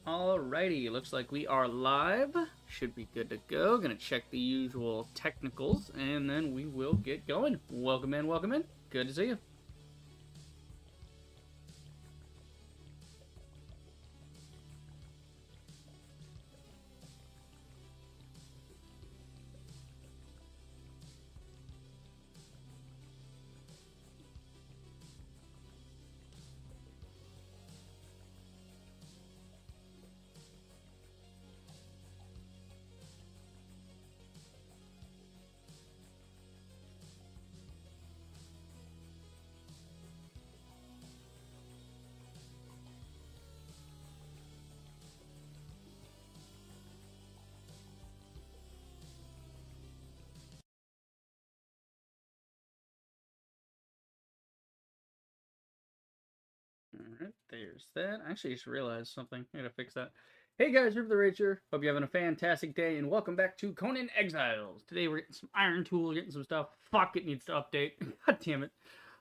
Alrighty, looks like we are live. Should be good to go. Gonna check the usual technicals, and then we will get going. Welcome in, welcome in. Good to see you. Alright, there's that. I actually just realized something. I gotta fix that. Hey guys, Rip the Rager. Hope you're having a fantastic day, and welcome back to Conan Exiles. Today we're getting some Iron Tool, getting some stuff. Fuck, it needs to update. God damn it.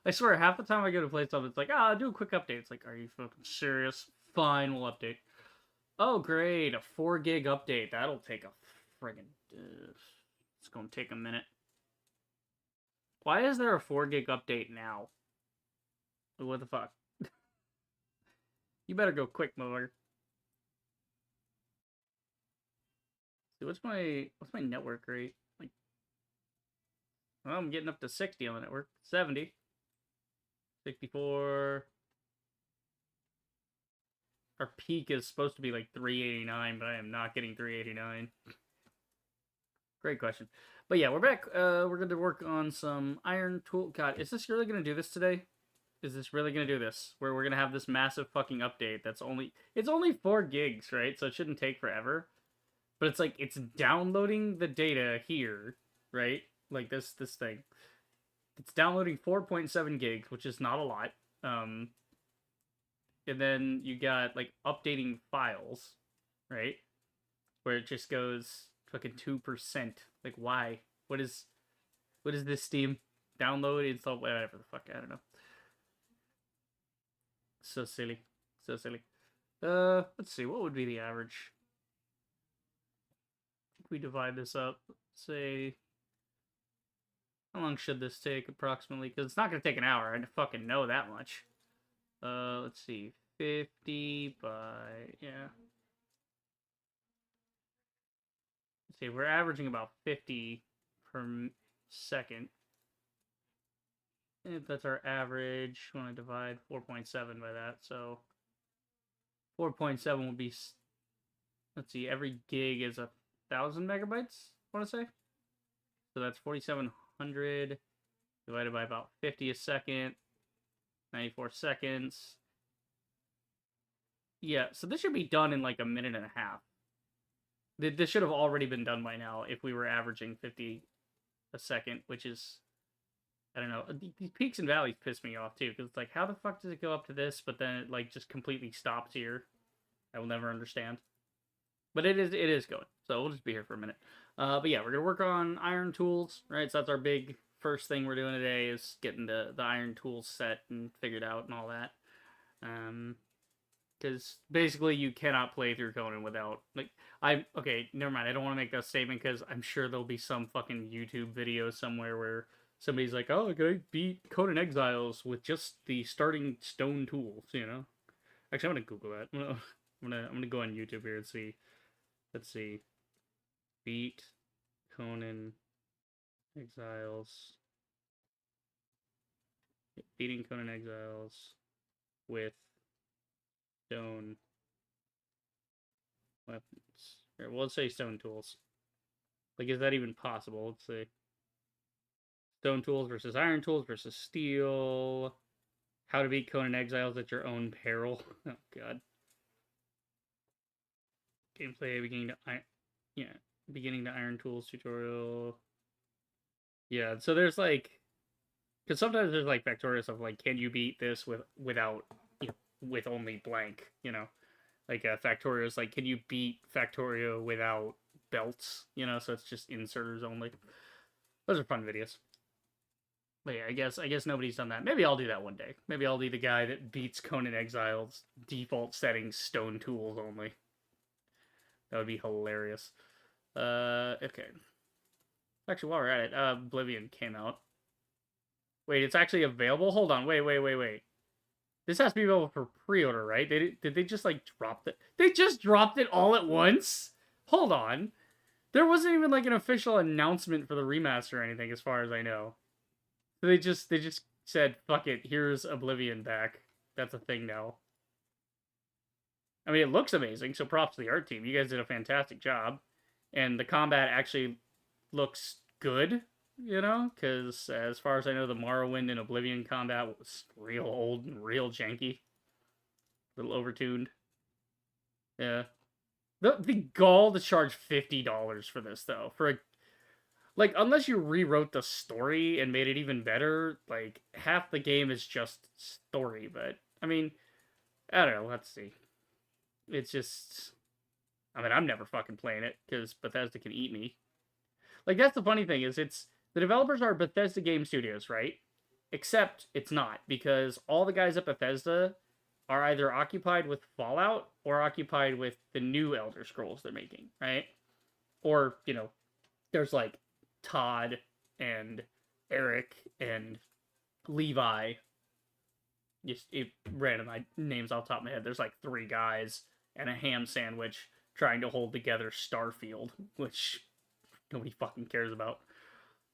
I swear, half the time I go to play something, it's like, do a quick update. It's like, are you fucking serious? Fine, we'll update. Oh, great, a 4 gig update. That'll take a friggin'... it's gonna take a minute. Why is there a 4 gig update now? What the fuck? You better go quick, motherfucker. See, what's my network rate? Like, well, I'm getting up to 60 on the network. 70. 64. Our peak is supposed to be like 389, but I am not getting 389. Great question. But yeah, we're back. We're going to work on some Iron Tool. God, is this really going to do this today? Is this really going to do this? Where we're going to have this massive fucking update that's only... It's only 4 gigs, right? So it shouldn't take forever. But it's like, it's downloading the data here, right? Like this thing. It's downloading 4.7 gigs, which is not a lot. And then you got, like, updating files, right? Where it just goes fucking 2%. Like, why? What is this, Steam? Download, install, whatever the fuck, I don't know. So silly. So silly. Let's see, what would be the average? If we divide this up, say... How long should this take, approximately? Because it's not going to take an hour, I fucking know that much. Let's see, 50 by... yeah. Let's see, we're averaging about 50 per second. If that's our average, we want to divide 4.7 by that, so 4.7 would be, let's see, every gig is 1,000 megabytes, I want to say. So that's 4,700 divided by about 50 a second, 94 seconds. Yeah, so this should be done in like a minute and a half. This should have already been done by now if we were averaging 50 a second, which is... I don't know. These peaks and valleys piss me off too, because it's like, how the fuck does it go up to this, but then it like just completely stops here? I will never understand. But it is going. So we'll just be here for a minute. But yeah, we're gonna work on iron tools, right? So that's our big first thing we're doing today, is getting the iron tools set and figured out and all that. Because basically you cannot play through Conan without, like, okay, never mind. I don't want to make that statement because I'm sure there'll be some fucking YouTube video somewhere where somebody's like, oh, can I beat Conan Exiles with just the starting stone tools, you know? Actually, I'm gonna Google that. I'm gonna go on YouTube here and see. Let's see. Beat Conan Exiles. Beating Conan Exiles with stone weapons. Or, well, let's say stone tools. Like, is that even possible? Let's see. Stone tools versus iron tools versus steel. How to beat Conan Exiles at your own peril. Oh, God. Gameplay beginning to iron tools tutorial. Yeah, so there's like... Because sometimes there's like Factorio stuff like, can you beat this without, you know, with only blank, you know? Like Factorio's like, can you beat Factorio without belts, you know? So it's just inserters only. Those are fun videos. But yeah, I guess nobody's done that. Maybe I'll do that one day. Maybe I'll be the guy that beats Conan Exiles default settings stone tools only. That would be hilarious. Okay. Actually, while we're at it, Oblivion came out. Wait, it's actually available? Hold on, wait. This has to be available for pre-order, right? Did they just, like, drop it? They just dropped it all at once? Hold on. There wasn't even, like, an official announcement for the remaster or anything, as far as I know. They just said, fuck it, here's Oblivion back. That's a thing now. I mean, it looks amazing, so props to the art team. You guys did a fantastic job. And the combat actually looks good, you know? Because as far as I know, the Morrowind and Oblivion combat was real old and real janky. A little overtuned. Yeah. The gall to charge $50 for this, though. For a... Like, unless you rewrote the story and made it even better, like, half the game is just story. But, I mean, I don't know. Let's see. It's just... I mean, I'm never fucking playing it, because Bethesda can eat me. Like, that's the funny thing, is it's... The developers are Bethesda Game Studios, right? Except it's not, because all the guys at Bethesda are either occupied with Fallout or occupied with the new Elder Scrolls they're making, right? Or, you know, there's, like, Todd and Eric and Levi. Just random names off the top of my head. There's, like, 3 guys and a ham sandwich trying to hold together Starfield, which nobody fucking cares about.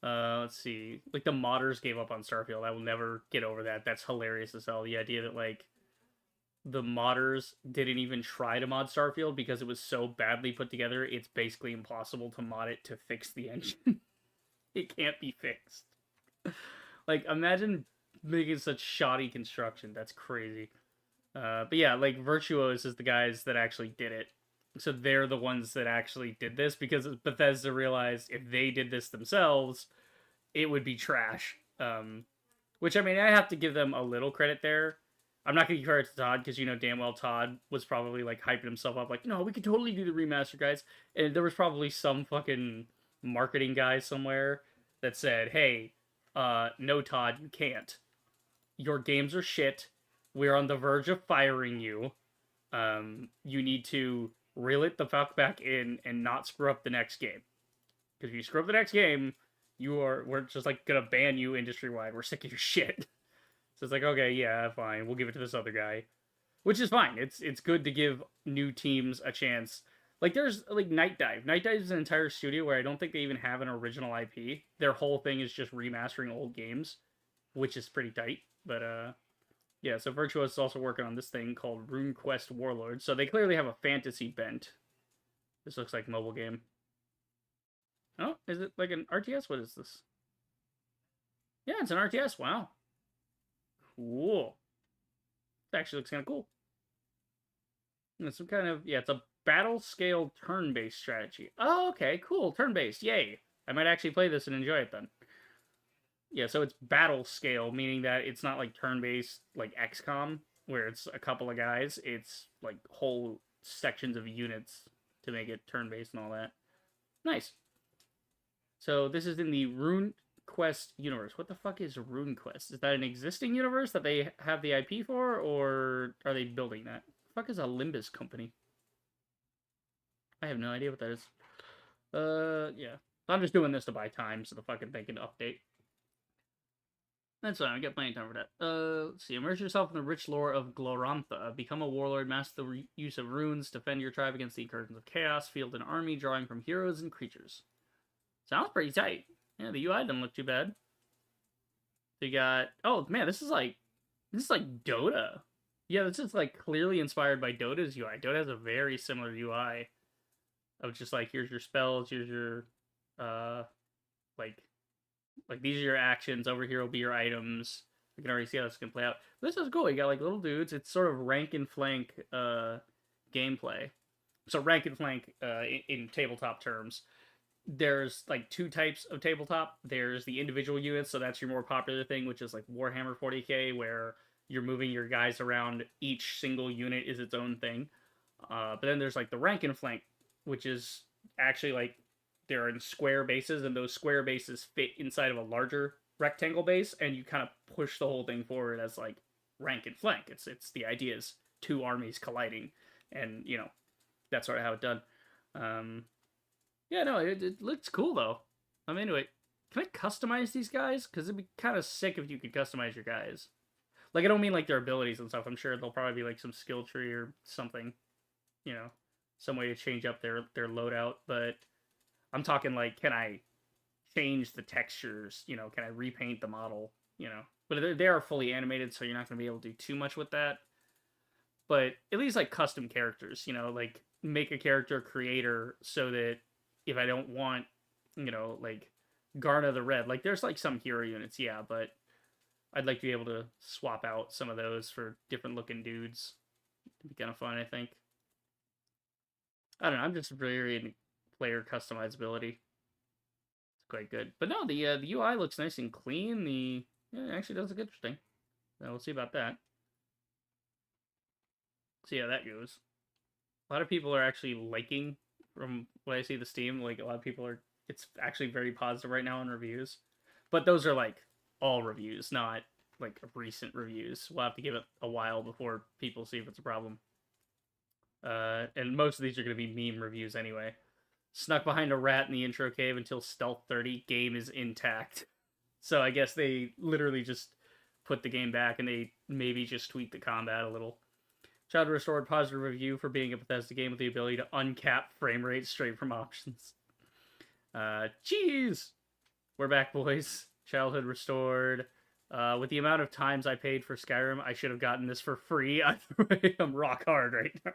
Let's see. Like, the modders gave up on Starfield. I will never get over that. That's hilarious as hell. The idea that, like, the modders didn't even try to mod Starfield because it was so badly put together, it's basically impossible to mod it to fix the engine. It can't be fixed. Like, imagine making such shoddy construction. That's crazy. But yeah, like, Virtuos is the guys that actually did it. So they're the ones that actually did this, because Bethesda realized if they did this themselves, it would be trash. Which, I mean, I have to give them a little credit there. I'm not going to give credit to Todd, because you know damn well Todd was probably, like, hyping himself up, like, no, we could totally do the remaster, guys. And there was probably some fucking marketing guy somewhere that said, hey, no, Todd, you can't. Your games are shit. We're on the verge of firing you. You need to reel it the fuck back in and not screw up the next game. Because if you screw up the next game, we're just, like, gonna ban you industry-wide. We're sick of your shit. So it's like, okay, yeah, fine. We'll give it to this other guy. Which is fine. It's good to give new teams a chance. Like, there's, like, Night Dive. Night Dive is an entire studio where I don't think they even have an original IP. Their whole thing is just remastering old games, which is pretty tight. But, yeah, so Virtuos is also working on this thing called RuneQuest Warlords. So they clearly have a fantasy bent. This looks like a mobile game. Oh, is it like an RTS? What is this? Yeah, it's an RTS. Wow. Cool. It actually looks kind of cool. And it's some kind of... Yeah, it's a battle-scale turn-based strategy. Oh, okay, cool. Turn-based. Yay. I might actually play this and enjoy it then. Yeah, so it's battle scale, meaning that it's not like turn-based like XCOM, where it's a couple of guys. It's like whole sections of units to make it turn-based and all that. Nice. So this is in the RuneQuest universe. What the fuck is RuneQuest? Is that an existing universe that they have the IP for, or are they building that? The fuck is a Limbus company? I have no idea what that is. Yeah. So I'm just doing this to buy time so the fucking thing can update. That's fine, I got plenty of time for that. Let's see. Immerse yourself in the rich lore of Glorantha. Become a warlord, master the use of runes, defend your tribe against the incursions of chaos, field an army, drawing from heroes and creatures. Sounds pretty tight. Yeah, the UI doesn't look too bad. So you got... Oh, man, this is like Dota. Yeah, this is, like, clearly inspired by Dota's UI. Dota has a very similar UI. Of just, like, here's your spells, here's your, like, these are your actions, over here will be your items. You can already see how this can play out. This is cool. You got, like, little dudes. It's sort of rank and flank gameplay. So rank and flank in tabletop terms. There's, like, 2 types of tabletop. There's the individual units, so that's your more popular thing, which is, like, Warhammer 40k, where you're moving your guys around. Each single unit is its own thing. But then there's, like, the rank and flank, which is actually, like, they're in square bases, and those square bases fit inside of a larger rectangle base, and you kind of push the whole thing forward as, like, rank and flank. It's the idea is 2 armies colliding, and, you know, that's sort of how it's done. Yeah, no, it looks cool though. I'm into it. Can I customize these guys? Because it'd be kind of sick if you could customize your guys. Like, I don't mean like their abilities and stuff. I'm sure there'll probably be like some skill tree or something, you know, some way to change up their loadout. But I'm talking like, can I change the textures? You know, can I repaint the model? You know, but they are fully animated, so you're not going to be able to do too much with that. But at least like custom characters, you know, like make a character creator so that if I don't want, you know, like Garna the Red, like there's like some hero units, yeah, but I'd like to be able to swap out some of those for different looking dudes. It'd be kind of fun, I think. I don't know. I'm just very into player customizability. It's quite good. But no, the UI looks nice and clean. It actually does look interesting. So we'll see about that. See how that goes. A lot of people are actually liking, from what I see the Steam, like a lot of people are, it's actually very positive right now in reviews. But those are like all reviews, not like recent reviews. We'll have to give it a while before people see if it's a problem. And most of these are going to be meme reviews anyway. Snuck behind a rat in the intro cave until stealth 30. Game is intact. So I guess they literally just put the game back and they maybe just tweak the combat a little. Child restored positive review for being a Bethesda game with the ability to uncap frame rate straight from options. Cheese! We're back, boys. Childhood restored. With the amount of times I paid for Skyrim, I should have gotten this for free. Either way, I'm rock hard right now.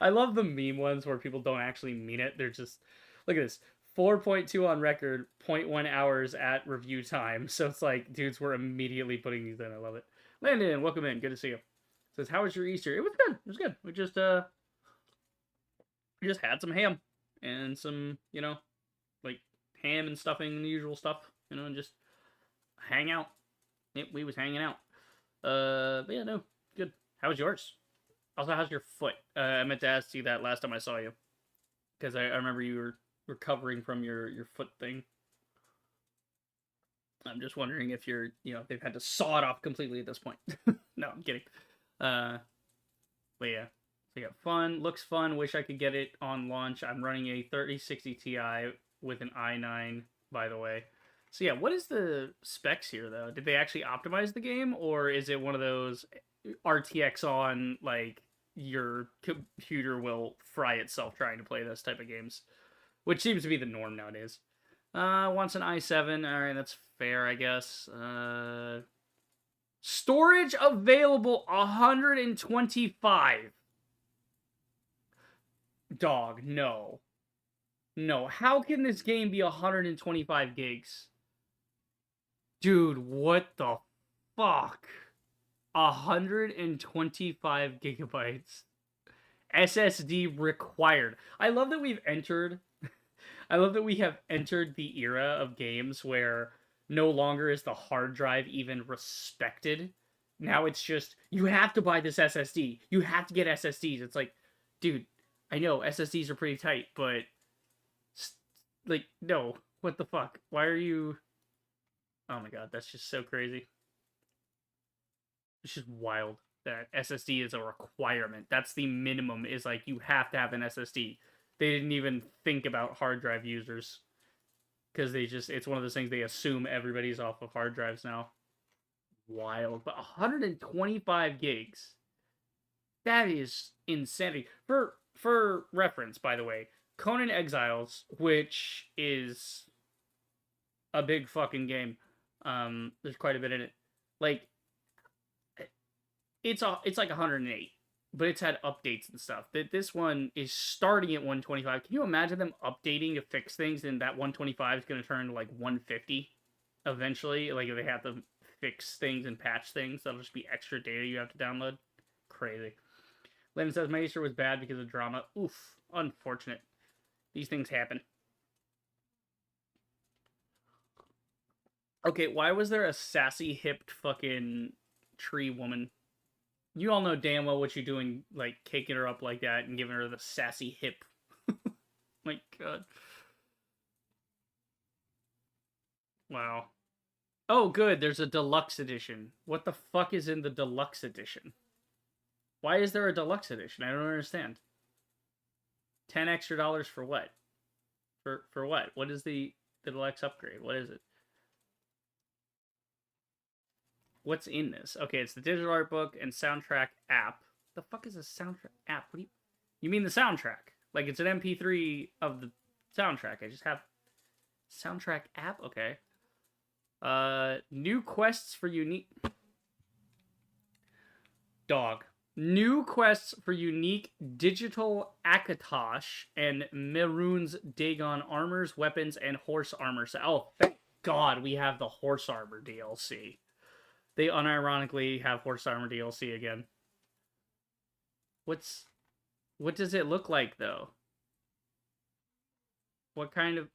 I love the meme ones where people don't actually mean it. They're just, look at this. 4.2 on record, 0.1 hours at review time. So it's like, dudes, we're immediately putting these in. I love it. Landon, welcome in. Good to see you. Says, how was your Easter? It was good. It was good. We just had some ham and some, you know, like ham and stuffing and the usual stuff, you know, and just hang out. We was hanging out. But yeah, no, good. How was yours? Also, how's your foot? I meant to ask you that last time I saw you, because I remember you were recovering from your foot thing. I'm just wondering if you're, you know, they've had to saw it off completely at this point. No, I'm kidding. But yeah, so yeah, fun. Looks fun. Wish I could get it on launch. I'm running a 3060 Ti with an i9, by the way. So yeah, what is the specs here though? Did they actually optimize the game, or is it one of those RTX on, like your computer will fry itself trying to play this type of games, which seems to be the norm nowadays? Wants an i7. All right, that's fair, I guess. Storage available 125. Dog, no. No, how can this game be 125 gigs? Dude, what the fuck? 125 gigabytes. SSD required. I love that we have entered the era of games where no longer is the hard drive even respected. Now it's just, you have to buy this SSD. You have to get SSDs. It's like, dude, I know SSDs are pretty tight, but like, no, what the fuck? Why are you? Oh my god, that's just so crazy. It's just wild that SSD is a requirement. That's the minimum, is like, you have to have an SSD. They didn't even think about hard drive users, because it's one of those things, they assume everybody's off of hard drives now. Wild. But 125 gigs. That is insanity. For reference, by the way, Conan Exiles, which is a big fucking game. There's quite a bit in it. Like, it's like 108, but it's had updates and stuff. This one is starting at 125. Can you imagine them updating to fix things, and that 125 is going to turn to like 150 eventually? Like, if they have to fix things and patch things, that'll just be extra data you have to download. Crazy. Lennon says, my Easter was bad because of drama. Oof. Unfortunate. These things happen. Okay, why was there a sassy hipped fucking tree woman? You all know damn well what you're doing, like caking her up like that and giving her the sassy hip. My god. Wow. Oh, good. There's a deluxe edition. What the fuck is in the deluxe edition? Why is there a deluxe edition? I don't understand. $10 extra for what? For what? What is the deluxe upgrade? What is it? What's in this? Okay, it's the digital art book and soundtrack app. The fuck is a soundtrack app? What do you mean the soundtrack? Like it's an MP3 of the soundtrack. I just have soundtrack app. Okay. New quests for unique dog. New quests for unique digital Akatosh and Mehrunes Dagon armors, weapons, and horse armor. Oh, thank God we have the horse armor DLC. They unironically have horse armor DLC again. What does it look like though? What kind of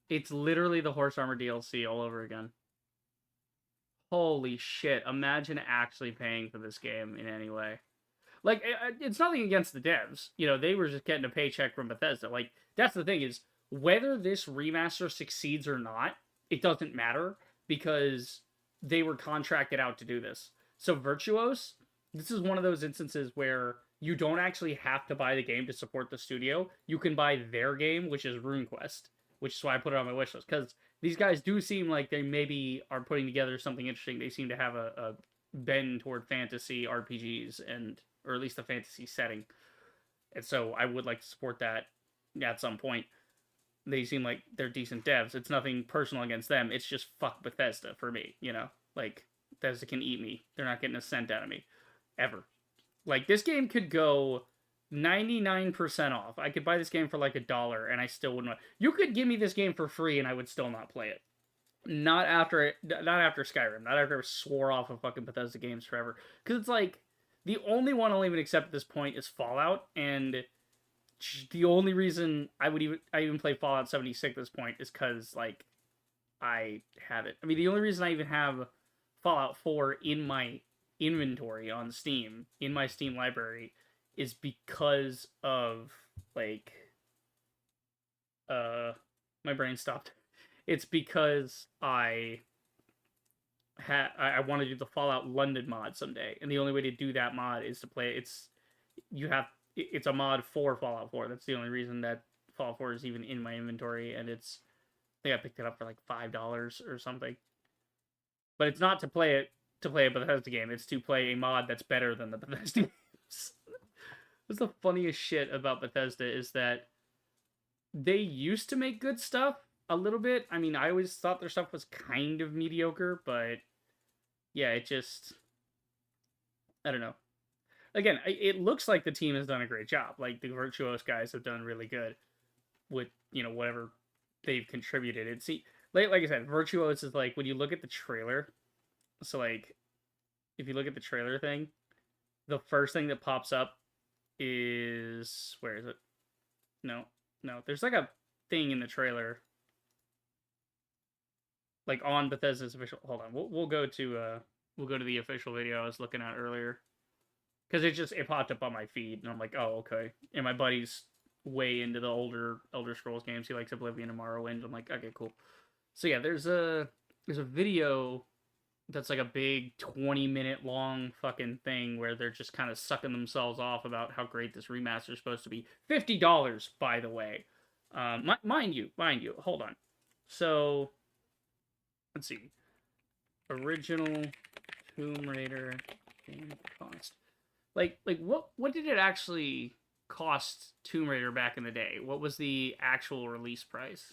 It's literally the horse armor DLC all over again. Holy shit. Imagine actually paying for this game in any way. Like, it's nothing against the devs. You know, they were just getting a paycheck from Bethesda. Like, that's the thing is, whether this remaster succeeds or not, it doesn't matter because they were contracted out to do this. So Virtuos, this is one of those instances where you don't actually have to buy the game to support the studio. You can buy their game, which is RuneQuest, which is why I put it on my wish list. Because these guys do seem like they maybe are putting together something interesting. They seem to have a bend toward fantasy RPGs, or at least a fantasy setting. And so I would like to support that at some point. They seem like they're decent devs. It's nothing personal against them. It's just fuck Bethesda for me, you know? Like, Bethesda can eat me. They're not getting a cent out of me. Ever. Like, this game could go 99% off. I could buy this game for like $1 and I still wouldn't. You could give me this game for free and I would still not play it. Not after Skyrim. Not after I swore off of fucking Bethesda games forever. Because it's like, the only one I'll even accept at this point is Fallout, and the only reason I even play Fallout 76 at this point is because like I have it. I mean, the only reason I even have Fallout 4 in my inventory on Steam, in my Steam library, is because of like my brain stopped. It's because I want to do the Fallout London mod someday, and the only way to do that mod is to play. It's a mod for Fallout 4. That's the only reason that Fallout 4 is even in my inventory, and I think I picked it up for like $5 or something. But it's not to play a Bethesda game. It's to play a mod that's better than the Bethesda games. What's the funniest shit about Bethesda is that they used to make good stuff a little bit. I mean, I always thought their stuff was kind of mediocre, but yeah, it just, I don't know. Again, it looks like the team has done a great job. Like, the Virtuos guys have done really good with, whatever they've contributed. It's, like I said, Virtuos is like, when you look at the trailer, so like, if you look at the trailer thing, the first thing that pops up is, where is it? No, there's like a thing in the trailer, like on Bethesda's official. Hold on, we'll go to the official video I was looking at earlier, because it popped up on my feed, and I'm like, oh, okay. And my buddy's way into the older Elder Scrolls games. He likes Oblivion and Morrowind. I'm like, okay, cool. So yeah, there's a video that's like a big 20-minute long fucking thing where they're just kind of sucking themselves off about how great this remaster is supposed to be. $50, by the way. Mind you, hold on. So, let's see. Original Tomb Raider game cost. Like what did it actually cost Tomb Raider back in the day? What was the actual release price?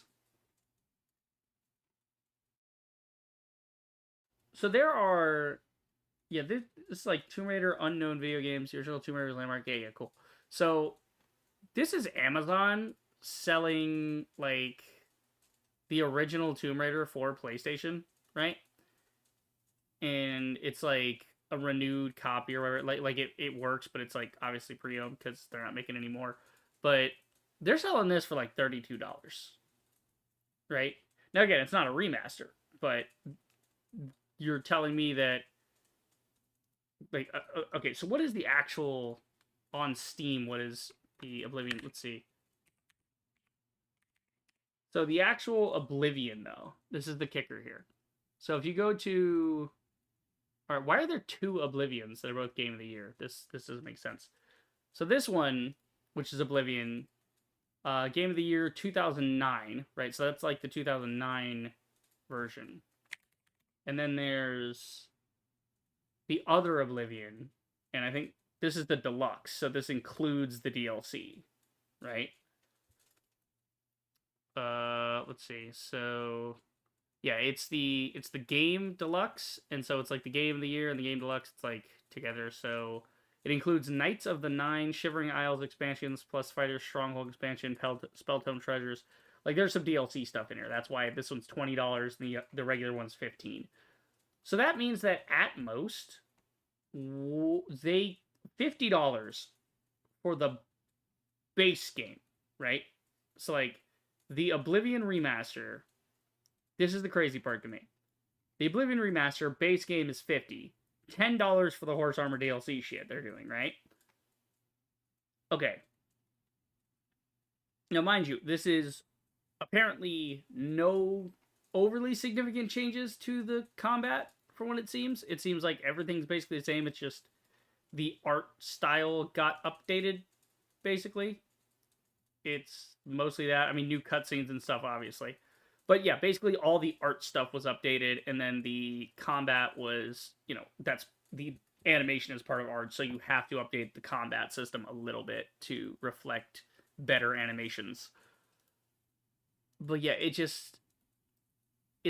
So there are, yeah, this is like Tomb Raider Unknown Video Games, the original Tomb Raider Landmark. Yeah, cool. So this is Amazon selling like the original Tomb Raider for PlayStation, right? And it's like a renewed copy or whatever. Like it works, but it's like obviously pre-owned because they're not making any more. But they're selling this for like $32, right? Now again, it's not a remaster, but you're telling me that like okay, so what is the actual on Steam? What is the Oblivion? Let's see. So the actual Oblivion, though, this is the kicker here. So if you go to All right, why are there two Oblivions that are both Game of the Year? This doesn't make sense. So this one, which is Oblivion, Game of the Year 2009, right? So that's like the 2009 version. And then there's the other Oblivion, and I think this is the deluxe, so this includes the DLC, right? Let's see. So yeah, it's the game deluxe, and so it's like the game of the year and the game deluxe. It's like together. So it includes Knights of the Nine, Shivering Isles expansions, plus Fighters Stronghold expansion, Spelltome Treasures. Like there's some DLC stuff in here. That's why this one's $20 and the regular one's $15. So that means that at most they $50 for the base game, right? So like the Oblivion remaster, this is the crazy part to me. The Oblivion remaster base game is $50. $10 for the horse armor DLC shit they're doing, right? Okay. Now, mind you, this is apparently no overly significant changes to the combat from what it seems. It seems like everything's basically the same. It's just the art style got updated, basically. It's mostly that. I mean, new cutscenes and stuff, obviously. But yeah, basically all the art stuff was updated, and then the combat was, that's the animation is part of art, so you have to update the combat system a little bit to reflect better animations. But yeah, it's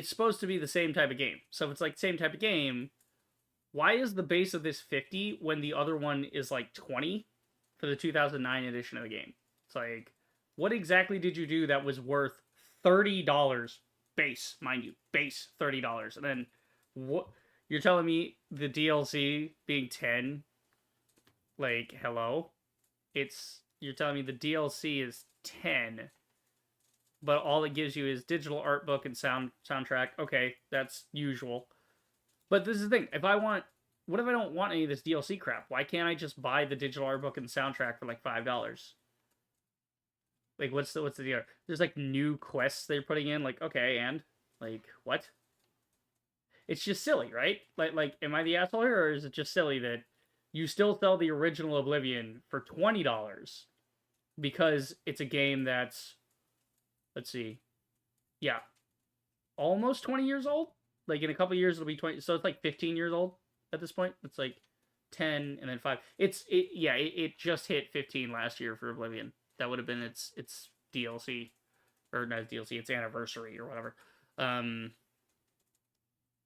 supposed to be the same type of game. So if it's like the same type of game, why is the base of this 50 when the other one is like 20 for the 2009 edition of the game? It's like, what exactly did you do that was worth $30 base, mind you, base $30, and then what? You're telling me the DLC being 10? Like, hello, you're telling me the DLC is 10, but all it gives you is digital art book and soundtrack. Okay, that's usual. But this is the thing. What if I don't want any of this DLC crap? Why can't I just buy the digital art book and soundtrack for like $5? Like, what's the deal? There's like new quests they're putting in. Like, okay, and like what? It's just silly, right? Like, am I the asshole here, or is it just silly that you still sell the original Oblivion for $20 because it's a game that's, let's see, yeah, almost 20 years old? Like, in a couple years it'll be 20, so it's like 15 years old at this point. It's like 10 and then 5. It just hit 15 last year for Oblivion. That would have been its DLC, or not DLC, its anniversary or whatever.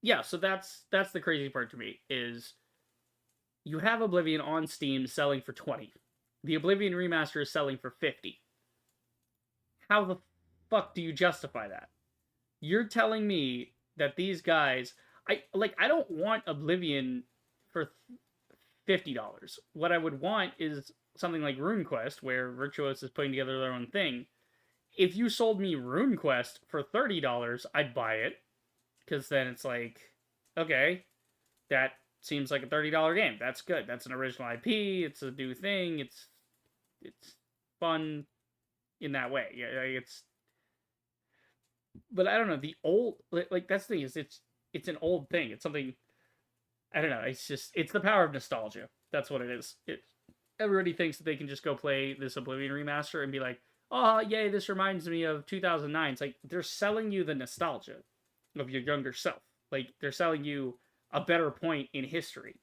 Yeah, so that's the crazy part to me, is you have Oblivion on Steam selling for 20. The Oblivion remaster is selling for 50. How the fuck do you justify that? You're telling me that these guys, I don't want Oblivion for $50. What I would want is something like RuneQuest, where Virtuos is putting together their own thing. If you sold me RuneQuest for $30, I'd buy it, because then it's like, okay, that seems like a $30 game. That's good. That's an original IP. It's a new thing. It's fun in that way. Yeah, it's. But I don't know, the old, like that's the thing, is it's an old thing. It's something, I don't know. It's the power of nostalgia. That's what it is. Everybody thinks that they can just go play this Oblivion remaster and be like, oh, yay, this reminds me of 2009. It's like, they're selling you the nostalgia of your younger self. Like, they're selling you a better point in history,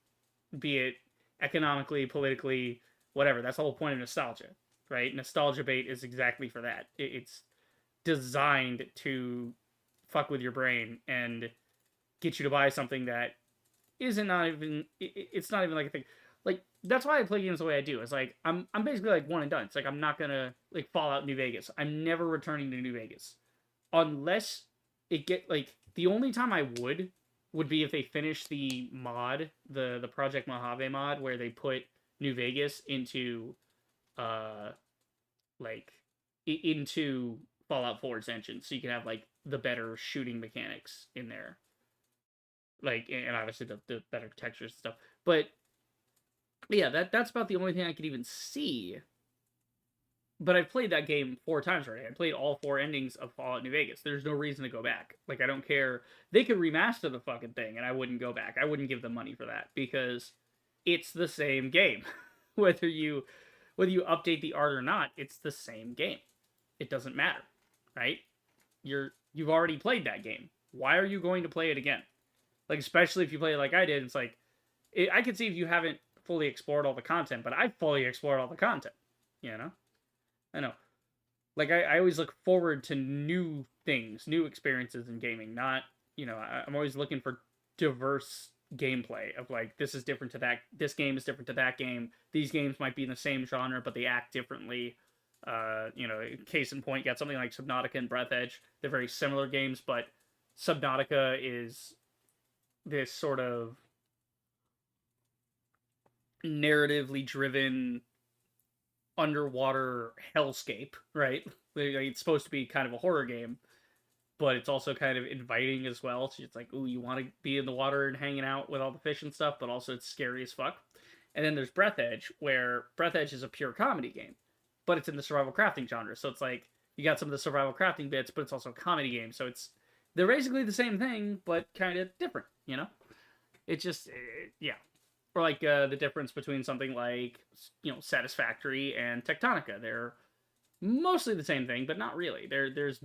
be it economically, politically, whatever. That's the whole point of nostalgia, right? Nostalgia bait is exactly for that. It's designed to fuck with your brain and get you to buy something that it's not even like a thing. Like, that's why I play games the way I do. It's like, I'm basically like one and done. It's like, I'm not gonna like Fallout New Vegas. I'm never returning to New Vegas. Unless it like, the only time I would be if they finish the mod, the Project Mojave mod, where they put New Vegas into into Fallout 4's engine, so you can have like the better shooting mechanics in there. Like, and obviously the better textures and stuff. But yeah, that's about the only thing I could even see But I've played that game 4 times already. I played all 4 endings of Fallout New Vegas. There's no reason to go back. Like, I don't care. They could remaster the fucking thing, and I wouldn't go back. I wouldn't give them money for that because it's the same game. whether you whether you update the art or not, it's the same game. It doesn't matter, right? You've already played that game. Why are you going to play it again? Like, especially if you play it like I did, it's like I could see if you haven't fully explored all the content, but I fully explored all the content. You know. I know. Like I always look forward to new things, new experiences in gaming. Not, I'm always looking for diverse gameplay of like this is different to that. This game is different to that game. These games might be in the same genre, but they act differently. Case in point, you got something like Subnautica and Breath Edge. They're very similar games, but Subnautica is this sort of narratively driven underwater hellscape, right? It's supposed to be kind of a horror game, but it's also kind of inviting as well. So it's like, ooh, you want to be in the water and hanging out with all the fish and stuff, but also it's scary as fuck. And then there's Breath Edge, where Breath Edge is a pure comedy game, but it's in the survival crafting genre. So it's like you got some of the survival crafting bits, but it's also a comedy game. So they're basically the same thing, but kind of different, It's just, yeah. Or like the difference between something like Satisfactory and Tectonica. They're mostly the same thing, but not really. There's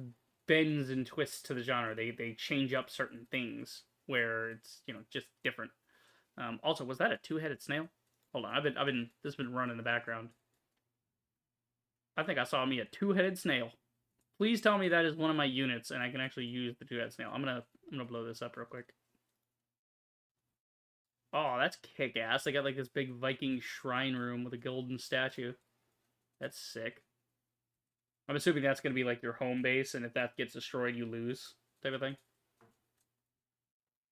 bends and twists to the genre. They change up certain things where it's just different. Also, was that a 2-headed snail? Hold on, this has been running in the background. I think I saw me a 2-headed snail. Please tell me that is one of my units and I can actually use the 2-headed snail. I'm gonna blow this up real quick. Oh, that's kick-ass. They got like this big Viking shrine room with a golden statue. That's sick. I'm assuming that's going to be like your home base, and if that gets destroyed, you lose, type of thing.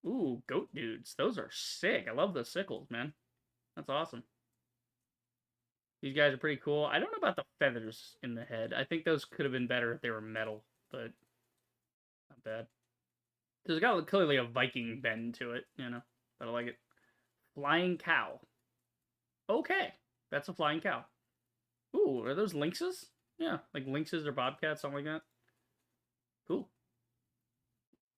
Ooh, goat dudes. Those are sick. I love the sickles, man. That's awesome. These guys are pretty cool. I don't know about the feathers in the head. I think those could have been better if they were metal, but not bad. There's got clearly a Viking bend to it, but I like it. Flying cow. Okay, that's a flying cow. Ooh, are those lynxes? Yeah, like lynxes or bobcats, something like that. Cool.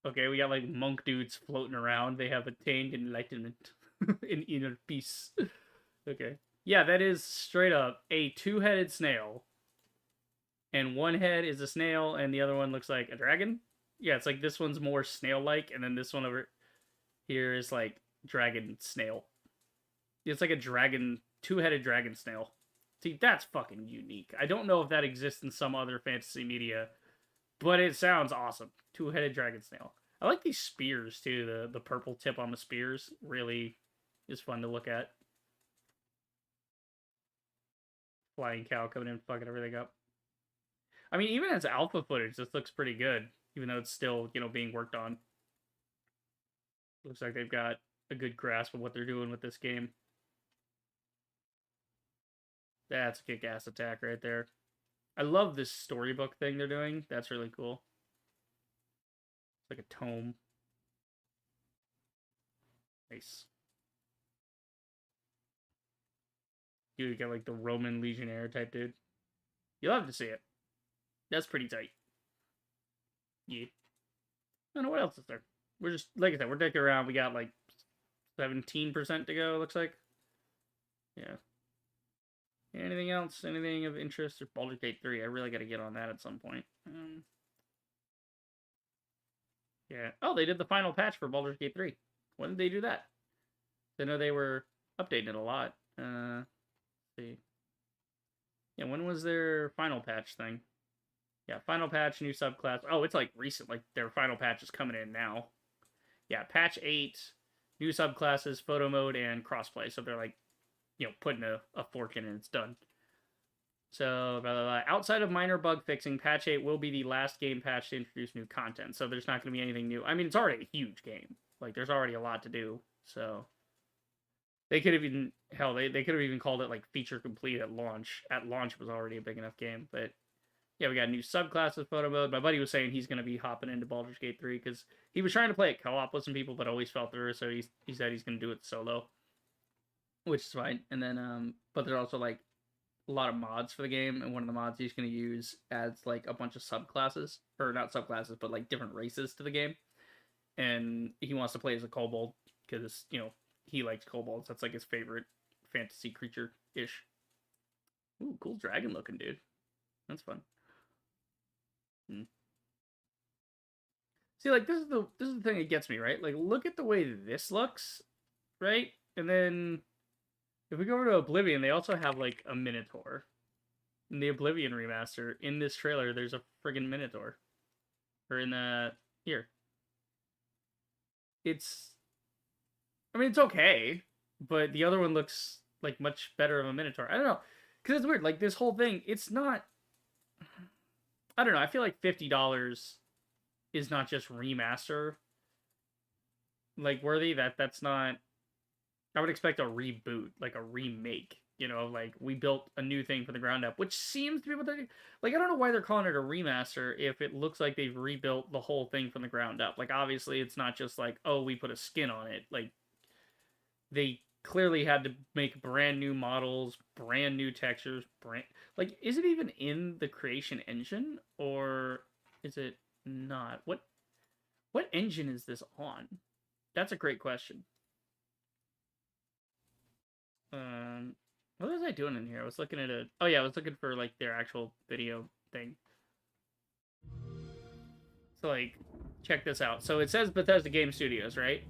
Okay, we got like monk dudes floating around. They have attained enlightenment in inner peace. Okay. Yeah, that is straight up a 2-headed snail. And one head is a snail, and the other one looks like a dragon. Yeah, it's like this one's more snail-like, and then this one over here is like dragon snail. It's like a dragon, 2-headed dragon snail. See, that's fucking unique. I don't know if that exists in some other fantasy media, but it sounds awesome. 2-headed dragon snail. I like these spears too. The purple tip on the spears really is fun to look at. Flying cow coming in, fucking everything up. I mean, even as alpha footage, this looks pretty good, even though it's still, being worked on. Looks like they've got a good grasp of what they're doing with this game. That's a kick-ass attack right there. I love this storybook thing they're doing. That's really cool. It's like a tome. Nice. Dude, you got like the Roman Legionnaire type dude. You love to see it. That's pretty tight. Yeah. I don't know what else is there. We're just, like I said, we're dicking around. We got like 17% to go, looks like. Yeah. Anything else? Anything of interest? Or Baldur's Gate 3. I really got to get on that at some point. Yeah. Oh, they did the final patch for Baldur's Gate 3. When did they do that? I know they were updating it a lot. Let's see. Yeah, when was their final patch thing? Yeah, final patch, new subclass. Oh, it's like recent. Like their final patch is coming in now. Yeah, patch 8, new subclasses, photo mode, and crossplay. So they're like, putting a fork in and it's done. So, blah, blah, blah. Outside of minor bug fixing, patch 8 will be the last game patch to introduce new content. So there's not going to be anything new. I mean, it's already a huge game. Like, there's already a lot to do. So they could have even, hell, they could have even called it like feature complete at launch. At launch, it was already a big enough game. But yeah, we got new subclasses, photo mode. My buddy was saying he's going to be hopping into Baldur's Gate 3 because he was trying to play it co-op with some people, but always fell through. So he said he's going to do it solo, which is fine. And then, but they're also like a lot of mods for the game, and one of the mods he's going to use adds like a bunch of subclasses, or not subclasses, but like different races to the game. And he wants to play as a kobold because he likes kobolds. That's like his favorite fantasy creature ish. Ooh, cool dragon looking dude. That's fun. See, like this is the thing that gets me, right? Like, look at the way this looks, right? And then if we go over to Oblivion, they also have like a Minotaur. In the Oblivion remaster, in this trailer, there's a friggin' Minotaur. Or in the here. It's it's okay, but the other one looks like much better of a Minotaur. I don't know. Because it's weird. Like, this whole thing, it's not... I don't know. I feel like $50 is not just remaster like worthy. That's not... I would expect a reboot, like a remake. Like, we built a new thing from the ground up, which seems to be what they're... Like, I don't know why they're calling it a remaster if it looks like they've rebuilt the whole thing from the ground up. Like, obviously, it's not just like, oh, we put a skin on it. Like, they clearly had to make brand new models, brand new textures, like, is it even in the creation engine, or is it not? What engine is this on? That's a great question. What was I doing in here? I was looking at I was looking for like their actual video thing. So like, check this out. So it says Bethesda Game Studios, right?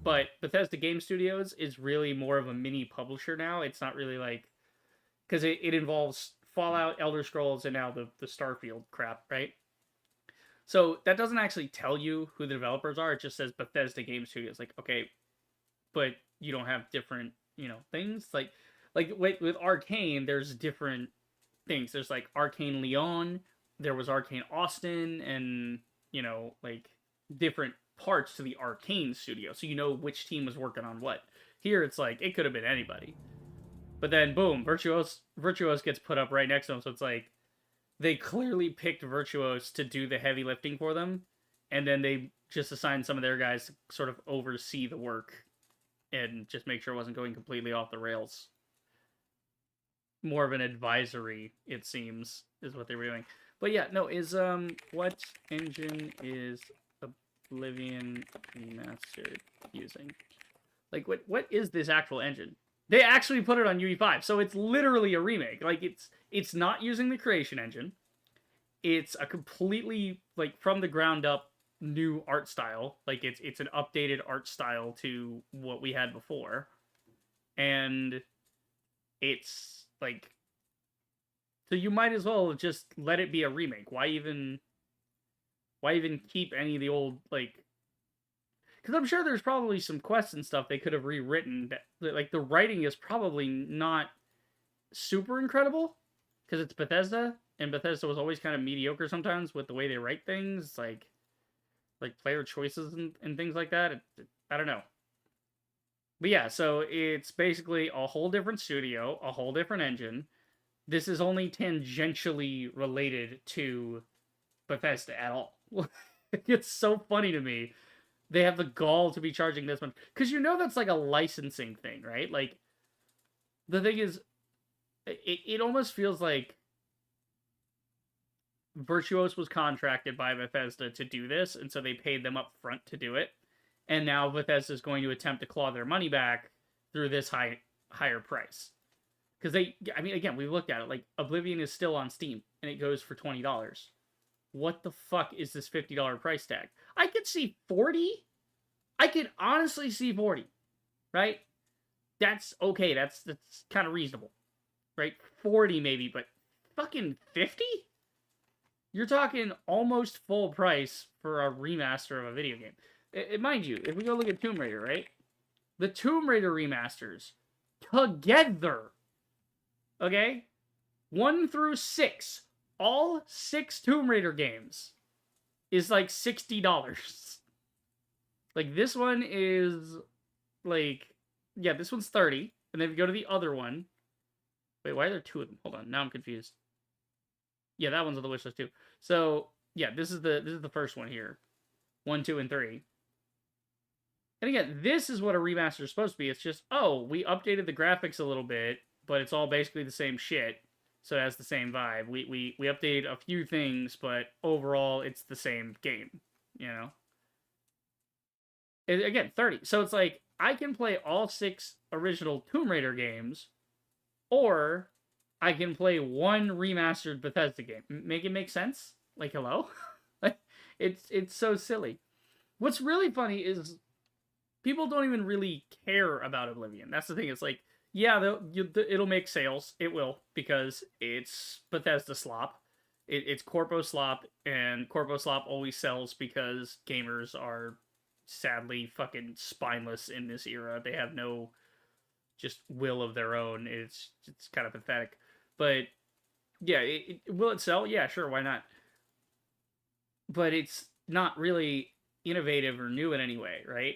But Bethesda Game Studios is really more of a mini publisher now. It's not really like... Because it involves Fallout, Elder Scrolls, and now the Starfield crap, right? So that doesn't actually tell you who the developers are. It just says Bethesda Game Studios. Like, okay, but you don't have different, things. Like with Arcane, there's different things. There's like Arcane Lyon, there was Arcane Austin, and, like different parts to the Arcane studio, so you know which team was working on what. Here it's like it could have been anybody, but then boom, Virtuos gets put up right next to them, so it's like they clearly picked Virtuos to do the heavy lifting for them, and then they just assigned some of their guys to sort of oversee the work and just make sure it wasn't going completely off the rails. More of an advisory, it seems, is what they were doing. But yeah, no, what engine is Oblivion Remastered using? Like, what is this actual engine? They actually put it on UE5, so it's literally a remake. Like, it's not using the creation engine. It's a completely, like, from the ground up new art style. Like, it's an updated art style to what we had before. And it's like, so you might as well just let it be a remake. Why even keep any of the old, like... Because I'm sure there's probably some quests and stuff they could have rewritten. Like, the writing is probably not super incredible, because it's Bethesda, and Bethesda was always kind of mediocre sometimes with the way they write things, like player choices and things like that. I don't know. But yeah, so it's basically a whole different studio, a whole different engine. This is only tangentially related to Bethesda at all. It's so funny to me. They have the gall to be charging this much. Because that's like a licensing thing, right? Like, the thing is, it almost feels like Virtuos was contracted by Bethesda to do this, and so they paid them up front to do it. And now Bethesda is going to attempt to claw their money back through this higher price. Because again, we've looked at it. Like, Oblivion is still on Steam, and it goes for $20. What the fuck is this $50 price tag? I could see 40. I could honestly see 40, right? That's okay. That's kind of reasonable, right? 40 maybe, but fucking 50? You're talking almost full price for a remaster of a video game. Mind you, if we go look at Tomb Raider, right? The Tomb Raider remasters together, okay? 1 through 6, all 6 Tomb Raider games is like $60. Like, this one is like, yeah, this one's 30, and then if you go to the other one, wait, why are there 2 of them? Hold on, now I'm confused. Yeah, that one's on the wish list too. So yeah, this is the first one here, 1, 2, and 3. And again, this is what a remaster is supposed to be. It's just, oh, we updated the graphics a little bit, but it's all basically the same shit. so it has the same vibe. We updated a few things, but overall it's the same game. You know, again 30. So it's like I can play all 6 original Tomb Raider games, or I can play one remastered Bethesda game. Make it make sense? Like hello, like it's so silly. What's really funny is people don't even really care about Oblivion. That's the thing. It's like, yeah, it'll make sales. It will, because it's Bethesda slop. It's Corpo slop, and Corpo slop always sells because gamers are sadly fucking spineless in this era. They have no just will of their own. It's kind of pathetic. But yeah, will it sell? Yeah, sure, why not? But it's not really innovative or new in any way, right?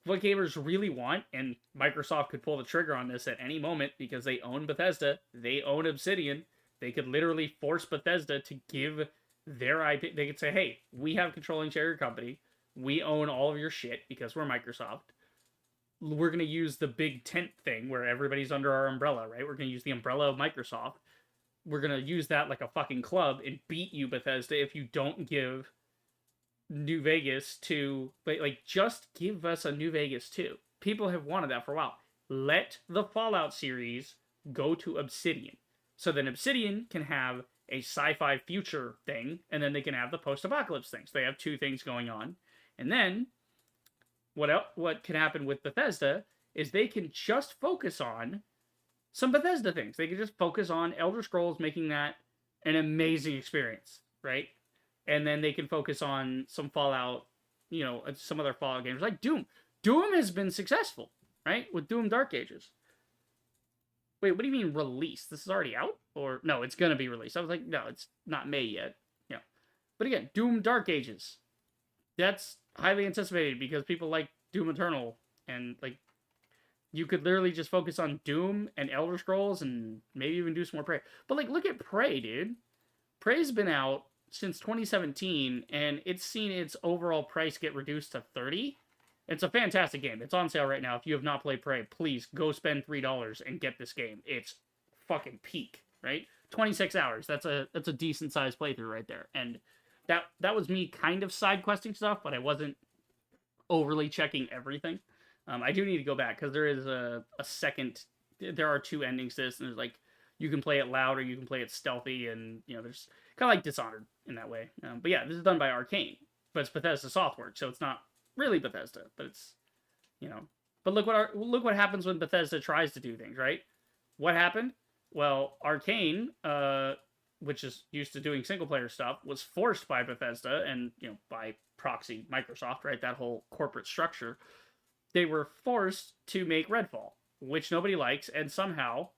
What gamers really want, and Microsoft could pull the trigger on this at any moment because they own Bethesda, they own Obsidian, they could literally force Bethesda to give their IP. They could say, hey, we have controlling share your company, we own all of your shit because we're Microsoft. We're going to use the big tent thing where everybody's under our umbrella, right? We're going to use the umbrella of Microsoft. We're going to use that like a fucking club and beat you, Bethesda, if you don't give New Vegas to, like, just give us a New Vegas 2. People have wanted that for a while. Let the Fallout series go to Obsidian. So then Obsidian can have a sci-fi future thing, and then they can have the post-apocalypse thing. So they have 2 things going on. And then what can happen with Bethesda is they can just focus on some Bethesda things. They can just focus on Elder Scrolls, making that an amazing experience, right? And then they can focus on some Fallout, some other Fallout games like Doom. Doom has been successful, right? With Doom Dark Ages. Wait, what do you mean release? This is already out? Or no, it's gonna be released. I was like, no, it's not May yet. Yeah. But again, Doom Dark Ages. That's highly anticipated because people like Doom Eternal, and like you could literally just focus on Doom and Elder Scrolls and maybe even do some more Prey. But like look at Prey, dude. Prey's been out since 2017 and it's seen its overall price get reduced to $30. It's a fantastic game. It's on sale right now. If you have not played Prey, please go spend $3 and get this game. It's fucking peak, right? 26 hours. That's a decent sized playthrough right there. And that was me kind of side questing stuff, but I wasn't overly checking everything. I do need to go back because there is a second. There are 2 endings to this, and there's like you can play it loud or you can play it stealthy, and there's kind of like Dishonored in that way. But yeah, this is done by Arcane, but it's Bethesda Softworks, so it's not really Bethesda, but it's But look what happens when Bethesda tries to do things, right? What happened? Well, Arcane, which is used to doing single player stuff, was forced by Bethesda and by proxy Microsoft, right? That whole corporate structure. They were forced to make Redfall, which nobody likes, and somehow,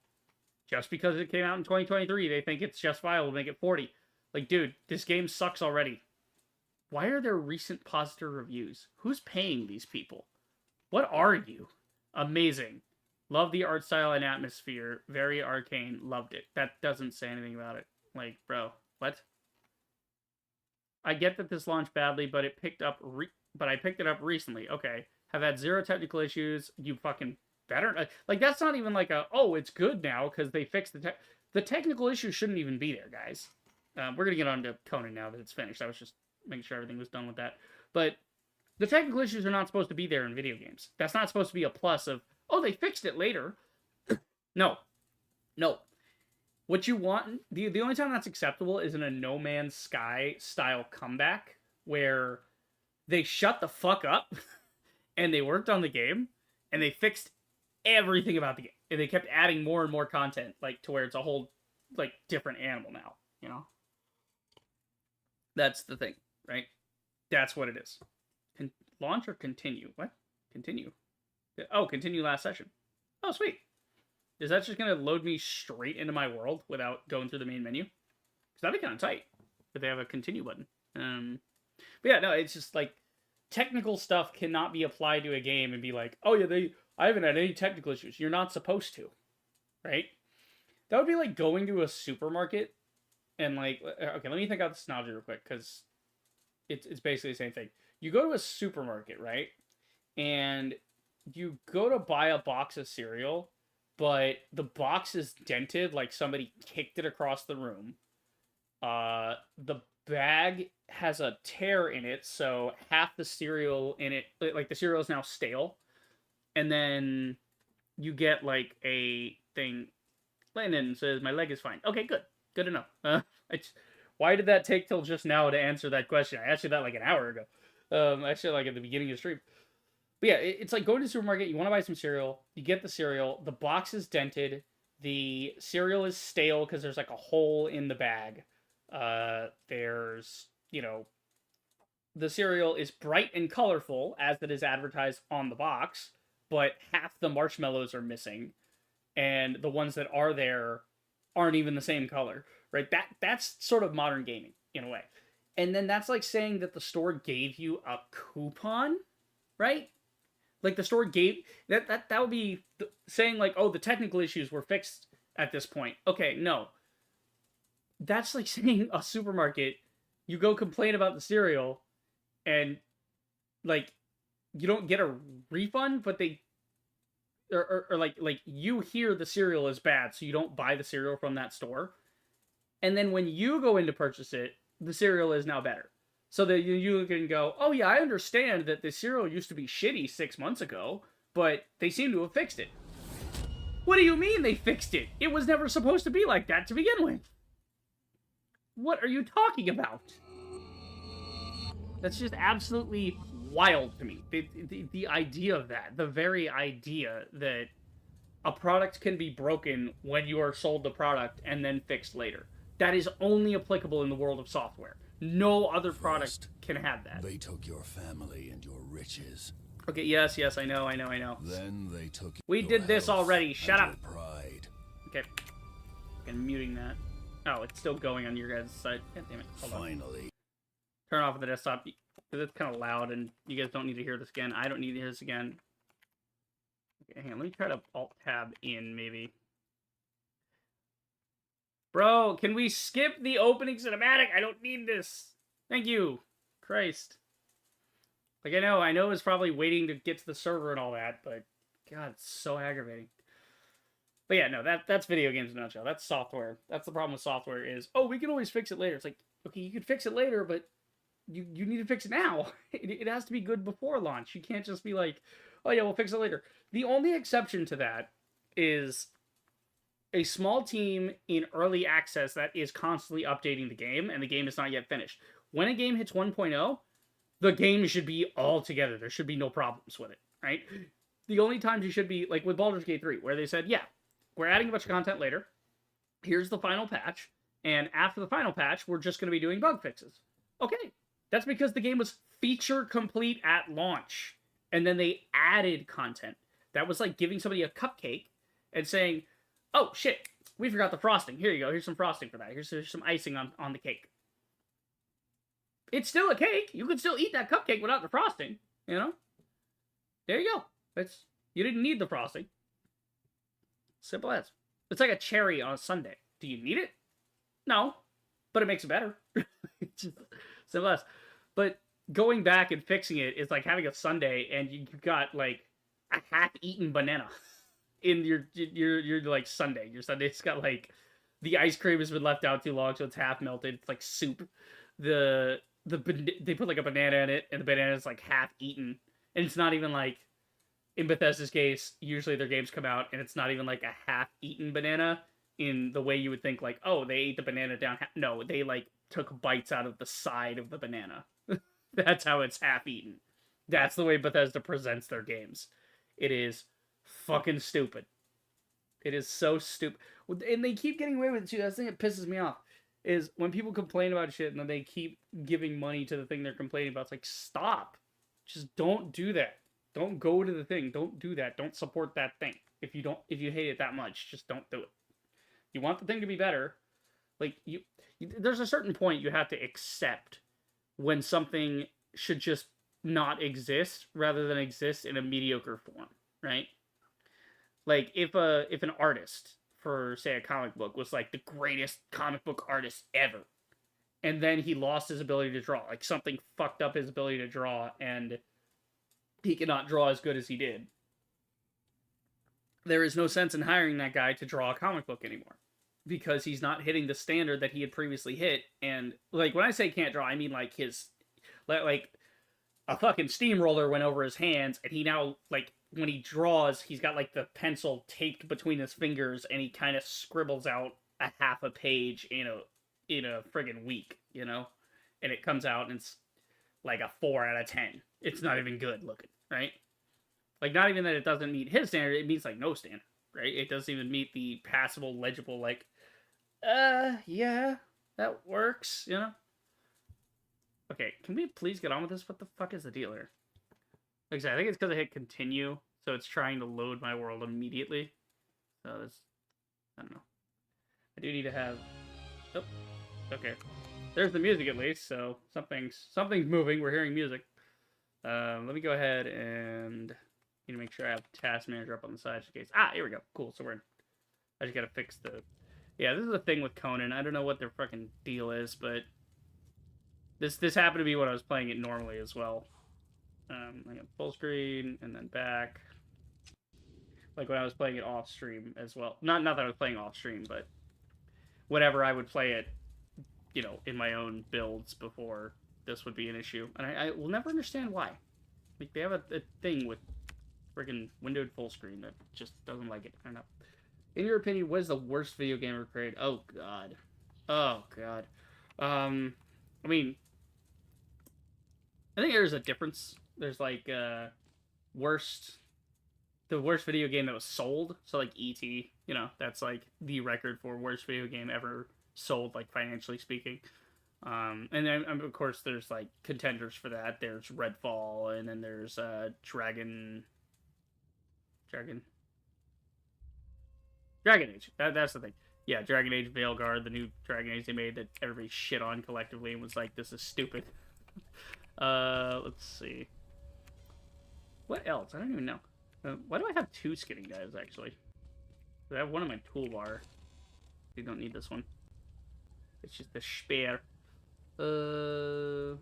just because it came out in 2023, they think it's justifiable to make it 40. Like, dude, this game sucks already. Why are there recent positive reviews? Who's paying these people? What are you? Amazing. Love the art style and atmosphere. Very Arcane. Loved it. That doesn't say anything about it. Like, bro, what? I get that this launched badly, but I picked it up recently. Okay. Have had 0 technical issues. You fucking better. Like, that's not even like it's good now because they fixed the technical issues shouldn't even be there, guys. We're going to get on to Conan now that it's finished. I was just making sure everything was done with that. But the technical issues are not supposed to be there in video games. That's not supposed to be a plus of, they fixed it later. No. What you want, the only time that's acceptable is in a No Man's Sky style comeback where they shut the fuck up and they worked on the game and they fixed everything about the game. And they kept adding more and more content, like to where it's a whole like different animal now, That's the thing, right? That's what it is. Launch or continue? What? Continue. Oh, continue last session. Oh, sweet. Is that just going to load me straight into my world without going through the main menu? Because that'd be kind of tight if they have a continue button. But yeah, no, it's just like technical stuff cannot be applied to a game and be like, oh yeah, I haven't had any technical issues. You're not supposed to, right? That would be like going to a supermarket and like, okay, let me think out this analogy real quick because it's basically the same thing. You go to a supermarket, right? And you go to buy a box of cereal, but the box is dented like somebody kicked it across the room. The bag has a tear in it, so half the cereal in it, like the cereal is now stale, and then you get like a thing. Landon says my leg is fine. Okay, good enough. Why did that take till just now to answer that question? I asked you that like an hour ago. Actually, like at the beginning of the stream. But yeah, it's like going to the supermarket. You want to buy some cereal. You get the cereal. The box is dented. The cereal is stale because there's like a hole in the bag. There's, the cereal is bright and colorful as it is advertised on the box, but half the marshmallows are missing, and the ones that are there aren't even the same color, right? That's sort of modern gaming in a way. And then that's like saying that the store gave you a coupon, right? Like the store gave that would be saying like, oh, the technical issues were fixed at this point. Okay, no. That's like saying a supermarket, you go complain about the cereal, and like you don't get a refund, but they or like you hear the cereal is bad, so you don't buy the cereal from that store, and then when you go in to purchase it, the cereal is now better. So that you can go, oh yeah, I understand that the cereal used to be shitty 6 months ago, but they seem to have fixed it. What do you mean they fixed it? It was never supposed to be like that to begin with. What are you talking about? That's just absolutely wild to me. The idea of that, the very idea that a product can be broken when you are sold the product and then fixed later. That is only applicable in the world of software. No other product can have that. They took your family and your riches. Okay, yes, I know. Then they took We did this already. Shut up. Pride. Okay. I'm muting that. Oh, it's still going on your guys' side. God damn it. Hold Finally. On. Turn off the desktop, because it's kind of loud, and you guys don't need to hear this again. I don't need to hear this again. Okay, hang on. Let me try to Alt-Tab in, maybe. Bro, can we skip the opening cinematic? I don't need this. Thank you. Christ. Like, I know it's probably waiting to get to the server and all that, but God, it's so aggravating. But yeah, no, that's video games in a nutshell. That's software. That's the problem with software is, oh, we can always fix it later. It's like, okay, you can fix it later, but you need to fix it now. It has to be good before launch. You can't just be like, oh yeah, we'll fix it later. The only exception to that is a small team in early access that is constantly updating the game, and the game is not yet finished. When a game hits 1.0, the game should be all together. There should be no problems with it, right? The only times you should be, like with Baldur's Gate 3, where they said, yeah, we're adding a bunch of content later. Here's the final patch. And after the final patch, we're just going to be doing bug fixes. Okay. That's because the game was feature complete at launch. And then they added content. That was like giving somebody a cupcake and saying, oh, shit, we forgot the frosting. Here you go. Here's some frosting for that. Here's some icing on the cake. It's still a cake. You can still eat that cupcake without the frosting, you know? There you go. You didn't need the frosting. Simple as. It's like a cherry on a sundae. Do you need it? No. But it makes it better. Simple as. But going back and fixing it is like having a sundae and you've got like a half-eaten banana in your like sundae. Your sundae's got like the ice cream has been left out too long, so it's half melted. It's like soup. They put like a banana in it, and the banana is like half eaten, and it's not even like, in Bethesda's case, usually their games come out and it's not even like a half-eaten banana in the way you would think, like, oh, they ate the banana down. No, they like took bites out of the side of the banana. That's how it's half-eaten. That's the way Bethesda presents their games. It is fucking stupid. It is so stupid. And they keep getting away with it too. That's the thing that pisses me off. Is when people complain about shit and then they keep giving money to the thing they're complaining about. It's like, stop. Just don't do that. Don't go to the thing. Don't do that. Don't support that thing. If you hate it that much, just don't do it. You want the thing to be better. Like there's a certain point you have to accept when something should just not exist rather than exist in a mediocre form, right? Like if an artist for say a comic book was like the greatest comic book artist ever, and then he lost his ability to draw, like something fucked up his ability to draw, and he cannot draw as good as he did. there is no sense in hiring that guy to draw a comic book anymore because he's not hitting the standard that he had previously hit. And like when I say can't draw, I mean like his like a fucking steamroller went over his hands, and he now like when he draws, he's got like the pencil taped between his fingers, and he kind of scribbles out a half a page in a friggin' week, you know, and it comes out and it's like a 4 out of 10. It's not even good looking, right? Like not even that it doesn't meet his standard, it meets like no standard, right? It doesn't even meet the passable, legible, like, yeah, that works, you know? Okay, can we please get on with this? What the fuck is the deal here? Like I said, I think it's because I hit continue, so it's trying to load my world immediately. So this, I don't know. I do need to have. Oh, okay. There's the music at least, so something's moving. We're hearing music. Let me go ahead and need to make sure I have Task Manager up on the side just in case. Ah, here we go. Cool. So we're in. I just gotta fix the. Yeah, this is the thing with Conan. I don't know what their fucking deal is, but this happened to be when I was playing it normally as well. I got full screen and then back. Like when I was playing it off stream as well. Not that I was playing off stream, but whenever I would play it, you know, in my own builds before, this would be an issue. And I will never understand why. Like they have a thing with freaking windowed full screen that just doesn't like it. I don't know. In your opinion, what is the worst video game ever created? Oh god. Oh god. I mean, I think there's a difference. There's like the worst video game that was sold. So like E.T., you know, that's like the record for worst video game ever sold, like financially speaking. And then of course there's like contenders for that. There's Redfall, and then there's Dragon Age. That's the thing. Yeah, Dragon Age Veilguard, the new Dragon Age they made that everybody shit on collectively and was like, this is stupid. Let's see. What else? I don't even know. Why do I have 2 skinning guys, actually? I have one in my toolbar. You don't need this one. It's just a spare. Yeah,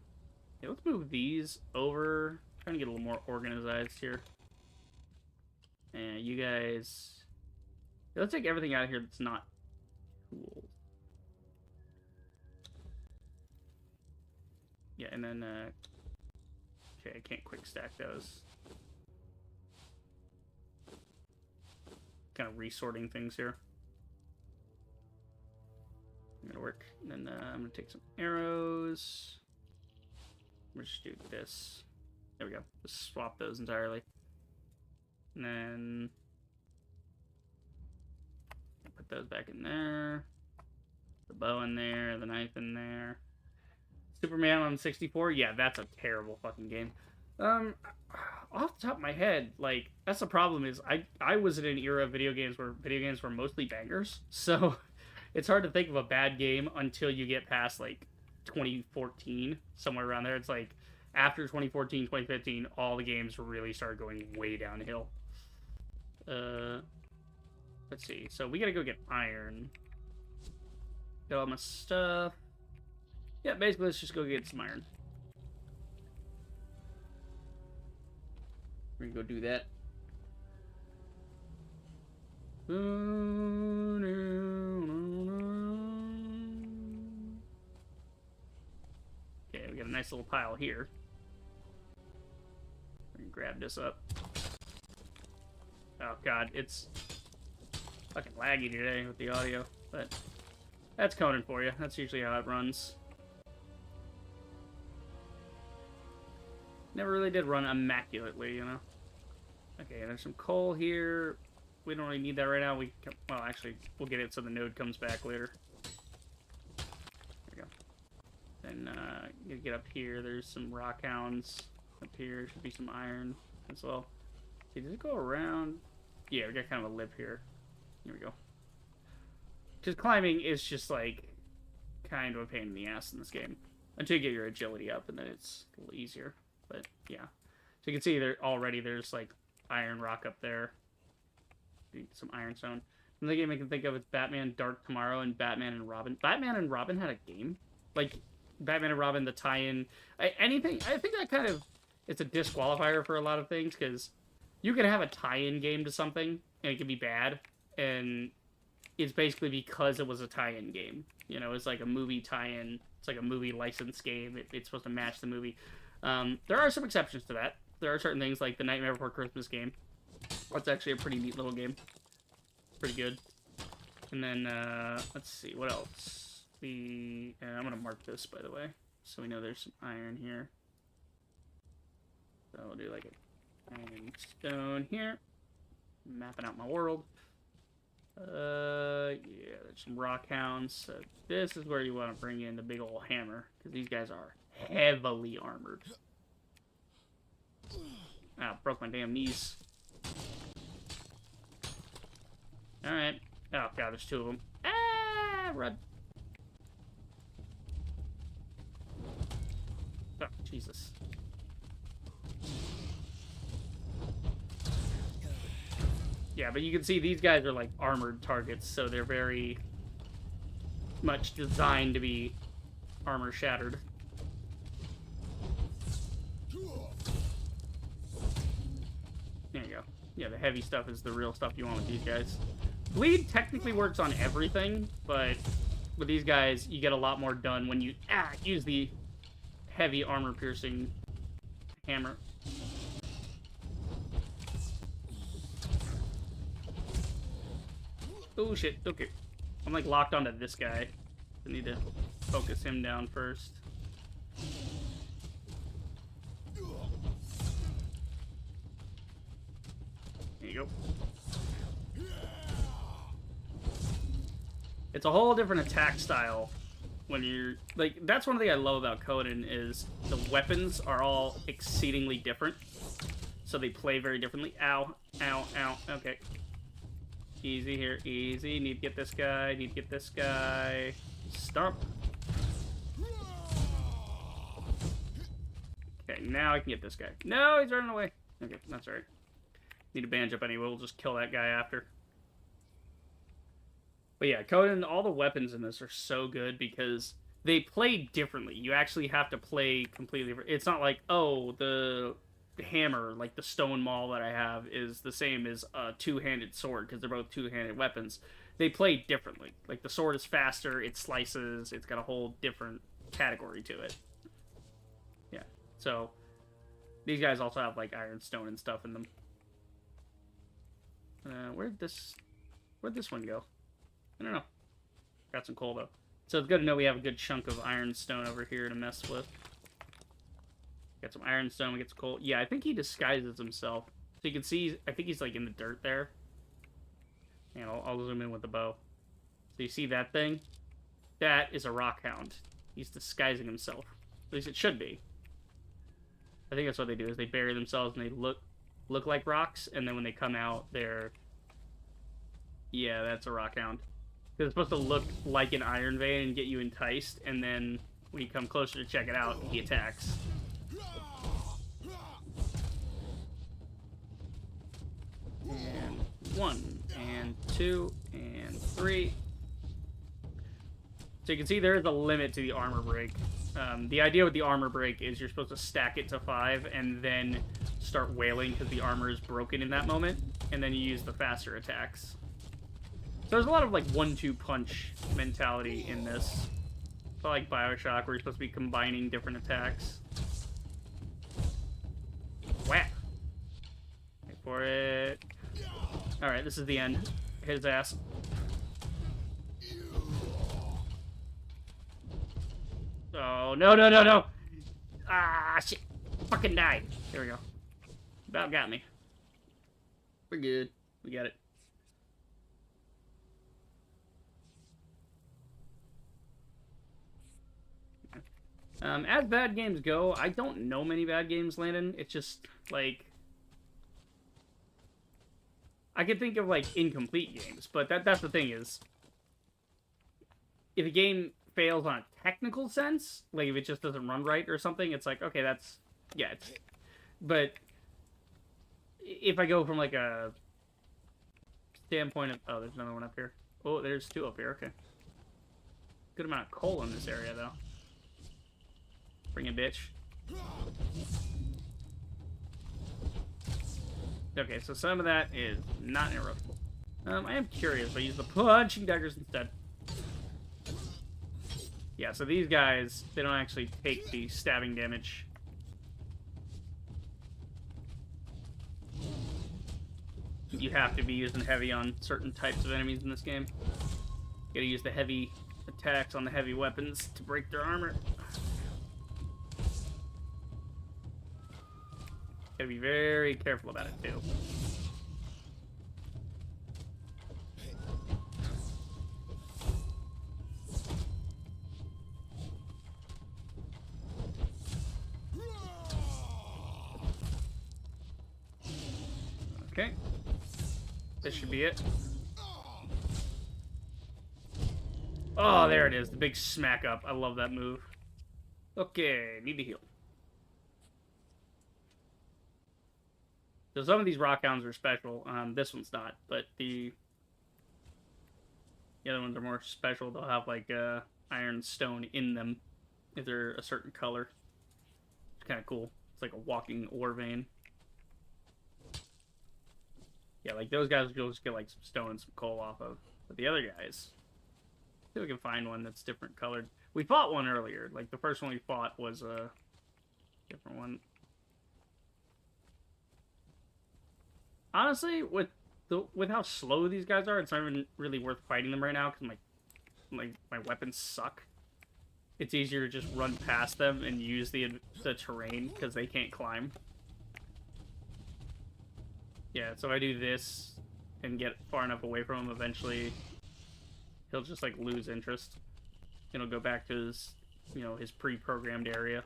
let's move these over. I'm trying to get a little more organized here. And you guys... Yeah, let's take everything out of here that's not tools. Yeah, and then, okay, I can't quick stack those. Kind of resorting things here. Gonna work. And then I'm gonna take some arrows. We'll just do this. There we go. Just swap those entirely. And then put those back in there. The bow in there, the knife in there. Superman on 64? Yeah, that's a terrible fucking game. Off the top of my head, like, that's the problem is I was in an era of video games where video games were mostly bangers. So it's hard to think of a bad game until you get past, like, 2014, somewhere around there. It's like, after 2014, 2015, all the games really started going way downhill. Let's see. So we gotta go get iron. Got all my stuff. Yeah, basically, let's just go get some iron. We're gonna go do that. Okay, we got a nice little pile here. We're gonna grab this up. Oh god, it's fucking laggy today with the audio, but that's Conan for you. That's usually how it runs. Never really did run immaculately, you know. Okay, there's some coal here. We don't really need that right now. Well, actually, we'll get it so the node comes back later. There we go. Then, you get up here. There's some rock hounds up here. Should be some iron as well. See, does it go around? Yeah, we got kind of a lip here. Here we go. Because climbing is just, like, kind of a pain in the ass in this game. Until you get your agility up, and then it's a little easier. But, yeah. So you can see there's, like, iron rock up there. Some ironstone. Another game I can think of is Batman Dark Tomorrow and Batman and Robin. Batman and Robin had a game? Like, Batman and Robin, the tie-in. Anything. I think that kind of... It's a disqualifier for a lot of things, because you can have a tie-in game to something, and it can be bad, and it's basically because it was a tie-in game. You know, it's like a movie tie-in. It's like a movie license game. It's supposed to match the movie. There are some exceptions to that. There are certain things like the Nightmare Before Christmas game. That's actually a pretty neat little game. Pretty good. And then, let's see, what else? I'm going to mark this, by the way, so we know there's some iron here. So I'll do like an iron stone here. Mapping out my world. Yeah, there's some rock hounds. So this is where you want to bring in the big old hammer, because these guys are heavily armored. Ah, broke my damn knees. Alright. Oh god, there's two of them. Ah, run. Oh, Jesus. Yeah, but you can see these guys are like armored targets, so they're very much designed to be armor shattered. There you go. Yeah, the heavy stuff is the real stuff you want with these guys. Bleed technically works on everything, but with these guys, you get a lot more done when you use the heavy armor-piercing hammer. Oh, shit. Okay. I'm, like, locked onto this guy. I need to focus him down first. There you go. It's a whole different attack style when you're... Like, that's one thing I love about Conan is the weapons are all exceedingly different. So they play very differently. Ow. Ow. Ow. Okay. Easy here. Easy. Need to get this guy. Need to get this guy. Stomp. Okay, now I can get this guy. No, he's running away. Okay, that's alright. Need to bandage up anyway. We'll just kill that guy after. But yeah, Conan, all the weapons in this are so good because they play differently. You actually have to play completely different. It's not like, oh, the hammer, like the stone maul that I have, is the same as a two-handed sword because they're both two-handed weapons. They play differently. Like the sword is faster, it slices, it's got a whole different category to it. Yeah, so these guys also have like iron stone and stuff in them. Where'd this one go? I don't know. Got some coal, though. So it's good to know we have a good chunk of iron stone over here to mess with. Got some iron stone, we get some coal. Yeah, I think he disguises himself. So you can see, I think he's, like, in the dirt there. And I'll zoom in with the bow. So you see that thing? That is a rock hound. He's disguising himself. At least it should be. I think that's what they do, is they bury themselves and they look like rocks, and then when they come out, they're... Yeah, that's a rock hound. Because it's supposed to look like an iron vein and get you enticed, and then when you come closer to check it out, he attacks. And 1, and 2, and 3. So you can see there is a limit to the armor break. The idea with the armor break is you're supposed to stack it to 5 and then start wailing because the armor is broken in that moment, and then you use the faster attacks. So there's a lot of like 1-2 punch mentality in this. It's like BioShock where you're supposed to be combining different attacks. Whack! Wait for it. Alright, this is the end. Hit his ass. Oh, no, no, no, no! Ah, shit. Fucking died. There we go. About got me. We're good. We got it. As bad games go, I don't know many bad games, Landon. It's just, like... I could think of, like, incomplete games, but that's the thing is... If a game fails on a technical sense, like if it just doesn't run right or something, it's like, okay, that's... Yeah, it's... But... If I go from, like, a... standpoint of... Oh, there's another one up here. Oh, there's 2 up here, okay. Good amount of coal in this area, though. Bring it, bitch. Okay, so some of that is not interruptible. I am curious, but I use the punching daggers instead. Yeah, so these guys, they don't actually take the stabbing damage. You have to be using heavy on certain types of enemies in this game. You gotta use the heavy attacks on the heavy weapons to break their armor. Gotta be very careful about it, too. Okay. This should be it. Oh, there it is. The big smack up. I love that move. Okay, need to heal. So some of these rock hounds are special. This one's not, but the other ones are more special. They'll have like iron stone in them if they're a certain color. It's kind of cool. It's like a walking ore vein. Yeah, like those guys you'll just get like some stone and some coal off of. But the other guys, see if we can find one that's different colored. We fought one earlier. Like the first one we fought was a different one. Honestly, with how slow these guys are, it's not even really worth fighting them right now because my weapons suck. It's easier to just run past them and use the terrain because they can't climb. Yeah, so I do this and get far enough away from him, eventually he'll just like lose interest. And he'll go back to his, his pre-programmed area.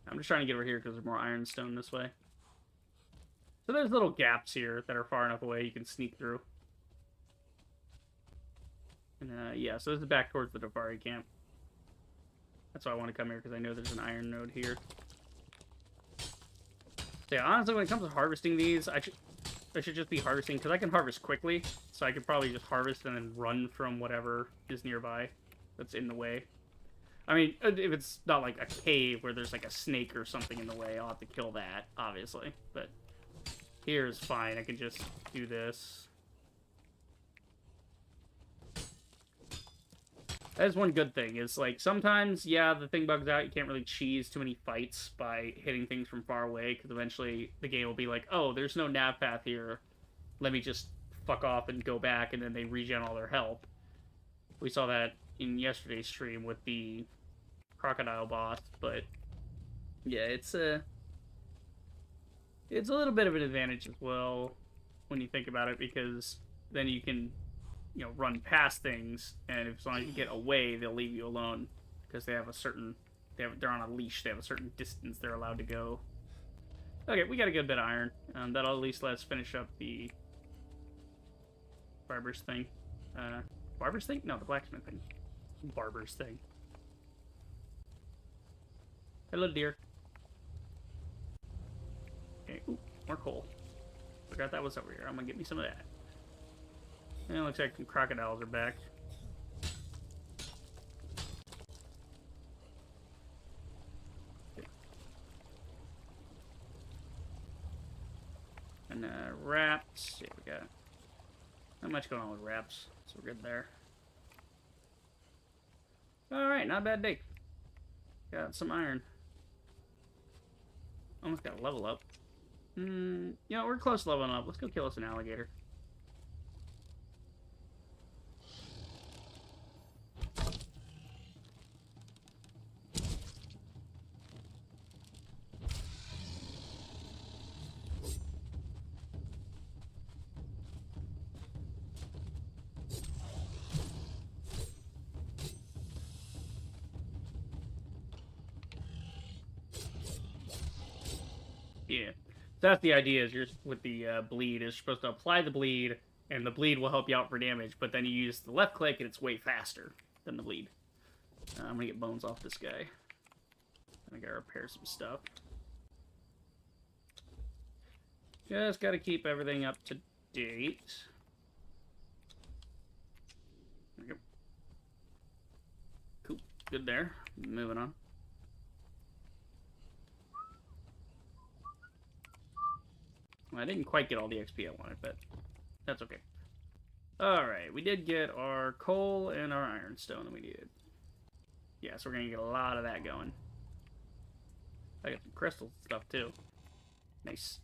I'm just trying to get over here because there's more ironstone this way. So there's little gaps here that are far enough away you can sneak through. And yeah, so this is back towards the Dafari camp. That's why I want to come here, because I know there's an iron node here. So yeah, honestly, when it comes to harvesting these, I should just be harvesting, because I can harvest quickly. So I could probably just harvest and then run from whatever is nearby that's in the way. I mean, if it's not like a cave where there's like a snake or something in the way, I'll have to kill that, obviously. But here is fine. I can just do this. That is one good thing, is like sometimes, yeah, the thing bugs out. You can't really cheese too many fights by hitting things from far away, because eventually the game will be like, oh, there's no nav path here. Let me just fuck off and go back, and then they regen all their health. We saw that in yesterday's stream with the crocodile boss, but yeah, it's a little bit of an advantage as well when you think about it, because then you can, run past things, and as long as you get away, they'll leave you alone, because they have a certain, they're on a leash, they have a certain distance they're allowed to go. Okay, we got a good bit of iron. That'll at least let us finish up the barber's thing. Barber's thing? No, the blacksmith thing. Barber's thing. Hello, dear. Okay, ooh, more coal. Forgot that was over here. I'm gonna get me some of that. And it looks like some crocodiles are back. Okay. And wraps. Yeah, we got not much going on with wraps, so we're good there. Alright, not a bad day. Got some iron. Almost got a level up. We're close to leveling up. Let's go kill us an alligator. Yeah. That's the idea, is you're with the bleed, is supposed to apply the bleed, and the bleed will help you out for damage, but then you use the left click and it's way faster than the bleed. I'm gonna get bones off this guy. I gotta repair some stuff. Just gotta keep everything up to date. There we go. Cool. Good there. Moving on. I didn't quite get all the XP I wanted, but that's okay. Alright, we did get our coal and our ironstone that we needed. Yeah, so we're going to get a lot of that going. I got some crystals and stuff, too. Nice.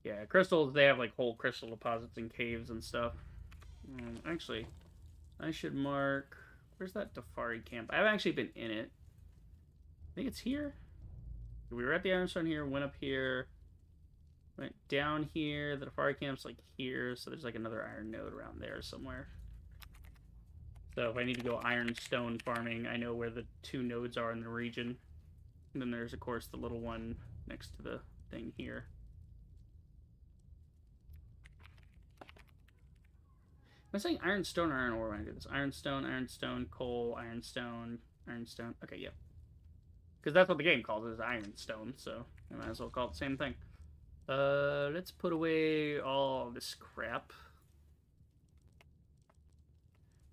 Yeah, crystals, they have, like, whole crystal deposits in caves and stuff. Actually, I should mark... Where's that Dafari camp? I've actually been in it. I think it's here. We were at the ironstone here, went up here, went down here. The Dafari camp's, like, here, so there's, like, another iron node around there somewhere. So if I need to go ironstone farming, I know where the 2 nodes are in the region. And then there's, of course, the little one next to the thing here. Am I saying ironstone or iron ore when I do this? Ironstone, ironstone, coal, ironstone, ironstone. Okay, yep. Because that's what the game calls it, is ironstone, so I might as well call it the same thing. Let's put away all this crap.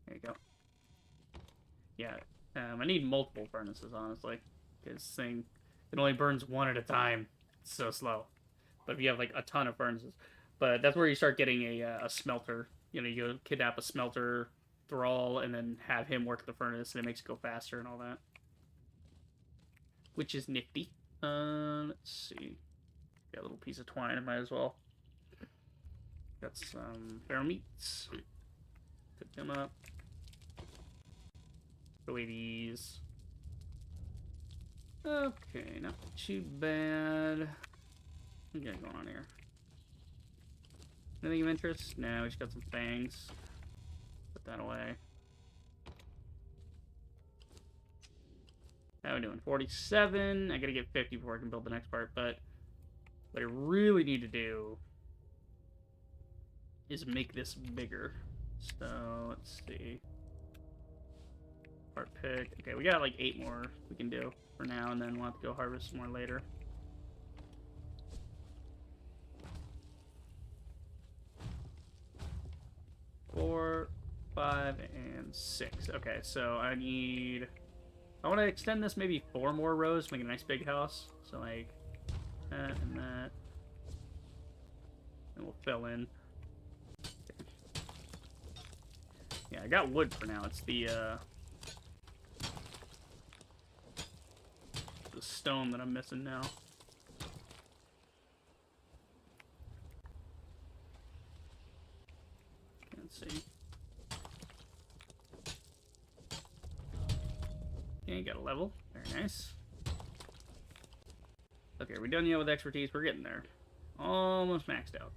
There you go. Yeah, I need multiple furnaces, honestly. Because this thing, it only burns 1 at a time. It's so slow. But if you have, like, a ton of furnaces. But that's where you start getting a smelter. You know, you kidnap a smelter thrall and then have him work the furnace, and it makes it go faster and all that. Which is nifty. Let's see. Got a little piece of twine, I might as well. Got some feral meats. Cook them up. Put away these. Okay, not too bad. What we got going on here? Anything of interest? No, we just got some fangs. Put that away. How are we doing? 47. I gotta get 50 before I can build the next part, but what I really need to do is make this bigger. So, let's see. Part pick. Okay, we got like 8 more we can do for now, and then we'll have to go harvest more later. Four, 5, and 6. Okay, so I want to extend this maybe 4 more rows to make a nice big house. So like that and that. And we'll fill in. Okay. Yeah, I got wood for now. It's the stone that I'm missing now. Let's see. Okay, got a level. Very nice. Okay, are we done yet with expertise? We're getting there. Almost maxed out.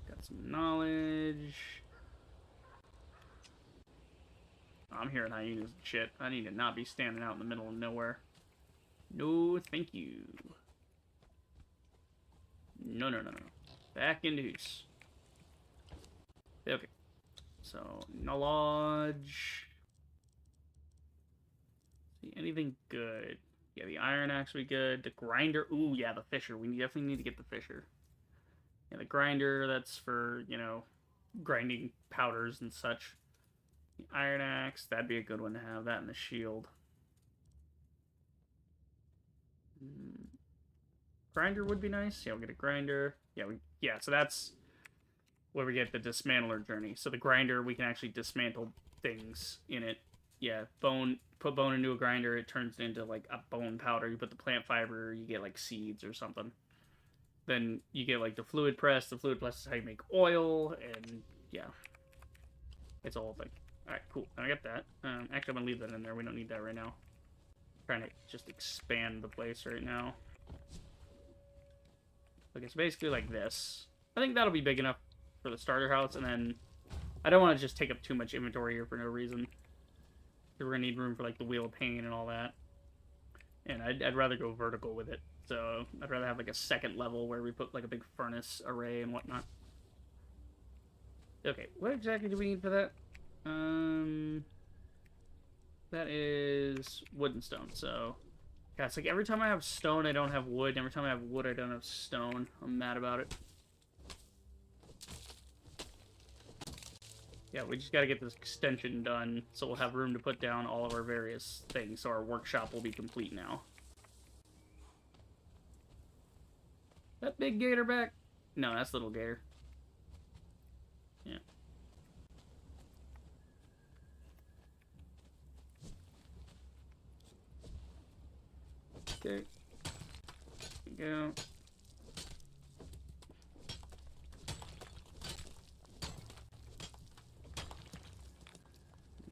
Got some knowledge. Oh, I'm hearing hyenas and shit. I need to not be standing out in the middle of nowhere. No, thank you. No, no, no, no. Back into use. Okay. So, knowledge. See, anything good? Yeah, the iron axe would be good. The grinder. Ooh, yeah, the fisher. We definitely need to get the fisher. Yeah, the grinder, that's for, you know, grinding powders and such. The iron axe, that'd be a good one to have. That and the shield. Grinder would be nice. Yeah, we'll get a grinder. Yeah, so that's where we get the dismantler journey. So the grinder, we can actually dismantle things in it. Yeah, put bone into a grinder, it turns into like a bone powder. You put the plant fiber, you get like seeds or something. Then you get like the fluid press. The fluid press is how you make oil, and yeah, it's a whole thing. All right, cool. I got that. Actually, I'm gonna leave that in there. We don't need that right now. I'm trying to just expand the place right now. Okay, it's basically like this. I think that'll be big enough for the starter house, and then I don't want to just take up too much inventory here for no reason. We're gonna need room for like the wheel of pain and all that, and I'd rather go vertical with it. So I'd rather have like a second level where we put like a big furnace array and whatnot. Okay, what exactly do we need for that? That is wood and stone. So yeah, it's like every time I have stone, I don't have wood. And every time I have wood, I don't have stone. I'm mad about it. Yeah, we just gotta get this extension done, so we'll have room to put down all of our various things, so our workshop will be complete now. That big gator back? No, that's Little Gator. Yeah. Okay. Go.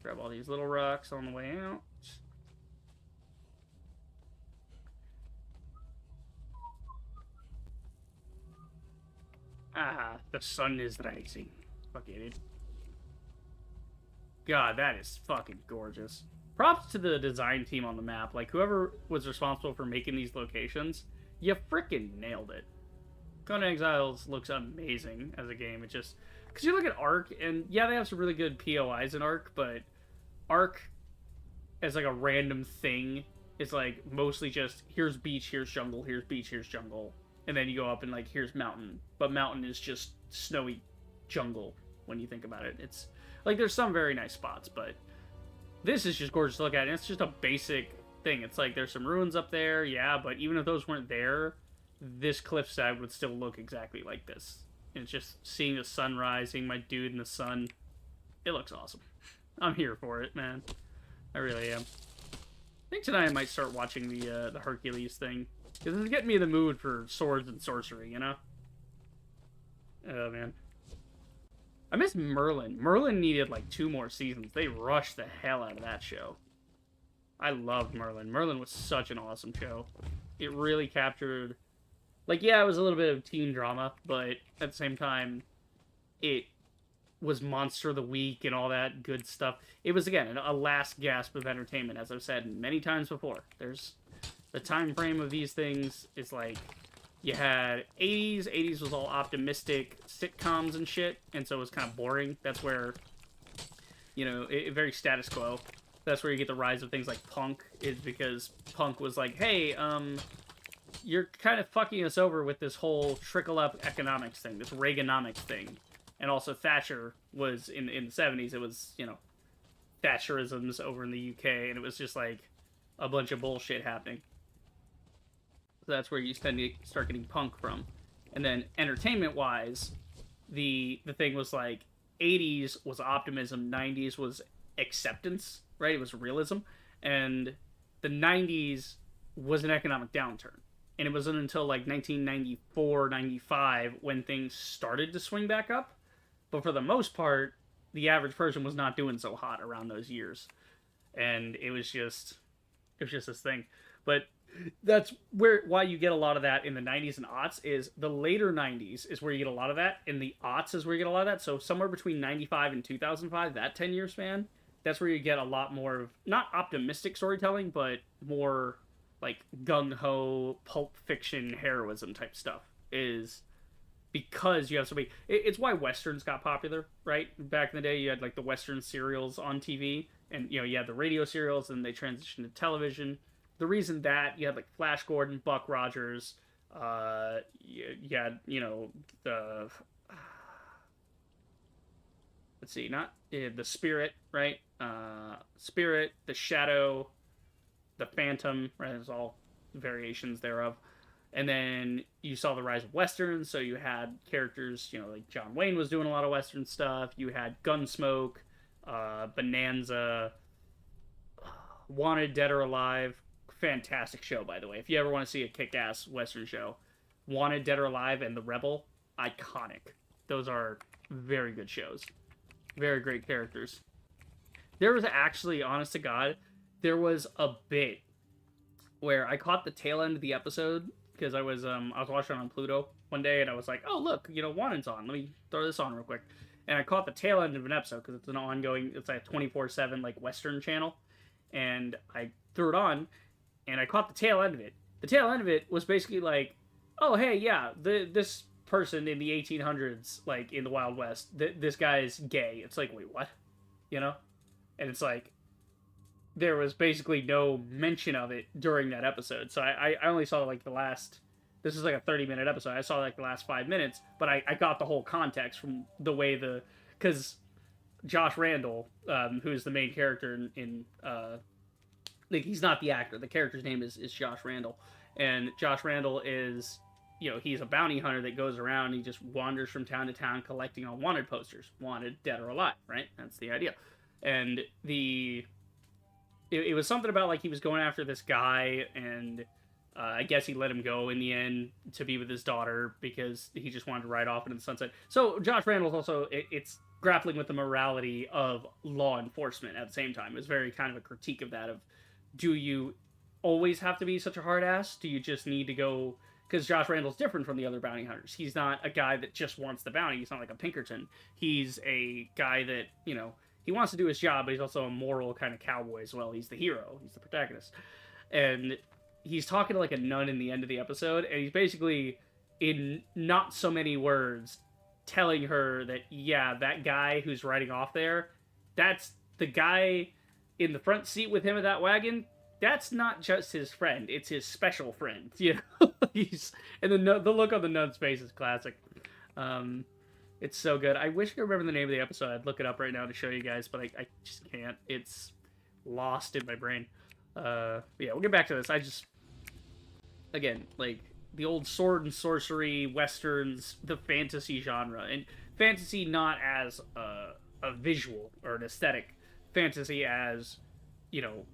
Grab all these little rocks on the way out. Ah, the sun is rising. Fuck it, dude. God, that is fucking gorgeous. Props to the design team on the map. Like, whoever was responsible for making these locations, you freaking nailed it. Conan Exiles looks amazing as a game. It just... Because you look at Ark, and yeah, they have some really good POIs in Ark, but Ark, as like a random thing, is like mostly just, here's beach, here's jungle, here's beach, here's jungle. And then you go up and like, here's mountain. But mountain is just snowy jungle when you think about it. It's like, there's some very nice spots, but this is just gorgeous to look at. And it's just a basic thing. It's like, there's some ruins up there, yeah, but even if those weren't there, this cliffside would still look exactly like this. And it's just seeing the sun rising, my dude in the sun. It looks awesome. I'm here for it, man. I really am. I think tonight I might start watching the Hercules thing. Because it's getting me in the mood for swords and sorcery, you know? Oh, man. I miss Merlin. Merlin needed like 2 more seasons. They rushed the hell out of that show. I loved Merlin. Merlin was such an awesome show. It really captured... Like, yeah, it was a little bit of teen drama, but at the same time, it was Monster of the Week and all that good stuff. It was, again, a last gasp of entertainment, as I've said many times before. There's... The time frame of these things is like, you had 80s. 80s was all optimistic sitcoms and shit, and so it was kind of boring. That's where, you know, very status quo. That's where you get the rise of things like punk, is because punk was like, hey, you're kind of fucking us over with this whole trickle-up economics thing, this Reaganomics thing. And also Thatcher was, in the 70s, it was, you know, Thatcherisms over in the UK, and it was just like a bunch of bullshit happening. So that's where you start getting punk from. And then entertainment-wise, the thing was like, 80s was optimism, 90s was acceptance, right? It was realism. And the 90s was an economic downturn. And it wasn't until like 1994, 95 when things started to swing back up. But for the most part, the average person was not doing so hot around those years. And it was just this thing. But that's why you get a lot of that in the 90s and aughts. Is the later 90s is where you get a lot of that, and the aughts is where you get a lot of that. So somewhere between 95 and 2005, that 10-year span, that's where you get a lot more of, not optimistic storytelling, but more like gung-ho pulp fiction heroism type stuff. Is because you have so many... It's why westerns got popular, right? Back in the day, you had like the western serials on TV, and you know, you had the radio serials, and they transitioned to television. The reason that you had like Flash Gordon, Buck Rogers, you had, you know, the... Let's see, not the Spirit, right? Spirit, the Shadow, the Phantom, right? There's all variations thereof. And then you saw the rise of westerns, so you had characters, you know, like John Wayne was doing a lot of western stuff. You had Gunsmoke, Bonanza, Wanted, Dead or Alive. Fantastic show, by the way. If you ever want to see a kick-ass western show, Wanted, Dead or Alive, and The Rebel, iconic. Those are very good shows. Very great characters. There was actually, honest to God, there was a bit where I caught the tail end of the episode because I was watching on Pluto one day, and I was like, oh look, you know, Wannon's on. Let me throw this on real quick. And I caught the tail end of an episode because it's an ongoing, it's like a 24/7 like western channel, and I threw it on, and I caught the tail end of it. The tail end of it was basically like, oh hey, yeah, this person in the 1800s, like in the Wild West, this guy's gay. It's like, wait, what? You know? And it's like, there was basically no mention of it during that episode. So I only saw like the last, this is like a 30-minute episode. I saw like the last 5 minutes, but I got the whole context from the way because Josh Randall, who's the main character in like, he's not the actor. The character's name is Josh Randall. And Josh Randall is you know, he's a bounty hunter that goes around and he just wanders from town to town collecting on wanted posters. Wanted, dead or alive, right? That's the idea. And it was something about, like, he was going after this guy, and I guess he let him go in the end to be with his daughter because he just wanted to ride off into the sunset. So Josh Randall's also, it's grappling with the morality of law enforcement at the same time. It was very kind of a critique of that, of, do you always have to be such a hard ass? Do you just need to go... Because Josh Randall's different from the other bounty hunters. He's not a guy that just wants the bounty. He's not like a Pinkerton. He's a guy that, you know, he wants to do his job, but he's also a moral kind of cowboy as well. He's the hero. He's the protagonist. And he's talking to, like, a nun in the end of the episode, and he's basically, in not so many words, telling her that, yeah, that guy who's riding off there, that's the guy in the front seat with him at that wagon. That's not just his friend, it's his special friend, you know? And the look on the nun's face is classic. It's so good. I wish I could remember the name of the episode. I'd look it up right now to show you guys, but I just can't. It's lost in my brain. But yeah, we'll get back to this. Again, like, the old sword and sorcery, westerns, the fantasy genre. And fantasy not as a visual or an aesthetic. Fantasy as, you know,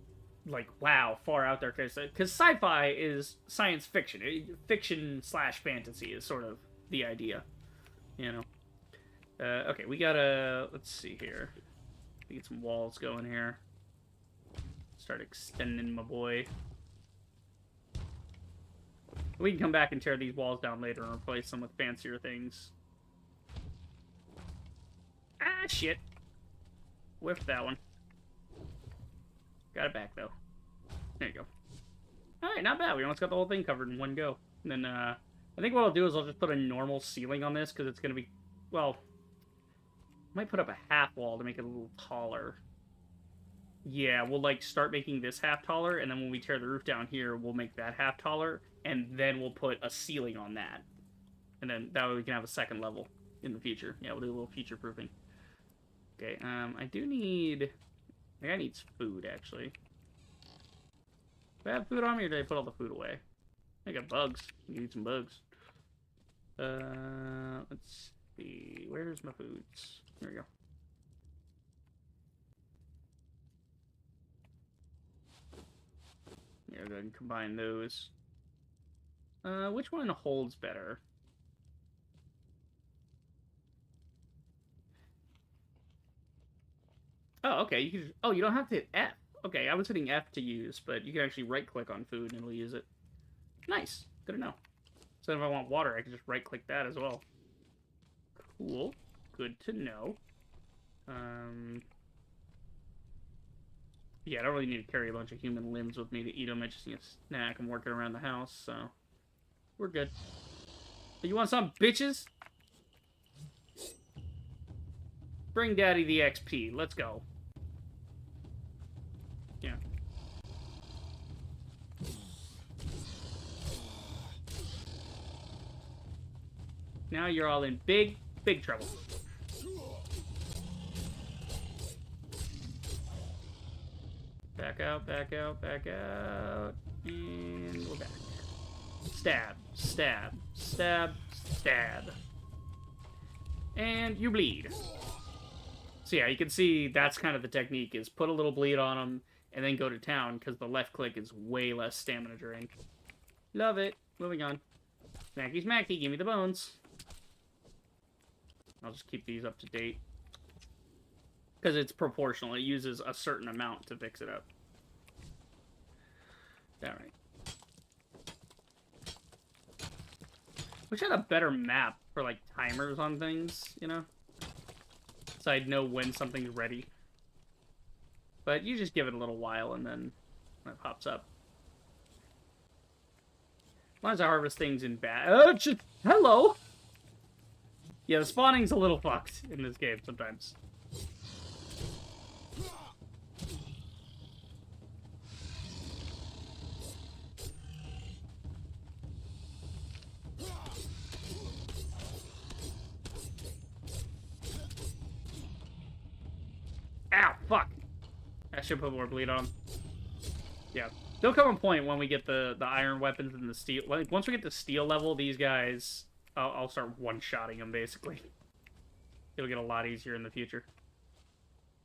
like, wow, far out there, because sci-fi is science fiction. Fiction slash fantasy is sort of the idea, you know. Okay, we gotta, let's see here. Get some walls going here. Start extending my boy. We can come back and tear these walls down later and replace them with fancier things. Ah, shit. Whiffed that one. Got it back, though. There you go. Alright, not bad. We almost got the whole thing covered in one go. And then, I think what I'll do is I'll just put a normal ceiling on this, because it's going to be, well, I might put up a half wall to make it a little taller. Yeah, we'll, like, start making this half taller, and then when we tear the roof down here, we'll make that half taller, and then we'll put a ceiling on that. And then that way we can have a second level in the future. Yeah, we'll do a little future proofing. Okay, I do need... The guy needs food, actually. Do I have food on me, or did I put all the food away? I got bugs. You need some bugs. Let's see. Where's my foods? There we go. Yeah, go ahead and combine those. Which one holds better? Oh, okay. You can. Oh, you don't have to hit F. Okay, I was hitting F to use, but you can actually right-click on food and it'll use it. Nice. Good to know. So if I want water, I can just right-click that as well. Cool. Good to know. Yeah, I don't really need to carry a bunch of human limbs with me to eat them. I just need a snack. I'm working around the house, so we're good. But you want some, bitches? Bring Daddy the XP. Let's go. Yeah. Now you're all in big, big trouble. Back out, back out, back out. And we're back. Stab, stab, stab, stab. And you bleed. So yeah, you can see that's kind of the technique, is put a little bleed on them and then go to town, because the left click is way less stamina drain. Love it. Moving on. Smacky smacky, give me the bones. I'll just keep these up to date. Because it's proportional. It uses a certain amount to fix it up. Alright. Wish I had a better map for, like, timers on things, you know? So I'd know when something's ready. But you just give it a little while and then it pops up. As long as I harvest things in bad... hello! Yeah, the spawning's a little fucked in this game sometimes. Ow, fuck. I should put more bleed on. Yeah, There'll come a point when we get the iron weapons and the steel. Like, once we get to steel level, these guys, I'll start one-shotting them, basically. It'll get a lot easier in the future.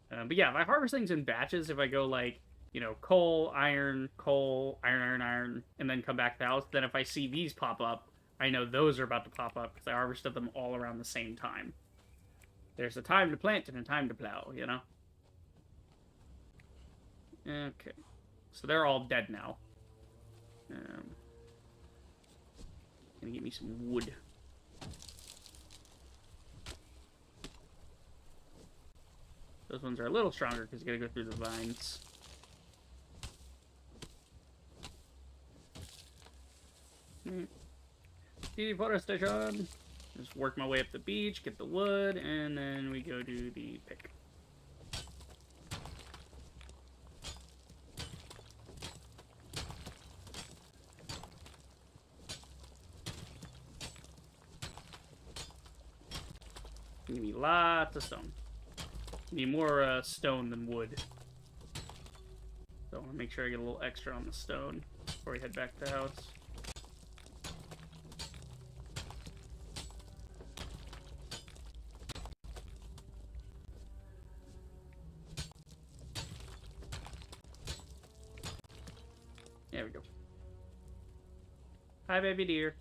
But yeah, if I harvest things in batches, if I go like, you know, coal, iron, iron, and then come back to the house, then if I see these pop up, I know those are about to pop up because I harvested them all around the same time. There's a time to plant and a time to plow, you know? Okay. So they're all dead now. Gonna get me some wood. Those ones are a little stronger because you gotta go through the vines. Deforestation. Just work my way up the beach, get the wood, and then we go do the pick. Give me lots of stone. Need more stone than wood. So I want to make sure I get a little extra on the stone before we head back to the house. There we go. Hi, baby deer.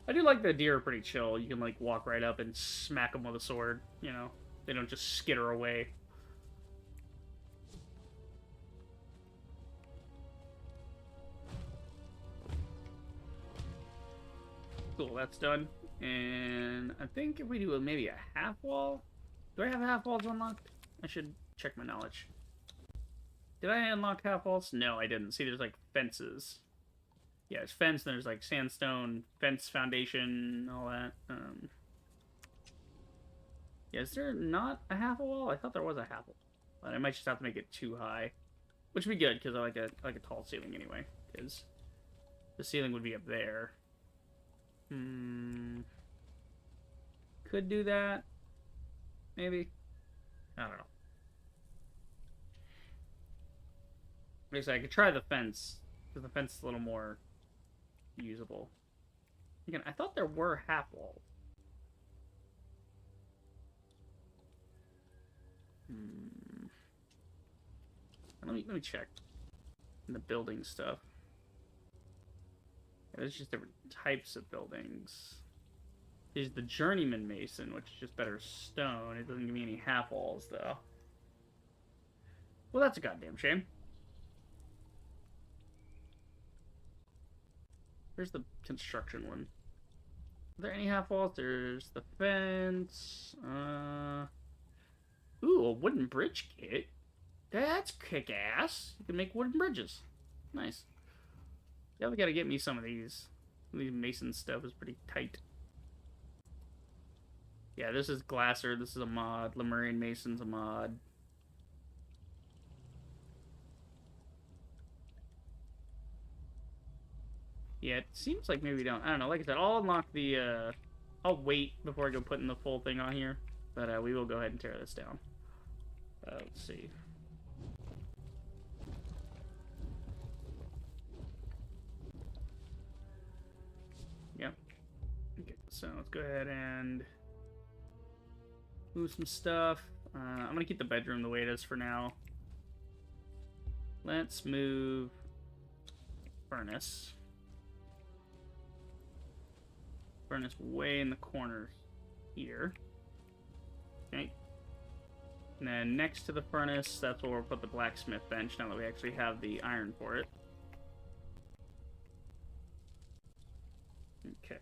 I do like the deer are pretty chill. You can, like, walk right up and smack them with a sword, you know? They don't just skitter away. Cool, that's done. And I think if we do maybe a half wall... Do I have half walls unlocked? I should check my knowledge. Did I unlock half walls? No, I didn't. See, there's, like, fences. Yeah, there's fence, and there's like sandstone, fence foundation, all that. Yeah, is there not a half a wall? I thought there was a half wall. But I might just have to make it too high. Which would be good, because I like a tall ceiling anyway. Because the ceiling would be up there. Could do that. Maybe. I don't know. Basically, I could try the fence. Because the fence is a little more usable. Again, I thought there were half walls. Let me check in the building stuff. Yeah, there's just different types of buildings. There's the journeyman mason, which is just better stone. It doesn't give me any half walls though. Well, that's a goddamn shame. Where's the construction one? Are there any half walls? There's the fence. Ooh, a wooden bridge kit. That's kick-ass. You can make wooden bridges. Nice. Yeah, we gotta get me some of these. These mason stuff is pretty tight. Yeah, this is Glasser. This is a mod. Lemurian Mason's a mod. Yeah, it seems like maybe we don't. I don't know. Like I said, I'll unlock the, I'll wait before I go putting the full thing on here. But, we will go ahead and tear this down. Let's see. Yep. Okay, so let's go ahead and move some stuff. I'm gonna keep the bedroom the way it is for now. Let's move furnace. Furnace way in the corner here. Okay. And then next to the furnace, that's where we'll put the blacksmith bench now that we actually have the iron for it. Okay.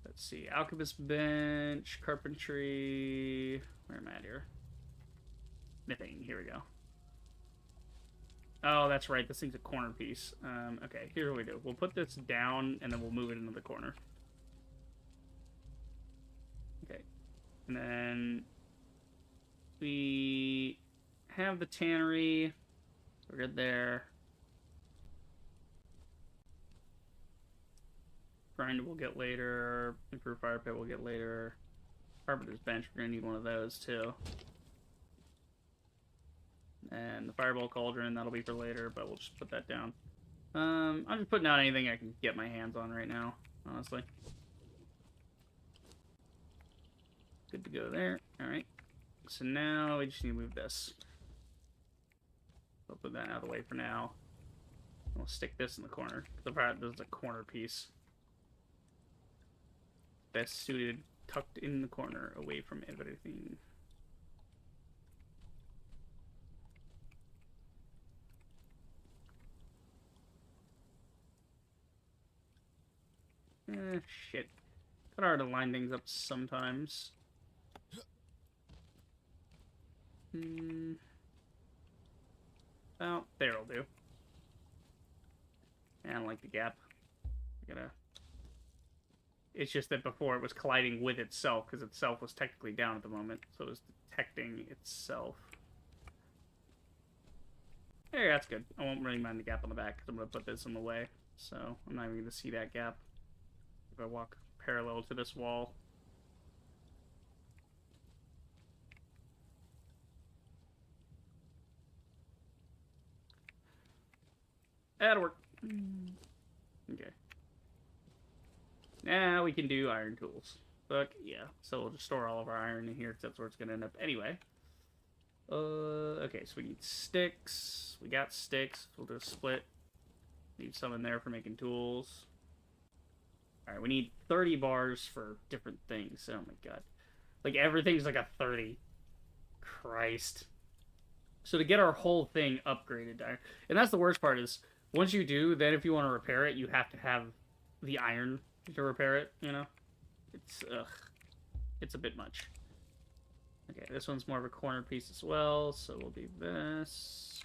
Let's see. Alchemist bench, carpentry. Where am I at here? Smithing. Here we go. Oh, that's right. This thing's a corner piece. Okay, here's what we do. We'll put this down, and then we'll move it into the corner. Okay. And then we have the tannery. We're good there. Grinder we'll get later. Improved fire pit we'll get later. Carpenter's bench, we're going to need one of those, too. And the fireball cauldron, that'll be for later, but we'll just put that down. I'm just putting out anything I can get my hands on right now, honestly. Good to go there. Alright. So now we just need to move this. I'll put that out of the way for now. We'll stick this in the corner. This is a corner piece. Best suited, tucked in the corner, away from everything. Shit. Kind of hard to line things up sometimes. Oh, there'll do. I don't like the gap. I gotta... It's just that before it was colliding with itself, because itself was technically down at the moment, so it was detecting itself. There, that's good. I won't really mind the gap on the back, because I'm going to put this in the way, so I'm not even going to see that gap if I walk parallel to this wall. That'll work. Okay. Now we can do iron tools. But yeah, so we'll just store all of our iron in here because that's where it's going to end up anyway. Okay, so we need sticks. We got sticks. We'll do a split. Leave some in there for making tools. Alright, we need 30 bars for different things. Oh my god. Like, everything's like a 30. Christ. So to get our whole thing upgraded, and that's the worst part is, once you do, then if you want to repair it, you have to have the iron to repair it, you know? It's, ugh. It's a bit much. Okay, this one's more of a corner piece as well, so we'll do this.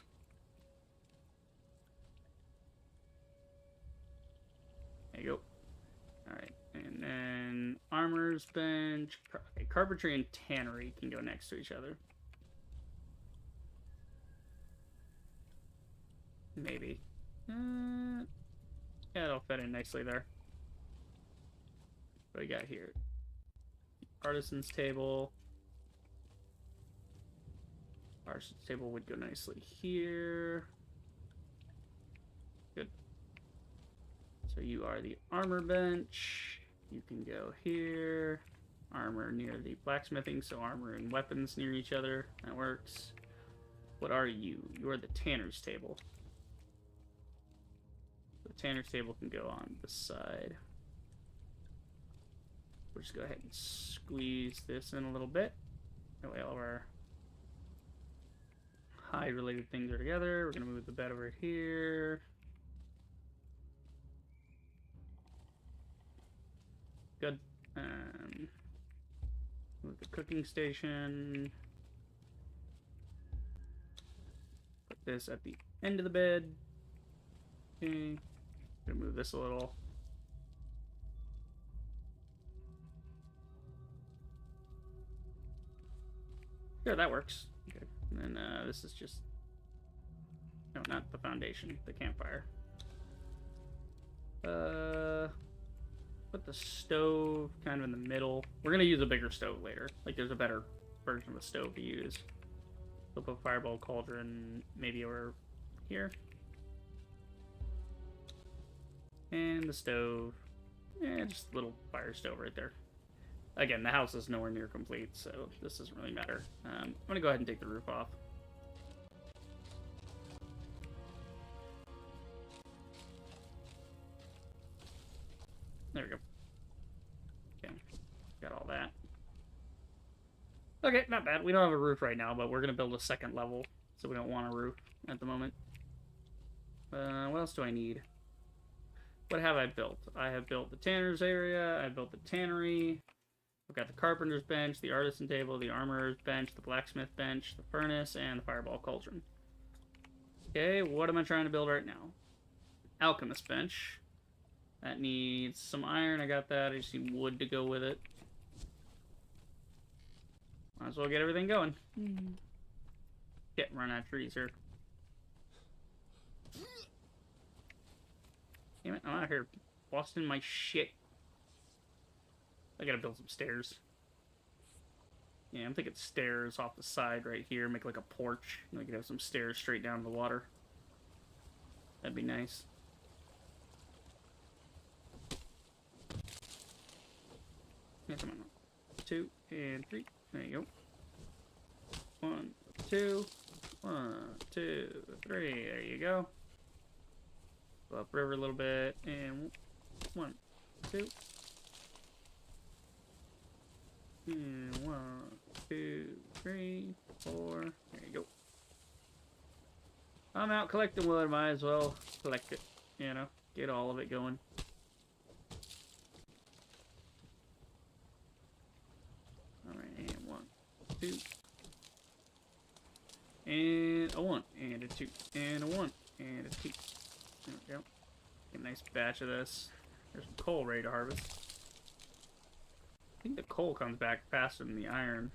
There you go. Alright, and then armor's bench. Okay, carpentry and tannery can go next to each other. Maybe. Yeah, it'll fit in nicely there. What do we got here? Artisan's table. Artisan's table would go nicely here. Good. So you are the armor bench. You can go here. Armor near the blacksmithing, so armor and weapons near each other. That works. What are you? You are the tanner's table. The tanner's table can go on this side. We'll just go ahead and squeeze this in a little bit. That way all of our hide-related things are together. We're going to move the bed over here. Good. Move the cooking station. Put this at the end of the bed. Okay. Gonna move this a little. Sure, that works. Okay. And then this is just... No, not the foundation. The campfire. Put the stove kind of in the middle. We're gonna use a bigger stove later. Like, there's a better version of the stove to use. We'll put fireball cauldron maybe over here. And the stove. Yeah, just a little fire stove right there. Again, the house is nowhere near complete, so this doesn't really matter. I'm going to go ahead and take the roof off. There we go. Okay, got all that. Okay, not bad. We don't have a roof right now, but we're going to build a second level, so we don't want a roof at the moment. What else do I need? What have I built? I have built the tanner's area, I built the tannery, I've got the carpenter's bench, the artisan table, the armorer's bench, the blacksmith bench, the furnace, and the fireball cauldron. Okay, what am I trying to build right now? Alchemist bench. That needs some iron, I got that, I just need wood to go with it. Might as well get everything going. Getting run out of trees here. Damn it, I'm out here busting my shit. I gotta build some stairs. Yeah, I'm thinking stairs off the side right here. Make like a porch. And we could have some stairs straight down to the water. That'd be nice. Yeah, come on. 2 and 3. There you go. 1, 2. 1, 2, 3. There you go. Go upriver a little bit. And 1, 2. And 1, 2, 3, 4. There you go. I'm out collecting wood. Might as well collect it. You know, get all of it going. Alright, and 1, 2. And a 1, and a 2, and a 1, and a 2. There we go. Get a nice batch of this. There's some coal ready to harvest. I think the coal comes back faster than the iron.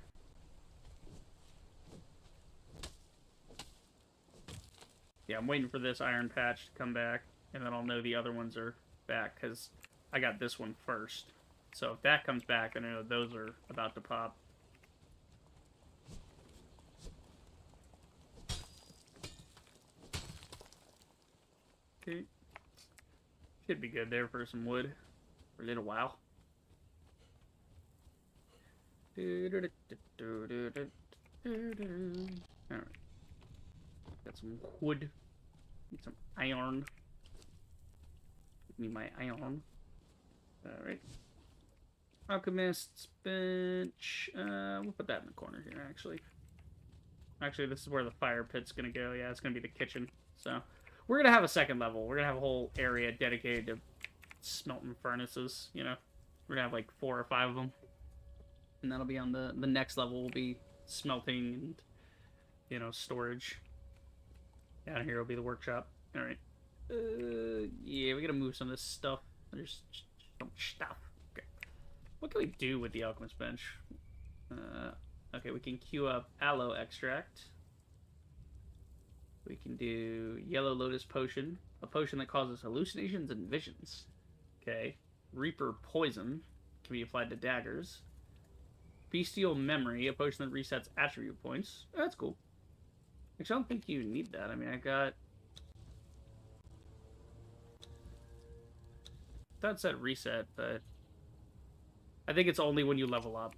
Yeah, I'm waiting for this iron patch to come back, and then I'll know the other ones are back, because I got this one first. So if that comes back, then I know those are about to pop. Okay. Should be good there for some wood for a little while. Alright. Got some wood. Need some iron. Give me my iron. Alright. Alchemist's bench. We'll put that in the corner here, actually. Actually, this is where the fire pit's gonna go. Yeah, it's gonna be the kitchen. So, we're gonna have a second level. We're gonna have a whole area dedicated to smelting furnaces, you know. We're gonna have like 4 or 5 of them. And that'll be on the next level. Will be smelting and, you know, storage. Down here will be the workshop. Alright. Yeah, we gotta move some of this stuff. There's so much stuff. Okay. What can we do with the alchemist bench? Okay, we can queue up aloe extract. We can do yellow lotus potion. A potion that causes hallucinations and visions. Okay. Reaper poison can be applied to daggers. Bestial memory, a potion that resets attribute points. Oh, that's cool. Actually, I don't think you need that. I mean, I got... That said reset, but... I think it's only when you level up.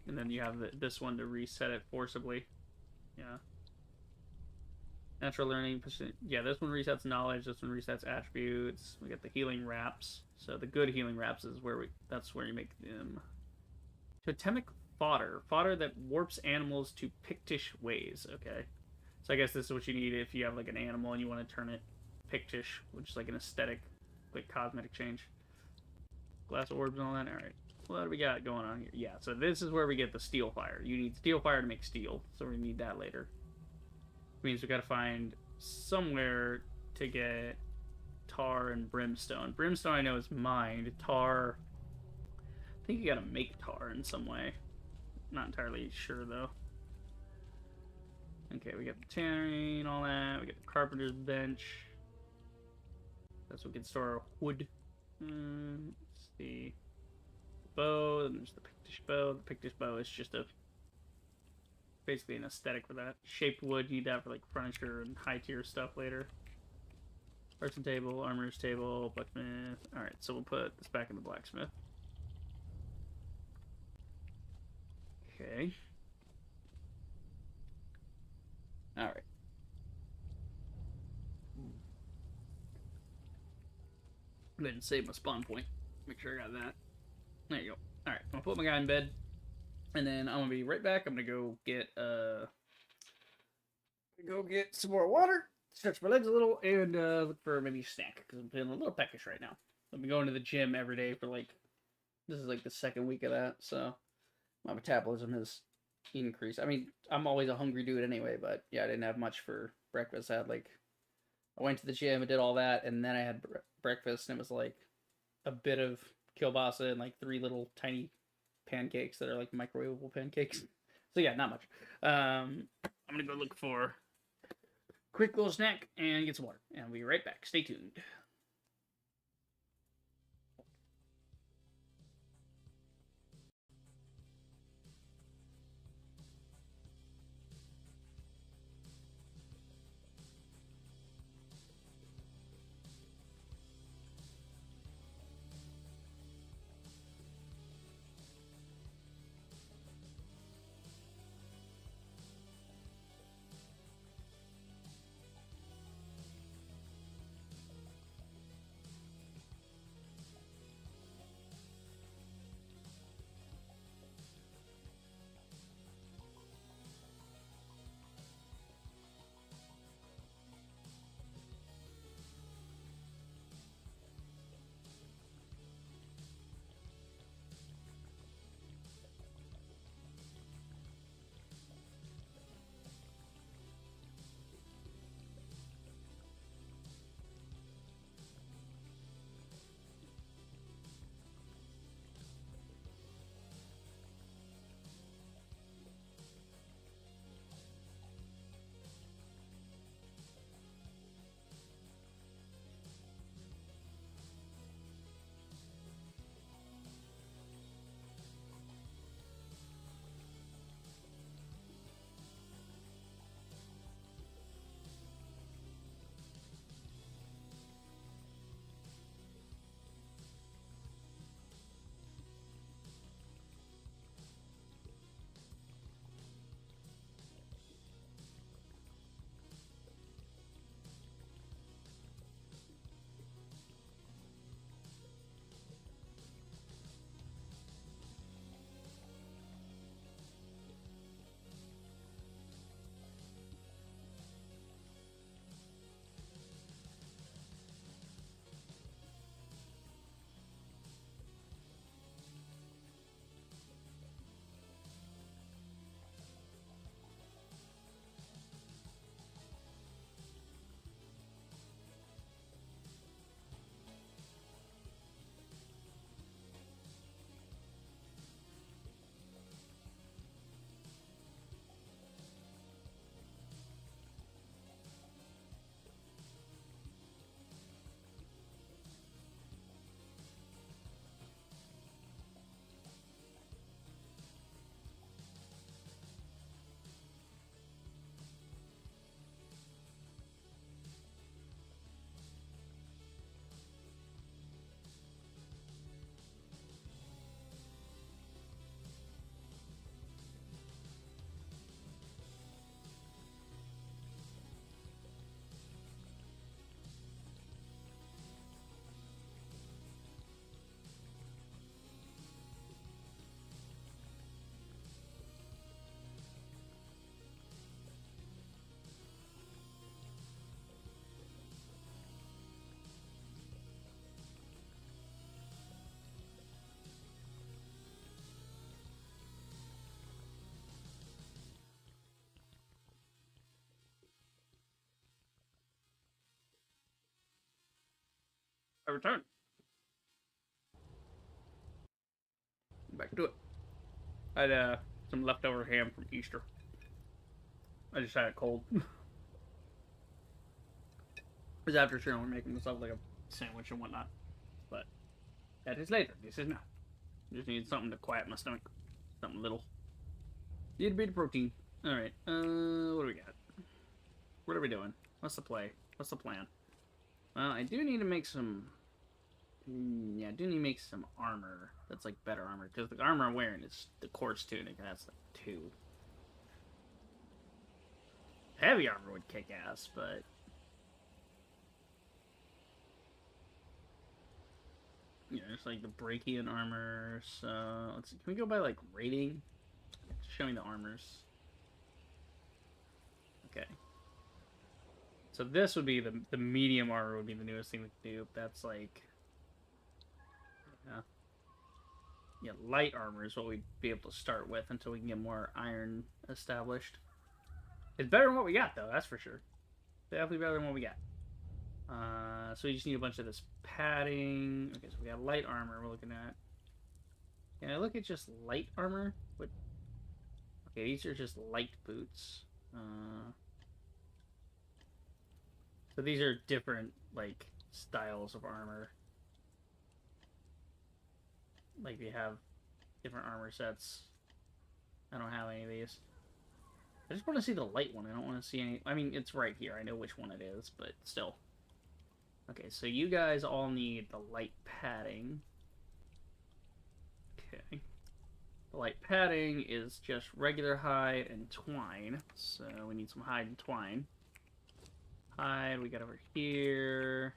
And then you have this one to reset it forcibly. Yeah. Natural learning. Yeah, this one resets knowledge. This one resets attributes. We got the healing wraps. So the good healing wraps is where that's where you make them. Totemic fodder. Fodder that warps animals to Pictish ways. Okay. So I guess this is what you need if you have like an animal and you want to turn it Pictish, which is like an aesthetic, like cosmetic change. Glass orbs and all that. Alright. What do we got going on here? Yeah, so this is where we get the steel fire. You need steel fire to make steel, so we need that later. Means we gotta find somewhere to get tar and brimstone. Brimstone I know is mined. Tar, I think you gotta make tar in some way. Not entirely sure though. Okay, we got the tannery and all that. We got the carpenter's bench. That's what we can store our wood. Let's see. Bow, then there's the Pictish bow. The Pictish bow is just basically an aesthetic for that. Shaped wood, you need that for like furniture and high tier stuff later. Person table, armorer's table, blacksmith. Alright, so we'll put this back in the blacksmith. Okay. Alright. Go ahead and save my spawn point. Make sure I got that. There you go. Alright, I'm gonna put my guy in bed. And then I'm gonna be right back. I'm gonna go get some more water, stretch my legs a little, and look for maybe a snack, because I'm feeling a little peckish right now. I've been going to the gym every day for like, this is like the 2nd week of that, so my metabolism has increased. I mean, I'm always a hungry dude anyway, but yeah, I didn't have much for breakfast. I went to the gym and did all that, and then I had breakfast, and it was like a bit of kielbasa and like 3 little tiny pancakes that are like microwavable pancakes. So yeah, not much. I'm gonna go look for a quick little snack and get some water, and I'll be right back. Stay tuned. I returned. Back to it. I had some leftover ham from Easter. I just had it cold. It was after sure we're making myself like a sandwich and whatnot. But that is later. This is now. Just need something to quiet my stomach. Something little. Need a bit of protein. Alright, what do we got? What are we doing? What's the play? What's the plan? Well, I do need to make some... Yeah, I do need to make some armor. That's like better armor. Because the armor I'm wearing is the coarse tunic. That's like 2. Heavy armor would kick ass, but... Yeah, it's like the Brachian armor. So, let's see. Can we go by like rating? Show me the armors. Okay. So this would be the medium armor would be the newest thing we could do. That's like... Yeah, light armor is what we'd be able to start with until we can get more iron established. It's better than what we got, though, that's for sure. Definitely better than what we got. So we just need a bunch of this padding. Okay, so we got light armor we're looking at. Can I look at just light armor? What? Okay, these are just light boots. So these are different, like, styles of armor. Like, we have different armor sets. I don't have any of these. I just want to see the light one. I don't want to see any... I mean, it's right here. I know which one it is, but still. Okay, so you guys all need the light padding. Okay. The light padding is just regular hide and twine. So we need some hide and twine. Hide we got over here.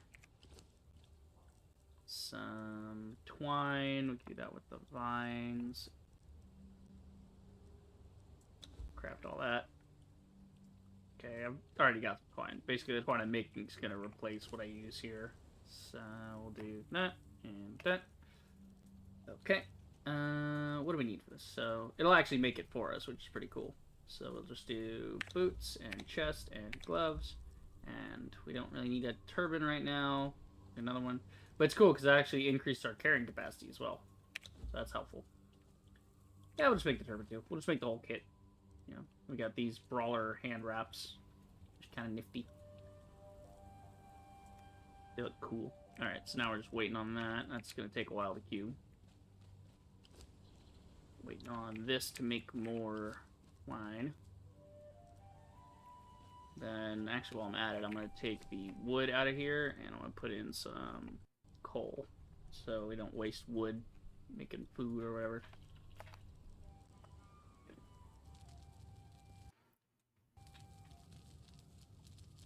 Some twine. We can do that with the vines. Craft all that. Okay, I've already got the twine. Basically, the twine I'm making is going to replace what I use here. So we'll do that and that. Okay. What do we need for this? So it'll actually make it for us, which is pretty cool. So we'll just do boots and chest and gloves. And we don't really need a turban right now. Another one. But it's cool because it actually increased our carrying capacity as well. So that's helpful. Yeah, we'll just make the turban too. We'll just make the whole kit. You know, we got these brawler hand wraps. Which is kind of nifty. They look cool. Alright, so now we're just waiting on that. That's going to take a while to queue. Waiting on this to make more wine. Then, actually, while I'm at it, I'm going to take the wood out of here, and I'm going to put in some coal, so we don't waste wood making food or whatever.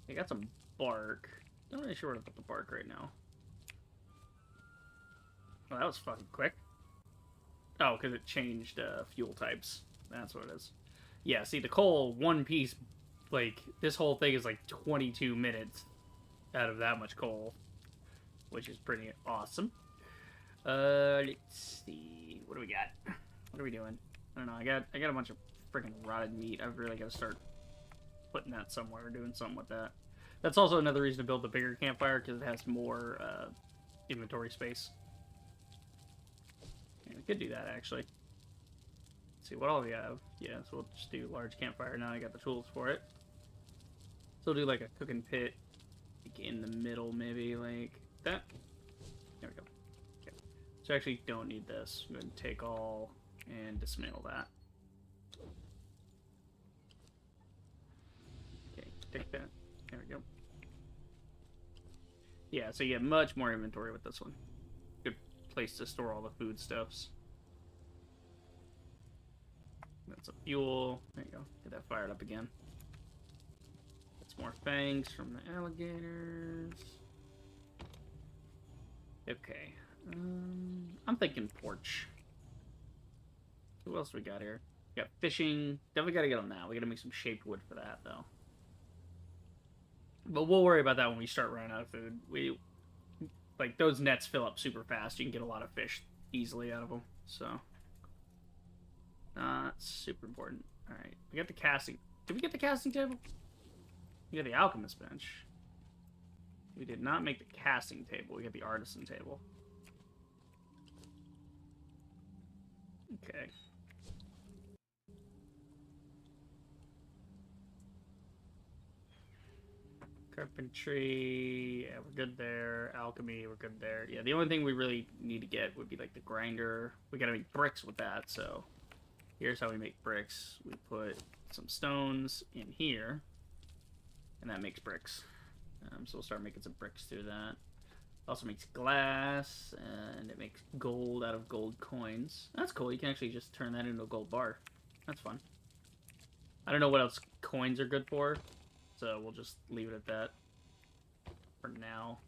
I got some bark. Not really sure where to put the bark right now. Oh, that was fucking quick. Oh, because it changed fuel types. That's what it is. Yeah, see, the coal, one piece, like, this whole thing is like 22 minutes out of that much coal, which is pretty awesome. Let's see. What do we got? What are we doing? I don't know. I got a bunch of freaking rotted meat. I've really got to start putting that somewhere, doing something with that. That's also another reason to build the bigger campfire, because it has more inventory space. Yeah, we could do that, actually. Let's see, what all we have? Yeah, so we'll just do large campfire. Now I got the tools for it. So we'll do like a cooking pit, like in the middle, maybe like that. There we go. Okay. So I actually don't need this. I'm going to take all and dismantle that. Okay, take that. There we go. Yeah, so you get much more inventory with this one. Good place to store all the foodstuffs. That's a fuel. There you go. Get that fired up again. That's more fangs from the alligators. Okay. I'm thinking porch. What else we got here? We got fishing. Definitely got to get on that. We got to make some shaped wood for that, though. But we'll worry about that when we start running out of food. Like, those nets fill up super fast. You can get a lot of fish easily out of them. So, that's super important. Alright, we got the casting. Did we get the casting table? We got the alchemist bench. We did not make the casting table. We got the artisan table. Okay. Carpentry, yeah, we're good there. Alchemy, we're good there. Yeah, the only thing we really need to get would be like the grinder. We gotta make bricks with that, so here's how we make bricks. We put some stones in here, and that makes bricks. So we'll start making some bricks through that. Also makes glass, and it makes gold out of gold coins. That's cool. You can actually just turn that into a gold bar. That's fun. I don't know what else coins are good for, so we'll just leave it at that for now.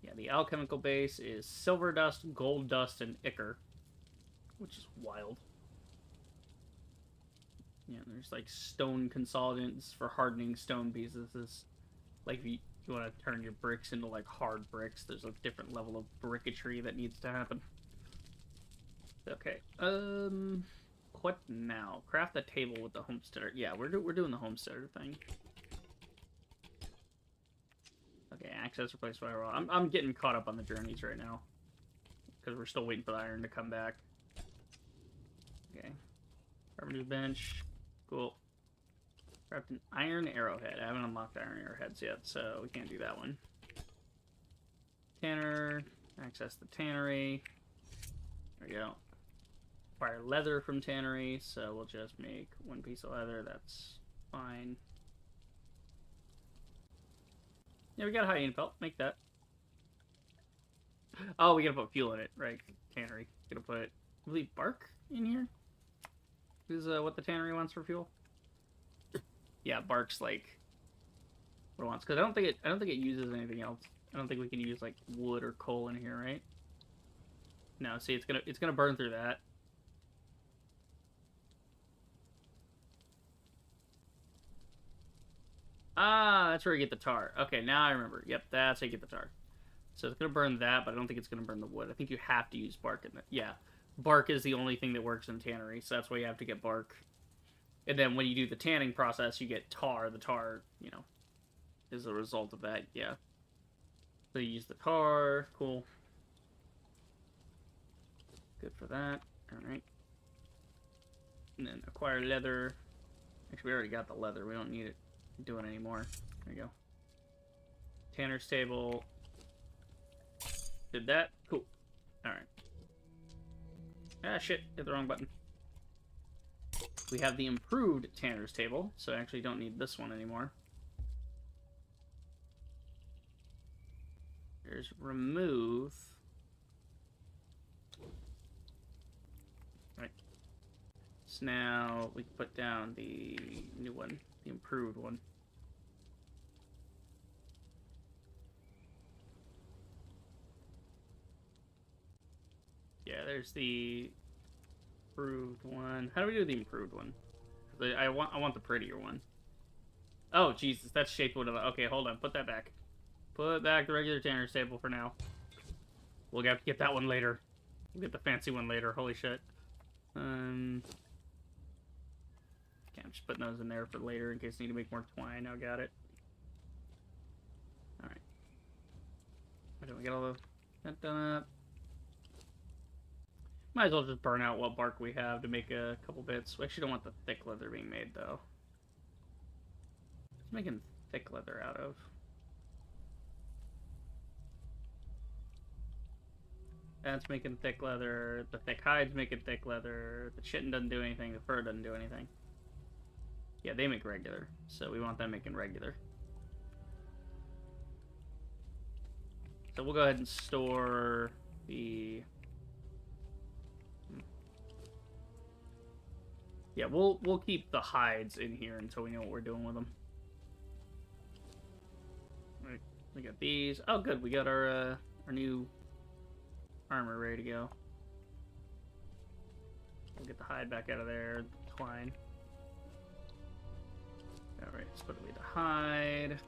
Yeah, the alchemical base is silver dust, gold dust, and ichor, which is wild. Yeah, there's like stone consolidants for hardening stone pieces. This, like, if you want to turn your bricks into like hard bricks, there's a different level of bricketry that needs to happen. Okay. What now? Craft the table with the homesteader. Yeah, we're doing the homesteader thing. Okay, access replace firewall. I'm getting caught up on the journeys right now because we're still waiting for the iron to come back. Okay. Revenue bench. Cool. Craft an iron arrowhead. I haven't unlocked iron arrowheads yet, so we can't do that one. Tanner. Access the tannery. There we go. Acquire leather from tannery, so we'll just make one piece of leather. That's fine. Yeah, we got a hyena pelt. Make that. Oh, we gotta put fuel in it, right? Tannery. Gonna put, I believe, bark in here. Is what the tannery wants for fuel. Yeah, bark's like what it wants, because I don't think it uses anything else. I don't think we can use like wood or coal in here, right? No, see, it's gonna burn through that. Ah, that's where you get the tar. Okay, now I remember. Yep, that's how you get the tar. So it's gonna burn that, but I don't think it's gonna burn the wood. I think you have to use bark in it. Yeah, bark is the only thing that works in tannery, so that's why you have to get bark. And then when you do the tanning process, you get tar. The tar, you know, is a result of that. Yeah. So you use the tar. Cool. Good for that. All right. And then acquire leather. Actually, we already got the leather. We don't need it doing anymore. There you go. Tanner's table. Did that. Cool. All right. Ah, shit. Hit the wrong button. We have the improved Tanner's table, so I actually don't need this one anymore. There's remove. Right. So now we can put down the new one, the improved one. Yeah, there's the improved one. How do we do the improved one? I want the prettier one. Oh, Jesus, that's shaped one of the... Okay, hold on. Put that back. Put back the regular Tanner's table for now. We'll have to get that one later. We'll get the fancy one later. Holy shit. Okay, I'm just putting those in there for later in case I need to make more twine. I got it. Alright. Okay, we get all that done up. Might as well just burn out what bark we have to make a couple bits. We actually don't want the thick leather being made, though. What's making thick leather out of? That's making thick leather. The thick hide's making thick leather. The chitin doesn't do anything. The fur doesn't do anything. Yeah, they make regular. So we want them making regular. So we'll go ahead and store the... Yeah, we'll keep the hides in here until we know what we're doing with them. Right, we got these. Oh, good. We got our new armor ready to go. We'll get the hide back out of there. The twine. All right, let's put away the hide,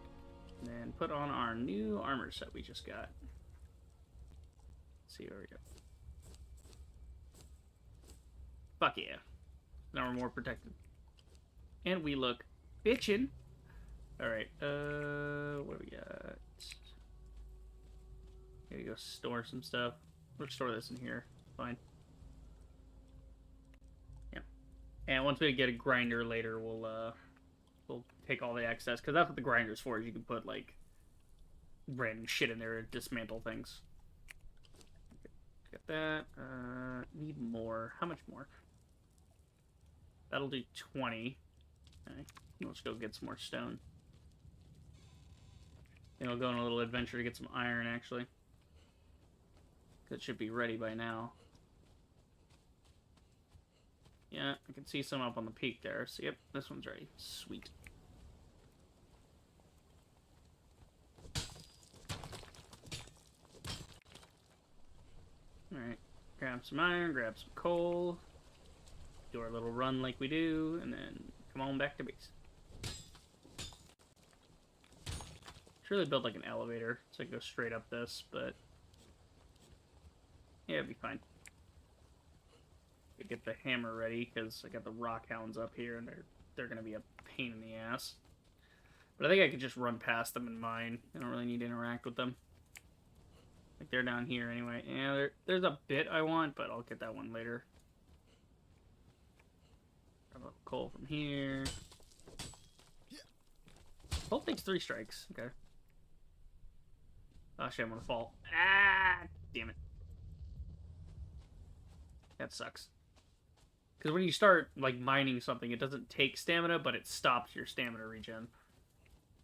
and then put on our new armor set we just got. Let's see where we go. Fuck yeah. Now we're more protected. And we look bitchin'. Alright, what do we got? Gotta go store some stuff. We'll store this in here. Fine. Yeah. And once we get a grinder later, we'll take all the excess, because that's what the grinder's for, is you can put, like, random shit in there and dismantle things. Get that. Need more. How much more? That'll do 20. Okay. Let's go get some more stone. Then we'll go on a little adventure to get some iron, actually. It should be ready by now. Yeah, I can see some up on the peak there. So, yep, this one's ready. Sweet. Alright, grab some iron, grab some coal, do our little run like we do, and then come on back to base. Should really build like an elevator so I can go straight up this, but yeah, it'd be fine. Get the hammer ready because I got the rock hounds up here and they're gonna be a pain in the ass. But I think I could just run past them and mine. I don't really need to interact with them. Like, they're down here anyway. Yeah, there's a bit I want, but I'll get that one later. Grab a coal from here. Coal takes 3 strikes. Okay. Oh shit, I'm gonna fall. Ah! Damn it. That sucks. Because when you start, like, mining something, it doesn't take stamina, but it stops your stamina regen.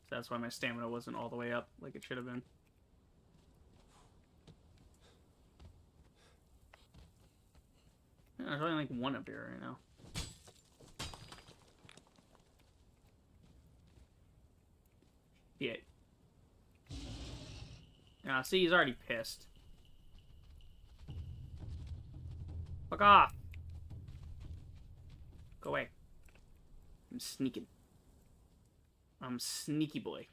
So that's why my stamina wasn't all the way up like it should have been. There's only like one up here right now. Yeah. Ah, see, he's already pissed. Fuck off! Go away. I'm sneaking. I'm sneaky boy.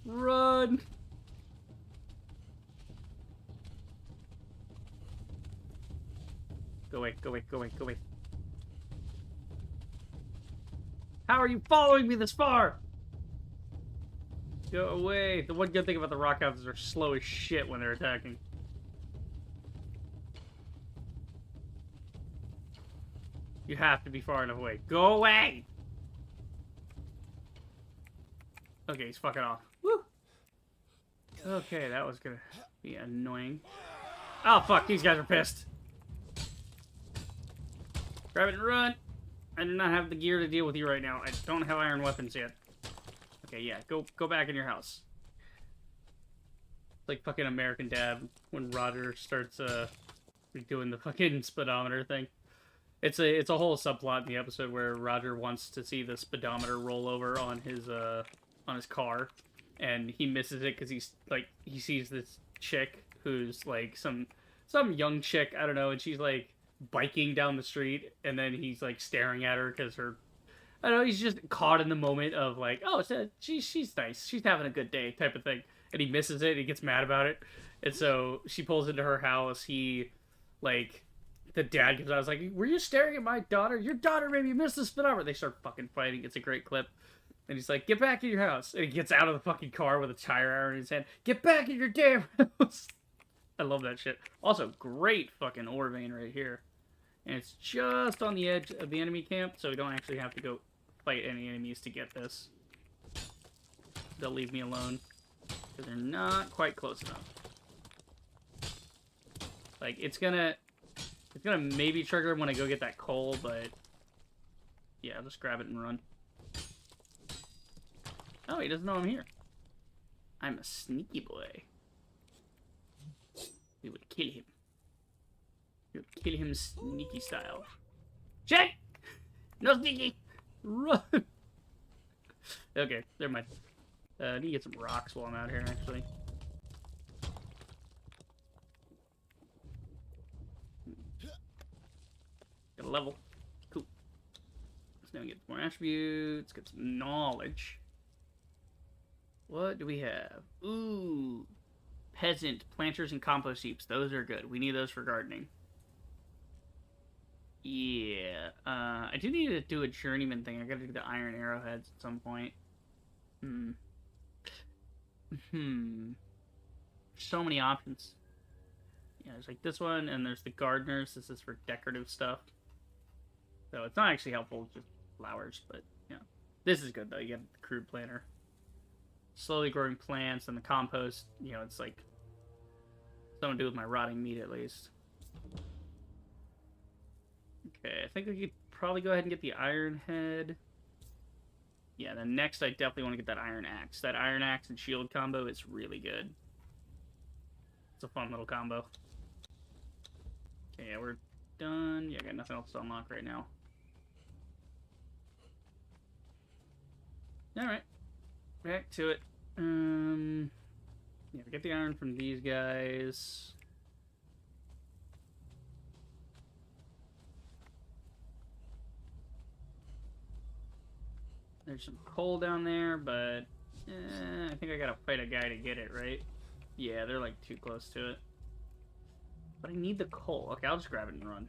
Run! Go away, go away, go away, go away. How are you following me this far? Go away. The one good thing about the rock hounds is they're slow as shit when they're attacking. You have to be far enough away. Go away! Okay, he's fucking off. Woo! Okay, that was gonna be annoying. Oh, fuck, these guys are pissed. Grab it and run! I do not have the gear to deal with you right now. I don't have iron weapons yet. Okay, yeah, go back in your house. It's like fucking American Dad when Roger starts doing the fucking speedometer thing. It's a whole subplot in the episode where Roger wants to see the speedometer roll over on his car, and he misses it because he sees this chick who's like some young chick, I don't know, and she's like biking down the street, and then he's like staring at her because I don't know, he's just caught in the moment of like, oh, she's nice, she's having a good day type of thing, and he misses it, and he gets mad about it, and so she pulls into her house. The dad comes out, I was like, were you staring at my daughter? Your daughter made me miss the speedometer. They start fucking fighting. It's a great clip. And he's like, get back in your house. And he gets out of the fucking car with a tire iron in his hand. Get back in your damn house. I love that shit. Also, great fucking ore vein right here. And it's just on the edge of the enemy camp, so we don't actually have to go fight any enemies to get this. They'll leave me alone, because they're not quite close enough. Like, it's gonna maybe trigger when I go get that coal, but yeah, I'll just grab it and run. Oh, he doesn't know I'm here. I'm a sneaky boy. We would kill him. We would kill him sneaky style. Shit! No sneaky! Run! Okay, never mind. I need to get some rocks while I'm out here, actually. Got a level. Cool. Then we get more attributes, get some knowledge. What do we have? Ooh, peasant, planters, and compost heaps. Those are good. We need those for gardening. Yeah, I do need to do a journeyman thing. I gotta do the iron arrowheads at some point. So many options. Yeah, there's like this one, and there's the gardeners. This is for decorative stuff. So it's not actually helpful, just flowers, but yeah. This is good though. You get the crude planter. Slowly growing plants and the compost, you know, it's like something to do with my rotting meat at least. Okay, I think we could probably go ahead and get the iron head. Yeah, then next I definitely want to get that iron axe. That iron axe and shield combo is really good. It's a fun little combo. Okay, yeah, we're done. Yeah, I got nothing else to unlock right now. Alright. Back to it. Yeah, we get the iron from these guys. There's some coal down there, but I think I gotta fight a guy to get it, right? Yeah, they're like too close to it. But I need the coal. Okay, I'll just grab it and run.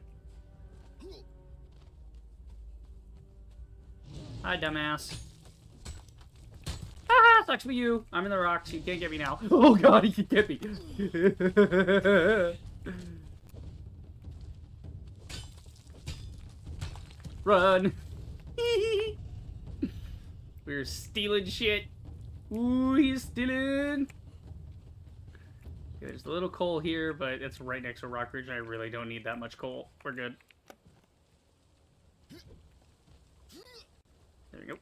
Hi, dumbass. Ah, sucks for you. I'm in the rocks. You can't get me now. Oh god, he can get me. Run. We're stealing shit. Ooh, he's stealing. Okay, there's a little coal here, but it's right next to Rock Ridge, and I really don't need that much coal. We're good. There we go.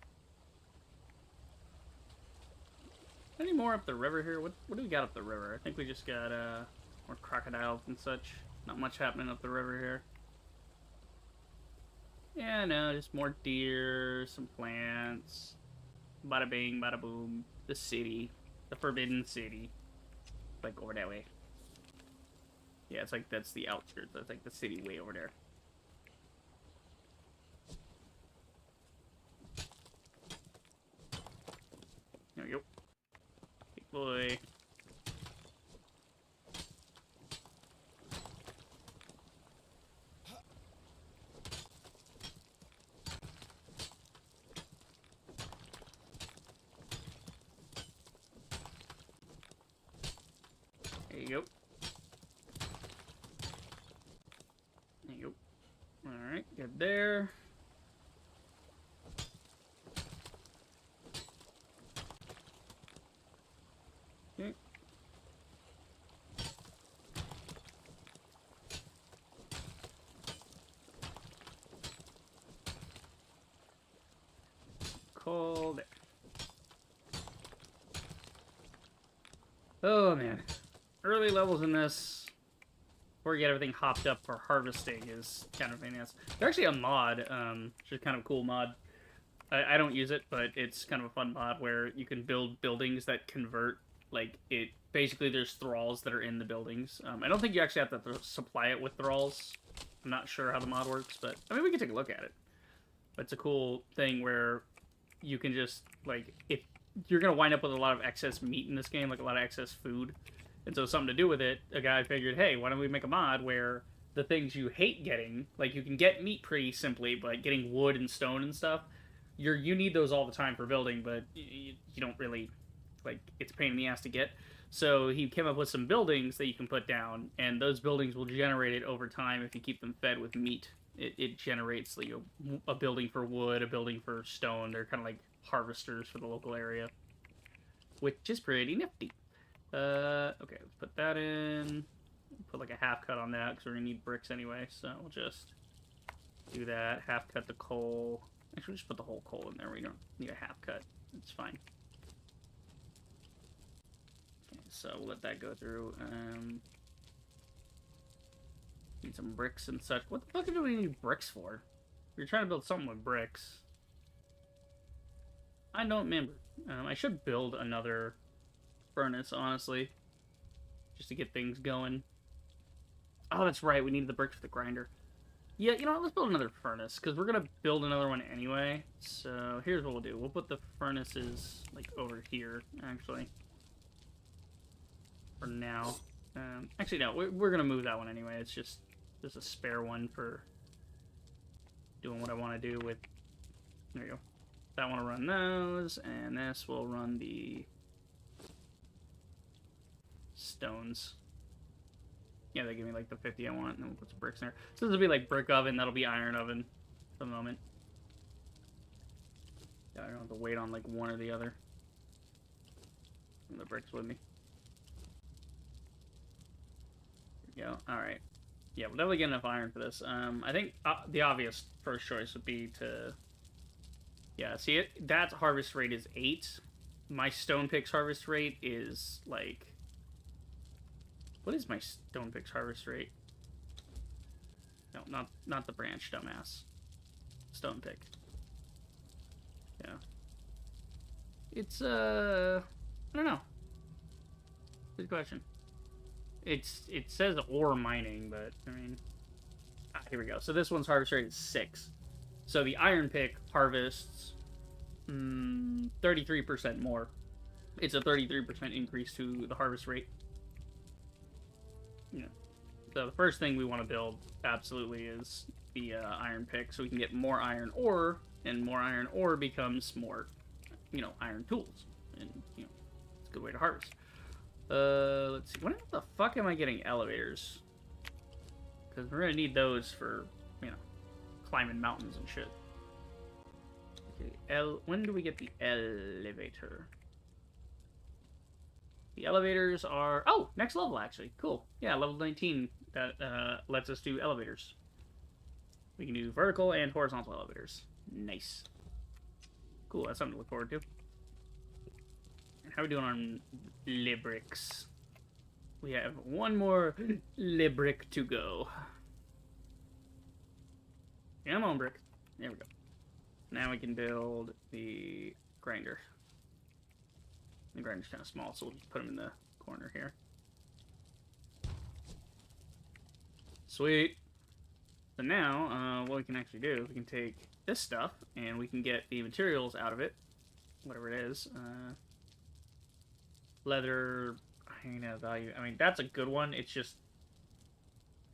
Any more up the river here? What do we got up the river? I think we just got more crocodiles and such. Not much happening up the river here. Yeah, no, just more deer, some plants. Bada bing, bada boom. The city. The Forbidden City. Like over that way. Yeah, it's like that's the outskirts. That's like the city way over there. There we go. Big boy. There you go. There you go. Alright, good there. Okay. Cool there. Oh man. Early levels in this, before you get everything hopped up for harvesting, is kind of nice. There's actually a mod, which is kind of a cool mod. I don't use it, but it's kind of a fun mod where you can build buildings that convert, like, it, basically there's thralls that are in the buildings. I don't think you actually have to supply it with thralls. I'm not sure how the mod works, but, I mean, we can take a look at it. But it's a cool thing where you can just, like, if you're going to wind up with a lot of excess meat in this game, like a lot of excess food. And so something to do with it, a guy figured, hey, why don't we make a mod where the things you hate getting, like you can get meat pretty simply, but getting wood and stone and stuff, you need those all the time for building, but you don't really, like, it's a pain in the ass to get. So he came up with some buildings that you can put down, and those buildings will generate it over time if you keep them fed with meat. It generates like a building for wood, a building for stone. They're kind of like harvesters for the local area, which is pretty nifty. Okay, let's put that in. Put like a half cut on that because we're gonna need bricks anyway. So we'll just do that. Half cut the coal. Actually, just put the whole coal in there. We don't need a half cut. It's fine. Okay, so we'll let that go through. Need some bricks and such. What the fuck do we need bricks for? We're trying to build something with bricks. I don't remember. I should build another furnace, honestly, just to get things going. Oh, that's right. We need the bricks for the grinder. Yeah, you know what? Let's build another furnace, because we're going to build another one anyway. So here's what we'll do. We'll put the furnaces, like, over here, actually. For now. Actually, no, we're going to move that one anyway. It's just there's a spare one for doing what I want to do with... There you go. I want to run those, and this will run the stones. Yeah, they give me like the 50 I want, and then we'll put some bricks in there. So this will be like brick oven, that'll be iron oven for the moment. Yeah, I don't have to wait on like one or the other. And the bricks with me. There we go. Alright. Yeah, we'll definitely get enough iron for this. I think the obvious first choice would be to... Yeah, see it? That harvest rate is 8. My stone picks harvest rate is like... What is my stone picks harvest rate? No, not the branch, dumbass. Stone pick. Yeah. It's I don't know. Good question. It says ore mining, but I mean, here we go. So this one's harvest rate is 6. So the iron pick harvests 33% more. It's a 33% increase to the harvest rate. Yeah. So the first thing we want to build absolutely is the iron pick, so we can get more iron ore, and more iron ore becomes more, iron tools, and it's a good way to harvest. Let's see. When the fuck am I getting elevators? Because we're gonna need those for, climbing mountains and shit. Okay, when do we get the elevator? The elevators are... Oh, next level, actually. Cool. Yeah, level 19. That lets us do elevators. We can do vertical and horizontal elevators. Nice. Cool, that's something to look forward to. And how are we doing on Libricks? We have one more Librick to go. Come on, brick. There we go. Now we can build the grinder. The grinder's kind of small, so we'll just put him in the corner here. Sweet. So now, what we can actually do, we can take this stuff, and we can get the materials out of it. Whatever it is. Leather, hyena value. I mean, that's a good one. It's just,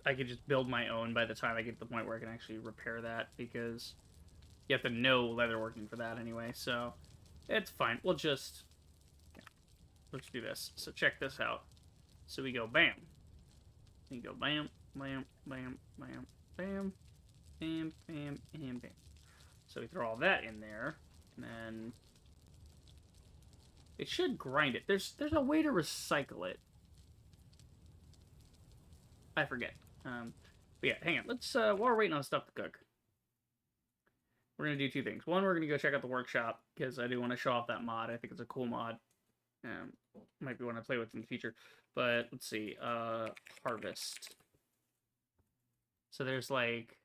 I could just build my own by the time I get to the point where I can actually repair that, because you have to know leatherworking for that anyway, so it's fine. We'll just do this. So check this out. So we go bam. We go bam, bam, bam, bam, bam, bam, bam, and bam. So we throw all that in there, and then it should grind it. There's a way to recycle it. I forget. But yeah, hang on. Let's while we're waiting on stuff to cook, we're gonna do two things. One, we're gonna go check out the workshop, because I do want to show off that mod. I think it's a cool mod. Might be one I play with in the future. But let's see. Harvest. So there's like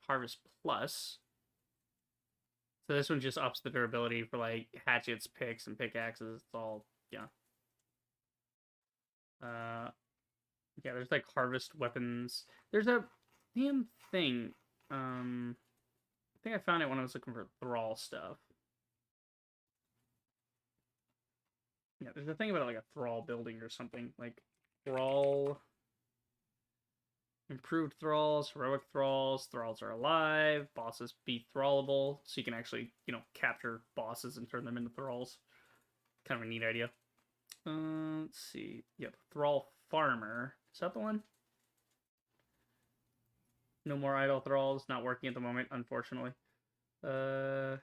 Harvest Plus. So this one just ups the durability for like hatchets, picks, and pickaxes. It's all, yeah. Yeah, there's like harvest weapons. There's a damn thing. I think I found it when I was looking for thrall stuff. Yeah, there's a thing about like a thrall building or something. Like thrall, improved thralls, heroic thralls, thralls are alive, bosses be thrallable, so you can actually, capture bosses and turn them into thralls. Kind of a neat idea. Let's see. Yep, thrall farmer. Is that the one? No more idle thralls. Not working at the moment, unfortunately. Yeah,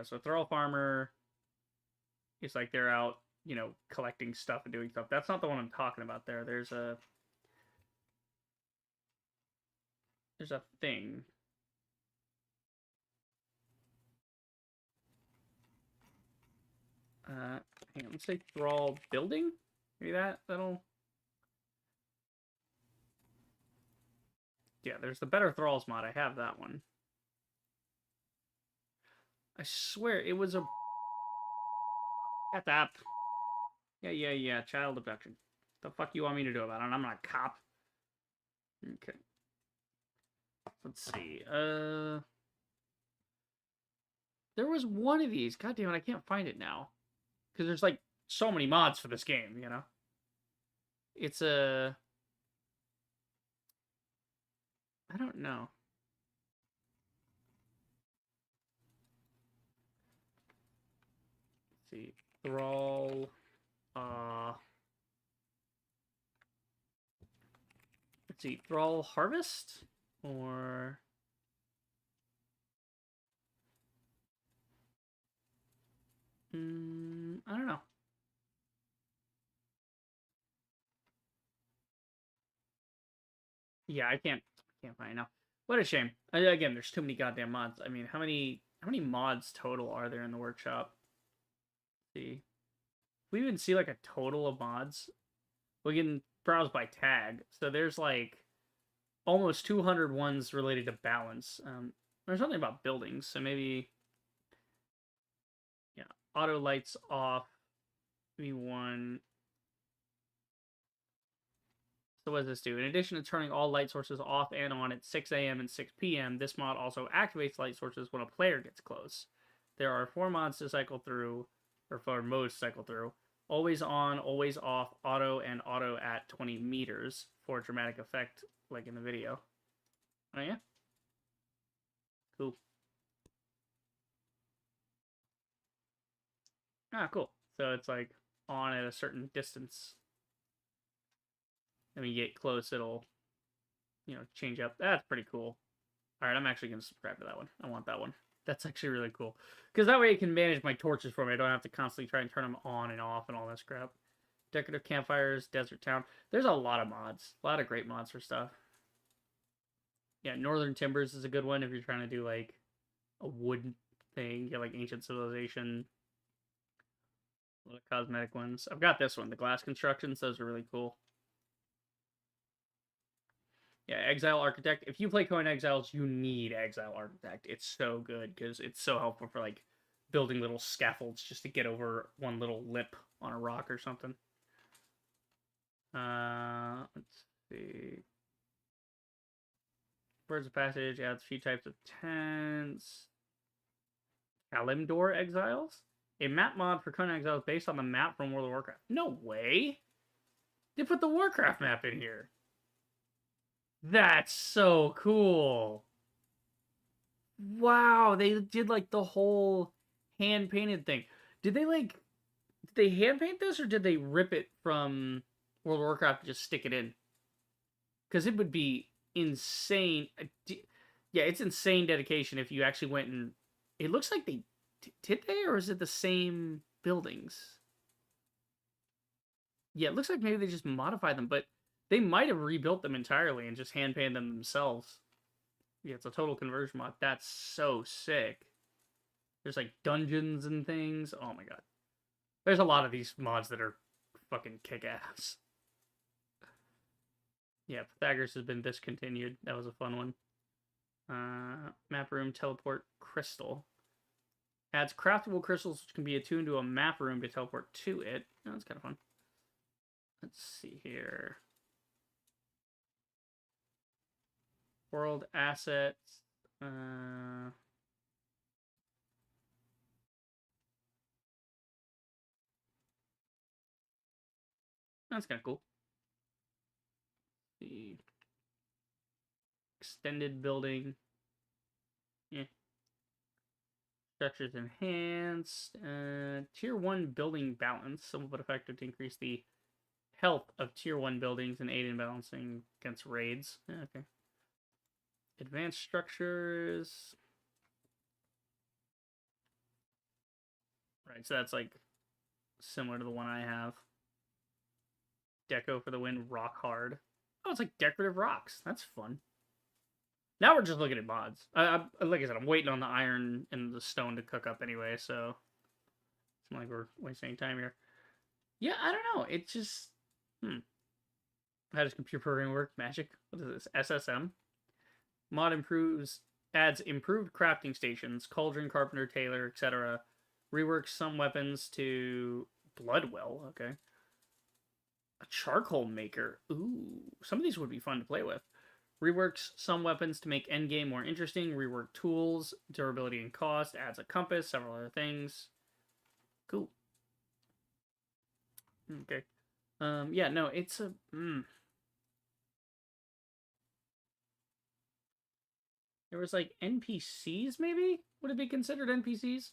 so thrall farmer. It's like they're out, collecting stuff and doing stuff. That's not the one I'm talking about there. There's a thing. Hang on, let's say thrall building? Maybe that'll... Yeah, there's the Better Thralls mod. I have that one. I swear, it was a... Shut up. Yeah. Child abduction. The fuck you want me to do about it? I'm not a cop. Okay. Let's see. There was one of these. God damn it, I can't find it now. Because there's like so many mods for this game, you know? It's a... I don't know. Let's see. Thrall. Let's see. Thrall Harvest? Or... I don't know. Yeah, I can't find it now. What a shame. Again, there's too many goddamn mods. I mean, how many mods total are there in the workshop? Let's see. We even see like a total of mods. We can browse by tag. So there's like almost 200 ones related to balance. There's something about buildings, so maybe yeah, auto lights off. Maybe one. So what does this do? In addition to turning all light sources off and on at 6 a.m. and 6 p.m., this mod also activates light sources when a player gets close. There are 4 mods to cycle through, or 4 modes to cycle through. Always on, always off, auto, and auto at 20 meters for dramatic effect, like in the video. Oh yeah? Cool. Ah, cool. So it's like on at a certain distance. And when you get close, it'll, change up. That's pretty cool. All right, I'm actually going to subscribe to that one. I want that one. That's actually really cool. Because that way it can manage my torches for me. I don't have to constantly try and turn them on and off and all this crap. Decorative campfires, desert town. There's a lot of mods. A lot of great mods for stuff. Yeah, Northern Timbers is a good one if you're trying to do, like, a wood thing. Get, like, Ancient Civilization. A lot of cosmetic ones. I've got this one, the glass constructions. Those are really cool. Yeah, Exile Architect. If you play Conan Exiles, you need Exile Architect. It's so good because it's so helpful for like building little scaffolds just to get over one little lip on a rock or something. Let's see. Birds of Passage adds a few types of tents. Kalimdor Exiles? A map mod for Conan Exiles based on the map from World of Warcraft. No way! They put the Warcraft map in here. That's so cool. Wow, they did like the whole hand painted thing. Did they hand paint this or did they rip it from World of Warcraft and just stick it in? Because it would be insane. Yeah, it's insane dedication if you actually went and it looks like they did they, or is it the same buildings? Yeah, it looks like maybe they just modified them, but they might have rebuilt them entirely and just hand painted them themselves. Yeah, it's a total conversion mod. That's so sick. There's like dungeons and things. Oh my god. There's a lot of these mods that are fucking kick ass. Yeah, Pythagoras has been discontinued. That was a fun one. Map room teleport crystal. Adds craftable crystals which can be attuned to a map room to teleport to it. Oh, that's kind of fun. Let's see here. World assets. That's kind of cool. The extended building. Yeah. Structures enhanced. Tier 1 building balance. Some will effective to increase the health of Tier 1 buildings and aid in balancing against raids. Yeah, okay. Advanced structures. Right, so that's like similar to the one I have. Deco for the win, rock hard. Oh, it's like decorative rocks. That's fun. Now we're just looking at mods. Like I said, I'm waiting on the iron and the stone to cook up anyway, so it's not like we're wasting any time here. Yeah, I don't know. It just how does computer programming work? Magic? What is this? SSM? Mod adds improved crafting stations, cauldron, carpenter, tailor, etc. Reworks some weapons to Bloodwell. Okay. A charcoal maker. Ooh, some of these would be fun to play with. Reworks some weapons to make endgame more interesting. Rework tools, durability and cost. Adds a compass, several other things. Cool. Okay. Yeah, no, it's a... There was like NPCs, maybe? Would it be considered NPCs?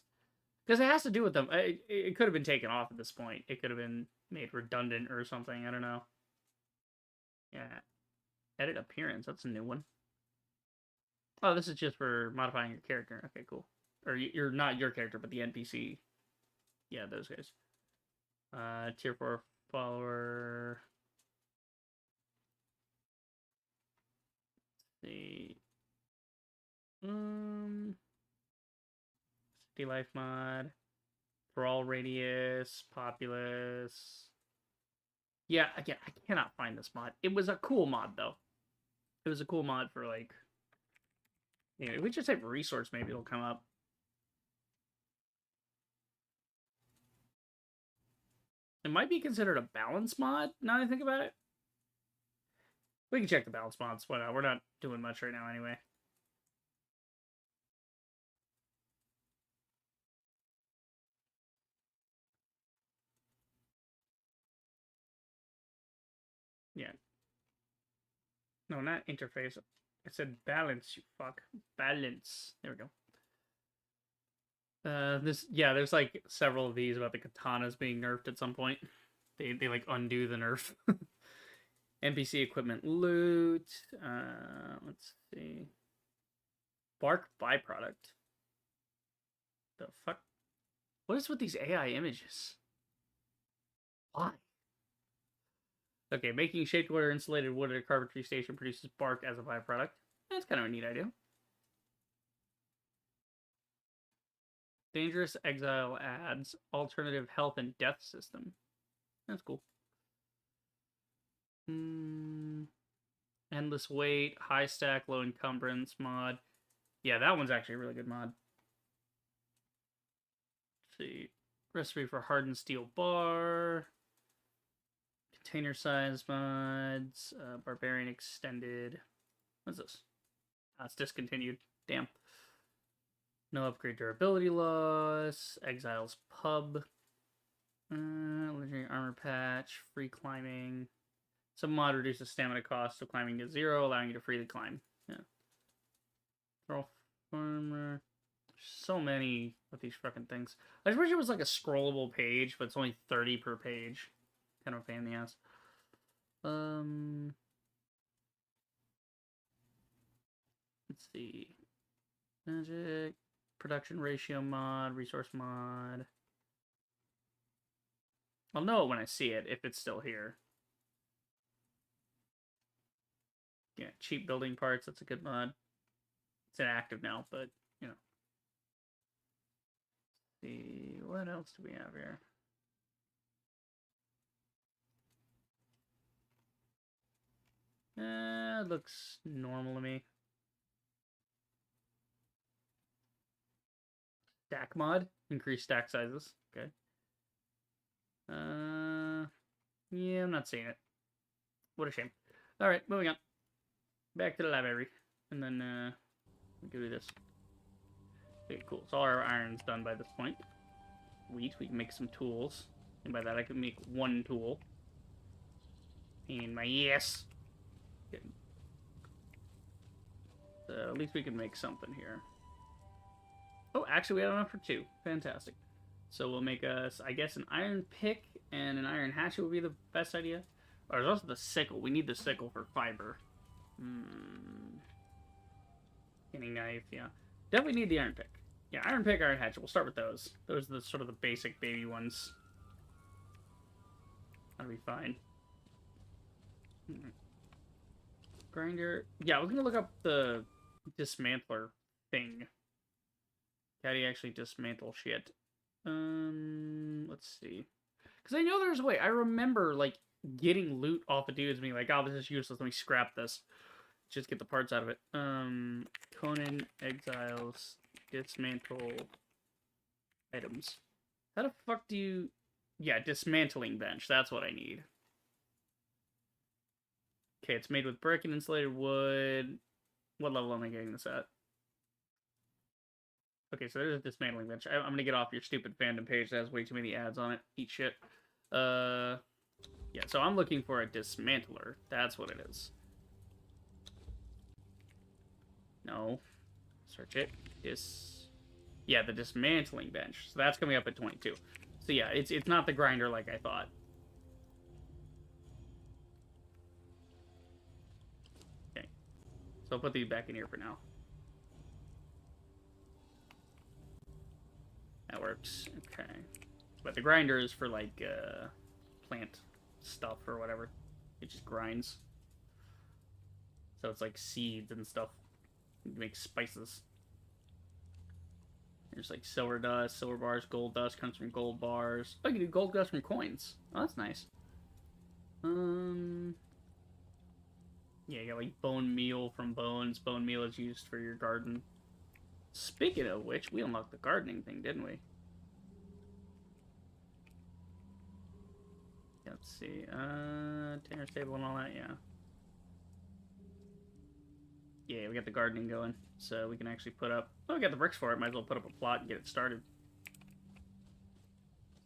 Because it has to do with them. It could have been taken off at this point. It could have been made redundant or something. I don't know. Yeah. Edit appearance. That's a new one. Oh, this is just for modifying your character. Okay, cool. Or you're not your character, but the NPC. Yeah, those guys. Tier 4 follower. Let's see. City life mod. For all radius. Populous. Yeah, again, I cannot find this mod. It was a cool mod, though. It was a cool mod for, like... Yeah, if we just type resource, maybe it'll come up. It might be considered a balance mod, now that I think about it. We can check the balance mods. Why not? We're not doing much right now anyway. Yeah. No, not interface. I said balance, you fuck. Balance. There we go. There's like several of these about the katanas being nerfed at some point. They like undo the nerf. NPC equipment loot. Let's see. Bark byproduct. The fuck? What is with these AI images? Why? Okay, making shaped wood or insulated wood at a carpentry station produces bark as a byproduct. That's kind of a neat idea. Dangerous Exile adds alternative health and death system. That's cool. Endless weight, high stack, low encumbrance mod. Yeah, that one's actually a really good mod. Let's see. Recipe for hardened steel bar. Container size mods. Barbarian extended. What's this? Oh, it's discontinued. Damn. No upgrade durability loss. Exiles pub. Legendary armor patch. Free climbing. Some mod reduces stamina cost, so climbing to 0, allowing you to freely climb. Yeah. Throw farmer. So many of these fucking things. I just wish it was like a scrollable page, but it's only 30 per page. Kind of a pain in the ass. Let's see. Magic. Production ratio mod. Resource mod. I'll know it when I see it, if it's still here. Yeah, cheap building parts. That's a good mod. It's inactive now, but, you know. Let's see. What else do we have here? It looks normal to me. Stack mod. Increase stack sizes. Okay. Yeah, I'm not seeing it. What a shame. Alright, moving on. Back to the library. And then, we can do this. Okay, cool. So all our iron's done by this point. Sweet, we can make some tools. And by that I can make one tool. And my yes! Okay. So at least we can make something here. Oh, actually we have enough for 2. Fantastic. So we'll make us, I guess, an iron pick and an iron hatchet would be the best idea. Or there's also the sickle. We need the sickle for fiber. Skinning knife, yeah. Definitely need the iron pick. Yeah, iron pick, iron hatchet. We'll start with those. Those are the sort of the basic baby ones. That'll be fine. Grinder. Yeah, I was gonna look up the dismantler thing. How do you actually dismantle shit? Let's see. Because I know there's a way. I remember, like, getting loot off of dudes and being like, oh, this is useless. Let me scrap this. Just get the parts out of it. Conan Exiles dismantle items. How the fuck do you... Yeah, dismantling bench. That's what I need. Okay, it's made with brick and insulated wood. What level am I getting this at? Okay, so there's a dismantling bench. I'm gonna get off your stupid fandom page that has way too many ads on it. Eat shit. Yeah, so I'm looking for a dismantler. That's what it is. No. Search it. Yeah, the dismantling bench. So that's coming up at 22. So yeah, it's not the grinder like I thought. Okay. So I'll put these back in here for now. That works. Okay. But the grinder is for, like, plant stuff or whatever. It just grinds. So it's like seeds and stuff. You can make spices. There's like silver dust, silver bars, gold dust comes from gold bars. Oh, you can do gold dust from coins. Oh, that's nice. Yeah, you got like bone meal from bones. Bone meal is used for your garden. Speaking of which, we unlocked the gardening thing, didn't we? Let's see. Tanner's table and all that, yeah. Yeah, we got the gardening going, so we can actually put up... Oh, we got the bricks for it. Might as well put up a plot and get it started.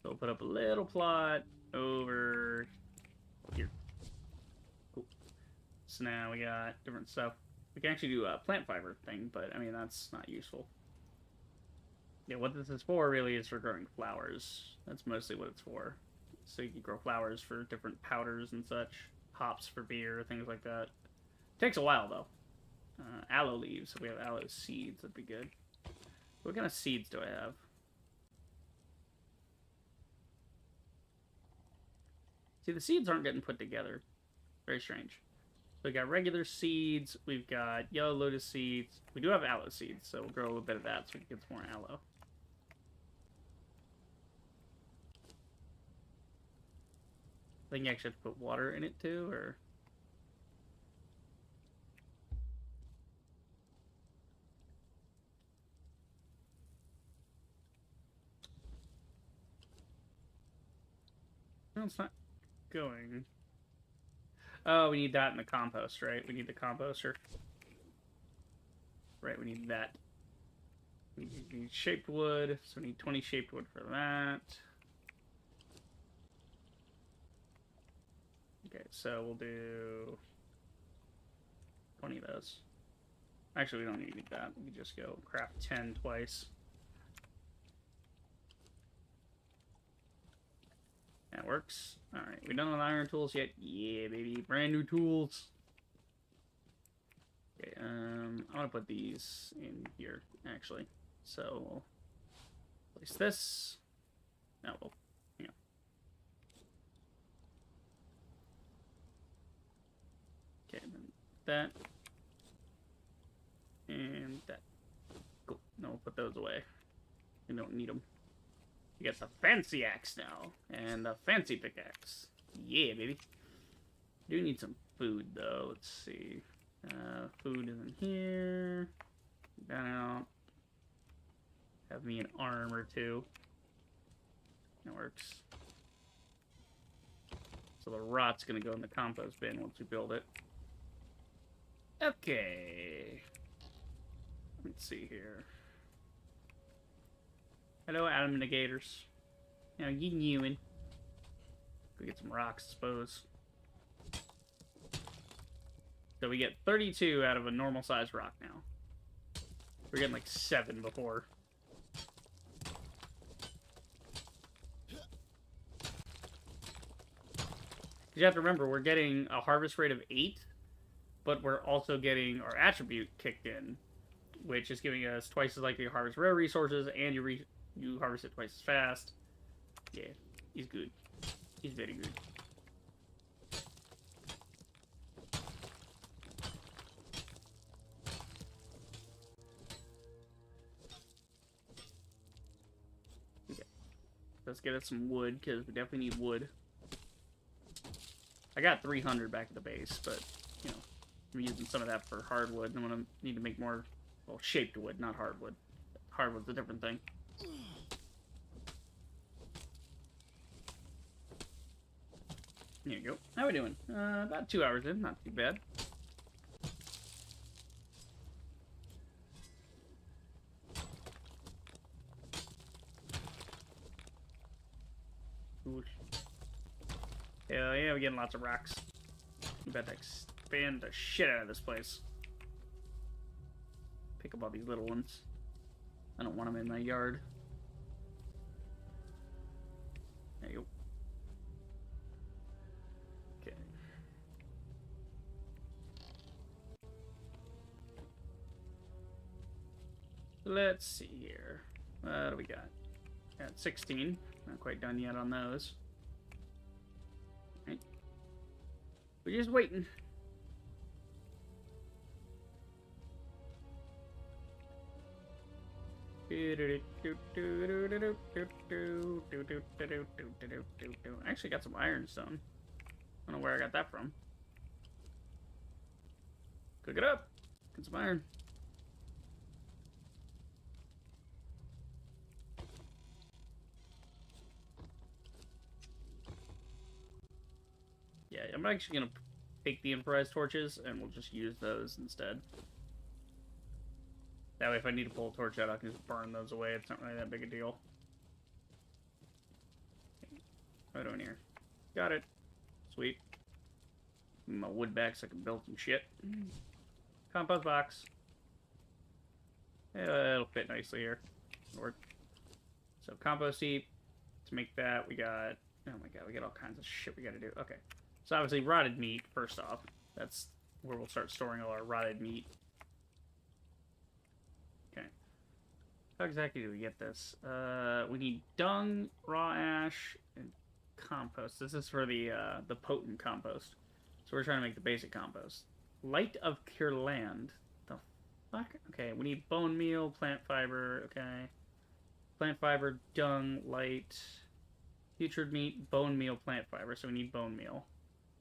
So we'll put up a little plot over here. Cool. So now we got different stuff. We can actually do a plant fiber thing, but, I mean, that's not useful. Yeah, what this is for, really, is for growing flowers. That's mostly what it's for. So you can grow flowers for different powders and such. Hops for beer, things like that. Takes a while, though. Aloe leaves. If we have aloe seeds, that'd be good. What kind of seeds do I have? See, the seeds aren't getting put together. Very strange. So we got regular seeds. We've got yellow lotus seeds. We do have aloe seeds, so we'll grow a little bit of that so we can get some more aloe. I think you actually have to put water in it too, or... No, it's not going. Oh, we need that in the compost, right? We need the composter. Right, we need that. We need shaped wood, so we need 20 shaped wood for that. Okay, so we'll do 20 of those. Actually, we don't need that. We can just go craft 10 twice. That works. Alright, we done with iron tools yet? Yeah, baby. Brand new tools. Okay, I'm gonna put these in here, actually. So, we'll place this. No, we'll, yeah. Okay, and then that. And that. Cool. No, we'll put those away. We don't need them. We got the fancy axe now. And the fancy pickaxe. Yeah, baby. Do need some food, though. Let's see. Food is in here. That out. Have me an arm or two. That works. So the rot's gonna go in the compost bin once we build it. Okay. Let's see here. Hello, Adam Negators. Now, you newin'. Go get some rocks, I suppose. So we get 32 out of a normal sized rock now. We're getting like 7 before. You have to remember, we're getting a harvest rate of 8, but we're also getting our attribute kicked in, which is giving us twice as likely to harvest rare resources, and you harvest it twice as fast. Yeah, he's good. He's very good. Okay. Let's get us some wood, because we definitely need wood. I got 300 back at the base, but, you know, I'm using some of that for hardwood. I'm going to need to make more, well, shaped wood, not hardwood. Hardwood's a different thing. There you go. How we doing? About 2 hours in. Not too bad. Ooh. Hell yeah, we're getting lots of rocks. We about to expand the shit out of this place. Pick up all these little ones. I don't want them in my yard. There you go. Okay. Let's see here. What do we got? Got 16. Not quite done yet on those. Right. We're just waiting. I actually got some ironstone. I don't know where I got that from. Cook it up. Get some iron. Yeah, I'm actually gonna take the improvised torches and we'll just use those instead. That way, if I need to pull a torch out, I can just burn those away. It's not really that big a deal. What are we doing here? Got it. Sweet. My wood back so I can build some shit. Compost box. Yeah, it'll fit nicely here. It'll work. So compost heap. To make that, we got... Oh my god, we got all kinds of shit we gotta do. Okay. So obviously, rotted meat, first off. That's where we'll start storing all our rotted meat. Okay. How exactly do we get this? We need dung, raw ash, and compost. This is for the potent compost. So we're trying to make the basic compost. Light of Cure Land. The fuck? Okay, we need bone meal, plant fiber, okay. Plant fiber, dung, light, putrid meat, bone meal, plant fiber. So we need bone meal.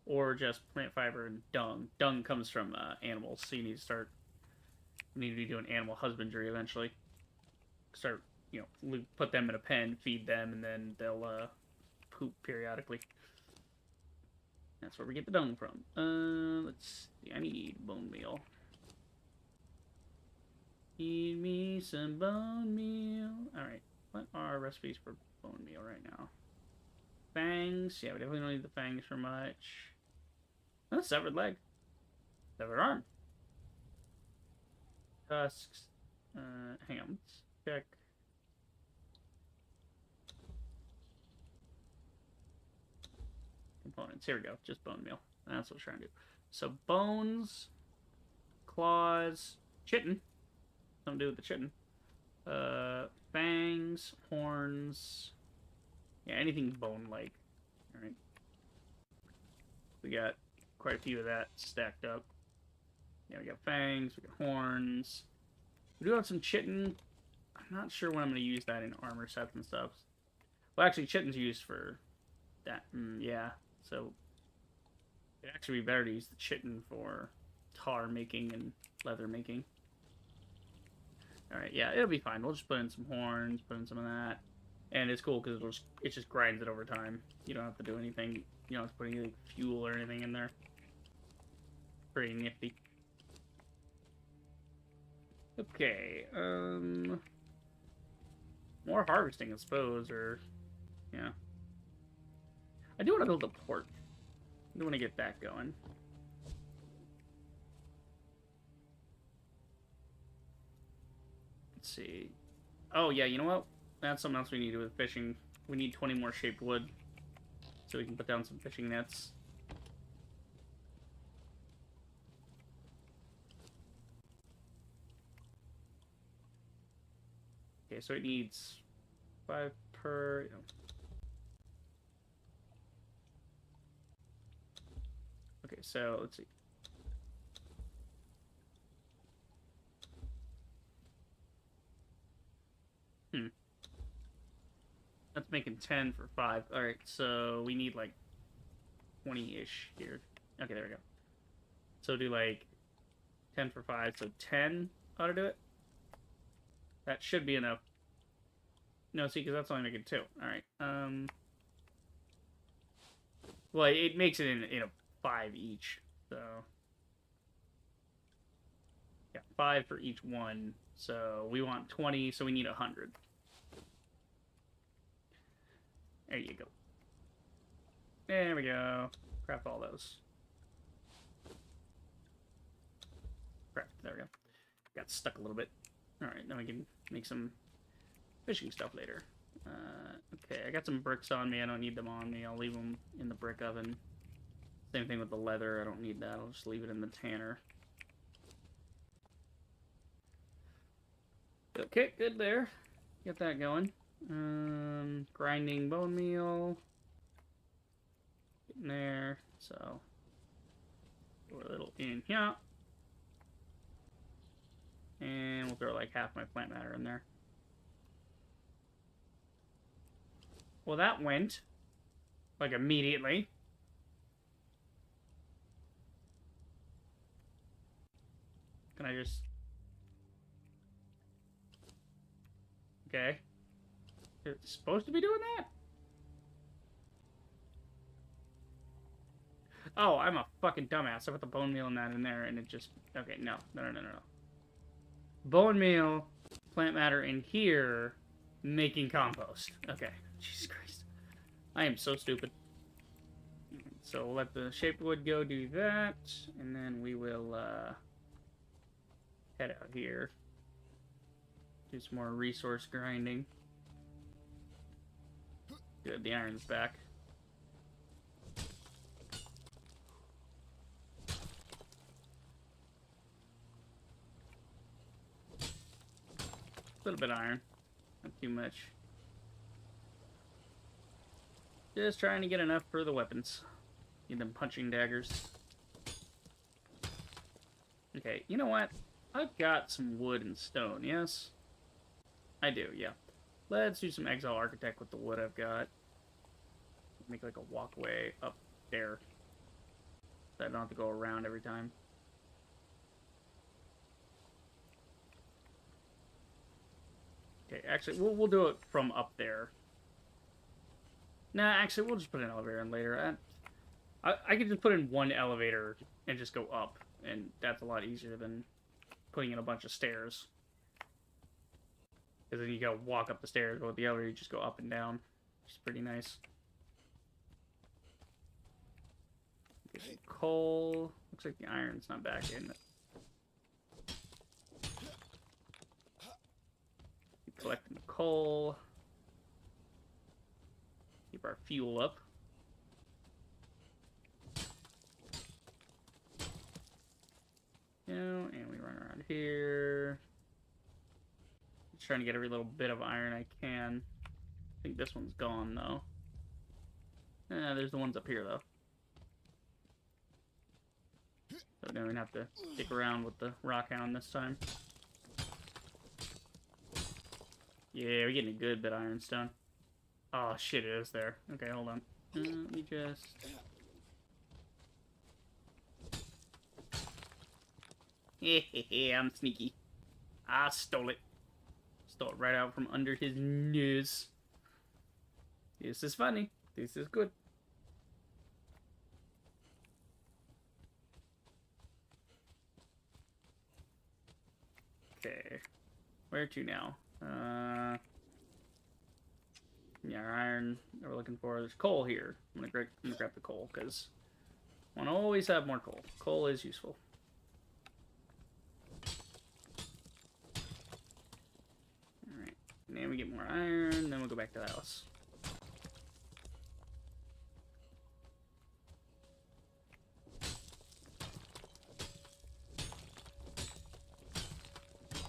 Or just plant fiber and dung. Dung comes from animals, so you need to start... We need to be doing animal husbandry eventually. Start, you know, put them in a pen, feed them, and then they'll poop periodically. That's where we get the dung from. Let's see. I need bone meal. Feed me some bone meal. Alright. What are our recipes for bone meal right now? Fangs. Yeah, we definitely don't need the fangs for much. Oh, severed leg. Severed arm. Tusks. Hang on. Let's check. Components. Here we go. Just bone meal. That's what we're trying to do. So bones, claws, chitin. Something to do with the chitin. Fangs, horns. Yeah, anything bone-like. Alright. We got quite a few of that stacked up. Yeah, we got fangs, we got horns. We do have some chitin. I'm not sure when I'm going to use that in armor sets and stuff. Well, actually, chitin's used for that. Yeah, so it'd actually be better to use the chitin for tar making and leather making. Alright, yeah, it'll be fine. We'll just put in some horns, put in some of that. And it's cool because it just grinds it over time. You don't have to do anything. You don't have to put any fuel or anything in there. Pretty nifty. Okay, more harvesting, I suppose, or, yeah. I do want to build a port. I do want to get that going. Let's see. Oh, yeah, you know what? That's something else we need to do with fishing. We need 20 more shaped wood, so we can put down some fishing nets. Okay, so it needs 5 per... You know. Okay, so let's see. That's making 10 for 5. Alright, so we need like 20-ish here. Okay, there we go. So do like 10 for 5, so 10 ought to do it. That should be enough. No, see, because that's only making 2. Alright, Well, it makes it in a 5 each. So yeah, 5 for each one. So we want 20, so we need 100. There you go. There we go. Craft all those. Crap, there we go. Got stuck a little bit. Alright, then we can make some fishing stuff later. Okay, I got some bricks on me. I don't need them on me. I'll leave them in the brick oven. Same thing with the leather. I don't need that. I'll just leave it in the tanner. Okay, good there. Get that going. Grinding bone meal. Getting there. So, throw a little in here. And we'll throw like half my plant matter in there. Well, that went like immediately. Can I just... Okay. It's supposed to be doing that? Oh, I'm a fucking dumbass. I put the bone meal and that in there and it just... Okay, no. No. Bone meal, plant matter in here, making compost. Okay. Jesus Christ. I am so stupid. So we'll let the shaped wood go do that, and then we will head out here. Do some more resource grinding. Good, the iron's back. A little bit of iron, not too much. Just trying to get enough for the weapons. Need them punching daggers. Okay, you know what? I've got some wood and stone, yes? I do, yeah. Let's do some Exile Architect with the wood I've got. Make like a walkway up there. So I don't have to go around every time. Okay, actually, we'll do it from up there. Nah, actually, we'll just put an elevator in later. I could just put in one elevator and just go up, and that's a lot easier than putting in a bunch of stairs. Because then you gotta walk up the stairs, but with the elevator, you just go up and down, which is pretty nice. Get some coal. Looks like the iron's not back in. Keep collecting the coal. Keep our fuel up. You know, and we run around here. Just trying to get every little bit of iron I can. I think this one's gone, though. There's the ones up here, though. So now we're gonna have to stick around with the rockhound this time. Yeah, we're getting a good bit of ironstone. Oh shit, it is there. Okay, hold on. Let me just... Hehehe, I'm sneaky. I stole it. Stole it right out from under his nose. This is funny. This is good. Okay. Where to now? Yeah, our iron that we're looking for. There's coal here. I'm gonna grab the coal, because I want to always have more coal. Coal is useful. Alright. And then we get more iron, then we'll go back to the house.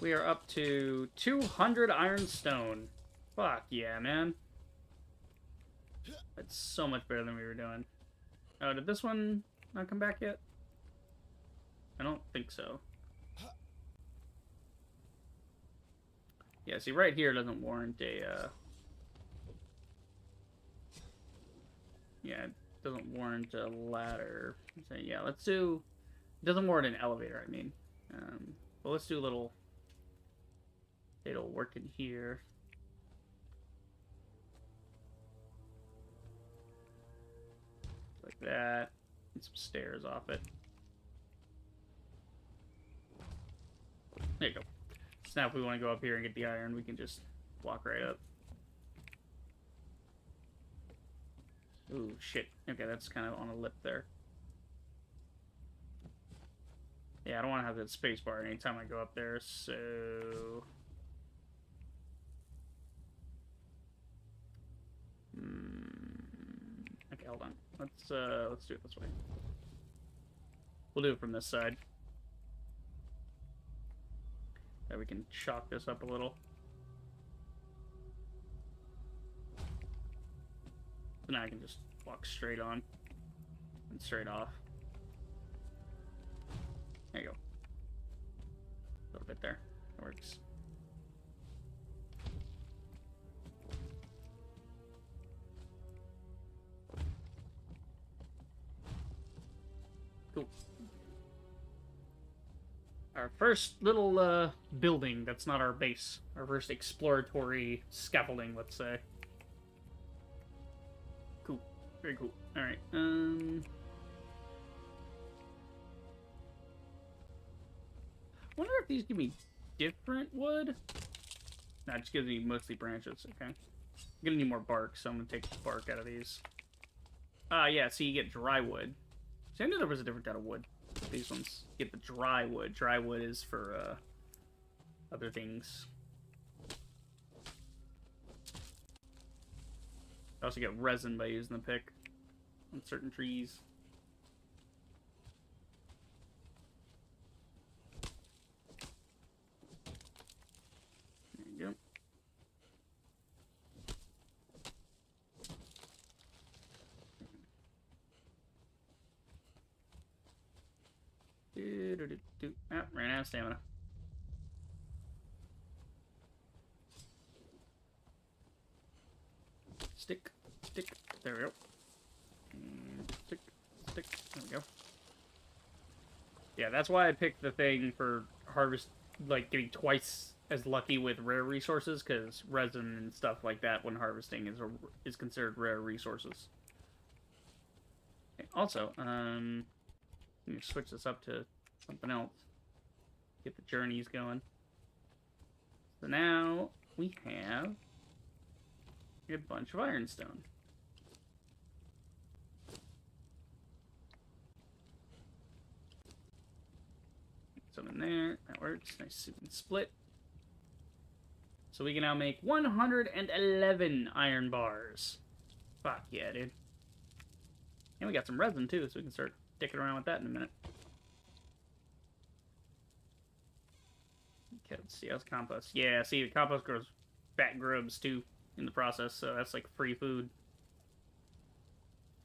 We are up to 200 ironstone. Fuck yeah, man. That's so much better than we were doing. Oh, did this one not come back yet? I don't think so. Yeah, see, right here doesn't warrant a, yeah, it doesn't warrant a ladder. So, yeah, let's do... It doesn't warrant an elevator, I mean. Well, let's do a little... It'll work in here. Like that. And some stairs off it. There you go. So now if we want to go up here and get the iron, we can just walk right up. Ooh, shit. Okay, that's kind of on a lip there. Yeah, I don't want to have that space bar anytime I go up there, so... Okay, hold on. Let's do it this way. We'll do it from this side. That we can chalk this up a little. So now I can just walk straight on and straight off. There you go. A little bit there. That works. Cool. Our first little building that's not our base. Our first exploratory scaffolding, let's say. Cool. Very cool. Alright. Wonder if these give me different wood? Nah, it just gives me mostly branches. Okay. I'm gonna need more bark, so I'm gonna take the bark out of these. Yeah, so you get dry wood. See, I knew there was a different kind of wood. These ones get the dry wood. Dry wood is for other things. I also get resin by using the pick on certain trees. There you go. Ah, ran out of stamina. Stick. There we go. And stick. There we go. Yeah, that's why I picked the thing for harvest, like getting twice as lucky with rare resources, because resin and stuff like that when harvesting is considered rare resources. Okay, also, let me switch this up to something else. Get the journeys going. So now we have a bunch of ironstone. Some in there. That works. Nice and split. So we can now make 111 iron bars. Fuck yeah, dude. And we got some resin too, so we can start dicking around with that in a minute. Okay, let's see. How's compost? Yeah, see, the compost grows fat grubs too in the process, so that's like free food.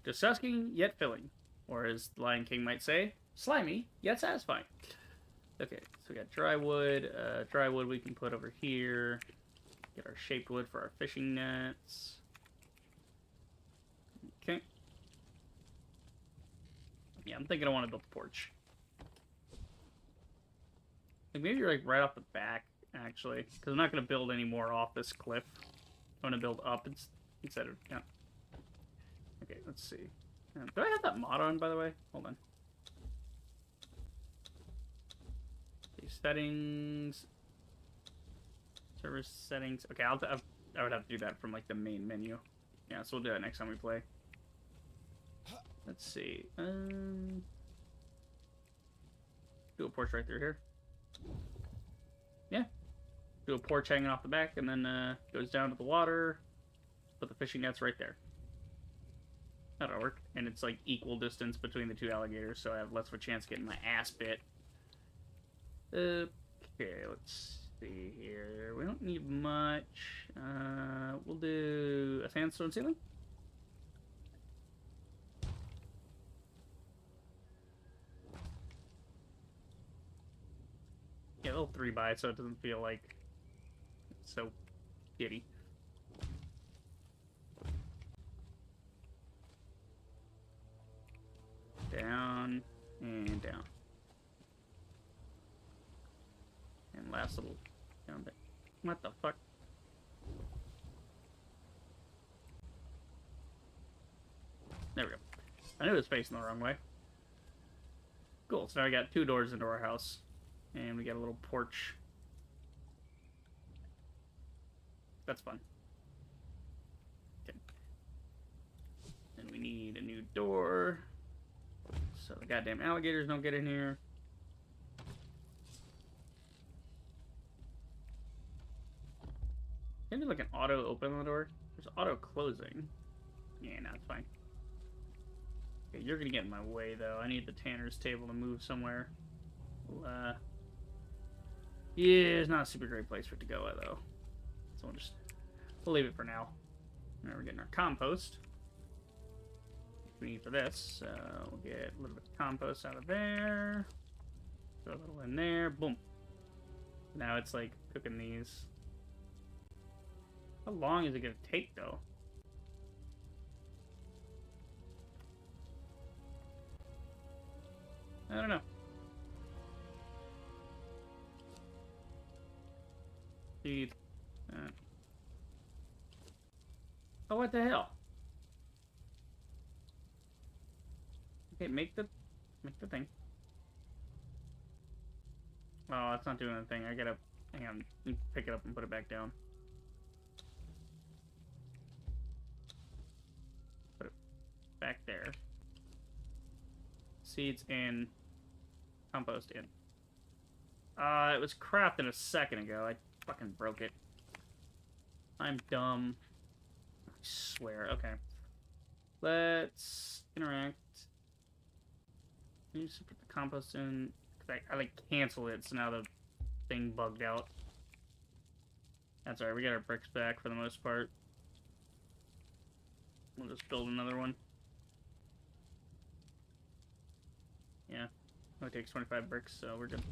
Disgusting, yet filling. Or as the Lion King might say, slimy, yet satisfying. Okay, so we got dry wood. Dry wood we can put over here. Get our shaped wood for our fishing nets. Okay. Yeah, I'm thinking I want to build a porch. Like maybe like right off the back, actually. Because I'm not going to build any more off this cliff. I'm going to build up instead of... Yeah. Okay, let's see. Do I have that mod on, by the way? Hold on. Settings, service settings. Okay, I would have to do that from like the main menu. Yeah, so we'll do that next time we play. Let's see. Do a porch right through here. Yeah, do a porch hanging off the back, and then goes down to the water. Put the fishing nets right there. That'll work, and it's like equal distance between the two alligators, so I have less of a chance of getting my ass bit. Okay, let's see here. We don't need much. We'll do a sandstone ceiling. Yeah, a little 3x so it doesn't feel like it's so giddy. Down and down. And last little down bit. What the fuck? There we go. I knew it was facing the wrong way. Cool, so now we got 2 doors into our house. And we got a little porch. That's fun. Okay. And we need a new door. So the goddamn alligators don't get in here. Maybe like an auto open the door. There's auto closing. Yeah, no, it's fine. Okay, you're gonna get in my way though. I need the tanner's table to move somewhere. Yeah, it's not a super great place for it to go at though. So we'll leave it for now. Now we're getting our compost. We need for this, so we'll get a little bit of compost out of there. Throw a little in there. Boom. Now it's like cooking these. How long is it gonna take though? I don't know. Feed. Oh, what the hell? Okay, make the thing. Oh, it's not doing the thing. I gotta hang on. Pick it up and put it back down. Put it back there. Seeds in. Compost in. It was crafted a second ago. I fucking broke it. I'm dumb. I swear. Okay. Let's interact. You just put the compost in. Cause I like canceled it, so now the thing bugged out. That's alright. We got our bricks back for the most part. We'll just build another one. Yeah. Only takes 25 bricks, so we're good.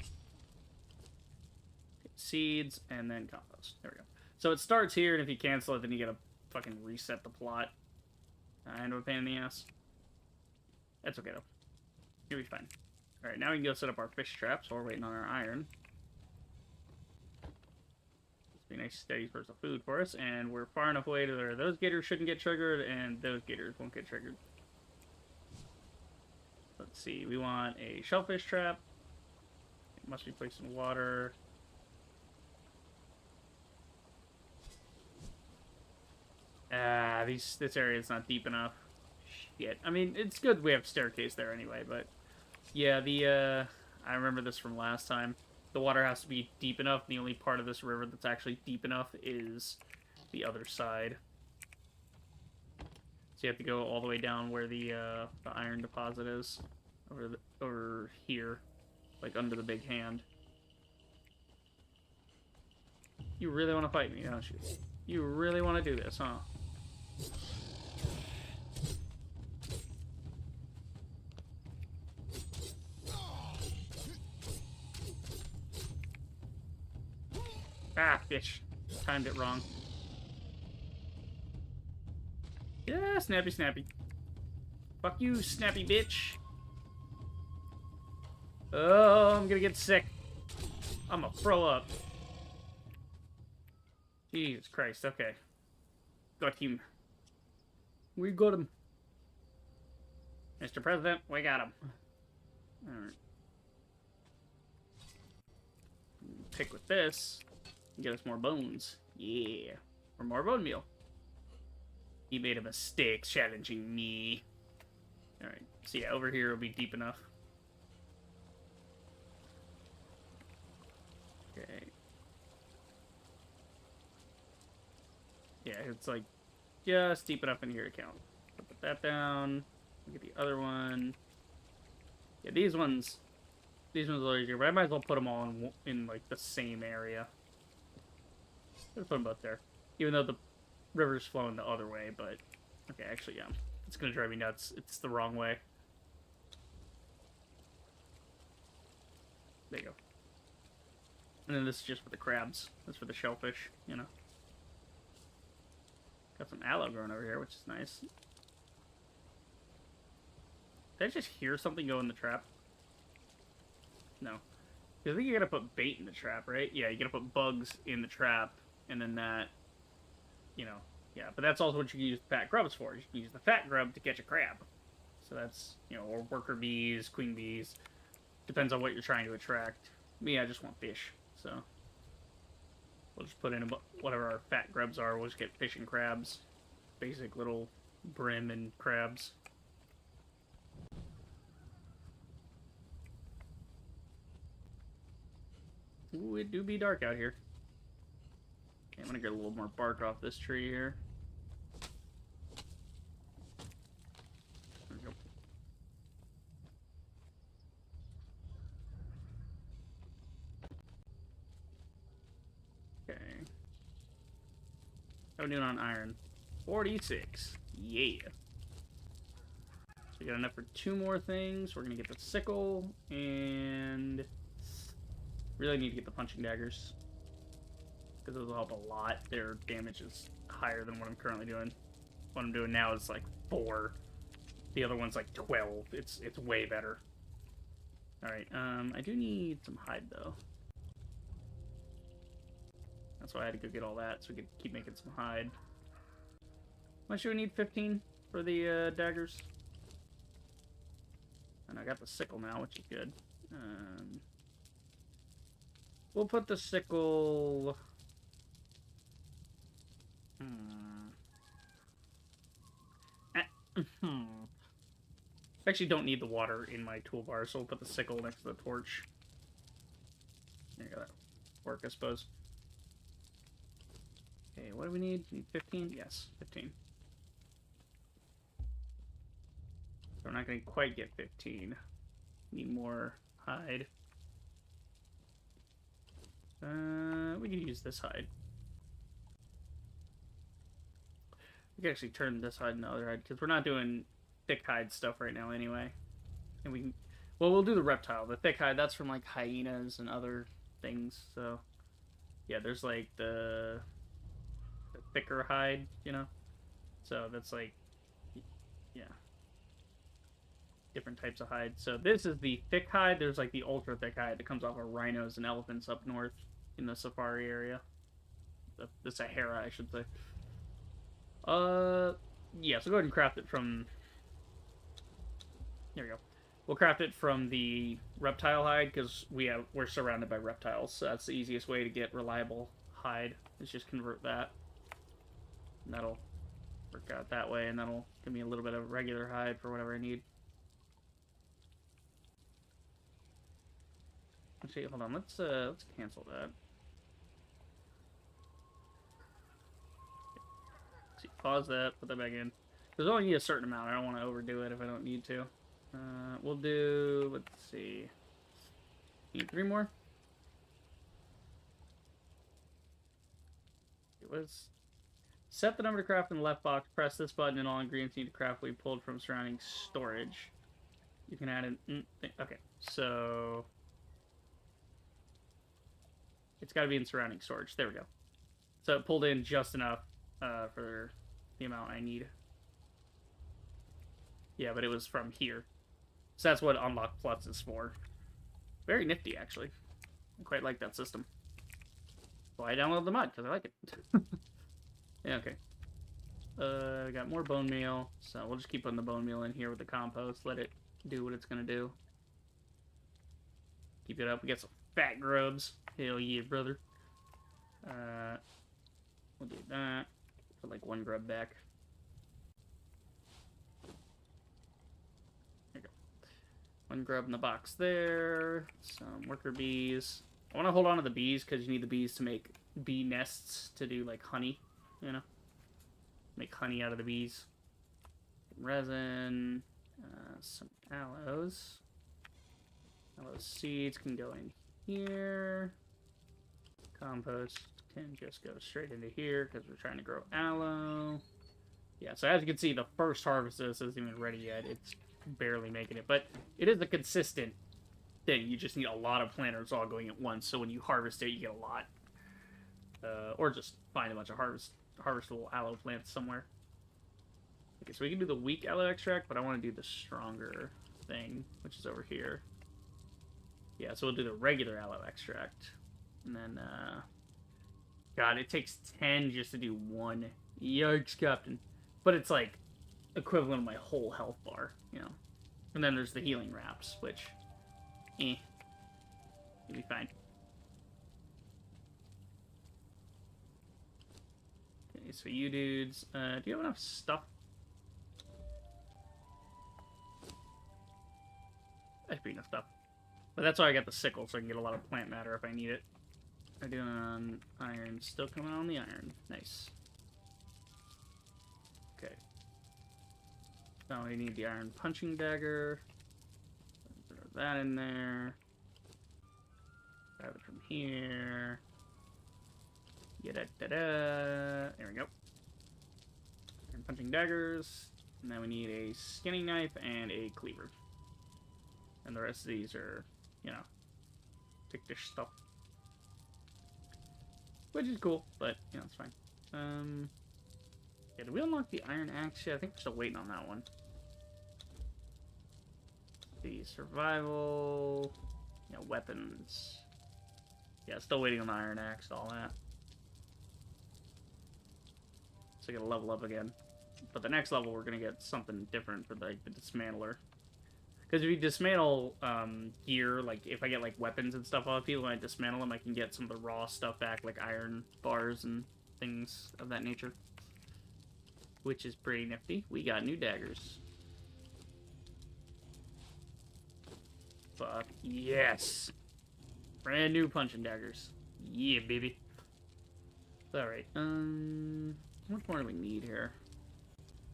Seeds, and then compost. There we go. So it starts here, and if you cancel it, then you gotta fucking reset the plot. I know a pain in the ass. That's okay, though. You'll be fine. Alright, now we can go set up our fish traps while we're waiting on our iron. This will be a nice steady source of food for us, and we're far enough away to where those gators shouldn't get triggered, and those gators won't get triggered. Let's see, we want a shellfish trap. It must be placed in water. This area is not deep enough. Shit. I mean, it's good we have staircase there anyway, but yeah, I remember this from last time. The water has to be deep enough. The only part of this river that's actually deep enough is the other side. So you have to go all the way down where the iron deposit is, over here, like under the big hand. You really want to fight me, don't you? You really want to do this, huh? Ah, bitch. Timed it wrong. Yeah, snappy, snappy. Fuck you, snappy bitch. Oh, I'm gonna get sick. I'm gonna throw up. Jesus Christ, okay. Got him. We got him. Mr. President, we got him. Alright. Pick with this. Get us more bones. Yeah. Or more bone meal. He made a mistake challenging me. Alright. So yeah, over here will be deep enough. Okay. Yeah, it's like just deep enough in here to count. Put that down. Get the other one. Yeah, these ones are a little easier, but I might as well put them all in like the same area. Let's put them both there, even though the river's flowing the other way. But okay, actually, yeah, it's gonna drive me nuts. It's the wrong way. There you go. And then this is just for the crabs. That's for the shellfish, you know. Got some aloe growing over here, which is nice. Did I just hear something go in the trap? No. I think you gotta put bait in the trap, right? Yeah, you gotta put bugs in the trap, and then that, you know, yeah. But that's also what you can use the fat grubs for. You can use the fat grub to catch a crab. So that's, or worker bees, queen bees. Depends on what you're trying to attract. Me, I just want fish, so we'll just put in whatever our fat grubs are. We'll just get fish and crabs. Basic little brim and crabs. Ooh, it do be dark out here. Okay, I'm gonna get a little more bark off this tree here. There we go. Okay. How are we doing on iron? 46. Yeah. So we got enough for 2 more things. We're gonna get the sickle, and really need to get the punching daggers, because those will help a lot. Their damage is higher than what I'm currently doing. What I'm doing now is like 4. The other one's like 12. It's way better. Alright, I do need some hide, though. That's why I had to go get all that, so we could keep making some hide. How much do we need? 15 for the daggers? And I got the sickle now, which is good. We'll put the sickle... I actually don't need the water in my toolbar, so we'll put the sickle next to the torch. There you go. That work, I suppose. Okay, what do we need? Need 15? Yes, 15. So we're not going to quite get 15. Need more hide. We can use this hide. We can actually turn this hide into other hide, because we're not doing thick hide stuff right now anyway. And we can... Well, we'll do the reptile. The thick hide, that's from, like, hyenas and other things, so... Yeah, there's, like, the thicker hide, So that's, like... Yeah. Different types of hide. So this is the thick hide. There's, like, the ultra-thick hide that comes off of rhinos and elephants up north in the safari area. The Sahara, I should say. Yeah, so go ahead and craft it from... There we go. We'll craft it from the reptile hide, because we're surrounded by reptiles, so that's the easiest way to get reliable hide, is just convert that. And that'll work out that way, and that'll give me a little bit of regular hide for whatever I need. Actually, hold on, let's cancel that. Let's see, pause that, put that back in. There's only a certain amount. I don't want to overdo it if I don't need to. We'll do, let's see. Need 3 more? It was... Set the number to craft in the left box. Press this button and all ingredients need to craft will be pulled from surrounding storage. You can add an... Okay, so... It's got to be in surrounding storage. There we go. So it pulled in just enough for the amount I need. Yeah, but it was from here. So that's what Unlock Plus is for. Very nifty, actually. I quite like that system. Well, I downloaded the mod, because I like it. Yeah, okay. I got more bone meal, so we'll just keep putting the bone meal in here with the compost. Let it do what it's going to do. Keep it up. We got some fat grubs. Hell yeah, brother. We'll do that. Put like 1 grub back. There you go. 1 grub in the box there. Some worker bees. I want to hold on to the bees because you need the bees to make bee nests to do like honey, Make honey out of the bees. Resin. Some aloes. Aloe seeds can go in here. Compost can just go straight into here because we're trying to grow aloe. Yeah, so as you can see, the first harvest of this isn't even ready yet. It's barely making it, but it is a consistent thing. You just need a lot of planters all going at once, so when you harvest it, you get a lot. Or just find a bunch of harvestable aloe plants somewhere. Okay, so we can do the weak aloe extract, but I want to do the stronger thing, which is over here. Yeah, so we'll do the regular aloe extract. And then, God, it takes 10 just to do 1. Yikes, Captain. But it's like equivalent of my whole health bar, you know. And then there's the healing wraps, which, you'll be fine. Okay, so you dudes, do you have enough stuff? That should be enough stuff. But that's why I got the sickle, so I can get a lot of plant matter if I need it. I'm doing on iron, still coming on the iron. Nice. Okay. Now we need the iron punching dagger. Throw that in there. Grab it from here. Da-da-da-da. There we go. Iron punching daggers. And then we need a skinning knife and a cleaver. And the rest of these are, you know, tick-dish stuff. Which is cool, but, you know, it's fine. Yeah, did we unlock the iron axe yet? I think we're still waiting on that one. The survival, yeah, weapons. Yeah, still waiting on the iron axe, all that. So I gotta level up again. But the next level, we're gonna get something different for like the dismantler. Because if you dismantle gear, like if I get like weapons and stuff off people, when I dismantle them, I can get some of the raw stuff back, like iron bars and things of that nature. Which is pretty nifty. We got new daggers. Fuck yes! Brand new punching daggers. Yeah, baby. Alright, how much more do we need here?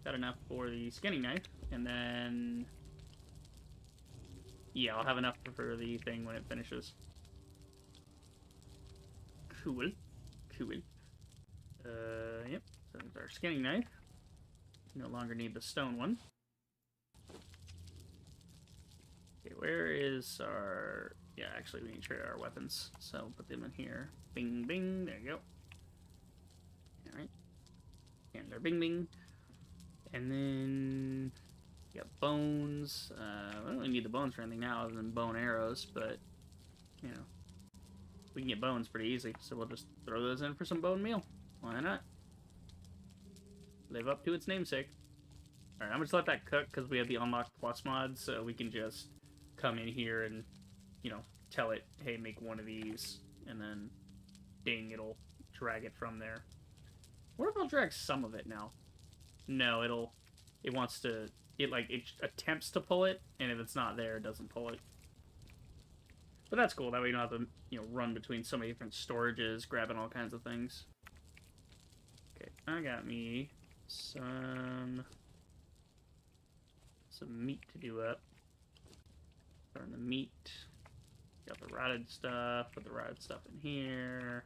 Got enough for the skinning knife, and then... yeah, I'll have enough for the thing when it finishes. Cool. Cool. Yep. So there's our skinning knife. No longer need the stone one. Okay, where is our... yeah, actually we need to trade our weapons. So put them in here. Bing, bing. There you go. Alright. And our bing, bing. And then... we got bones. We don't really need the bones for anything now other than bone arrows, but, you know, we can get bones pretty easy, so we'll just throw those in for some bone meal. Why not? Live up to its namesake. Alright, I'm just let that cook because we have the unlocked plus mod, so we can just come in here and, you know, tell it, hey, make one of these, and then, ding, it'll drag it from there. What if I'll drag some of it now? No, it wants to... it attempts to pull it, and if it's not there, it doesn't pull it. But that's cool. That way you don't have to, you know, run between so many different storages, grabbing all kinds of things. Okay, I got me some meat to do up. Burn the meat. Got the rotted stuff. Put the rotted stuff in here.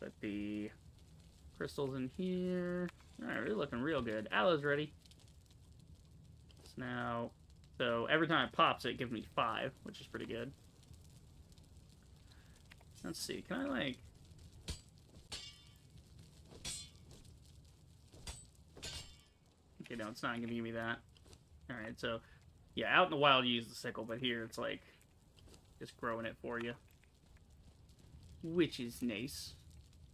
Put the crystals in here. Alright, we're looking real good. Aloe's ready. Now, so every time it pops, it gives me 5, which is pretty good. Let's see, can I, like... okay, no, it's not going to give me that. Alright, so, yeah, out in the wild, you use the sickle, but here, it's like, just growing it for you. Which is nice.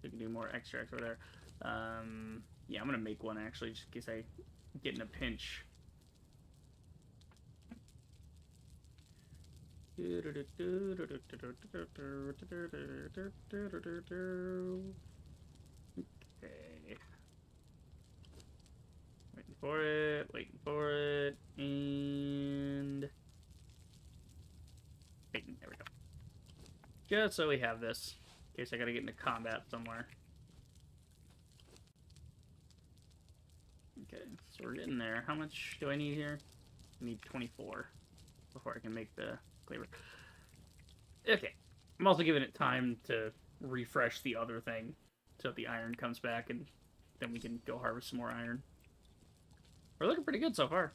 We can do more extracts over there. Yeah, I'm going to make one, actually, just in case I get in a pinch. Okay. Waiting for it, and... bing, there we go. Just so we have this, in case I gotta get into combat somewhere. Okay, so we're getting there. How much do I need here? I need 24 before I can make the cleaver. Okay, I'm also giving it time to refresh the other thing so the iron comes back, and then we can go harvest some more iron. We're looking pretty good so far.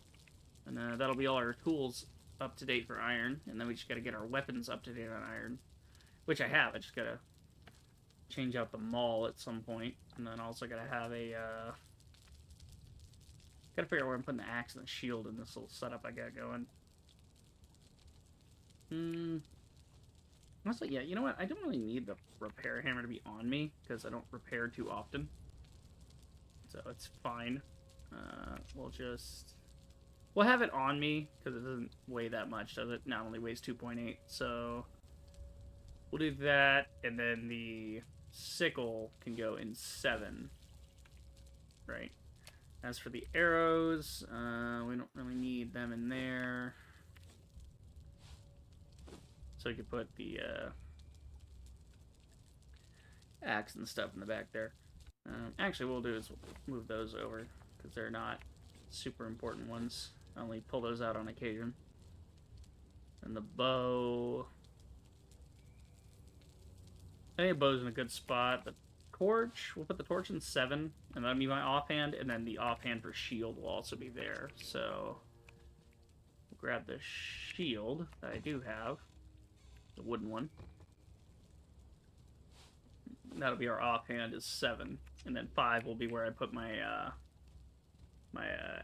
And that'll be all our tools up to date for iron, and then we just gotta get our weapons up to date on iron. Which I have, I just gotta change out the maul at some point, and then also gotta have a, gotta figure out where I'm putting the axe and the shield in this little setup I got going. Honestly, yeah, you know what? I don't really need the repair hammer to be on me, because I don't repair too often. So it's fine. We'll have it on me, because it doesn't weigh that much, does it? No, it only weighs 2.8, so... We'll do that, and then the sickle can go in 7. Right. As for the arrows, we don't really need them in there. So you could put the axe and stuff in the back there. Actually, what we'll do is move those over, because they're not super important ones. I only pull those out on occasion. And the bow... I think the bow's in a good spot. The torch, we'll put the torch in 7, and that'll be my offhand, and then the offhand for shield will also be there. So, we'll grab the shield that I do have, the wooden one. That'll be our offhand is 7, and then 5 will be where I put my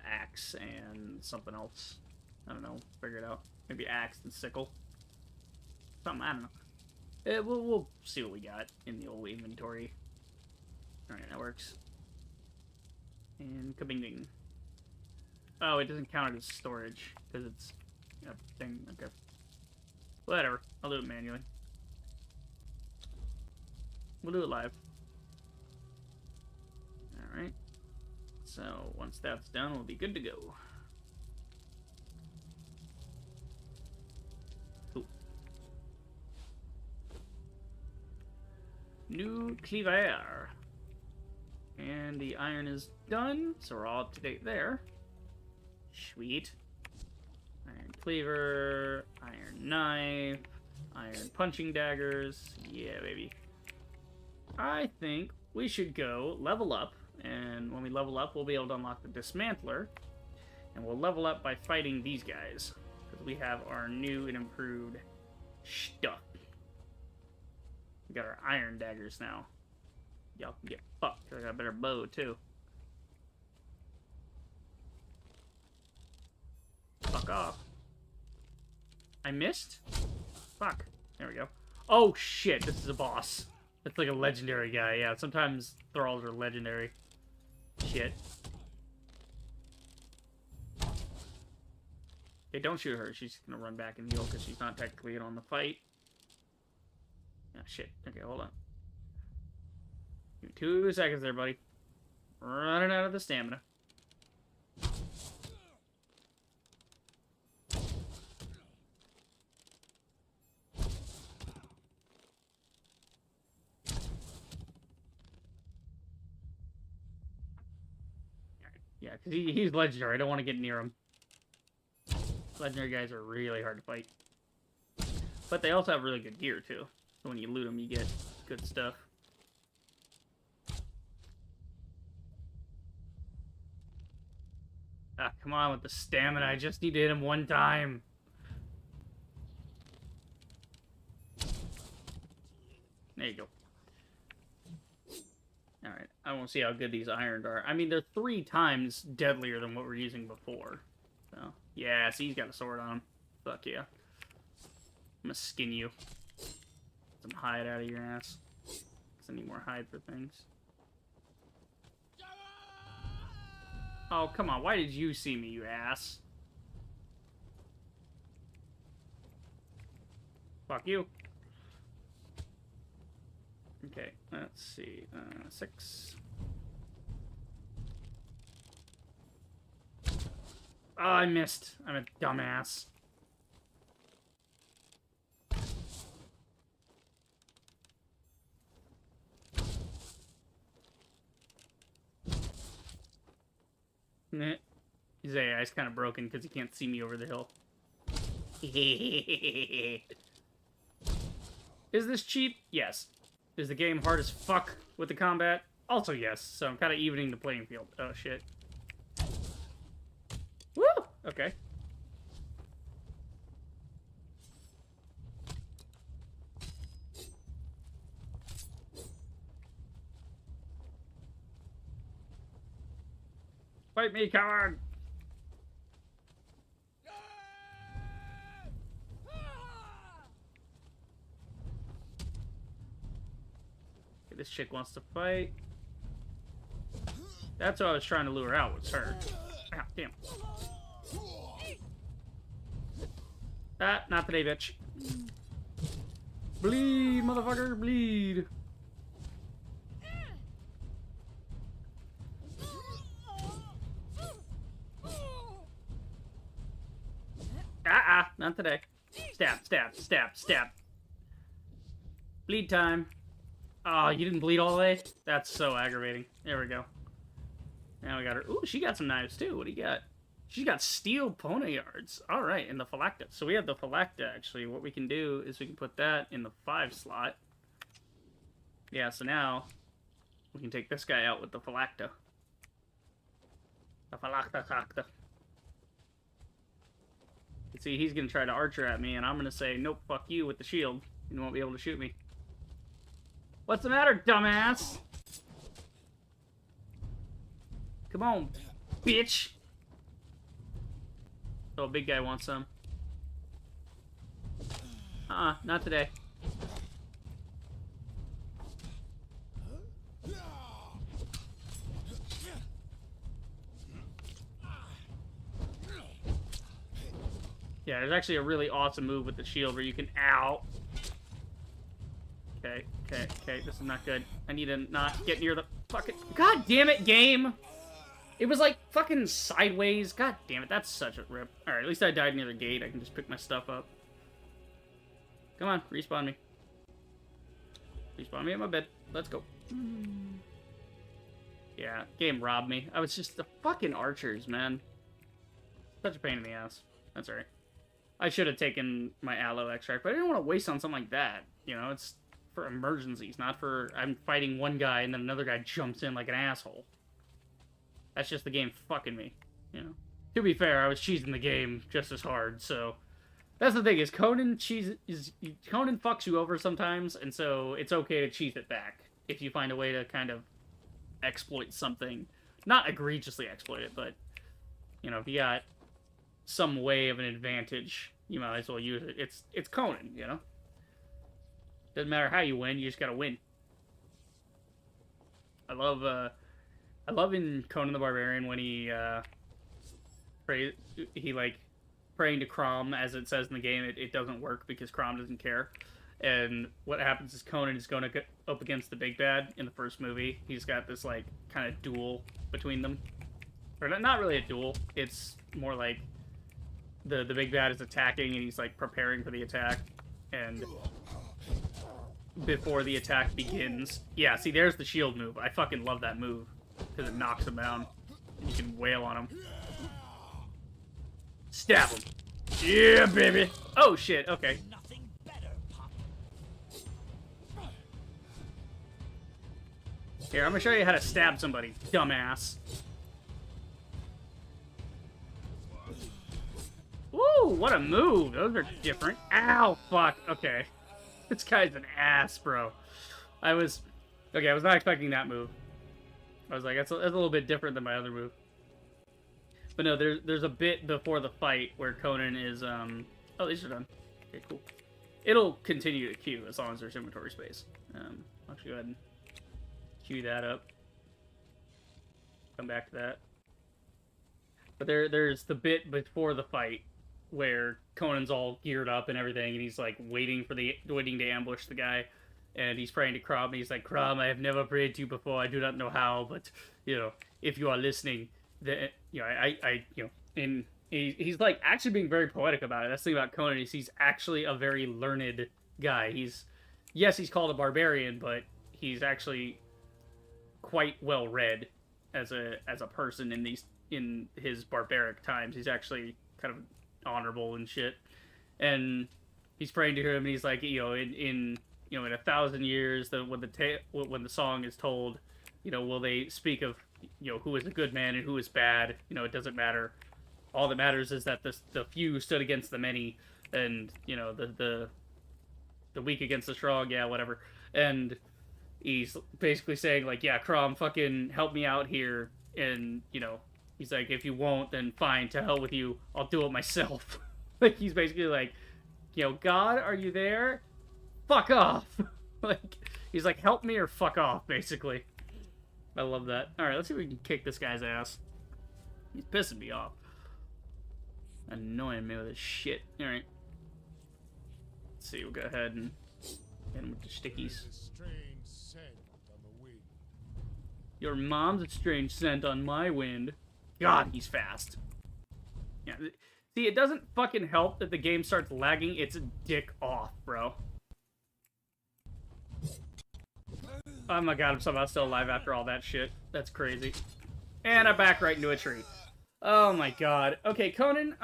axe and something else. I don't know, figure it out. Maybe axe and sickle. Something, I don't know. We'll see what we got in the old inventory. Alright, that works. And kabing. Oh, it doesn't count as storage, because it's a thing. Okay. Whatever. I'll do it manually. We'll do it live. Alright. So, once that's done, we'll be good to go. Cool. New cleaver. And the iron is done, so we're all up to date there. Sweet. Iron cleaver, iron knife, iron punching daggers. Yeah, baby. I think we should go level up, and when we level up, we'll be able to unlock the dismantler, and we'll level up by fighting these guys, because we have our new and improved stuff. We got our iron daggers now. Y'all can get fucked. I got a better bow, too. Fuck off. I missed? Fuck. There we go. Oh, shit. This is a boss. It's like a legendary guy. Yeah, sometimes thralls are legendary. Shit. Okay, don't shoot her. She's gonna run back and heal because she's not technically in on the fight. Ah, shit. Okay, hold on. Give me 2 seconds there, buddy. Running out of the stamina. Yeah, because he's legendary. I don't want to get near him. Legendary guys are really hard to fight. But they also have really good gear, too. So when you loot them, you get good stuff. Ah, come on with the stamina. I just need to hit him one time. There you go. Alright, I want to see how good these irons are. I mean, they're 3 times deadlier than what we're using before. So, yeah, see, he's got a sword on him. Fuck yeah. I'm gonna skin you. Some hide out of your ass. Because I need more hide for things. Oh, come on. Why did you see me, you ass? Fuck you. Okay, let's see. 6. Oh, I missed. I'm a dumbass. His AI is kind of broken because he can't see me over the hill. Is this cheap? Yes. Is the game hard as fuck with the combat? Also yes, so I'm kind of evening the playing field. Oh, shit. Woo! Okay. Fight me, coward! Okay, this chick wants to fight. That's what I was trying to lure out, was her. Ah, damn. Ah, not today, bitch. Bleed, motherfucker, bleed. Not today. Stab, stab, stab, stab. Bleed time. Oh, you didn't bleed all the way? That's so aggravating. There we go. Now we got her. Ooh, she got some knives too. What do you got? She's got steel poniards. All right, and the phylacta. So we have the phylacta, actually. What we can do is we can put that in the 5 slot. Yeah, so now we can take this guy out with the phylacta. The phylacta. See, he's going to try to archer at me, and I'm going to say, nope, fuck you with the shield. You won't be able to shoot me. What's the matter, dumbass? Come on, bitch. Oh, big guy wants some. Not today. Yeah, there's actually a really awesome move with the shield where you can... Ow! Okay, this is not good. I need to not get near the fucking... God damn it, game! It was like fucking sideways. God damn it, that's such a rip. Alright, at least I died near the gate. I can just pick my stuff up. Come on, respawn me. Respawn me at my bed. Let's go. Yeah, game robbed me. I was just the fucking archers, man. Such a pain in the ass. That's alright. I should have taken my aloe extract, but I didn't want to waste on something like that. You know, it's for emergencies, not for I'm fighting one guy and then another guy jumps in like an asshole. That's just the game fucking me, you know. To be fair, I was cheesing the game just as hard, so that's the thing is Conan fucks you over sometimes, and so it's okay to cheese it back if you find a way to kind of exploit something, not egregiously exploit it, but you know, if you got some way of an advantage, you might as well use it. It's Conan, you know. Doesn't matter how you win, you just gotta win. I love in Conan the Barbarian when he like praying to Crom, as it says in the game, it doesn't work because Crom doesn't care. And what happens is Conan is going to get up against the big bad in the first movie. He's got this like kind of duel between them, or not really a duel. It's more like the big bad is attacking and he's like preparing for the attack, and before the attack begins, yeah, see, there's the shield move. I fucking love that move because it knocks him down and you can wail on him. Stab him. Yeah, baby. Oh shit. Okay. Here, I'm gonna show you how to stab somebody, dumbass. Woo, what a move. Those are different. Ow, fuck. Okay. This guy's an ass, bro. I was not expecting that move. I was like, that's a little bit different than my other move. But no, there's a bit before the fight where Conan is, oh, these are done. Okay, cool. It'll continue to queue as long as there's inventory space. I'll just go ahead and queue that up. Come back to that. But there's the bit before the fight where Conan's all geared up and everything, and he's like waiting to ambush the guy, and he's praying to Crom, and he's like, Crom, I have never prayed to you before. I do not know how, but you know, if you are listening, then you know, I you know, and he's like actually being very poetic about it. That's the thing about Conan is he's actually a very learned guy. He's called a barbarian, but he's actually quite well read as a person in his barbaric times. He's actually kind of honorable and shit, and he's praying to him, and he's like, you know, in 1,000 years, when the song is told, you know, will they speak of, you know, who is a good man and who is bad? You know, it doesn't matter. All that matters is that the few stood against the many, and you know, the weak against the strong. Yeah, whatever. And he's basically saying like, yeah, Crom, fucking help me out here, and you know. He's like, if you won't, then fine, to hell with you. I'll do it myself. Like, he's basically like, you know, God, are you there? Fuck off. Like, he's like, help me or fuck off, basically. I love that. Alright, let's see if we can kick this guy's ass. He's pissing me off. Annoying me with his shit. Alright. Let's see, we'll go ahead and hit him with the stickies. Your mom's a strange scent on my wind. God, he's fast. Yeah. See, it doesn't fucking help that the game starts lagging its dick off, bro. Oh my god, I'm somehow still alive after all that shit. That's crazy. And I back right into a tree. Oh my god. Okay, Conan,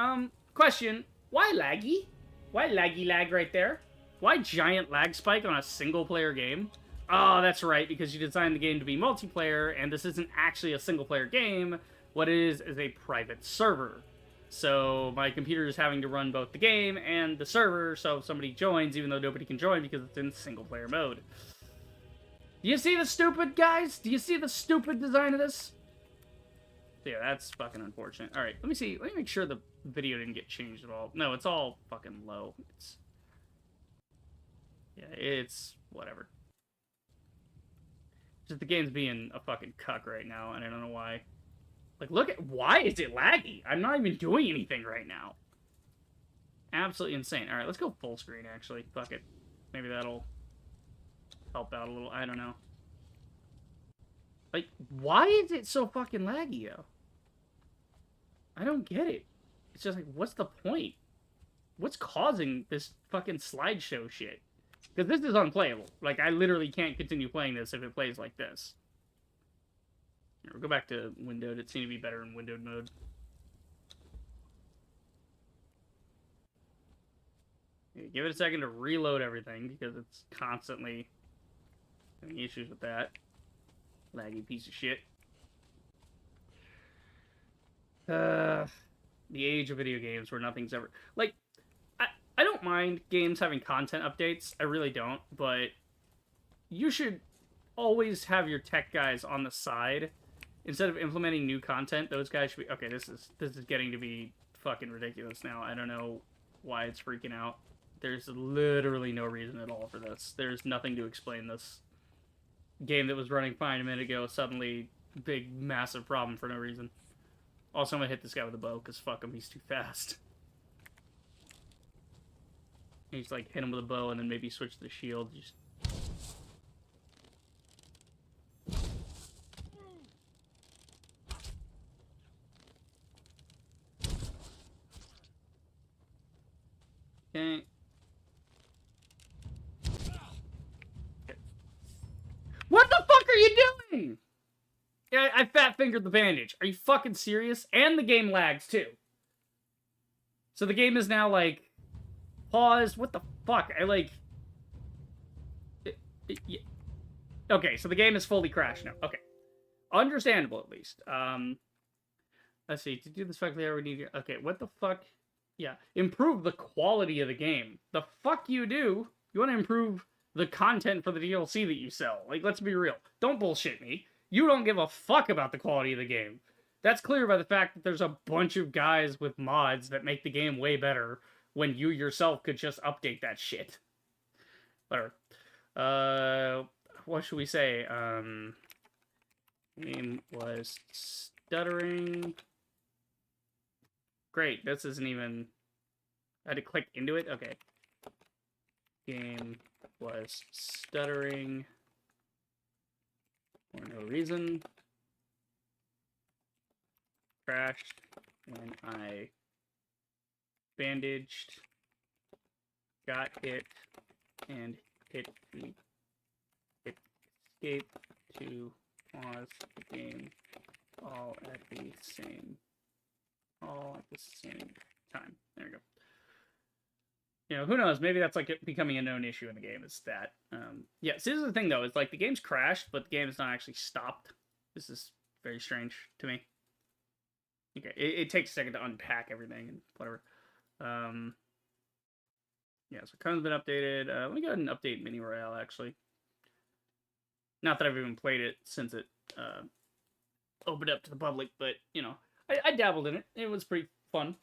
question. Why laggy? Why laggy lag right there? Why giant lag spike on a single-player game? Oh, that's right, because you designed the game to be multiplayer, and this isn't actually a single-player game. What it is a private server. So my computer is having to run both the game and the server, so if somebody joins, even though nobody can join because it's in single-player mode. Do you see the stupid, guys? Do you see the stupid design of this? Yeah, that's fucking unfortunate. Alright, let me see. Let me make sure the video didn't get changed at all. No, it's all fucking low. Yeah, it's whatever. Just the game's being a fucking cuck right now, and I don't know why. Like, look at... Why is it laggy? I'm not even doing anything right now. Absolutely insane. Alright, let's go full screen, actually. Fuck it. Maybe that'll help out a little. I don't know. Like, why is it so fucking laggy, though? I don't get it. It's just like, what's the point? What's causing this fucking slideshow shit? Because this is unplayable. Like, I literally can't continue playing this if it plays like this. Here, we'll go back to windowed. It seemed to be better in windowed mode. Okay, give it a second to reload everything, because it's constantly having issues with that. Laggy piece of shit. The age of video games where nothing's ever... Like, I don't mind games having content updates. I really don't. But you should always have your tech guys on the side. Instead of implementing new content, those guys should be... Okay, this is getting to be fucking ridiculous now. I don't know why it's freaking out. There's literally no reason at all for this. There's nothing to explain this. Game that was running fine a minute ago, suddenly big, massive problem for no reason. Also, I'm gonna hit this guy with a bow, because fuck him, he's too fast. You just, like, hit him with a bow, and then maybe switch to the shield. Just... Okay. What the fuck are you doing? Yeah, I fat-fingered the bandage. Are you fucking serious? And the game lags, too. So the game is now, like, paused. What the fuck? I, like... Yeah. Okay, so the game is fully crashed now. Okay. Understandable, at least. Let's see. To do this effectively, I would need... Okay, what the fuck? Yeah. Improve the quality of the game. The fuck you do? You want to improve the content for the DLC that you sell. Like, let's be real. Don't bullshit me. You don't give a fuck about the quality of the game. That's clear by the fact that there's a bunch of guys with mods that make the game way better when you yourself could just update that shit. Whatever. What should we say? Game was stuttering. Great, this isn't even... I had to click into it? Okay. Game was stuttering for no reason. Crashed when I bandaged, got hit, and hit escape to pause the game all at the same time. There we go. You know, who knows? Maybe that's like it becoming a known issue in the game. Is that, yeah. So this is the thing though. It's like the game's crashed, but the game is not actually stopped. This is very strange to me. Okay, it takes a second to unpack everything and whatever. Yeah, so Conan's been updated. Let me go ahead and update Mini Royale actually. Not that I've even played it since it opened up to the public, but you know, I dabbled in it. It was pretty fun.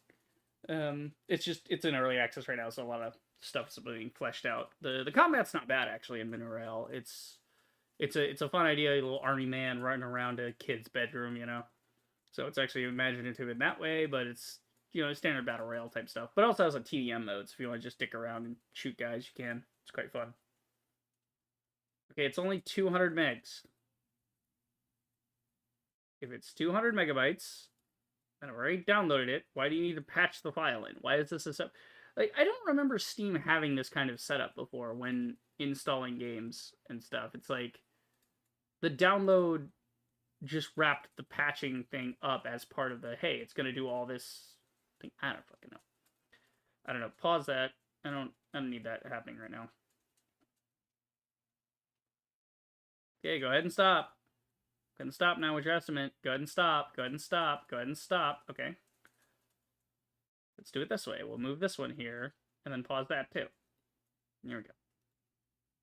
It's in early access right now, so a lot of stuff's being fleshed out. The combat's not bad actually in Mini Royale. It's It's a fun idea, a little army man running around a kid's bedroom, you know. So it's actually imaginative in that way, but it's standard battle royale type stuff. But it also has a TDM mode, so if you want to just stick around and shoot guys, you can. It's quite fun. Okay, it's only 200 megs. If it's 200 megabytes, and I've already downloaded it, why do you need to patch the file in? Why is this a sub? Like, I don't remember Steam having this kind of setup before when installing games and stuff. It's like the download just wrapped the patching thing up as part of the, hey, it's going to do all this thing. I don't fucking know. I don't know. Pause that. I don't need that happening right now. Okay, go ahead and stop. Go ahead and stop now with your estimate. Go ahead and stop. Go ahead and stop. Go ahead and stop. Okay. Let's do it this way. We'll move this one here, and then pause that too. There we go.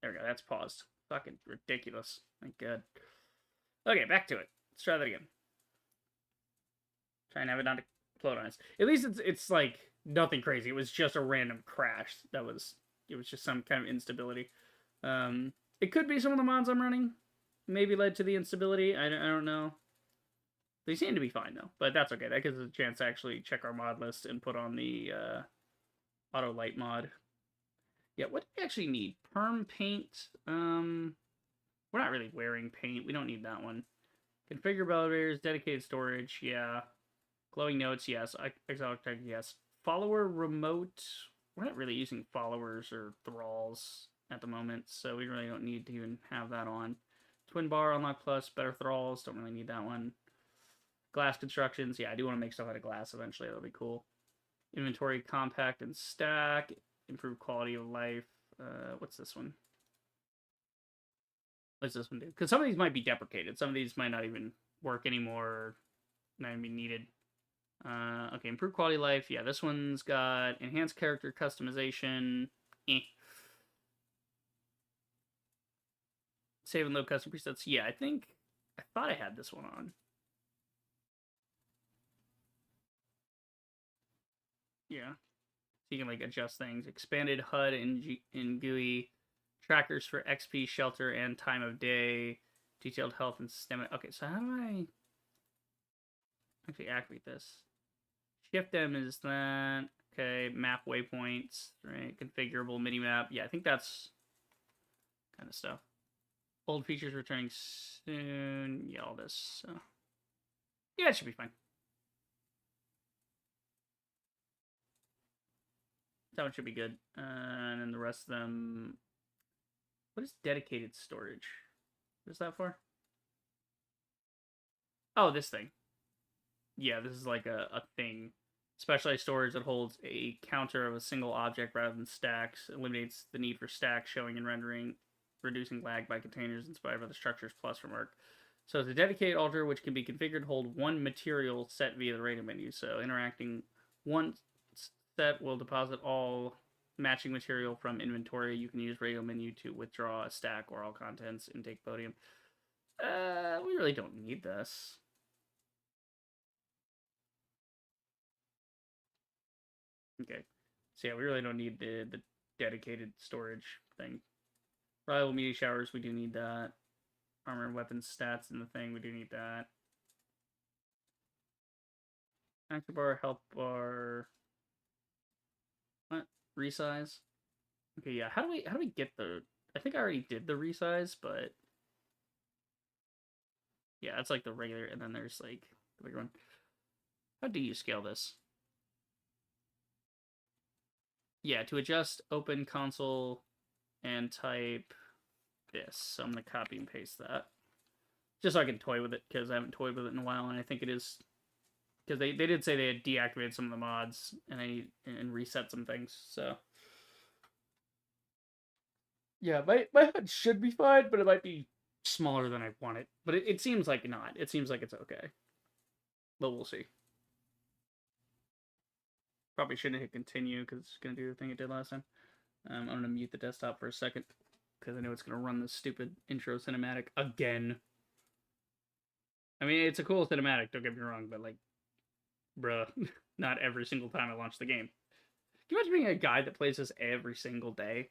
There we go. That's paused. Fucking ridiculous. Thank God. Okay, back to it. Let's try that again. Try and have it not explode on us. At least it's like nothing crazy. It was just a random crash. It was just some kind of instability. It could be some of the mods I'm running maybe led to the instability. I don't know. They seem to be fine though, but that's okay. That gives us a chance to actually check our mod list and put on the auto light mod. Yeah, what do we actually need? Perm paint. We're not really wearing paint. We don't need that one. Configure elevators, dedicated storage, yeah. Glowing notes, yes. Exotic tag, yes. Follower remote. We're not really using followers or thralls at the moment, so we really don't need to even have that on. Twin bar, unlock plus, better thralls. Don't really need that one. Glass constructions, yeah, I do want to make stuff out of glass eventually. That'll be cool. Inventory, compact and stack. Improve quality of life. What's this one? What's this one do? Because some of these might be deprecated. Some of these might not even work anymore. Or not even be needed. Okay, improve quality of life. Yeah, this one's got enhanced character customization. Save and load custom presets. Yeah, I thought I had this one on. Yeah. So you can like adjust things. Expanded HUD in GUI. Trackers for XP, shelter, and time of day. Detailed health and stamina. Okay, so how do I actually activate this? Shift M is that. Okay, map waypoints. Right, configurable mini map. Yeah, I think that's kind of stuff. Old features returning soon. Yeah, all this. So. Yeah, it should be fine. That one should be good. And then the rest of them. What is dedicated storage? What is that for? Oh, this thing. Yeah, this is like a thing. Specialized storage that holds a counter of a single object rather than stacks. Eliminates the need for stacks, showing and rendering, reducing lag by containers inspired by the structure's plus remark. So it's a dedicated altar which can be configured to hold one material set via the radio menu. So interacting one set will deposit all matching material from inventory. You can use radio menu to withdraw a stack or all contents, intake podium. We really don't need this. Okay. So yeah, we really don't need the dedicated storage thing. Reliable media showers, we do need that. Armor and weapons stats in the thing, we do need that. Active bar, health bar. What? Resize? Okay, yeah. How do we get the? I think I already did the resize, but yeah, that's like the regular, and then there's like the bigger one. How do you scale this? Yeah, to adjust, open console and type this. So I'm gonna copy and paste that, just so I can toy with it because I haven't toyed with it in a while, and I think it is because they did say they had deactivated some of the mods and reset some things. So yeah, my HUD should be fine, but it might be smaller than I want it. But it seems like not. It seems like it's okay. But we'll see. Probably shouldn't hit continue because it's going to do the thing it did last time. I'm going to mute the desktop for a second because I know it's going to run this stupid intro cinematic again. I mean, it's a cool cinematic, don't get me wrong, but like, bruh, not every single time I launch the game. Can you imagine being a guy that plays this every single day?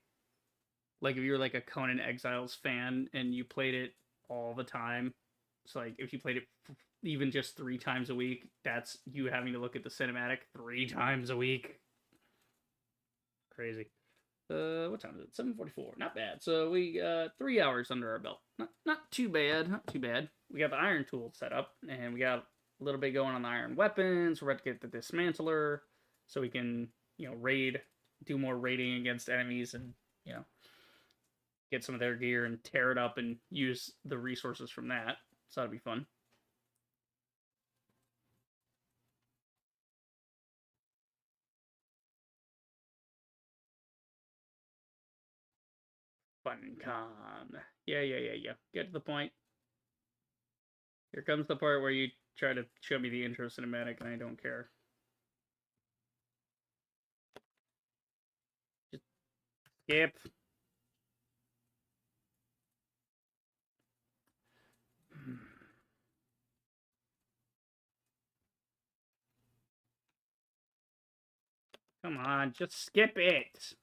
Like if you're like a Conan Exiles fan and you played it all the time, it's like if you played it even just 3 times a week, that's you having to look at the cinematic 3 times a week. Crazy. What time is it? 7:44. Not bad. So we got 3 hours under our belt. Not too bad. Not too bad. We got the iron tool set up, and we got a little bit going on the iron weapons. We're about to get the dismantler, so we can raid, do more raiding against enemies, and you know get some of their gear and tear it up and use the resources from that. So that'll be fun. Fun con. Yeah. Get to the point. Here comes the part where you try to show me the intro cinematic and I don't care. Just skip. Come on, just skip it.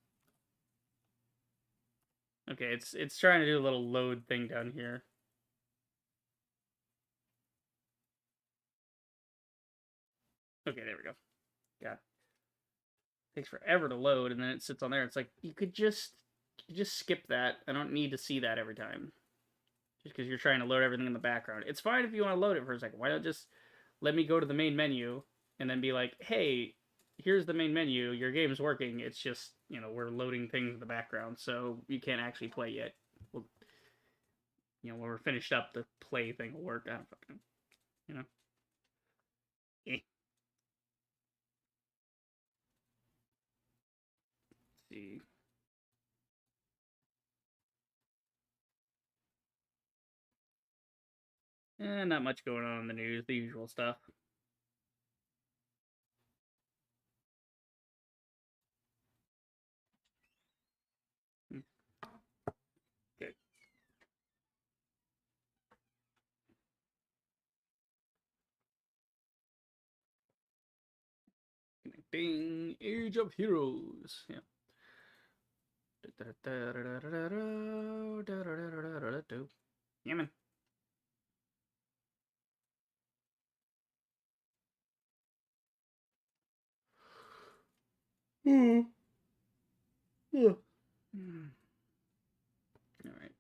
Okay, it's trying to do a little load thing down here. Okay, there we go. God. Takes forever to load and then it sits on there. It's like you could just skip that. I don't need to see that every time. Just because you're trying to load everything in the background. It's fine if you want to load it for a second. Why not just let me go to the main menu and then be like, hey, here's the main menu. Your game's working. It's just, we're loading things in the background, so you can't actually play yet. Well, when we're finished up, the play thing will work. I don't fucking, Eh. Let's see. Not much going on in the news. The usual stuff. Okay. Connecting Age of Heroes. Yeah. Yeah, man. Yeah. All right.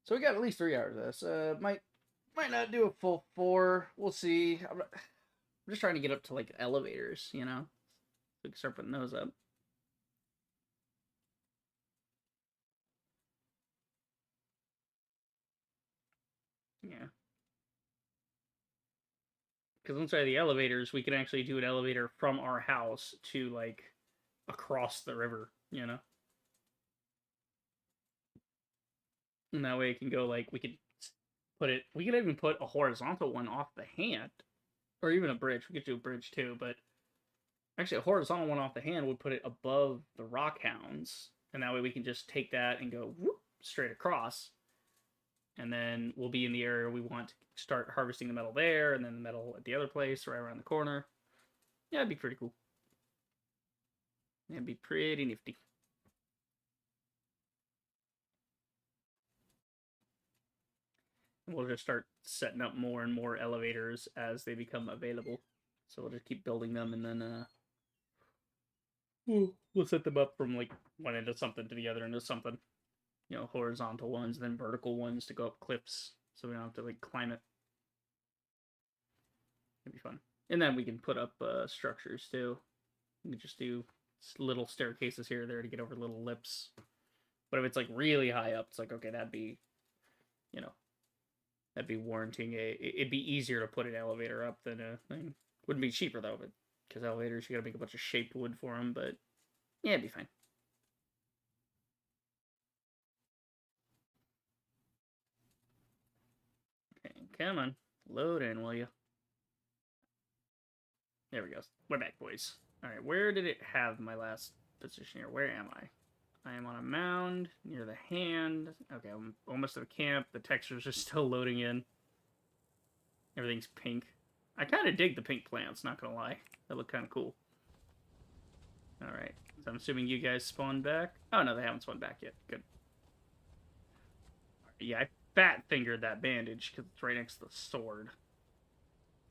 So we got at least 3 hours of this. Might not do a full 4. We'll see. I'm just trying to get up to like elevators, So we can start putting those up. Yeah. Because once I have the elevators, we can actually do an elevator from our house to like across the river. And that way it can go like we could we could even put a horizontal one off the hand. Or even a bridge. We could do a bridge too, but actually a horizontal one off the hand would put it above the rock hounds. And that way we can just take that and go whoop, straight across. And then we'll be in the area we want to start harvesting the metal there, and then the metal at the other place right around the corner. Yeah, it'd be pretty cool. It'd be pretty nifty. And we'll just start setting up more and more elevators as they become available. So we'll just keep building them, and then we'll set them up from like one end of something to the other end of something. Horizontal ones, then vertical ones to go up cliffs, so we don't have to like climb it. It'd be fun. And then we can put up structures too. We can just do little staircases here or there to get over little lips. But if it's like really high up, it's like okay, that'd be warranting it'd be easier to put an elevator up than a thing. Wouldn't be cheaper though, but because elevators you gotta make a bunch of shaped wood for them. But yeah, it'd be fine. Okay, come on, load in, will you? There we go. We're back, boys. All right, where did it have my last position here? Where am I? I am on a mound near the hand. Okay, I'm almost at the camp. The textures are still loading in. Everything's pink. I kind of dig the pink plants, not gonna lie. They look kind of cool. Alright, so I'm assuming you guys spawned back. Oh, no, they haven't spawned back yet. Good. Yeah, I fat fingered that bandage because it's right next to the sword.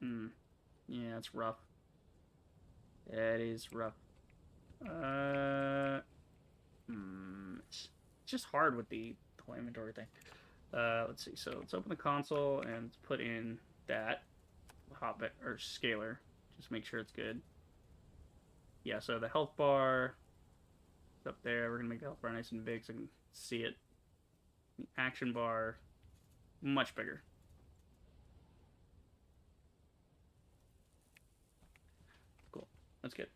Yeah, it's rough. That is rough. It's just hard with the whole inventory thing. Let's see. So let's open the console and let's put in that hotbit or scaler. Just make sure it's good. Yeah. So the health bar is up there. We're gonna make the health bar nice and big so I can see it. The action bar much bigger. Cool. That's good.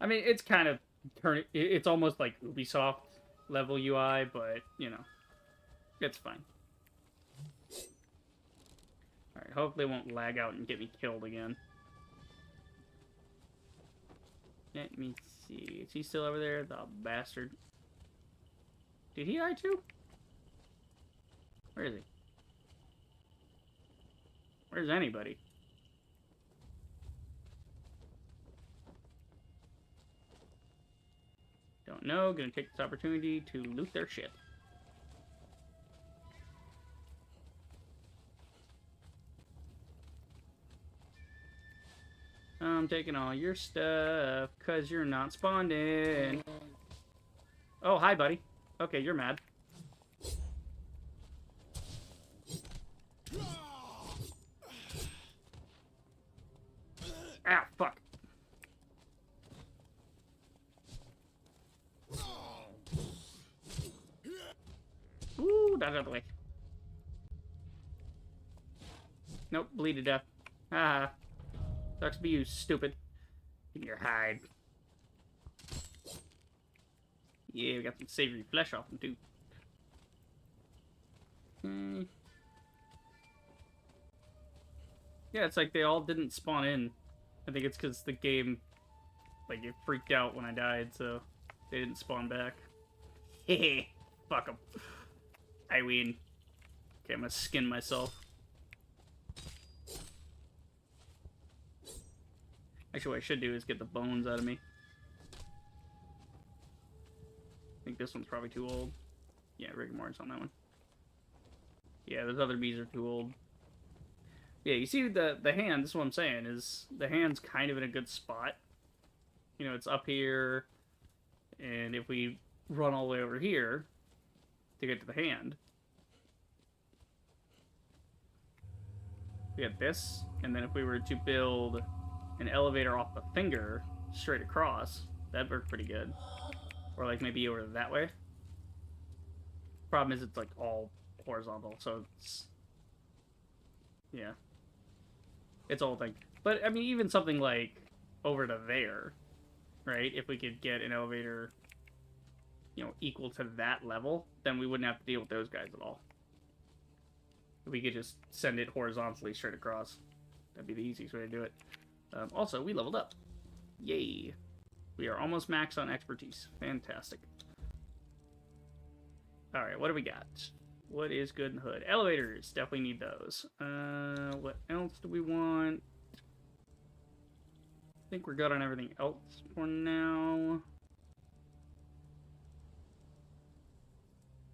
I mean, it's kind of it's almost like Ubisoft level UI, but you know, it's fine. All right. Hopefully, it won't lag out and get me killed again. Let me see. Is he still over there? The bastard. Did he die too? Where is he? Where's anybody? Don't know. Gonna take this opportunity to loot their shit. I'm taking all your stuff because you're not spawned in. Oh, hi, buddy. Okay, you're mad. Ah, fuck. Ooh, that's out of the way. Nope, bleed to death. Ah, sucks to be you, stupid. Give me your hide. Yeah, we got some savory flesh off them, too. Yeah, it's like they all didn't spawn in. I think it's because the game, like, it freaked out when I died, so they didn't spawn back. Hehe, fuck them. I win. Okay, I'm gonna skin myself. Actually, what I should do is get the bones out of me. I think this one's probably too old. Yeah, rigor mortis on that one. Yeah, those other bees are too old. Yeah, you see the hand, this is what I'm saying, is the hand's kind of in a good spot. You know, it's up here, and if we run all the way over here to get to the hand, we have this, and then if we were to build an elevator off the finger straight across, that'd work pretty good. Or like maybe over that way. Problem is it's like all horizontal, so it's... yeah. It's all thing. But, I mean, even something like over to there, right? If we could get an elevator, you know, equal to that level, then we wouldn't have to deal with those guys at all. We could just send it horizontally straight across. That'd be the easiest way to do it. Also, we leveled up. Yay. We are almost max on expertise. Fantastic. Alright, what do we got? What is good in the hood? Elevators. Definitely need those. What else do we want? I think we're good on everything else for now.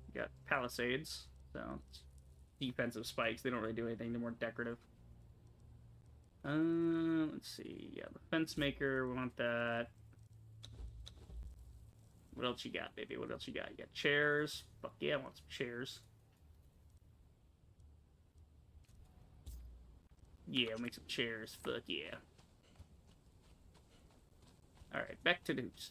We got palisades. So, it's defensive spikes. They don't really do anything. They're more decorative. Let's see. Yeah, the fence maker. We want that. What else you got, baby? What else you got? You got chairs. Fuck yeah, I want some chairs. Yeah, we'll make some chairs. Fuck yeah. Alright, back to news.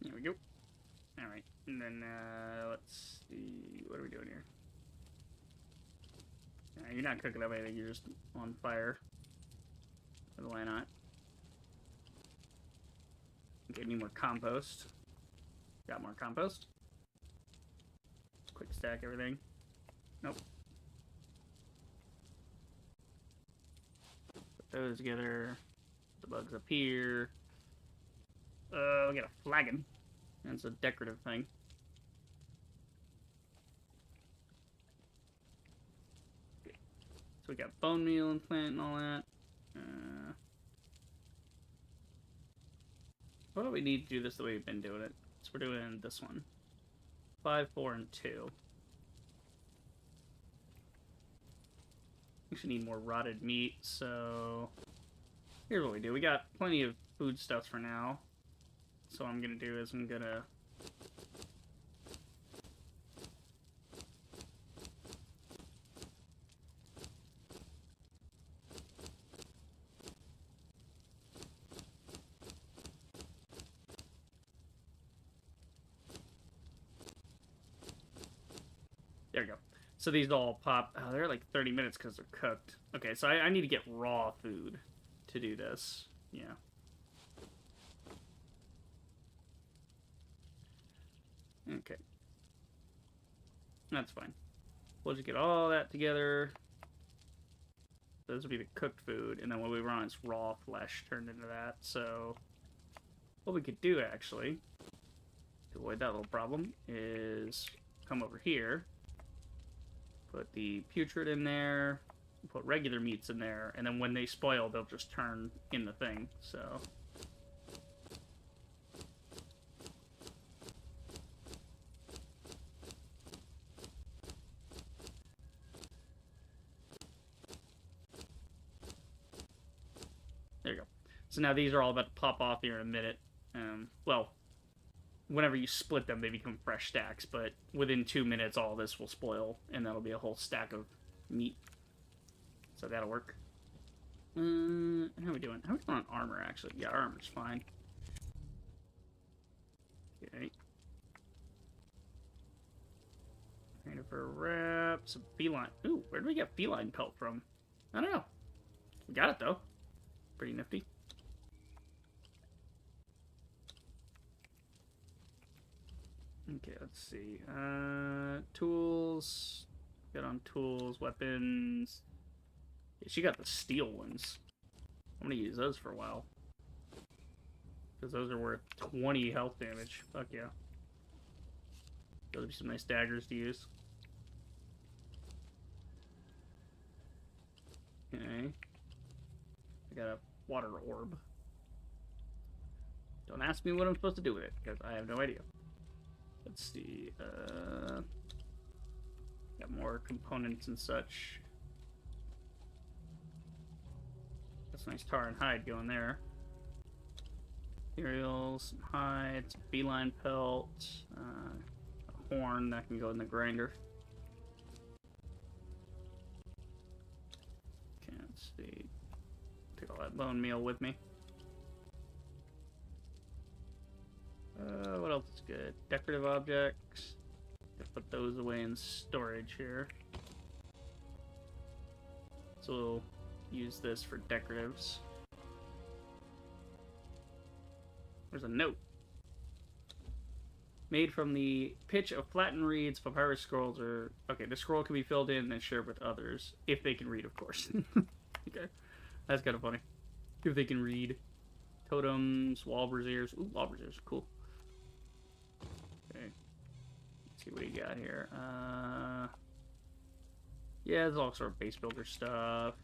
There we go. Alright, and then, let's see. What are we doing here? You're not cooking up anything, you're just on fire. Why not? Okay, need more compost. Got more compost. Quick stack everything. Nope. Put those together. The bugs up here. We got a flagon. That's a decorative thing. we got bone meal implant and all that. What do we need to do this the way we've been doing it? So we're doing this one. 5, 4, and 2. We should need more rotted meat, so here's what we do. We got plenty of foodstuffs for now. So what I'm gonna do is I'm gonna there we go. So these all pop. Oh, they're like 30 minutes because they're cooked. Okay, so I need to get raw food to do this. Yeah. Okay. That's fine. We'll just get all that together. Those will be the cooked food, and then when we run, it's raw flesh turned into that. So what we could do, actually, to avoid that little problem, is come over here, put the putrid in there, put regular meats in there, and then when they spoil, they'll just turn in the thing, so... There you go. So now these are all about to pop off here in a minute. Well, whenever you split them, they become fresh stacks, but within 2 minutes, all this will spoil, and that'll be a whole stack of meat. So that'll work. How are we doing? How are we doing on armor, actually? Yeah, armor's fine. Okay. Trainer for wrap. Some feline. Ooh, where did we get feline pelt from? I don't know. We got it, though. Pretty nifty. Okay, let's see. Tools. Got on tools, weapons. Yeah, she got the steel ones. I'm gonna use those for a while. Because those are worth 20 health damage. Fuck yeah. Those would be some nice daggers to use. Okay. I got a water orb. Don't ask me what I'm supposed to do with it, because I have no idea. Let's see. Got more components and such. That's nice tar and hide going there. Materials, some hides, beeline pelt, a horn that can go in the grinder. Okay, let's see. Take all that bone meal with me. What else is good? Decorative objects. Put those away in storage here. So we'll use this for decoratives. There's a note. Made from the pitch of flattened reeds, papyrus scrolls are... Okay, the scroll can be filled in and shared with others. If they can read, of course. Okay. That's kind of funny. If they can read. Totems, wall braziers. Ooh, wall braziers. Cool. Okay. Let's see what you got here. Yeah, there's all sort of base builder stuff.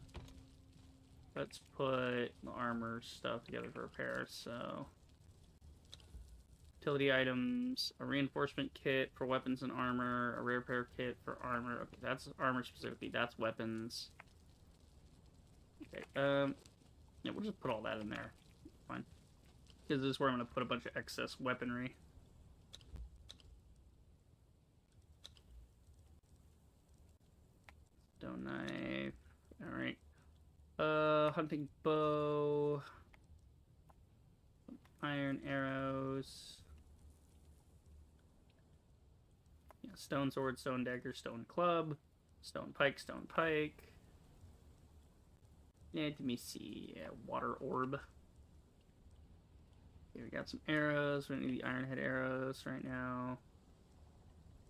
Let's put the armor stuff together for repair, so... Utility items, a reinforcement kit for weapons and armor, a rare repair kit for armor. Okay, that's armor specifically, that's weapons. Okay, yeah, we'll just put all that in there. Fine. Because this is where I'm going to put a bunch of excess weaponry. Stone knife. Alright. Hunting bow. Iron arrows. Yeah, stone sword, stone dagger, stone club. Stone pike, stone pike. Let me see. Yeah, water orb. Okay, we got some arrows. We don't need the iron head arrows right now.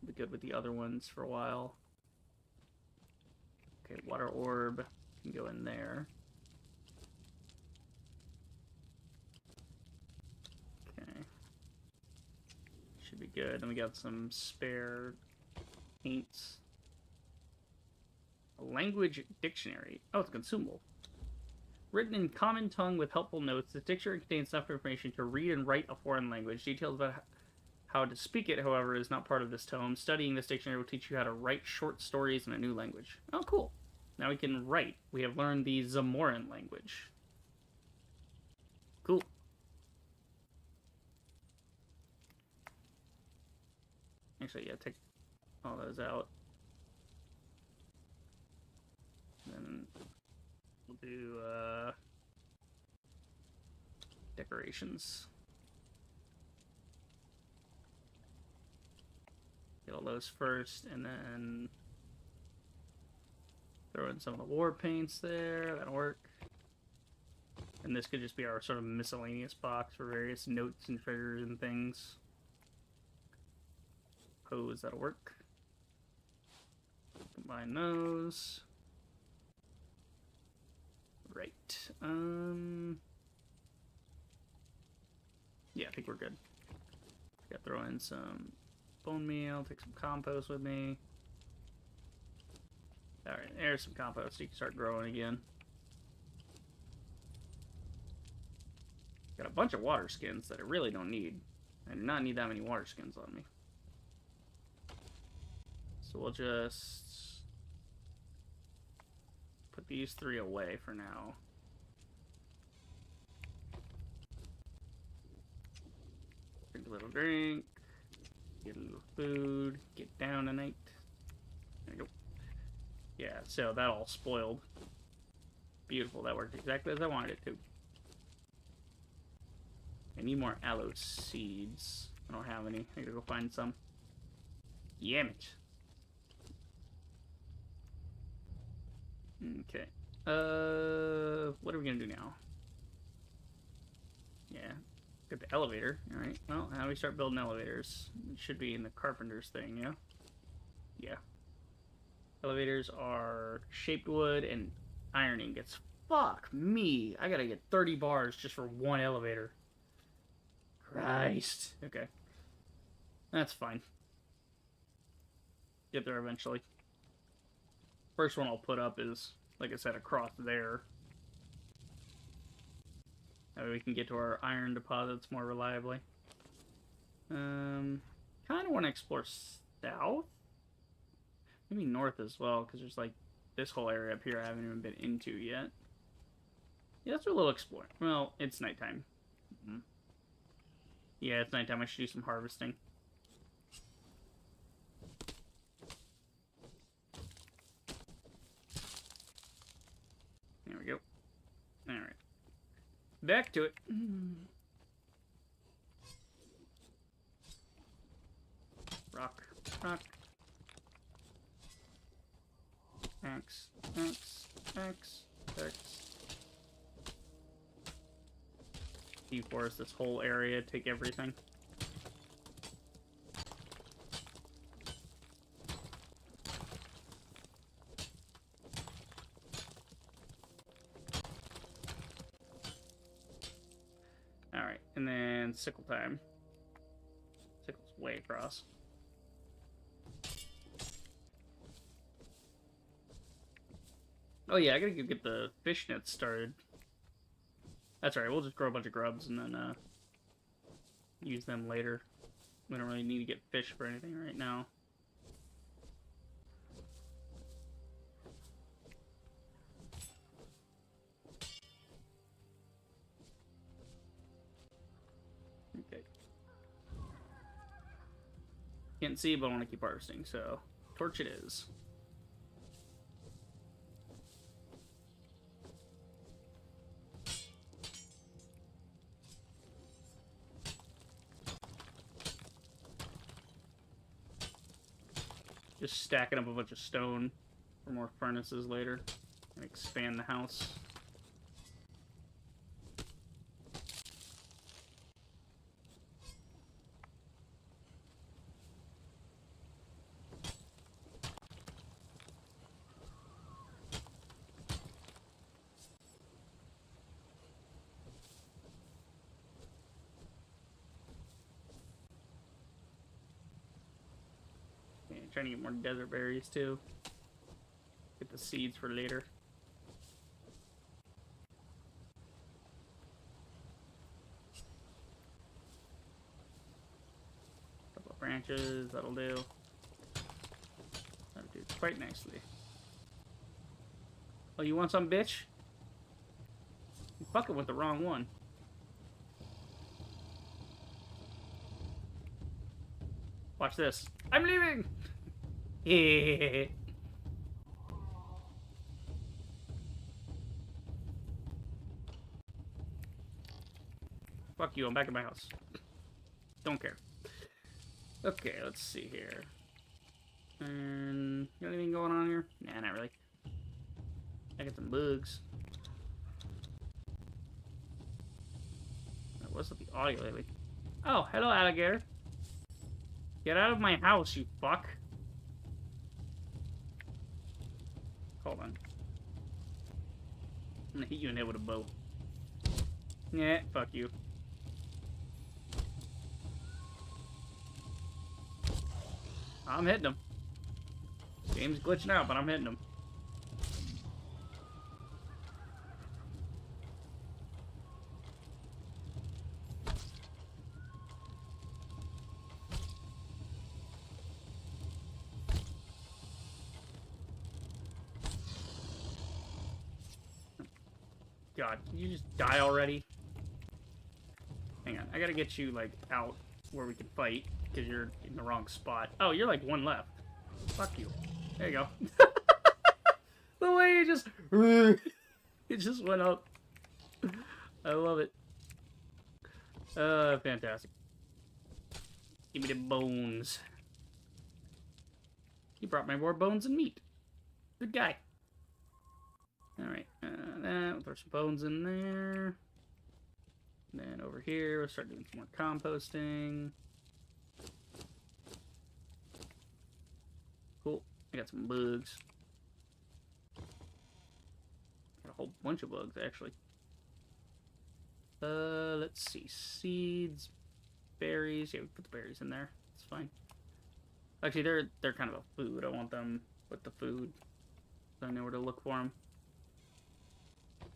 Be good with the other ones for a while. Okay, water orb can go in there. Okay. Should be good. Then we got some spare paints. A language dictionary. Oh, it's consumable. Written in common tongue with helpful notes, the dictionary contains enough information to read and write a foreign language. Details about how to speak it, however, is not part of this tome. Studying this dictionary will teach you how to write short stories in a new language. Oh, cool. Now we can write. We have learned the Zamoran language. Cool. Actually, yeah, take all those out. Then we'll do decorations. Get all those first, and then throw in some of the war paints there. That'll work. And this could just be our sort of miscellaneous box for various notes and treasures and things. Pose, that'll work. Combine those. Right. Yeah, I think we're good. Gotta throw in some bone meal, take some compost with me. Alright, there's some compost so you can start growing again. Got a bunch of water skins that I really don't need. I do not need that many water skins on me. So we'll just put these 3 away for now. Drink a little drink. Get a little food. Get down tonight. There we go. Yeah, so that all spoiled. Beautiful. That worked exactly as I wanted it to. I need more aloe seeds. I don't have any. I gotta go find some. Damn it. Okay. What are we gonna do now? Yeah. Got the elevator. Alright. Well, how do we start building elevators? It should be in the carpenter's thing, yeah? Yeah. Elevators are shaped wood and iron ingots. Fuck me. I gotta get 30 bars just for one elevator. Christ. Okay. That's fine. Get there eventually. First one I'll put up is, like I said, across there. That way we can get to our iron deposits more reliably. Kind of want to explore south. Maybe north as well, because there's like this whole area up here I haven't even been into yet. Yeah, let's do a little exploring. Well, it's nighttime. Yeah, it's nighttime. I should do some harvesting. There we go. Alright. Back to it. Rock. Rock. Axe. Axe. Axe. Axe. Deforest this whole area, take everything. Alright, and then sickle time. Sickle's way across. Oh yeah, I gotta go get the fish nets started. That's alright, we'll just grow a bunch of grubs and then use them later. We don't really need to get fish for anything right now. Okay. Can't see, but I want to keep harvesting, so torch it is. Just stacking up a bunch of stone for more furnaces later and expand the house. Trying to get more desert berries too. Could get the seeds for later. Couple of branches, that'll do. That'll do quite nicely. Oh, you want some, bitch? You fucking with the wrong one. Watch this. I'm leaving! Yeah. Fuck you, I'm back in my house. Don't care. Okay, let's see here. And got anything going on here? Nah, not really. I got some bugs. What's with the audio lately? Oh, hello, alligator. Get out of my house, you fuck. Hold on. I'm gonna hit you in the head with a bow. Yeah, fuck you. I'm hitting him. Game's glitching out, but I'm hitting him. God, you just die already? Hang on, I gotta get you, like, out where we can fight, because you're in the wrong spot. Oh, you're, like, one left. Fuck you. There you go. The way it just... It just went up. I love it. Fantastic. Give me the bones. He brought me more bones and meat. Good guy. Alright, we'll throw some bones in there. And then over here, we'll start doing some more composting. Cool. I got some bugs. Got a whole bunch of bugs, actually. Let's see. Seeds, berries. Yeah, we put the berries in there. It's fine. Actually, they're kind of a food. I want them with the food, so I know where to look for them.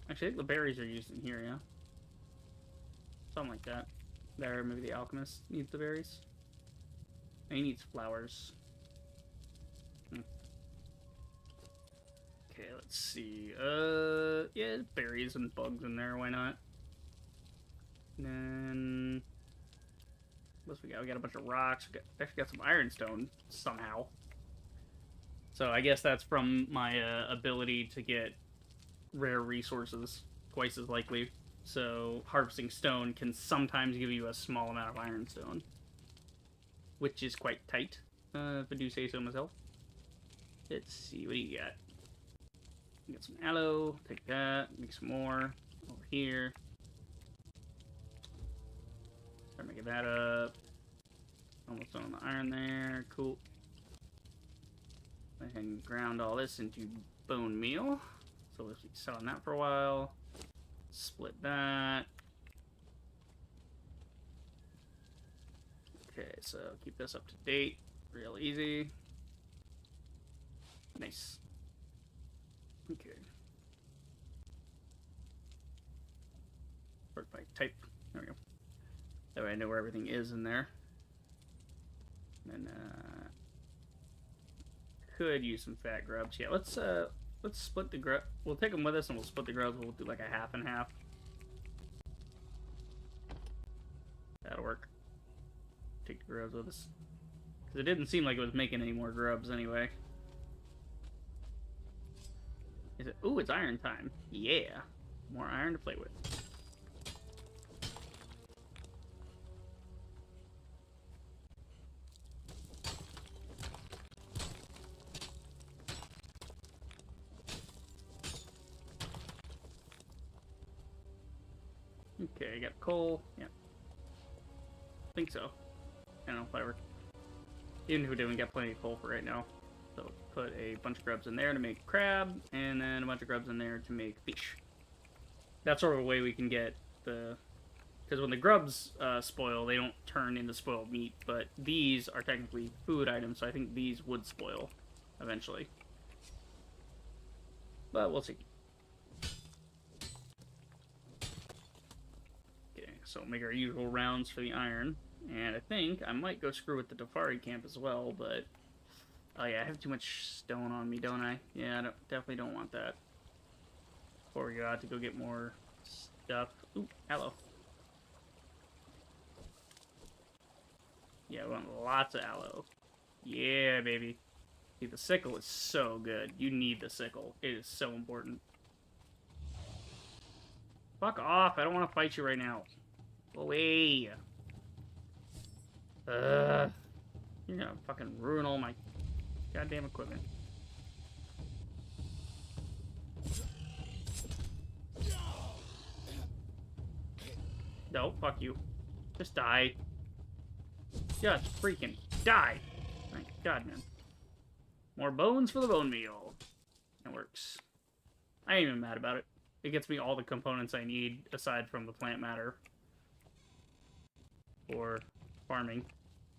Actually, I think the berries are used in here, yeah? Something like that. There, maybe the alchemist needs the berries. And he needs flowers. Okay, let's see. Yeah, berries and bugs in there, why not? And then... what else we got? We got a bunch of rocks. We actually got some ironstone, somehow. So I guess that's from my ability to get rare resources twice as likely. So harvesting stone can sometimes give you a small amount of ironstone, which is quite tight, if I do say so myself. Let's see, what do you got? You got some aloe, take that, make some more over here. Start making that up. Almost done on the iron there, cool. Go ahead and ground all this into bone meal. So we'll be selling that for a while. Split that. Okay, so keep this up to date. Real easy. Nice. Okay. Sort by type. There we go. That way I know where everything is in there. And could use some fat grubs. Yeah, let's split the grub. We'll take them with us and we'll split the grubs. We'll do like a half and half. That'll work. Take the grubs with us. Because it didn't seem like it was making any more grubs anyway. Is it? Ooh, it's iron time. Yeah. More iron to play with. Okay, I got coal. Yeah. I think so. I don't know, whatever. Even if we did, we got plenty of coal for right now. So put a bunch of grubs in there to make crab, and then a bunch of grubs in there to make fish. That's sort of a way we can get the... because when the grubs spoil, they don't turn into spoiled meat, but these are technically food items, so I think these would spoil eventually. but we'll see. Okay, so make our usual rounds for the iron. And I think I might go screw with the Dafari camp as well, but... Oh yeah, I have too much stone on me, don't I? Yeah, I definitely don't want that. Before we go out to go get more stuff. Ooh, aloe. Yeah, we want lots of aloe. Yeah, baby. See, the sickle is so good. You need the sickle. It is so important. Fuck off. I don't want to fight you right now. Go away. Ugh. You're gonna fucking ruin all my goddamn equipment. No, fuck you. Just die. Just freaking die. Thank God, man. More bones for the bone meal. It works. I ain't even mad about it. It gets me all the components I need, aside from the plant matter. For farming.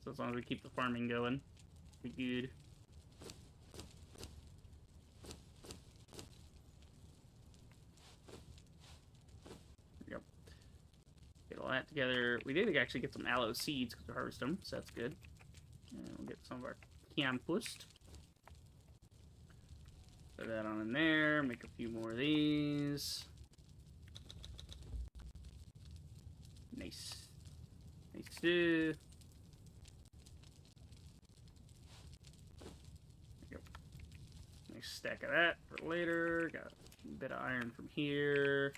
So as long as we keep the farming going, we good. There we go. Get all that together. We did actually get some aloe seeds because we harvest them, so that's good. And we'll get some of our compost. Put that on in there. Make a few more of these. Nice. Nice. There we go. Nice stack of that for later. Got a bit of iron from here.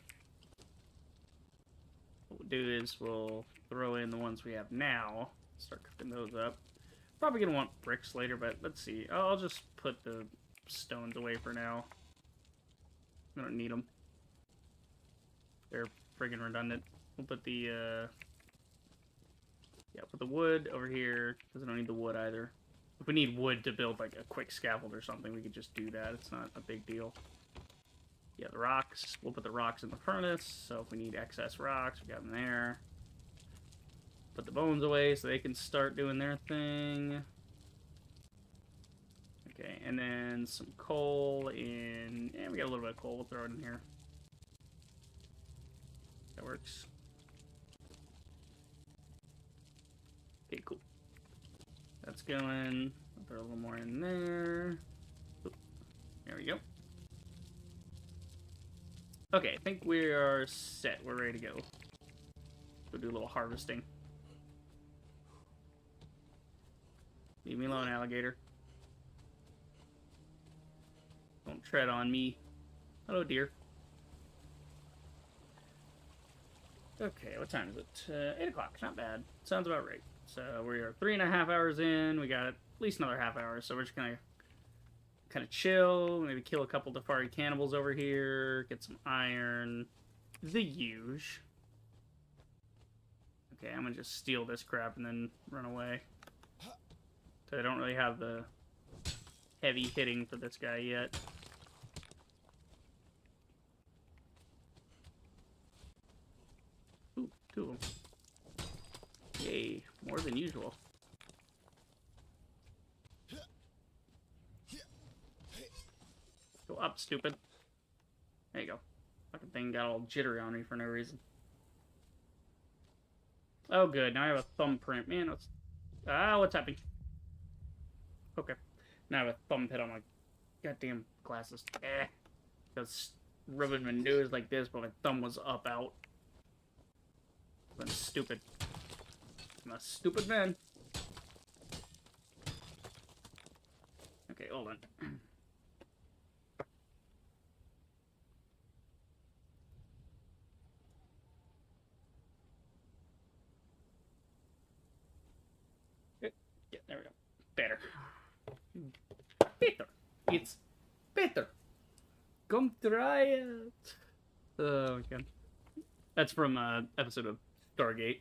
What we'll do is we'll throw in the ones we have now. Start cooking those up. Probably gonna want bricks later, but let's see. I'll just put the stones away for now. I don't need them. They're friggin' redundant. We'll put the, put the wood over here, because I don't need the wood either. If we need wood to build, like, a quick scaffold or something, we could just do that. It's not a big deal. Yeah, the rocks. We'll put the rocks in the furnace, so if we need excess rocks, we got them there. Put the bones away so they can start doing their thing. Okay, and then some coal in... Yeah, we got a little bit of coal. We'll throw it in here. That works. Okay, cool. That's going. I'll throw a little more in there. Oop. There we go. Okay, I think we are set. We're ready to go. Go do a little harvesting. Leave me alone, alligator. Don't tread on me. Hello, dear. Okay, what time is it? 8 o'clock. Not bad. Sounds about right. So we are 3.5 hours in. We got at least another half hour. So we're just gonna kind of chill. Maybe kill a couple Dafari cannibals over here. Get some iron. The huge. Okay, I'm gonna just steal this crap and then run away. So I don't really have the heavy hitting for this guy yet. Ooh, 2 of them. Yay, more than usual. Go up, stupid. There you go. Fucking thing got all jittery on me for no reason. Oh, good. Now I have a thumbprint. Man, what's happening? Okay. Now I have a thumb pit on my goddamn glasses. Because rubbing my nose like this, but my thumb was up out. I'm stupid. I'm a stupid man. Okay, hold on. Yeah, there we go. Better. Better. It's better. Come try it. Oh my god. That's from episode of Stargate.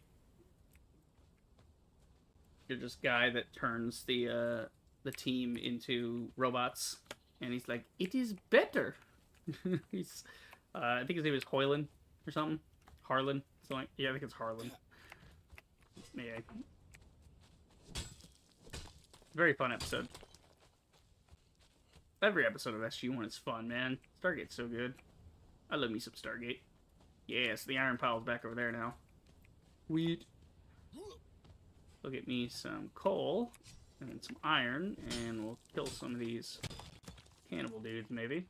You're this guy that turns the team into robots, and he's like, "It is better." He's, I think his name is Hoyland or something. Harlan. Something. Yeah, I think it's Harlan. Yeah. Very fun episode. Every episode of SG-1 is fun, man. Stargate's so good. I love me some Stargate. Yes, the iron pile's back over there now. Sweet. We'll get me some coal and some iron, and we'll kill some of these cannibal dudes, maybe.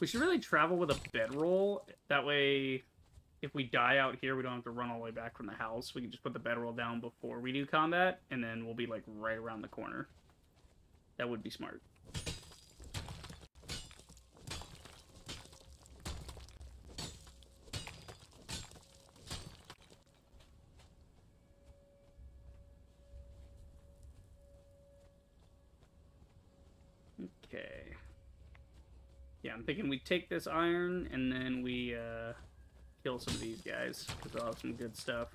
We should really travel with a bedroll. That way, if we die out here, we don't have to run all the way back from the house. We can just put the bedroll down before we do combat, and then we'll be, like, right around the corner. That would be smart. Okay. Yeah, I'm thinking we take this iron, and then we, kill some of these guys, because they'll have some good stuff.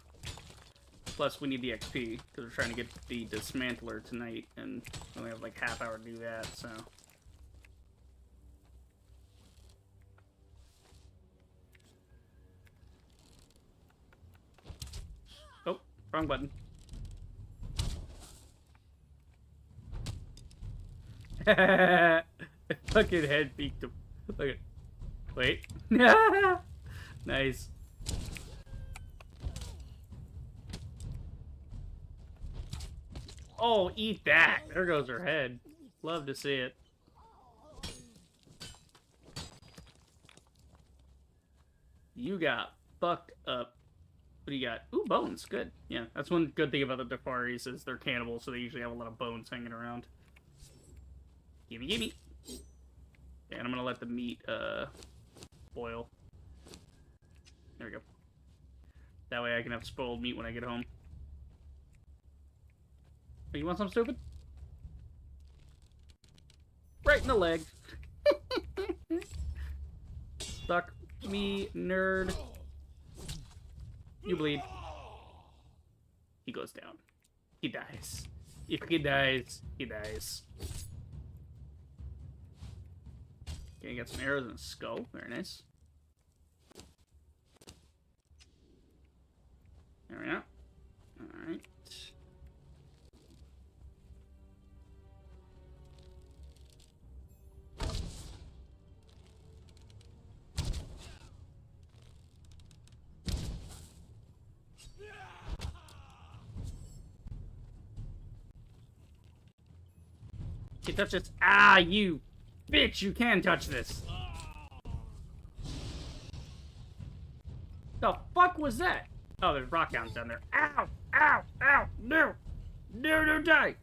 Plus, we need the XP, because we're trying to get the Dismantler tonight, and we only have, like, half hour to do that, so... Oh, wrong button. Fucking head peeked him. Look at. Wait. Nice. Oh, eat that. There goes her head. Love to see it. You got fucked up. What do you got? Ooh, bones. Good. Yeah, that's one good thing about the Defaris is they're cannibals, so they usually have a lot of bones hanging around. Gimme, gimme. Okay, and I'm gonna let the meat, boil. There we go. That way I can have spoiled meat when I get home. Oh, you want something stupid? Right in the leg. Suck me, nerd. You bleed. He goes down. He dies. If he dies, he dies. Okay, got some arrows and a skull. Very nice. There we go. Alright. You touch this. Ah, you bitch, you can touch this. The fuck was that? Oh, there's rock hounds down there. Ow! Ow! Ow! No! No, don't die!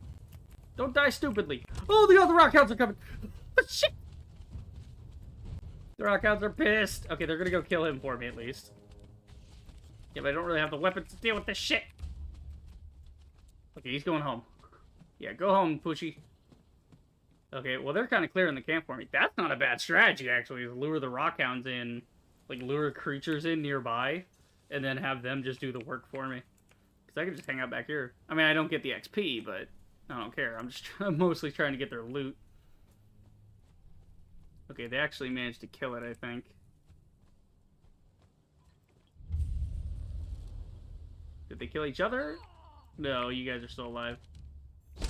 Don't die stupidly. Oh, the other rock hounds are coming! Oh, shit! The rock hounds are pissed. Okay, they're gonna go kill him for me at least. Yeah, but I don't really have the weapons to deal with this shit. Okay, he's going home. Yeah, go home, Pushy. Okay, well, they're kind of clearing the camp for me. That's not a bad strategy, actually, is lure the rockhounds in, like, lure creatures in nearby, and then have them just do the work for me. Because I can just hang out back here. I mean, I don't get the XP, but I don't care. I'm mostly trying to get their loot. Okay, they actually managed to kill it, I think. Did they kill each other? No, you guys are still alive.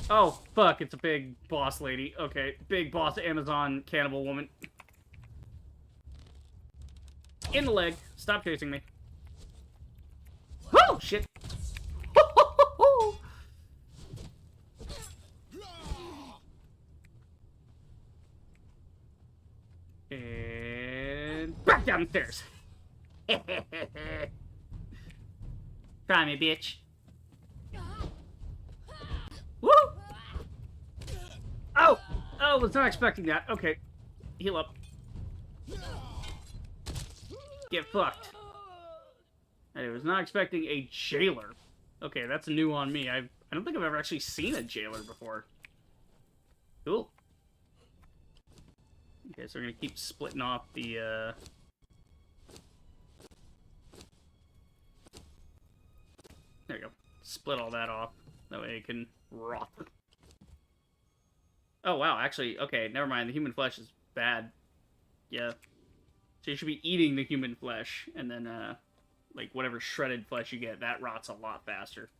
Oh, fuck, it's a big boss lady. Okay, big boss Amazon cannibal woman. In the leg. Stop chasing me. Oh, shit. And back down the stairs. Try me, bitch. Woo! Oh! Oh, was not expecting that. Okay. Heal up. Get fucked. I was not expecting a jailer. Okay, that's new on me. I don't think I've ever actually seen a jailer before. Cool. Okay, so we're gonna keep splitting off the, There you go. Split all that off. That way it can rot. Oh, wow, actually, okay, never mind. The human flesh is bad. Yeah. So you should be eating the human flesh, and then, like, whatever shredded flesh you get, that rots a lot faster.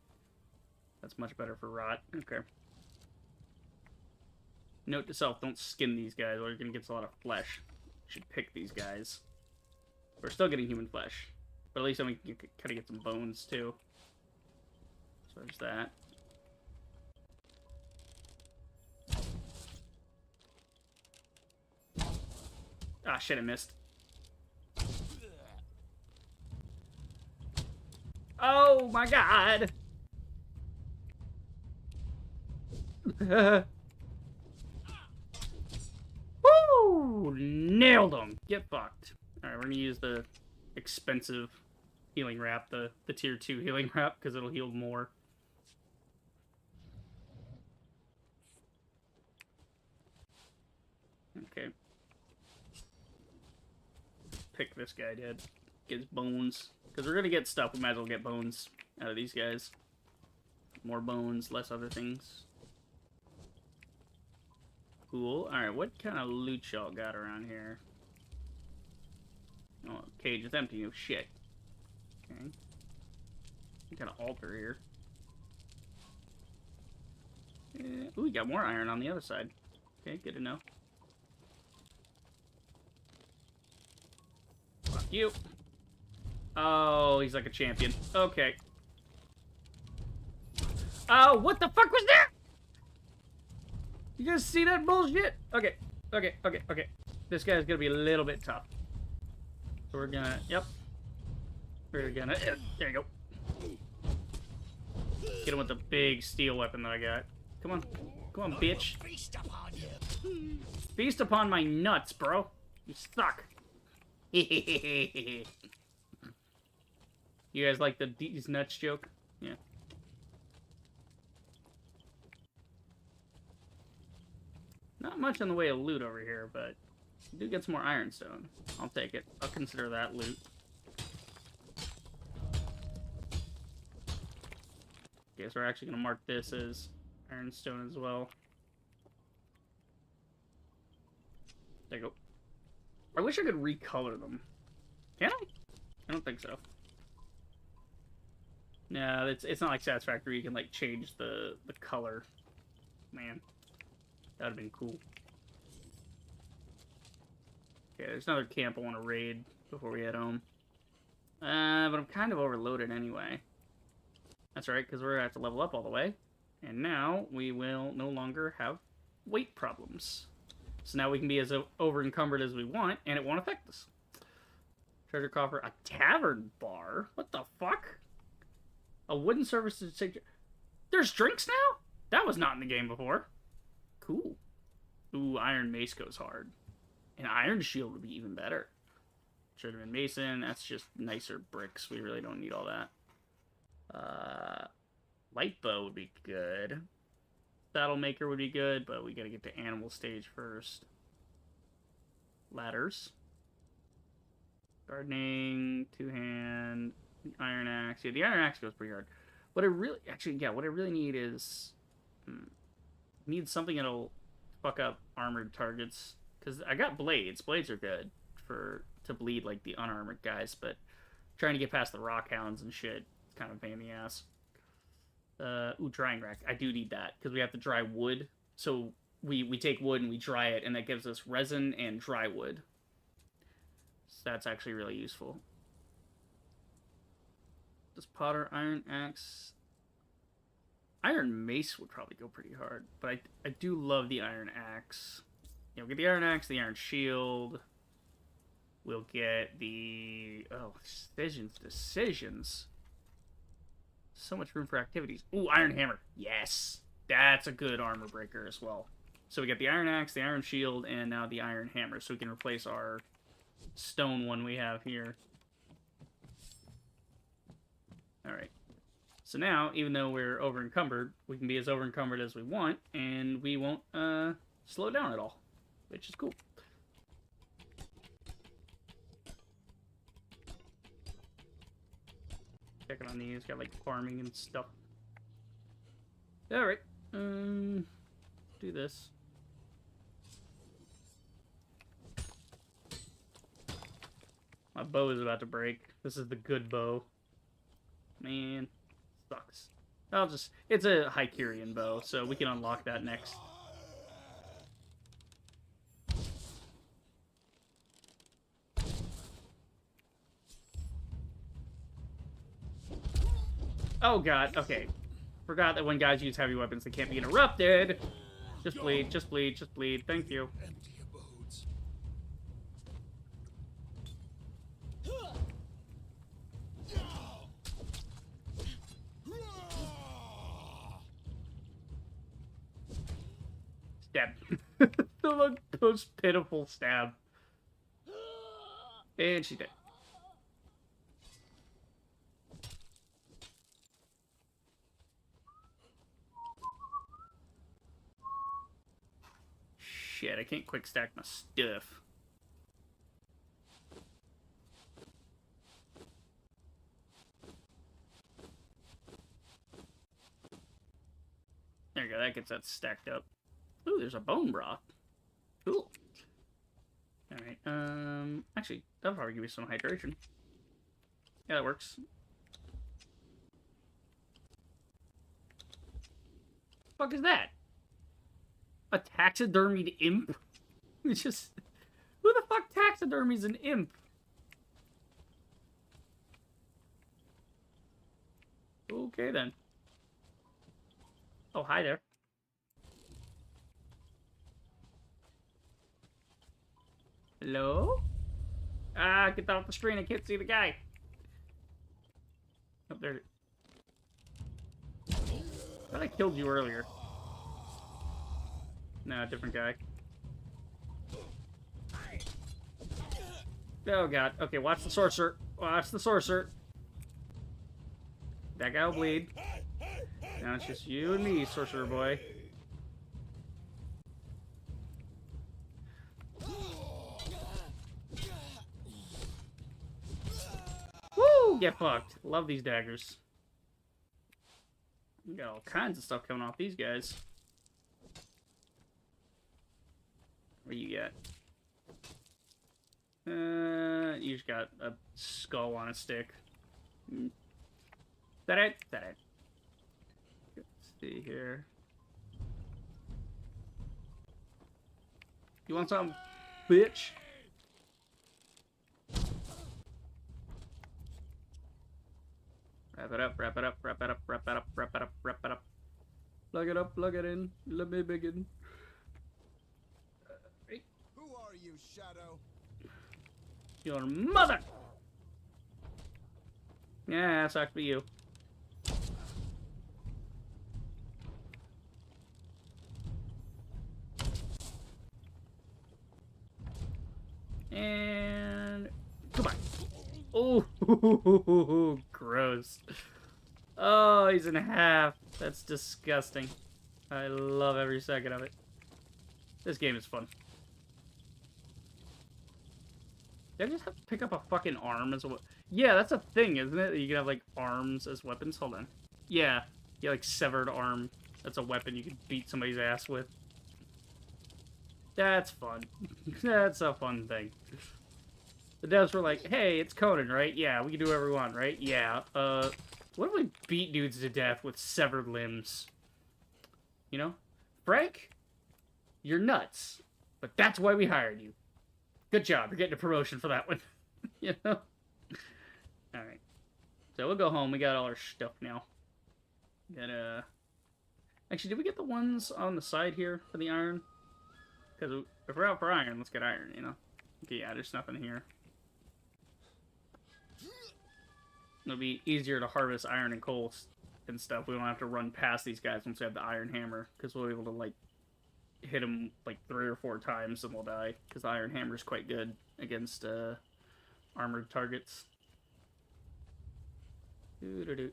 That's much better for rot. Okay. Note to self, don't skin these guys or you're gonna get a lot of flesh. Should pick these guys. We're still getting human flesh. But at least we can kind of get some bones, too. So there's that. Ah, shit, I missed. Oh, my God! Woo! Nailed him! Get fucked. Alright, we're gonna use the expensive healing wrap, the tier 2 healing wrap, because it'll heal more. Okay. Pick this guy dead. Get his bones. Because we're gonna get stuff, we might as well get bones out of these guys. More bones, less other things. Cool. Alright, what kind of loot y'all got around here? Oh, cage is empty. Oh, shit. Okay. Some kind of altar here. Ooh, we got more iron on the other side. Okay, good to know. Fuck you. Oh, he's like a champion. Okay. Oh, what the fuck was that? You guys see that bullshit? Okay, okay, okay, okay. This guy's gonna be a little bit tough. So we're gonna, yep. We're gonna, there you go. Get him with the big steel weapon that I got. Come on. Come on, bitch. Feast upon my nuts, bro. You suck. You guys like these nuts joke? Yeah. Not much in the way of loot over here, but we do get some more ironstone. I'll take it. I'll consider that loot. Okay, so we're actually going to mark this as ironstone as well. There you go. I wish I could recolor them. Can I? I don't think so. No, it's not like Satisfactory. You can like change the color. Man, that would have been cool. Okay, there's another camp I want to raid before we head home. But I'm kind of overloaded anyway. That's right, because we're going to have to level up all the way. And now we will no longer have weight problems. So now we can be as over-encumbered as we want, and it won't affect us. Treasure coffer, a tavern bar? What the fuck? A wooden service to take... There's drinks now? That was not in the game before. Cool. Ooh, iron mace goes hard. An iron shield would be even better. Should have been mason. That's just nicer bricks. We really don't need all that. Light bow would be good. Saddle maker would be good, but we gotta get to animal stage first. Ladders. Gardening, two-hand, iron axe. Yeah, the iron axe goes pretty hard. What I really, actually, yeah, what I really need is, need something that'll fuck up armored targets. Because I got blades. Blades are good to bleed like the unarmored guys, but trying to get past the rock hounds and shit, it's kind of a pain in the ass. Ooh, drying rack. I do need that, because we have to dry wood. So we take wood and we dry it, and that gives us resin and dry wood. So that's actually really useful. Does potter, iron axe... Iron mace would probably go pretty hard, but I do love the iron axe. You know, get the iron axe, the iron shield. We'll get the... Oh, decisions. So much room for activities. Ooh, iron hammer. Yes. That's a good armor breaker as well. So we get the iron axe, the iron shield, and now the iron hammer. So we can replace our stone one we have here. Alright. So now, even though we're over-encumbered, we can be as over-encumbered as we want, and we won't slow down at all, which is cool. Checking on these, got like farming and stuff. Alright, do this. My bow is about to break. This is the good bow. Man, sucks. It's a Hycurian bow, so we can unlock that next. Oh god, okay. Forgot that when guys use heavy weapons, they can't be interrupted. Just bleed, just bleed, just bleed. Thank you. Empty abodes. Stab. The most pitiful stab. And she's dead. Shit, I can't quick stack my stuff. There you go, that gets that stacked up. Ooh, there's a bone broth. Cool. Alright, actually, that'll probably give me some hydration. Yeah, that works. Fuck is that? A taxidermied imp? It's just... Who the fuck taxidermies an imp? Okay, then. Oh, hi there. Hello? Ah, get that off the screen. I can't see the guy. Oh, there. I thought I killed you earlier. No, different guy. Oh god. Okay, watch the sorcerer. Watch the sorcerer. That guy will bleed. Now it's just you and me, sorcerer boy. Woo! Get fucked. Love these daggers. We got all kinds of stuff coming off these guys. What you got? You just got a skull on a stick. Is that it? Is that it? Let's see here. You want some, bitch? Wrap it up, wrap it up, wrap it up, wrap it up, wrap it up, wrap it up. Plug it up, plug it in. Let me begin. Who are you, Shadow? Your mother! Yeah, sucks for you. And... Goodbye. Oh, gross. Oh, he's in half. That's disgusting. I love every second of it. This game is fun. Did I just have to pick up a fucking arm as a weapon? Yeah, that's a thing, isn't it? You can have, like, arms as weapons. Hold on. Yeah. You like, severed arm. That's a weapon you can beat somebody's ass with. That's fun. That's a fun thing. The devs were like, hey, it's Conan, right? Yeah, we can do whatever we want, right? Yeah. What if we beat dudes to death with severed limbs? You know? Frank? You're nuts. But that's why we hired you. Good job. You're getting a promotion for that one. You know? Alright. So we'll go home. We got all our stuff now. Got, Actually, did we get the ones on the side here for the iron? Because if we're out for iron, let's get iron, you know? Okay, yeah, there's nothing here. It'll be easier to harvest iron and coal and stuff. We don't have to run past these guys once we have the iron hammer. Because we'll be able to, like, hit them like 3 or 4 times and we'll die. Because the iron hammer is quite good against armored targets. I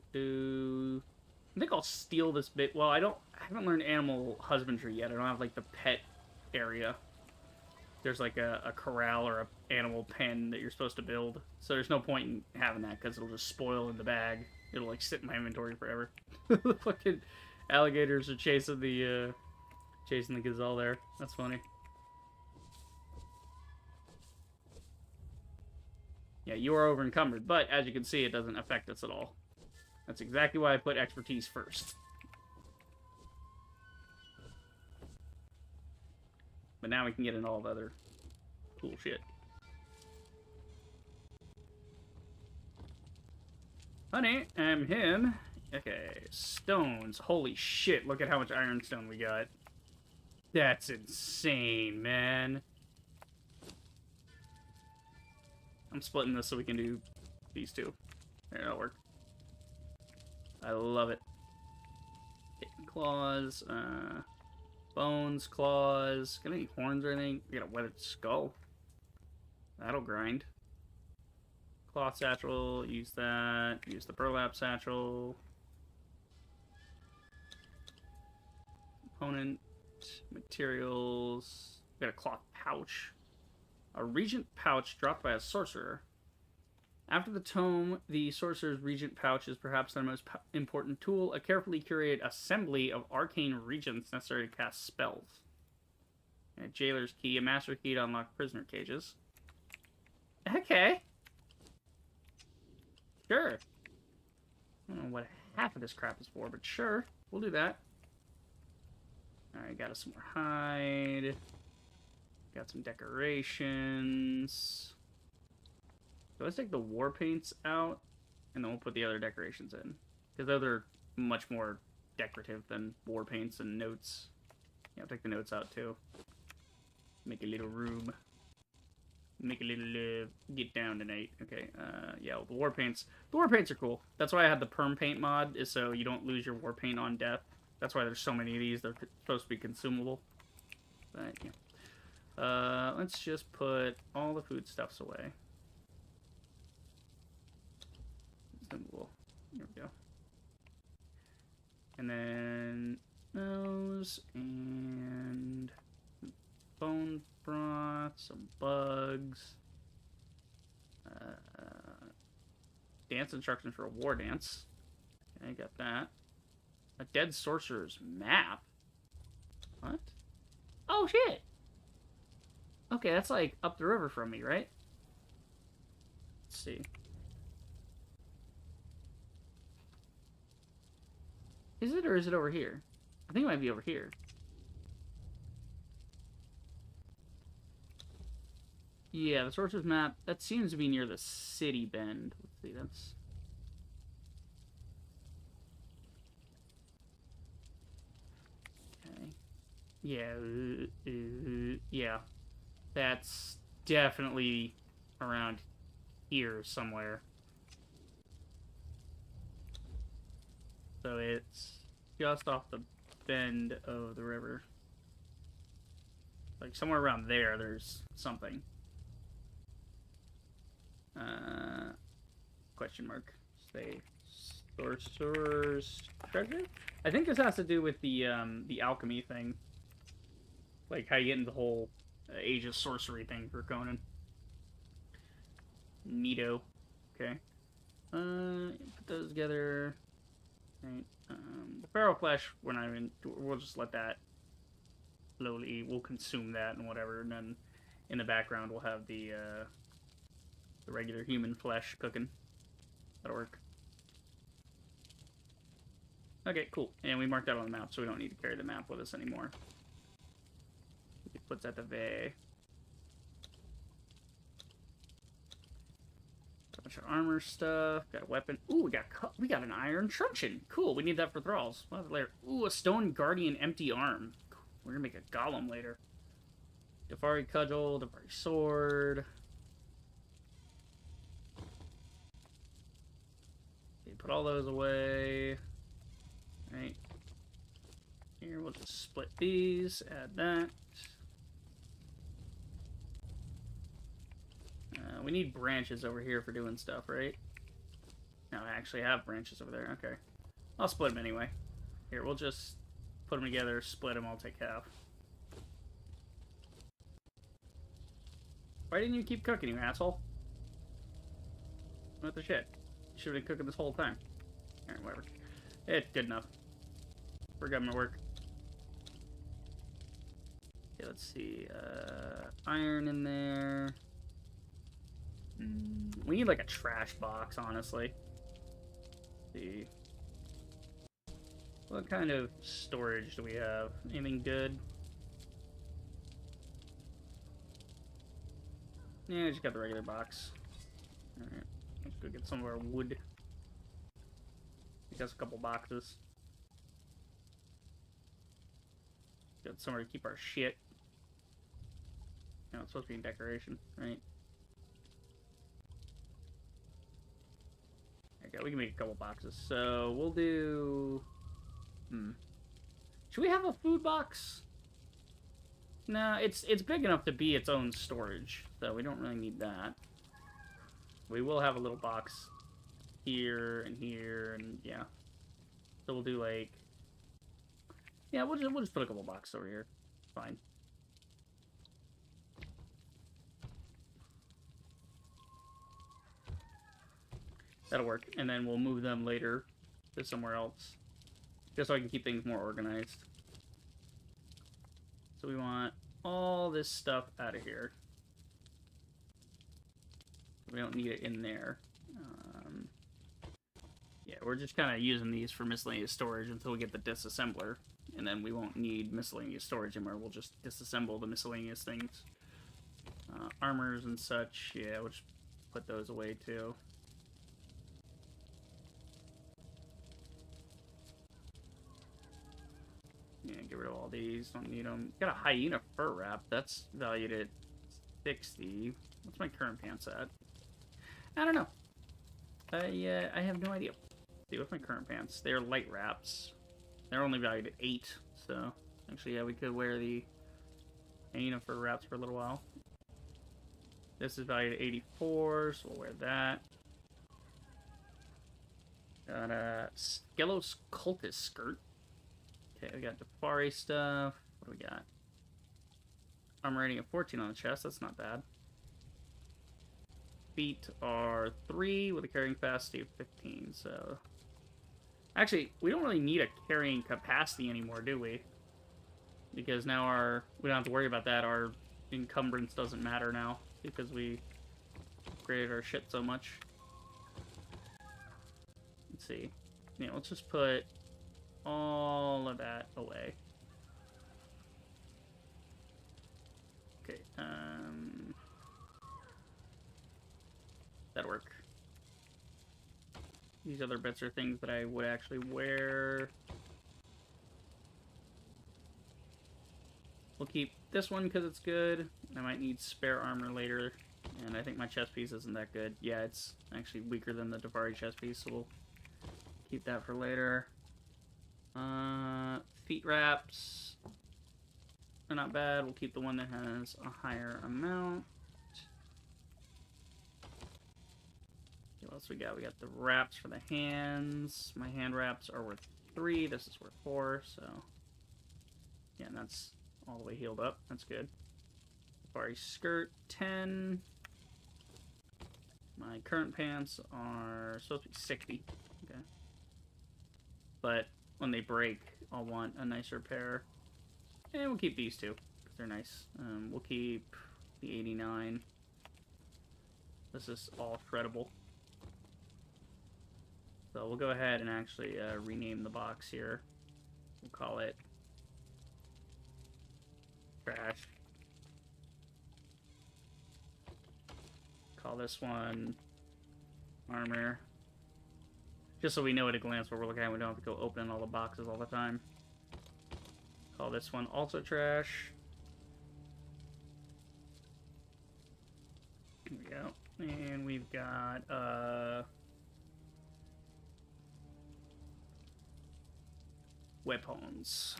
think I'll steal this bit. Well, I haven't learned animal husbandry yet. I don't have like the pet area. There's like a corral or a animal pen that you're supposed to build. So there's no point in having that because it'll just spoil in the bag. It'll like sit in my inventory forever. The fucking alligators are chasing the gazelle there. That's funny. Yeah, you are over encumbered, but as you can see, it doesn't affect us at all. That's exactly why I put expertise first. But now we can get into all the other cool shit. Honey, I'm him, Okay, stones. Holy shit, look at how much ironstone we got. That's insane, man. I'm splitting this so we can do these two. There, that'll work. I love it. Claws, bones, claws. Got any horns or anything? We got a weathered skull. That'll grind. Cloth satchel, use that. Use the burlap satchel. Component, materials. We got a cloth pouch. A regent pouch dropped by a sorcerer. After the tome, the sorcerer's regent pouch is perhaps their most important tool, a carefully curated assembly of arcane regents necessary to cast spells. And a jailer's key, a master key to unlock prisoner cages. Okay. Sure. I don't know what half of this crap is for, but sure. We'll do that. Alright, got us some more hide. Got some decorations. So let's take the war paints out, and then we'll put the other decorations in. Because those are much more decorative than war paints and notes. Yeah, I'll take the notes out too. Make a little room. Make a little get down tonight. Okay, yeah, well, the war paints. The war paints are cool. That's why I had the perm paint mod, is so you don't lose your war paint on death. That's why there's so many of these. They're supposed to be consumable. But, yeah. Let's just put all the foodstuffs away. Consumable. There we go. And then those, and bone broth, some bugs. Dance instructions for a war dance. Okay, got that. A dead sorcerer's map? What? Oh, shit! Okay, that's like up the river from me, right? Let's see. Is it, or is it over here? I think it might be over here. Yeah, the sorcerer's map, that seems to be near the city bend. Let's see, that's... Okay. Yeah, yeah. That's definitely around here somewhere. So it's just off the bend of the river. Like somewhere around there, there's something. Question mark. Say sorcerer's treasure? I think this has to do with the alchemy thing. Like how you get into the whole Age of Sorcery thing for Conan. Neato. Okay. Put those together. Right. The pharaoh flesh, we're not even. We'll just let that slowly. We'll consume that and whatever, and then in the background we'll have the regular human flesh cooking. That'll work. Okay, cool. And we marked that on the map, so we don't need to carry the map with us anymore. It puts that away. A bunch of armor stuff. Got a weapon. Ooh, we got an iron truncheon. Cool. We need that for thralls. We'll have it later. Ooh, a stone guardian empty arm. We're gonna make a golem later. Dafari cudgel. Dafari sword. Okay, put all those away. Right. Here, we'll just split these. Add that. We need branches over here for doing stuff, right? No, I actually have branches over there. Okay. I'll split them anyway. Here, we'll just put them together, split them, I'll take half. Why didn't you keep cooking, you asshole? What the shit? You should have been cooking this whole time. Alright, whatever. It's good enough. For government work. Okay, let's see. Iron in there. We need like a trash box, honestly. Let's see. What kind of storage do we have? Anything good? Yeah, I just got the regular box. Alright, let's go get some of our wood. Just a couple boxes. Got somewhere to keep our shit. No, it's supposed to be in decoration, right? Okay, we can make a couple boxes. So we'll do. Should we have a food box? No, it's big enough to be its own storage, so we don't really need that. We will have a little box here, and yeah. So we'll do like, yeah, we'll just put a couple boxes over here. Fine. That'll work, and then we'll move them later to somewhere else, just so I can keep things more organized. So we want all this stuff out of here. We don't need it in there. Yeah, we're just kind of using these for miscellaneous storage until we get the disassembler. And then we won't need miscellaneous storage anymore. We'll just disassemble the miscellaneous things. Armors and such, yeah, we'll just put those away too. Yeah, get rid of all these. Don't need them. Got a hyena fur wrap. That's valued at 60. What's my current pants at? I don't know. I have no idea. Let's see, what's my current pants? They're light wraps. They're only valued at 8. So, actually, yeah, we could wear the hyena fur wraps for a little while. This is valued at 84, so we'll wear that. Got a Skelos Cultist skirt. Okay, we got Defari stuff. What do we got? Armor rating of 14 on the chest. That's not bad. Feet are 3 with a carrying capacity of 15. So, actually, we don't really need a carrying capacity anymore, do we? Because now we don't have to worry about that. Our encumbrance doesn't matter now because we upgraded our shit so much. Let's see. Yeah, let's just put all of that away. Okay, that'll work. These other bits are things that I would actually wear. We'll keep this one because it's good. I might need spare armor later, and I think my chest piece isn't that good. Yeah, it's actually weaker than the Defari chest piece, so we'll keep that for later. Feet wraps are not bad. We'll keep the one that has a higher amount. What else we got? We got the wraps for the hands. My hand wraps are worth 3. This is worth 4, so yeah, and that's all the way healed up. That's good. Safari skirt, 10. My current pants are supposed to be 60. Okay. But when they break, I'll want a nicer pair. And we'll keep these two, because they're nice. We'll keep the 89. This is all shreddable. So we'll go ahead and actually rename the box here. We'll call it trash. Call this one armor. Just so we know at a glance what we're looking at. We don't have to go open all the boxes all the time. Call this one also trash. Here we go. And we've got weapons.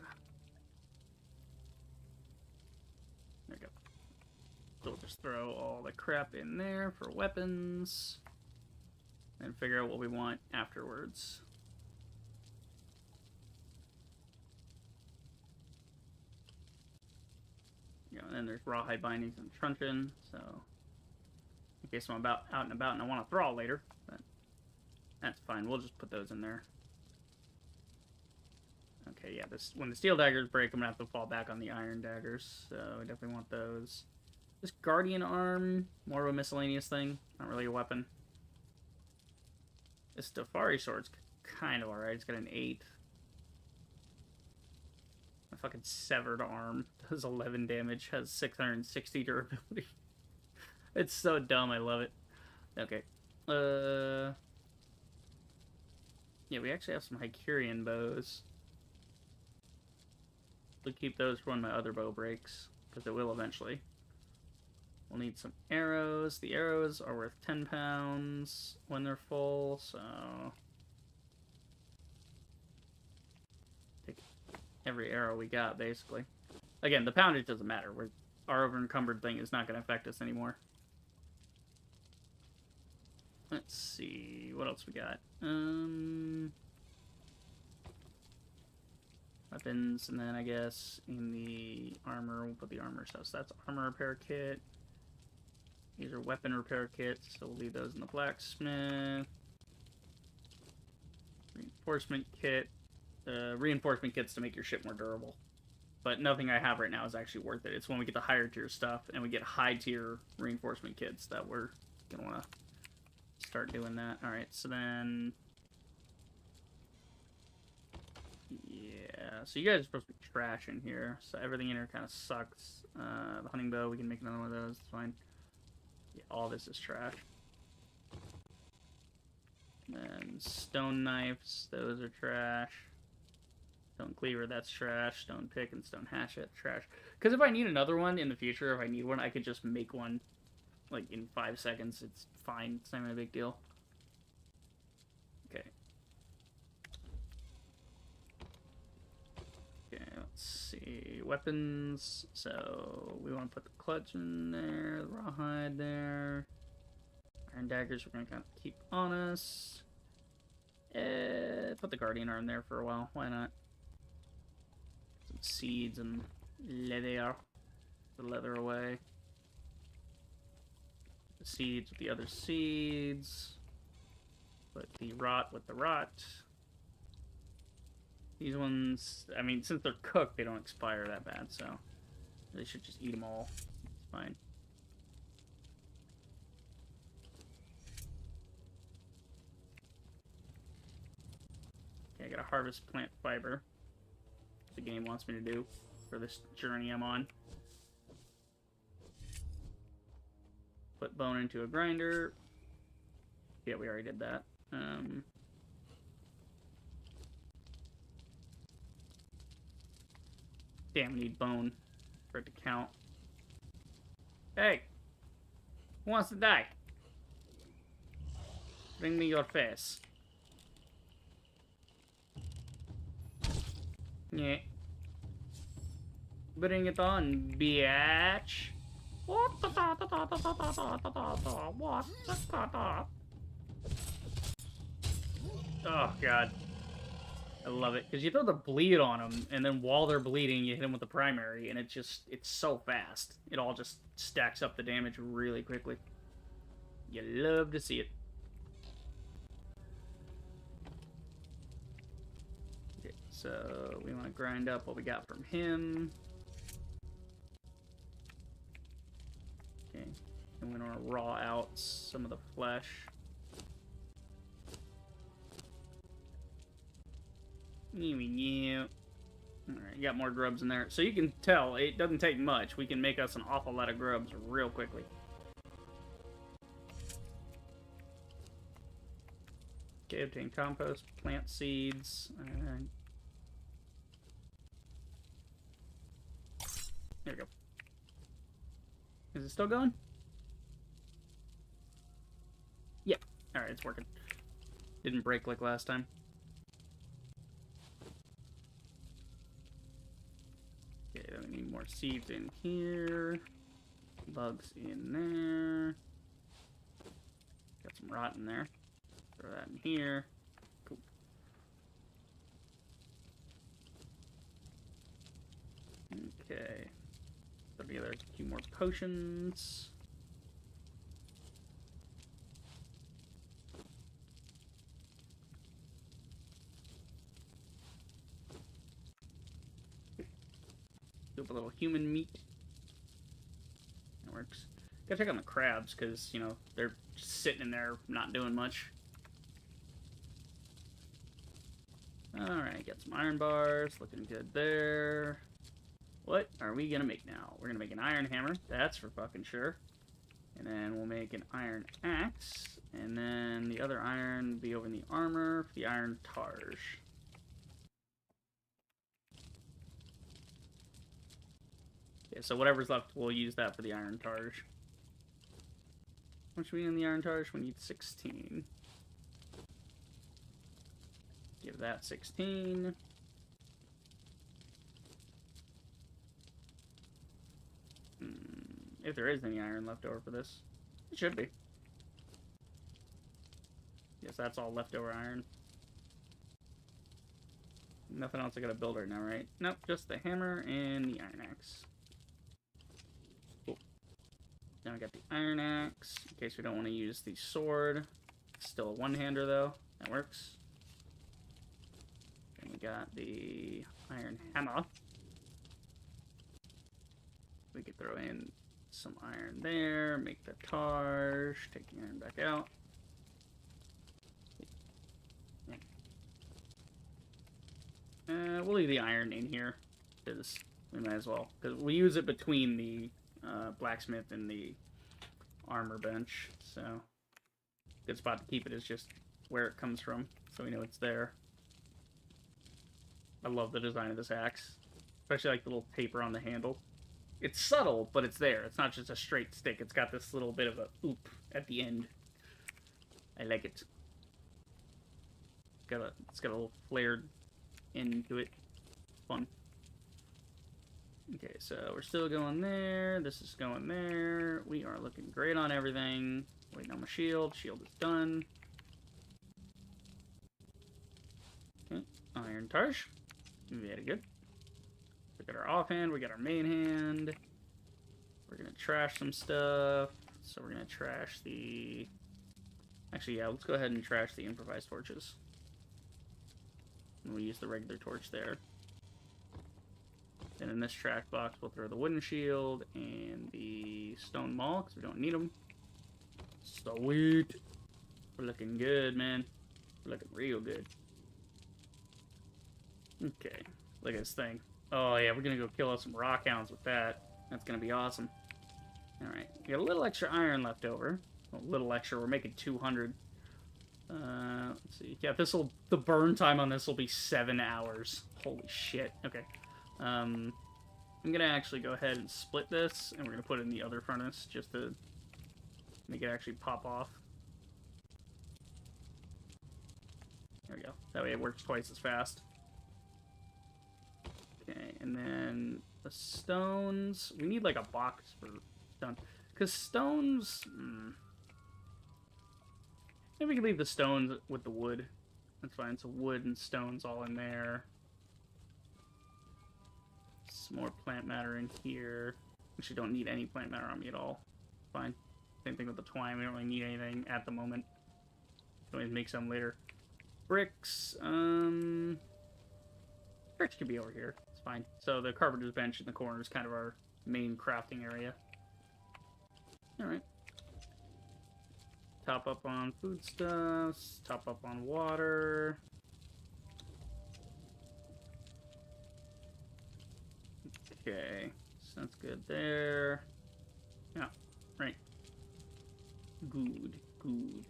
There we go. So we'll just throw all the crap in there for weapons. And figure out what we want afterwards. You know, and then there's rawhide bindings and truncheon, so in case I'm out and about and I want to thrall later, but that's fine. We'll just put those in there. Okay, yeah, when the steel daggers break, I'm gonna have to fall back on the iron daggers, so we definitely want those. This guardian arm, more of a miscellaneous thing, not really a weapon. This Defari sword's kind of alright. It's got an 8. My fucking severed arm does 11 damage, has 660 durability. It's so dumb, I love it. Okay. Yeah, we actually have some Hycurian bows. We'll keep those for when my other bow breaks, because it will eventually. We'll need some arrows. The arrows are worth 10 pounds when they're full, so... take every arrow we got, basically. Again, the poundage doesn't matter. Our over-encumbered thing is not going to affect us anymore. Let's see, what else we got? Weapons, and then I guess in the armor, we'll put the armor stuff. So that's armor repair kit. These are weapon repair kits, so we'll leave those in the blacksmith. Reinforcement kit. Reinforcement kits to make your ship more durable. But nothing I have right now is actually worth it. It's when we get the higher tier stuff and we get high tier reinforcement kits that we're going to want to start doing that. Alright, so then... yeah, so you guys are supposed to be trash in here. So everything in here kind of sucks. The hunting bow, we can make another one of those. It's fine. Yeah, all this is trash. And then stone knives, those are trash. Stone cleaver, that's trash. Stone pick and stone hatchet, trash. Because if I need another one in the future, if I need one, I could just make one like in 5 seconds. It's fine. It's not even a big deal. Okay. Okay, let's see. Weapons. So we want to put the clutch in there, the rawhide there. Iron daggers we're going to kind of keep on us. Put the guardian arm there for a while. Why not? Some seeds and leather. The leather away. The seeds with the other seeds. Put the rot with the rot. These ones, I mean, since they're cooked, they don't expire that bad, so they should just eat them all. It's fine. Okay, I gotta harvest plant fiber. The game wants me to do for this journey I'm on. Put bone into a grinder. Yeah, we already did that. Damn, we need bone for it to count. Hey! Who wants to die? Bring me your face. Yeah. Bring it on, bitch. What the Oh, God. I love it. Because you throw the bleed on them, and then while they're bleeding, you hit them with the primary, and it's so fast. It all just stacks up the damage really quickly. You love to see it. Okay, so we want to grind up what we got from him. Okay, and we want to raw out some of the flesh. Alright, you got more grubs in there. So you can tell, it doesn't take much. We can make us an awful lot of grubs real quickly. Okay, obtain compost, plant seeds. Alright. There we go. Is it still going? Yeah. Alright, it's working. Didn't break like last time. Okay, then we need more seeds in here. Bugs in there. Got some rot in there. Throw that in here. Cool. Okay. Put together a few more potions. Do up a little human meat. That works. Gotta check on the crabs, because, you know, they're just sitting in there not doing much. Alright, got some iron bars. Looking good there. What are we gonna make now? We're gonna make an iron hammer. That's for fucking sure. And then we'll make an iron axe. And then the other iron will be over in the armor for the iron targe. Yeah, so whatever's left, we'll use that for the iron targe. How much we need in the iron targe? We need 16. Give that 16. If there is any iron left over for this. It should be. Yes, that's all leftover iron. Nothing else I gotta build right now, right? Nope, just the hammer and the iron axe. Cool. Now I got the iron axe, in case we don't want to use the sword. It's still a one-hander, though. That works. And we got the iron hammer. We could throw in some iron there, make the targe, take the iron back out. We'll leave the iron in here, because we might as well. Because we use it between the blacksmith and the armor bench, so good spot to keep it is just where it comes from, so we know it's there. I love the design of this axe, especially like the little taper on the handle. It's subtle, but it's there. It's not just a straight stick. It's got this little bit of a oop at the end. I like it. It's got a little flared into it. Fun. Okay, so we're still going there. This is going there. We are looking great on everything. Waiting on my shield. Shield is done. Okay, iron targe. Very good. We got our offhand. We got our main hand. We're gonna trash some stuff. So we're gonna trash the... Actually, yeah, let's go ahead and trash the improvised torches. And we'll use the regular torch there. And in this trash box, we'll throw the wooden shield and the stone maul, because we don't need them. Sweet. We're looking good, man. We're looking real good. Okay. Look at this thing. Oh, yeah, we're going to go kill us some rock hounds with that. That's going to be awesome. Alright. We got a little extra iron left over. A little extra. We're making 200. Let's see. Yeah, the burn time on this will be 7 hours. Holy shit. Okay. I'm gonna actually go ahead and split this, and we're gonna put it in the other furnace just to make it actually pop off. There we go. That way it works twice as fast. Okay, and then the stones. We need like a box for stone. Because stones... Maybe we can leave the stones with the wood. That's fine. So wood and stones all in there. Some more plant matter in here. Actually, don't need any plant matter on me at all. Fine. Same thing with the twine. We don't really need anything at the moment. Can always make some later. Bricks. Bricks could be over here. It's fine. So the carpenter's bench in the corner is kind of our main crafting area. Alright. Top up on foodstuffs. Top up on water. Okay. So that's good there. Yeah. Right. Good. Good.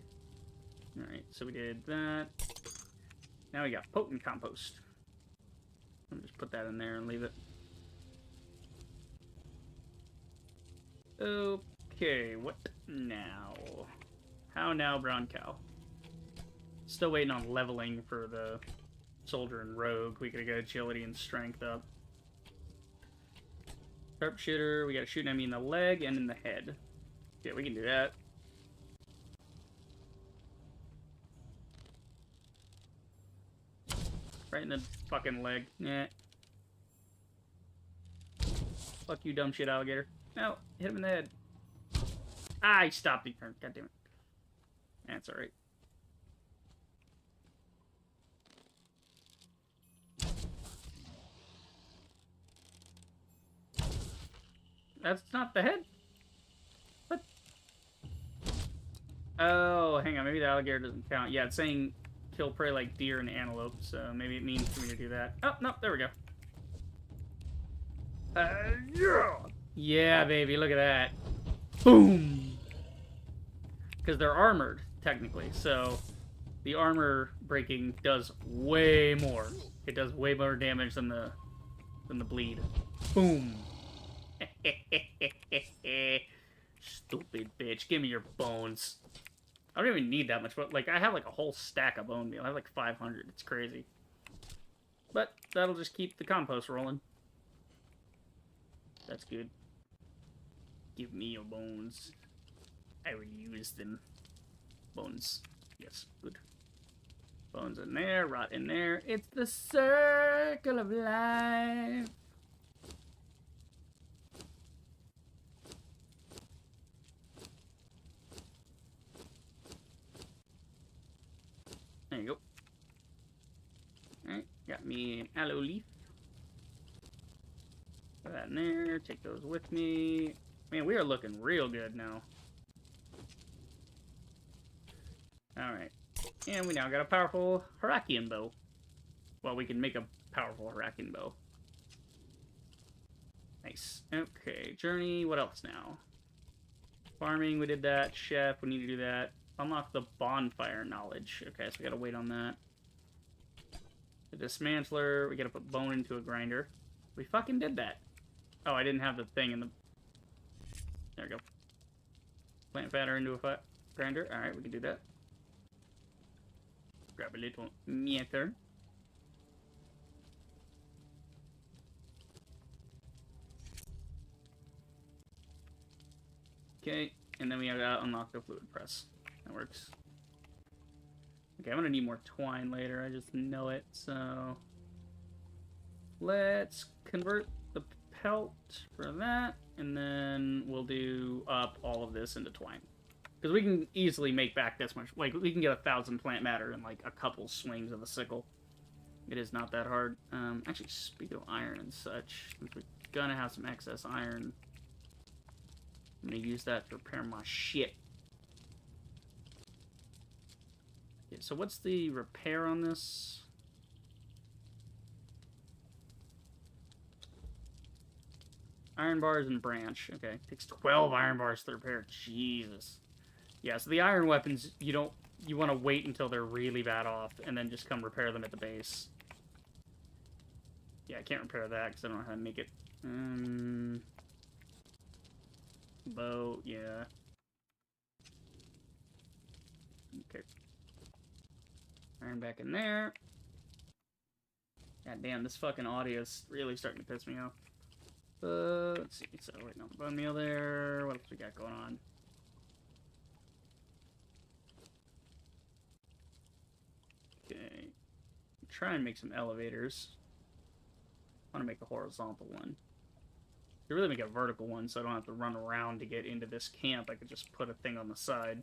Alright, so we did that. Now we got potent compost. I'll just put that in there and leave it. Okay, what now? How now, brown cow? Still waiting on leveling for the soldier and rogue. We gotta get agility and strength up. Sharpshooter, we gotta shoot an enemy in the leg and in the head. Yeah, we can do that. Right in the fucking leg. Yeah. Fuck you, dumb shit alligator. No, hit him in the head. Ah, he stopped the turn. God damn it. That's alright. That's not the head? What? Oh, hang on. Maybe the alligator doesn't count. Yeah, it's saying kill prey like deer and antelope, so maybe it means for me to do that. Oh, no, there we go. Yeah! Yeah, baby, look at that. Boom! because they're armored technically. So the armor breaking does way more. It does way more damage than the bleed. Boom. Stupid bitch. Give me your bones. I don't even need that much, but like I have like a whole stack of bone meal. I have like 500. It's crazy. But that'll just keep the compost rolling. That's good. Give me your bones. I will use them. Bones. Yes, good. Bones in there, rot in there. It's the circle of life. There you go. Alright, got me an aloe leaf. Put that in there, take those with me. Man, we are looking real good now. Alright. And we now got a powerful Hirakian bow. Well, we can make a powerful Hirakian bow. Nice. Okay, journey. What else now? Farming, we did that. Chef, we need to do that. Unlock the bonfire knowledge. Okay, so we gotta wait on that. The dismantler, we gotta put bone into a grinder. We fucking did that. Oh, I didn't have the thing in the... There we go. Plant batter into a grinder. Alright, we can do that. Grab a little meter. Okay, and then we gotta unlock the fluid press. That works. Okay, I'm gonna need more twine later. I just know it, so... Let's convert the pelt for that, and then we'll do up all of this into twine. Because we can easily make back this much. Like, we can get 1,000 plant matter in, like, a couple swings of a sickle. It is not that hard. Actually, speaking of iron and such, since we're gonna have some excess iron, I'm gonna use that to repair my shit. Okay, so what's the repair on this? Iron bars and branch. Okay, takes 12 iron bars to repair. Jesus. Yeah, so the iron weapons, you want to wait until they're really bad off, and then just come repair them at the base. Yeah, I can't repair that, because I don't know how to make it. Bow, yeah. Okay. Iron back in there. God damn, this fucking audio is really starting to piss me off. Let's see, so waiting on the bone meal there. What else we got going on? Okay. Try and make some elevators. I want to make a horizontal one. I really make a vertical one so I don't have to run around to get into this camp. I could just put a thing on the side.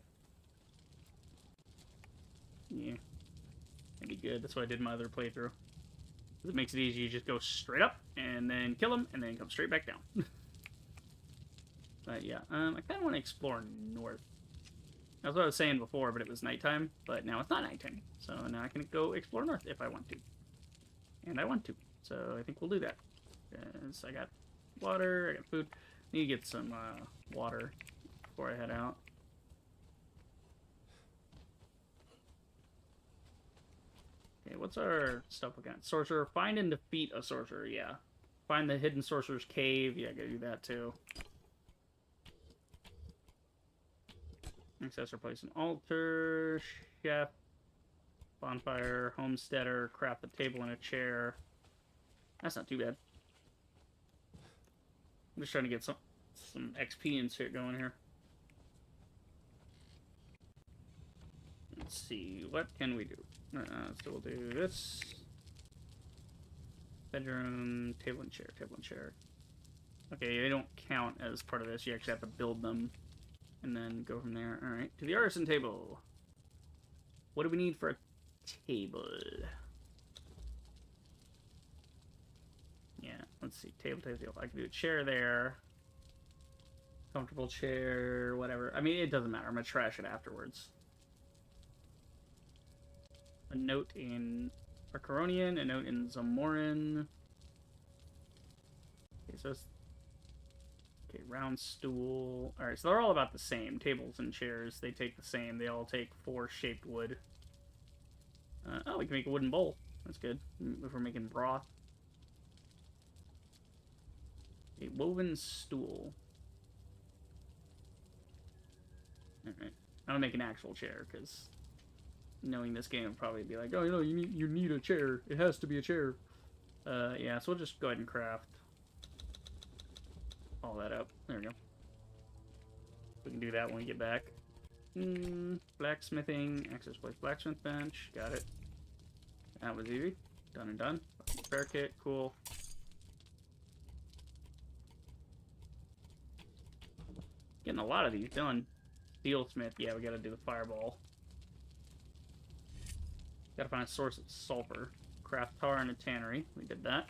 Yeah. That'd be good. That's what I did in my other playthrough. It makes it easy. You just go straight up and then kill them and then come straight back down. But yeah, I kind of want to explore north. That's what I was saying before, but it was nighttime. But now it's not nighttime. So now I can go explore north if I want to. And I want to. So I think we'll do that. Because I got water, I got food. I need to get some water before I head out. Okay, what's our stuff we got? Sorcerer. Find and defeat a sorcerer, yeah. Find the hidden sorcerer's cave. Yeah, I gotta do that too. Access or place an altar. Chef. Bonfire. Homesteader. Craft a table and a chair. That's not too bad. I'm just trying to get some XP and shit going here. Let's see, what can we do? So we'll do this. Bedroom, table and chair, table and chair. Okay, they don't count as part of this. You actually have to build them and then go from there. Alright, to the artisan table. What do we need for a table? Yeah, let's see. Table. I can do a chair there. Comfortable chair, whatever. I mean, it doesn't matter. I'm going to trash it afterwards. A note in Arcaronian, a note in Zamoran. Okay, so Okay, round stool. Alright, so they're all about the same. Tables and chairs, they take the same. They all take 4 shaped wood. Oh, we can make a wooden bowl. That's good. If we're making broth. A woven stool. Alright. I'm gonna make an actual chair, because knowing this game would probably be like, oh, you need a chair. It has to be a chair. Yeah, so we'll just go ahead and craft all that up. There we go. We can do that when we get back. Blacksmithing. Access place blacksmith bench. Got it. That was easy. Done and done. Repair kit. Cool. Getting a lot of these done. Steelsmith. Yeah, we gotta do the fireball. Gotta find a source of sulfur. Craft tar in a tannery. We did that.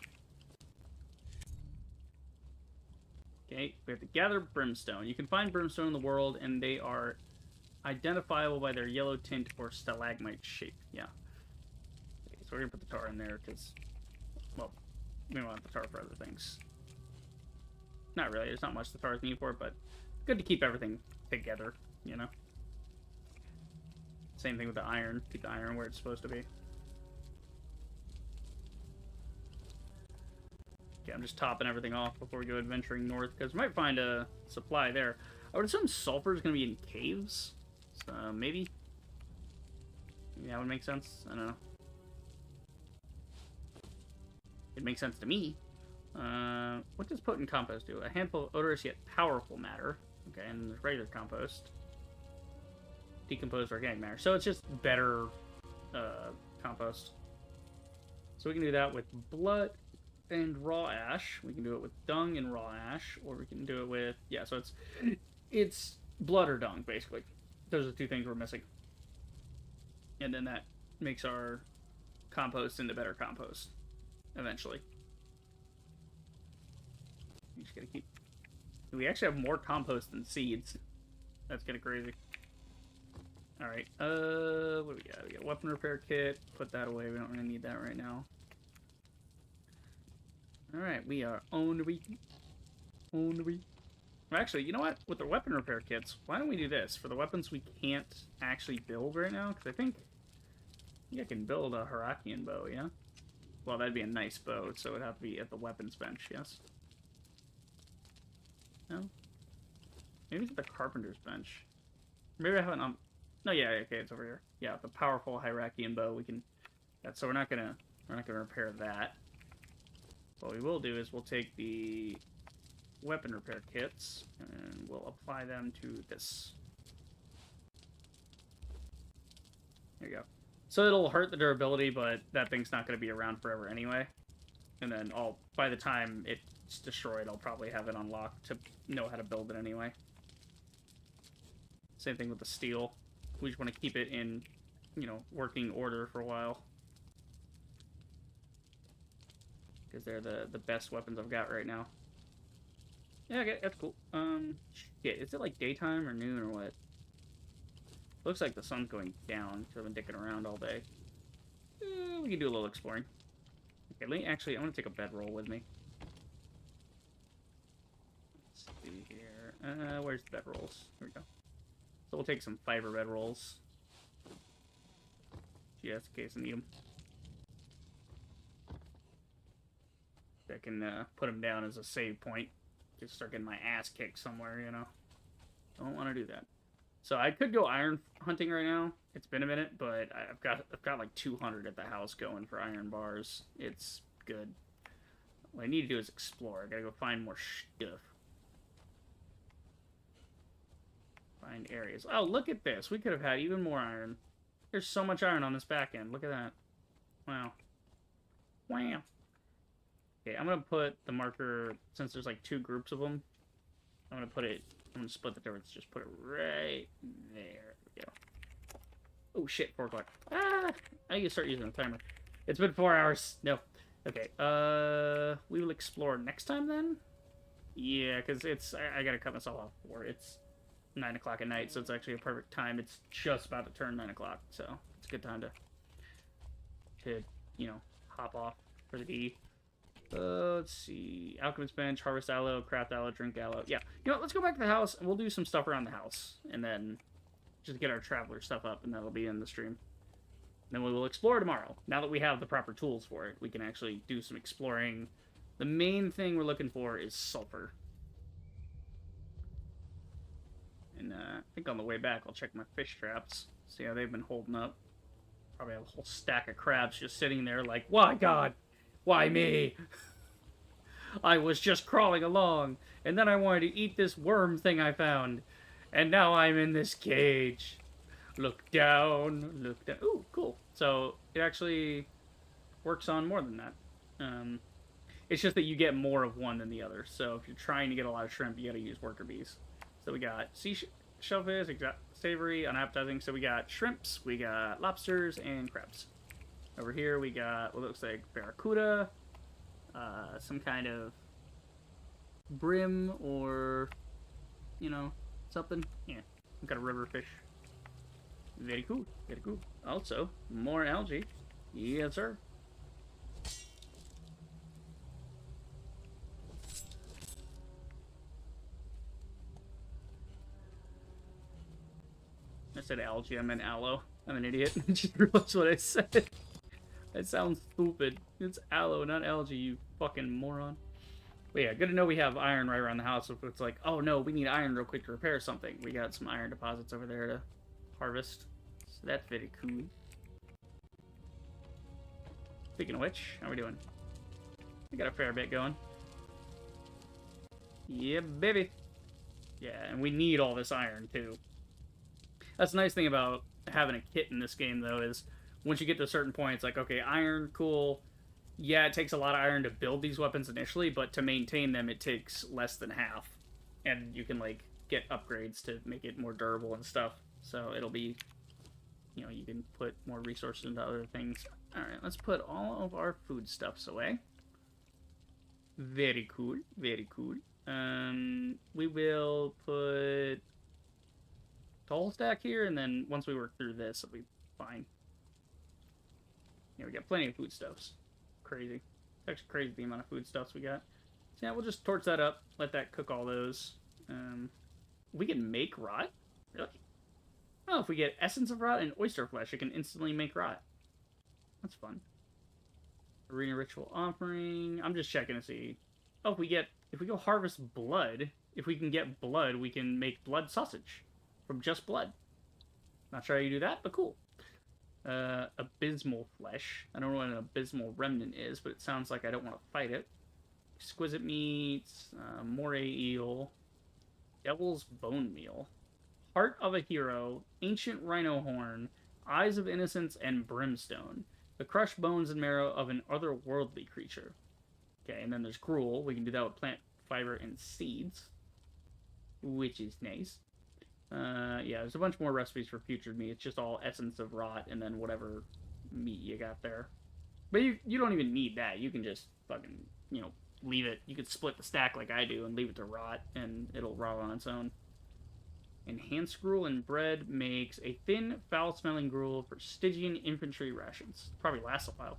Okay, we have to gather brimstone. You can find brimstone in the world, and they are identifiable by their yellow tint or stalagmite shape. Yeah. Okay, so we're gonna put the tar in there because, well, we don't want the tar for other things. Not really. There's not much the tar is needed for it, but good to keep everything together, you know? Same thing with the iron. Keep the iron where it's supposed to be. Okay, I'm just topping everything off before we go adventuring north, because we might find a supply there. I would assume sulfur is going to be in caves, so maybe that would make sense. I don't know. It makes sense to me. What does potent compost do? A handful of odorous yet powerful matter. Okay, and there's regular compost. Decomposed organic matter. So it's just better compost. So we can do that with blood and raw ash. We can do it with dung and raw ash, or we can do it with, yeah, so it's blood or dung, basically. Those are the two things we're missing. And then that makes our compost into better compost, eventually. You just gotta keep... We actually have more compost than seeds. That's kind of crazy. Alright, what do we got? We got a weapon repair kit. Put that away, we don't really need that right now. Alright, we are on the week. On the week. Well, actually, you know what? With the weapon repair kits, why don't we do this? For the weapons we can't actually build right now, because I think I can build a Hirakian bow, yeah? Well, that'd be a nice bow, so it'd have to be at the weapons bench, yes? No? Maybe it's at the carpenter's bench. Maybe I haven't... No, yeah, okay, it's over here. Yeah, the powerful Hirakian bow, we can... So we're not gonna repair that. What we will do is we'll take the weapon repair kits and we'll apply them to this. There you go. So it'll hurt the durability, but that thing's not going to be around forever anyway. And then by the time it's destroyed, I'll probably have it unlocked to know how to build it anyway. Same thing with the steel. We just want to keep it in, working order for a while. Because they're the best weapons I've got right now. Yeah, okay, that's cool. Shit, is it like daytime or noon or what? Looks like the sun's going down, because I've been dicking around all day. We can do a little exploring. Okay, actually, I'm going to take a bedroll with me. Let's see here. Where's the bedrolls? Here we go. So we'll take some fiber bedrolls. Just in case I need them. I can put them down as a save point. Just start getting my ass kicked somewhere, Don't want to do that. So I could go iron hunting right now. It's been a minute, but I've got like 200 at the house going for iron bars. It's good. What I need to do is explore. I gotta go find more stuff. Find areas. Oh, look at this. We could have had even more iron. There's so much iron on this back end. Look at that. Wow. Wow. Okay, I'm going to put the marker, since there's like 2 groups of them, I'm going to split the difference, just put it right there. There we go. Oh shit, 4 o'clock. Ah! I need to start using the timer. It's been 4 hours. No. Okay, we will explore next time then? Yeah, because I got to cut myself off for it's 9 o'clock at night, so it's actually a perfect time. It's just about to turn 9 o'clock, so it's a good time to hop off for the D. Let's see. Alchemist bench, harvest aloe, craft aloe, drink aloe. Yeah. You know what? Let's go back to the house and we'll do some stuff around the house. And then just get our traveler stuff up and that'll be in the stream. Then we will explore tomorrow. Now that we have the proper tools for it, we can actually do some exploring. The main thing we're looking for is sulfur. And I think on the way back I'll check my fish traps. See how they've been holding up. Probably have a whole stack of crabs just sitting there like, why God? Why me? I was just crawling along, and then I wanted to eat this worm thing I found, and now I'm in this cage. Look down, look down. Ooh, cool. So it actually works on more than that. It's just that you get more of one than the other. So if you're trying to get a lot of shrimp, you gotta use worker bees. So we got shellfish, savory, unappetizing. So we got shrimps, we got lobsters, and crabs. Over here we got what looks like barracuda, some kind of brim or, you know, something. Yeah, we got a river fish. Very cool, very cool. Also, more algae. Yes, sir. I said algae, I meant aloe. I'm an idiot. I just realized what I said. That sounds stupid. It's aloe, not algae, you fucking moron. But yeah, good to know we have iron right around the house. If it's like, oh no, we need iron real quick to repair something. We got some iron deposits over there to harvest. So that's very cool. Speaking of which, how are we doing? We got a fair bit going. Yeah, baby. Yeah, and we need all this iron too. That's the nice thing about having a kit in this game, though, is once you get to a certain point, it's like, okay, iron, cool. Yeah, it takes a lot of iron to build these weapons initially, but to maintain them, it takes less than half. And you can, like, get upgrades to make it more durable and stuff. So it'll be, you know, you can put more resources into other things. Alright, let's put all of our foodstuffs away. Very cool, very cool. We will put tall stack here, and then once we work through this, it'll be fine. Yeah, we got plenty of foodstuffs. Crazy. It's actually crazy the amount of foodstuffs we got. So yeah, we'll just torch that up, let that cook all those. We can make rot? Really? Oh, if we get essence of rot and oyster flesh, it can instantly make rot. That's fun. Arena ritual offering. I'm just checking to see. Oh, if we go harvest blood, if we can get blood, we can make blood sausage from just blood. Not sure how you do that, but cool. Abysmal flesh. I don't know what an abysmal remnant is, but it sounds like I don't want to fight it. Exquisite meats, moray eel, devil's bone meal, heart of a hero, ancient rhino horn, eyes of innocence, and brimstone. The crushed bones and marrow of an otherworldly creature. Okay, and then there's gruel. We can do that with plant fiber and seeds, which is nice. Yeah, there's a bunch more recipes for future meat. It's just all essence of rot and then whatever meat you got there. But you don't even need that. You can just fucking, you know, leave it. You could split the stack like I do and leave it to rot, and it'll rot on its own. Enhanced gruel and bread makes a thin, foul-smelling gruel for Stygian infantry rations. Probably lasts a while.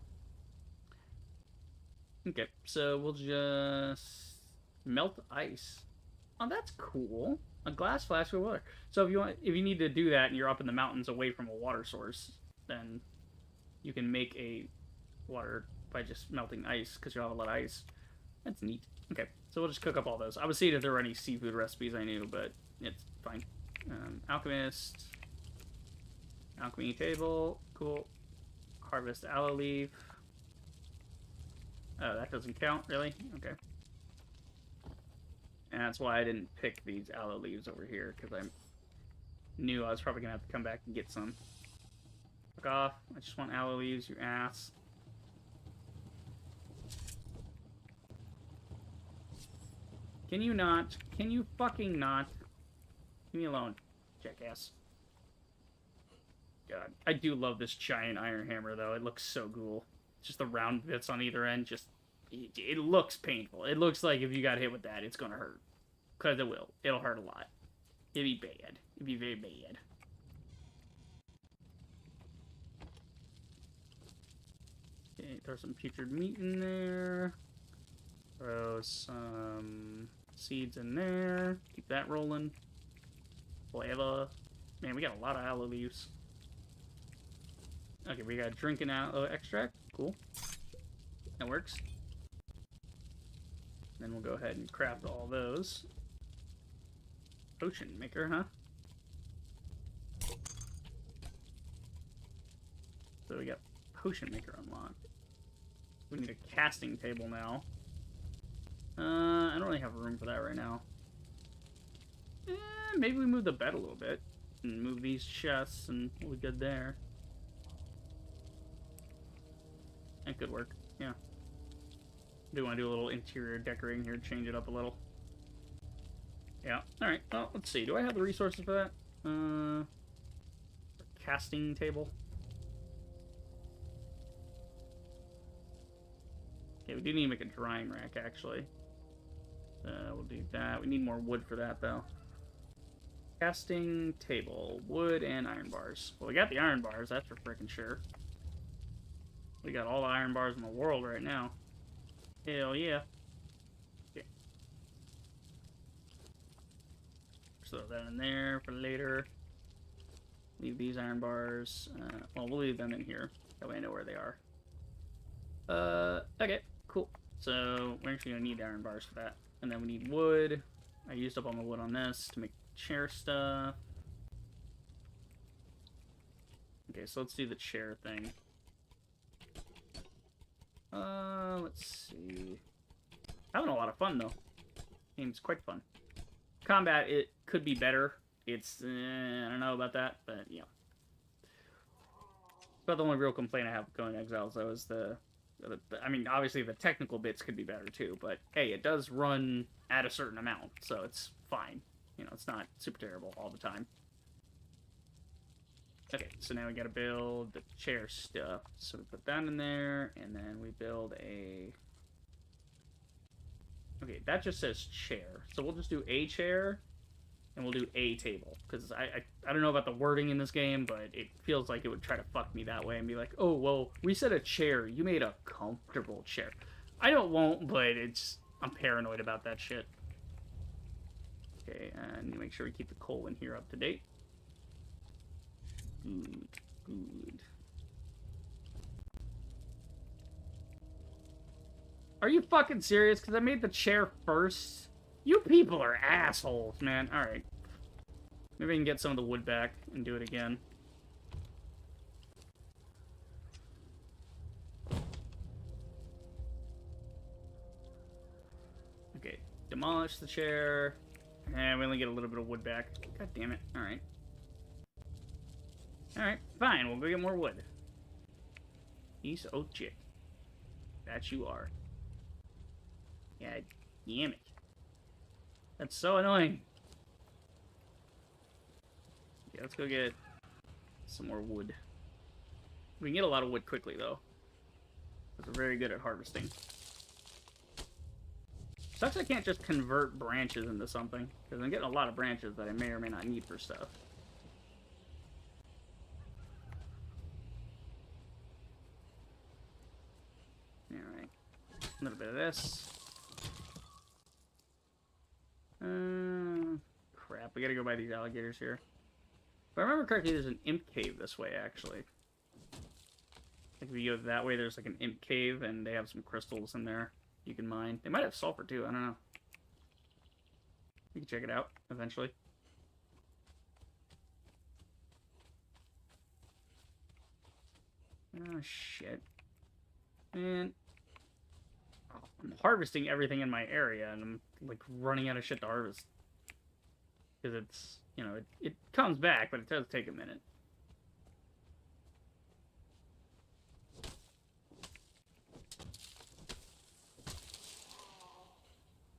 Okay, so we'll just melt ice. Oh, that's cool. A glass flask with water. So if you need to do that and you're up in the mountains away from a water source, then you can make a water by just melting ice because you'll have a lot of ice. That's neat. Okay, so we'll just cook up all those. I was seeing if there were any seafood recipes I knew, but it's fine. Alchemist. Alchemy table. Cool. Harvest aloe leaf. Oh, that doesn't count, really? Okay. And that's why I didn't pick these aloe leaves over here, because I knew I was probably going to have to come back and get some. Fuck off. I just want aloe leaves, you ass. Can you not? Can you fucking not? Leave me alone, jackass. God, I do love this giant iron hammer, though. It looks so cool. Just the round bits on either end, just... It looks painful. It looks like if you got hit with that, it's gonna hurt. Because it will. It'll hurt a lot. It'd be bad. It'd be very bad. Okay, throw some putrid meat in there. Throw some seeds in there. Keep that rolling. Flavor. Man, we got a lot of aloe leaves. Okay, we got drinking aloe extract. Cool. That works. Then we'll go ahead and craft all those. Potion maker, huh? So we got potion maker unlocked. We need a casting table now. I don't really have room for that right now. Maybe we move the bed a little bit. And move these chests and we'll be good there. That could work, yeah. Do want to do a little interior decorating here, change it up a little. Yeah, alright, well, let's see. Do I have the resources for that? Casting table. Okay, we do need to make a drying rack, actually. We'll do that. We need more wood for that, though. Casting table. Wood and iron bars. Well, we got the iron bars, that's for frickin' sure. We got all the iron bars in the world right now. Hell yeah. Okay. Throw that in there for later. Leave these iron bars. Well, we'll leave them in here. That way I know where they are. Okay, cool. So, we're actually going to need iron bars for that. And then we need wood. I used up all the wood on this to make chair stuff. Okay, so let's do the chair thing. Let's see. Having a lot of fun, though. Game's quite fun. Combat, it could be better. It's, I don't know about that, but, yeah. But the only real complaint I have with Conan Exiles, though, is I mean, obviously the technical bits could be better, too, but, hey, it does run at a certain amount, so it's fine. You know, it's not super terrible all the time. Okay, so now we gotta build the chair stuff. So we put that in there, and then we build a... Okay, that just says chair. So we'll just do a chair, and we'll do a table. Because I don't know about the wording in this game, but it feels like it would try to fuck me that way and be like, oh, well, we said a chair. You made a comfortable chair. I know it won't, but it's... I'm paranoid about that shit. Okay, and make sure we keep the coal in here up to date. Good, good. Are you fucking serious? Because I made the chair first? You people are assholes, man. Alright. Maybe I can get some of the wood back and do it again. Okay, demolish the chair. And we only get a little bit of wood back. God damn it. Alright. Alright, fine. We'll go get more wood. Piece of chick. That you are. God damn it. That's so annoying. Okay, let's go get some more wood. We can get a lot of wood quickly, though. Because we're very good at harvesting. Sucks I can't just convert branches into something. Because I'm getting a lot of branches that I may or may not need for stuff. Alright. A little bit of this. Crap. We gotta go by these alligators here. If I remember correctly, there's an imp cave this way, actually. Like, if you go that way, there's like an imp cave, and they have some crystals in there you can mine. They might have sulfur, too. I don't know. You can check it out, eventually. Oh, shit. Man. Oh, I'm harvesting everything in my area, and I'm, like, running out of shit to harvest. Because it's, you know, it comes back, but it does take a minute.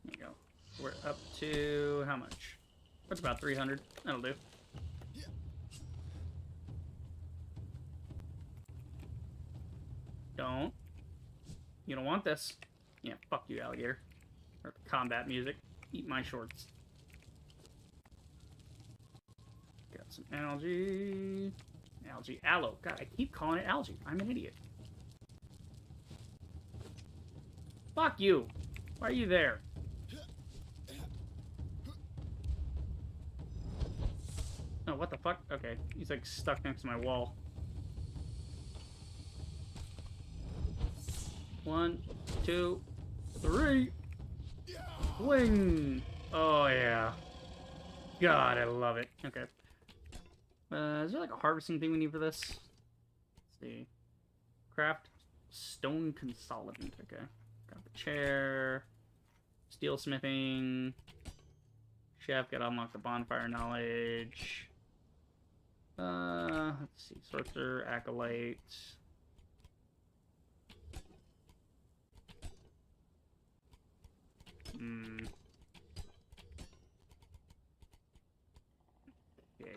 There you go. We're up to how much? That's about 300. That'll do. Don't. You don't want this. Yeah, fuck you, alligator. Or combat music. Eat my shorts. Got some algae. Algae. Aloe. God, I keep calling it algae. I'm an idiot. Fuck you. Why are you there? Oh, what the fuck? Okay, he's like stuck next to my wall. 1, 2, 3. Wing! Oh, yeah. God, I love it. Okay. Is there like a harvesting thing we need for this? Let's see. Craft stone consolidant. Okay. Got the chair. Steel smithing. Chef, gotta unlock the bonfire knowledge. Let's see. Sorcerer, acolyte.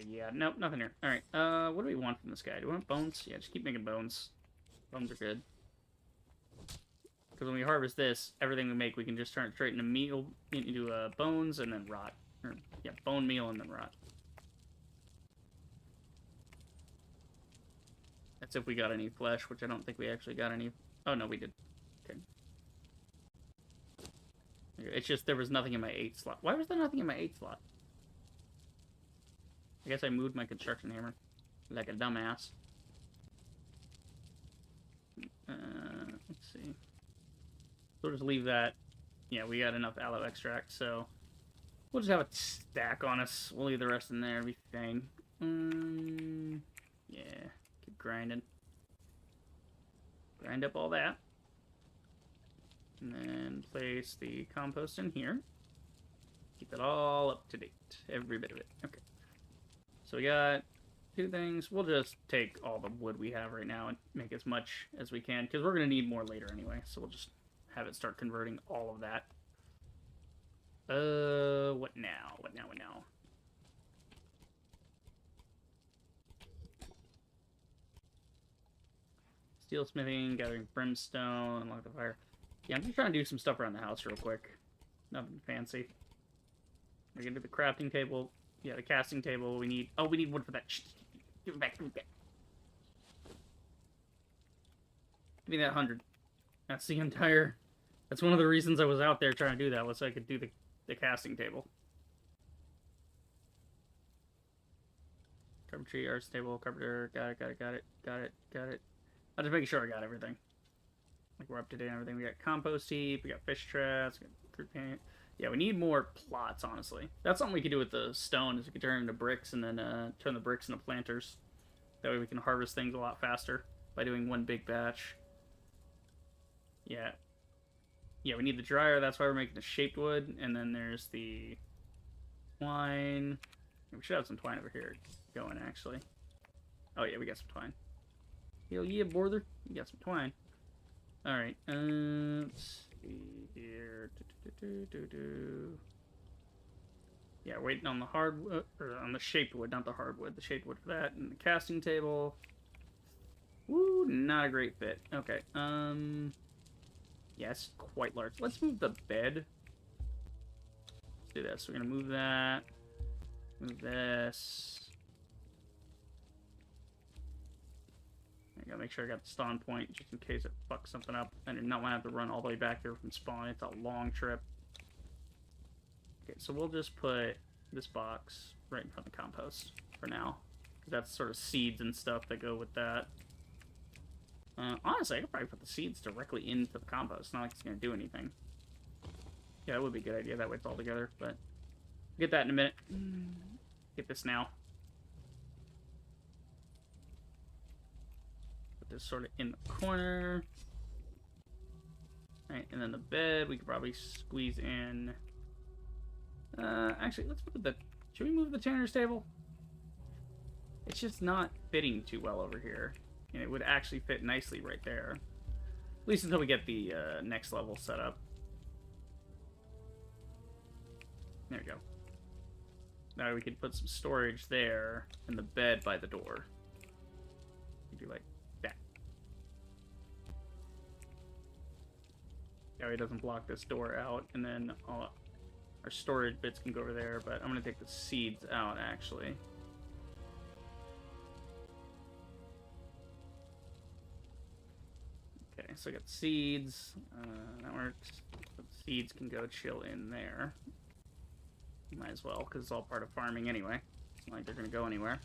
Yeah, nope, nothing here. Alright, what do we want from this guy? Do we want bones? Yeah, just keep making bones. Bones are good. Because when we harvest this, everything we make, we can just turn it straight into meal, into bones, and then rot. Or, yeah, bone meal and then rot. That's if we got any flesh, which I don't think we actually got any. Oh, no, we did. Okay. It's just there was nothing in my 8 slot. Why was there nothing in my 8 slot? I guess I moved my construction hammer like a dumbass. Let's see. We'll just leave that. Yeah, we got enough aloe extract, so we'll just have a stack on us. We'll leave the rest in there. It'll be fine. Yeah, keep grinding. Grind up all that. And then place the compost in here. Keep it all up to date. Every bit of it. Okay. So we got 2 things. We'll just take all the wood we have right now and make as much as we can, because we're going to need more later anyway. So we'll just have it start converting all of that. What now? What now? What now? Steel smithing, gathering brimstone, unlock the fire. Yeah, I'm just trying to do some stuff around the house real quick. Nothing fancy. We're going to do the crafting table. Yeah, the casting table. We need... Oh, we need wood for that. Give it back. Give it back. Give me that 100. That's the entire... That's one of the reasons I was out there trying to do that, was so I could do the casting table. Carpentry, arts table, carpenter. Got it. I'm just making sure I got everything. Like, we're up to date on everything. We got compost heap, we got fish traps, we got fruit paint. Yeah, we need more plots, honestly. That's something we could do with the stone, is we could turn them into bricks and then turn the bricks into planters. That way we can harvest things a lot faster by doing one big batch. Yeah. Yeah, we need the dryer. That's why we're making the shaped wood. And then there's the twine. We should have some twine over here going, actually. Oh, yeah, we got some twine. Hell yeah, border. We got some twine. Alright, let's see here. Yeah, waiting on the hardwood, or on the shaped wood, not the hardwood. The shaped wood for that, and the casting table. Woo, not a great fit. Okay, yeah, it's quite large. Let's move the bed. Let's do this. We're gonna move that. Move this. I gotta make sure I got the spawn point, just in case it fucks something up. I do not want to have to run all the way back here from spawn. It's a long trip. Okay, so we'll just put this box right in front of the compost for now. Because that's sort of seeds and stuff that go with that. Honestly, I could probably put the seeds directly into the compost. Not like it's going to do anything. Yeah, that would be a good idea. That way it's all together. But we'll get that in a minute. Get this now. Put this sort of in the corner. Alright, and then the bed, we could probably squeeze in. Actually, let's move the... Should we move the tanner's table? It's just not fitting too well over here. And it would actually fit nicely right there. At least until we get the next level set up. There we go. Now we could put some storage there, and the bed by the door. We do like that. That way it doesn't block this door out, and then all our storage bits can go over there, but I'm going to take the seeds out, actually. Okay, so I got seeds. That works. But seeds can go chill in there. Might as well, because it's all part of farming anyway. It's not like they're going to go anywhere.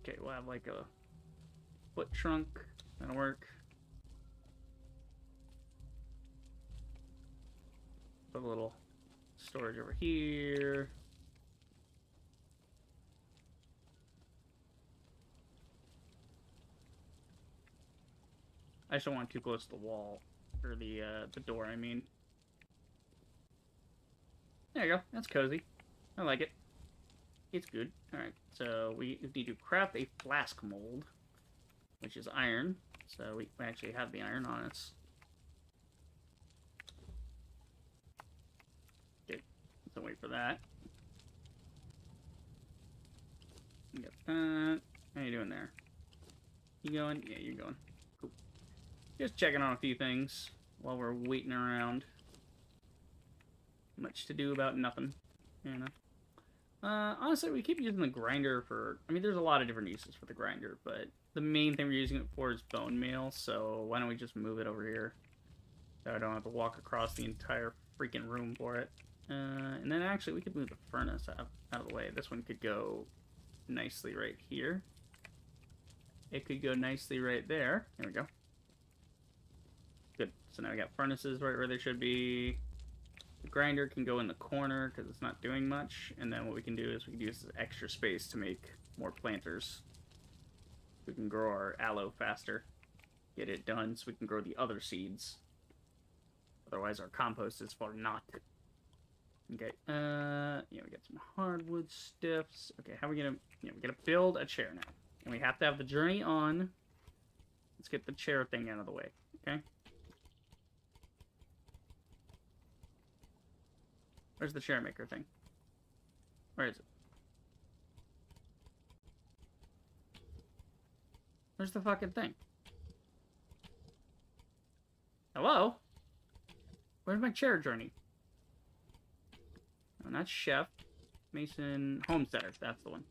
Okay, we'll have like a foot trunk. That'll work. Put a little storage over here. I just don't want it too close to the wall. Or the door, I mean. There you go. That's cozy. I like it. It's good. Alright, so we need to craft a flask mold, which is iron. So we actually have the iron on us. Okay, so wait for that. Get that. How you doing there? You going? Yeah, you're going. Cool. Just checking on a few things while we're waiting around. Much to do about nothing, you know. Honestly, we keep using the grinder for... I mean, there's a lot of different uses for the grinder, but the main thing we're using it for is bone meal, so why don't we just move it over here so I don't have to walk across the entire freaking room for it. And then actually, we could move the furnace out of the way. This one could go nicely right here. It could go nicely right there. There we go. Good. So now we got furnaces right where they should be. The grinder can go in the corner because it's not doing much. And then what we can do is we can use this extra space to make more planters. We can grow our aloe faster. Get it done so we can grow the other seeds. Otherwise our compost is for naught. Okay, yeah, we got some hardwood stiffs. Okay, how are we gonna... Yeah, we gotta build a chair now. And we have to have the journey on. Let's get the chair thing out of the way, okay? Where's the chair maker thing? Where is it? Where's the fucking thing? Hello? Where's my chair journey? Oh, not chef. Mason homesteader. That's the one.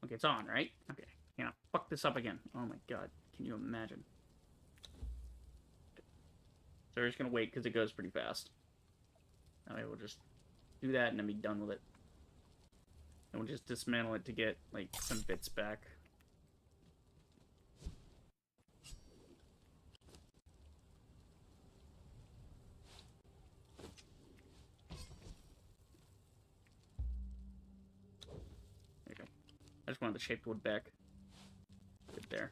Okay, it's on, right? Okay. Can I fuck this up again? Oh my god. Can you imagine? So we're just gonna wait because it goes pretty fast. That way we'll just do that and then be done with it. And we'll just dismantle it to get, like, some bits back. There you go. I just wanted the shaped wood back. Good there.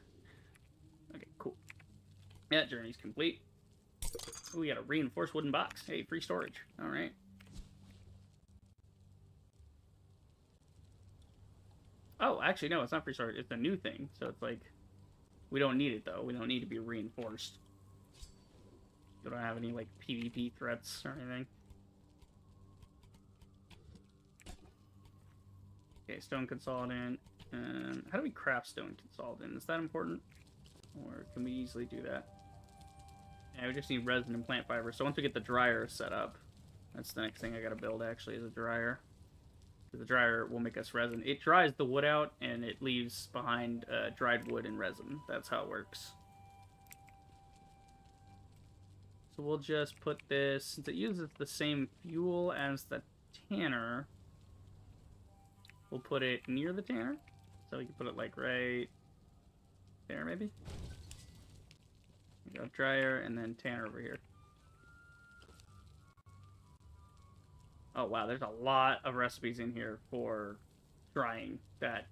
Okay, cool. Yeah, journey's complete. Ooh, we got a reinforced wooden box. Hey, free storage. Alright. Oh, actually, no, it's not free storage. It's a new thing. So it's like, we don't need it, though. We don't need to be reinforced. We don't have any, like, PvP threats or anything. Okay, stone consolidant. How do we craft stone consolidant? Is that important? Or can we easily do that? Yeah, we just need resin and plant fiber. So once we get the dryer set up, that's the next thing I gotta build, actually, is a dryer. Because the dryer will make us resin. It dries the wood out, and it leaves behind dried wood and resin. That's how it works. So we'll just put this, since it uses the same fuel as the tanner, we'll put it near the tanner. So we can put it, like, right there, maybe? We go dryer, and then tanner over here. Oh, wow, there's a lot of recipes in here for drying that.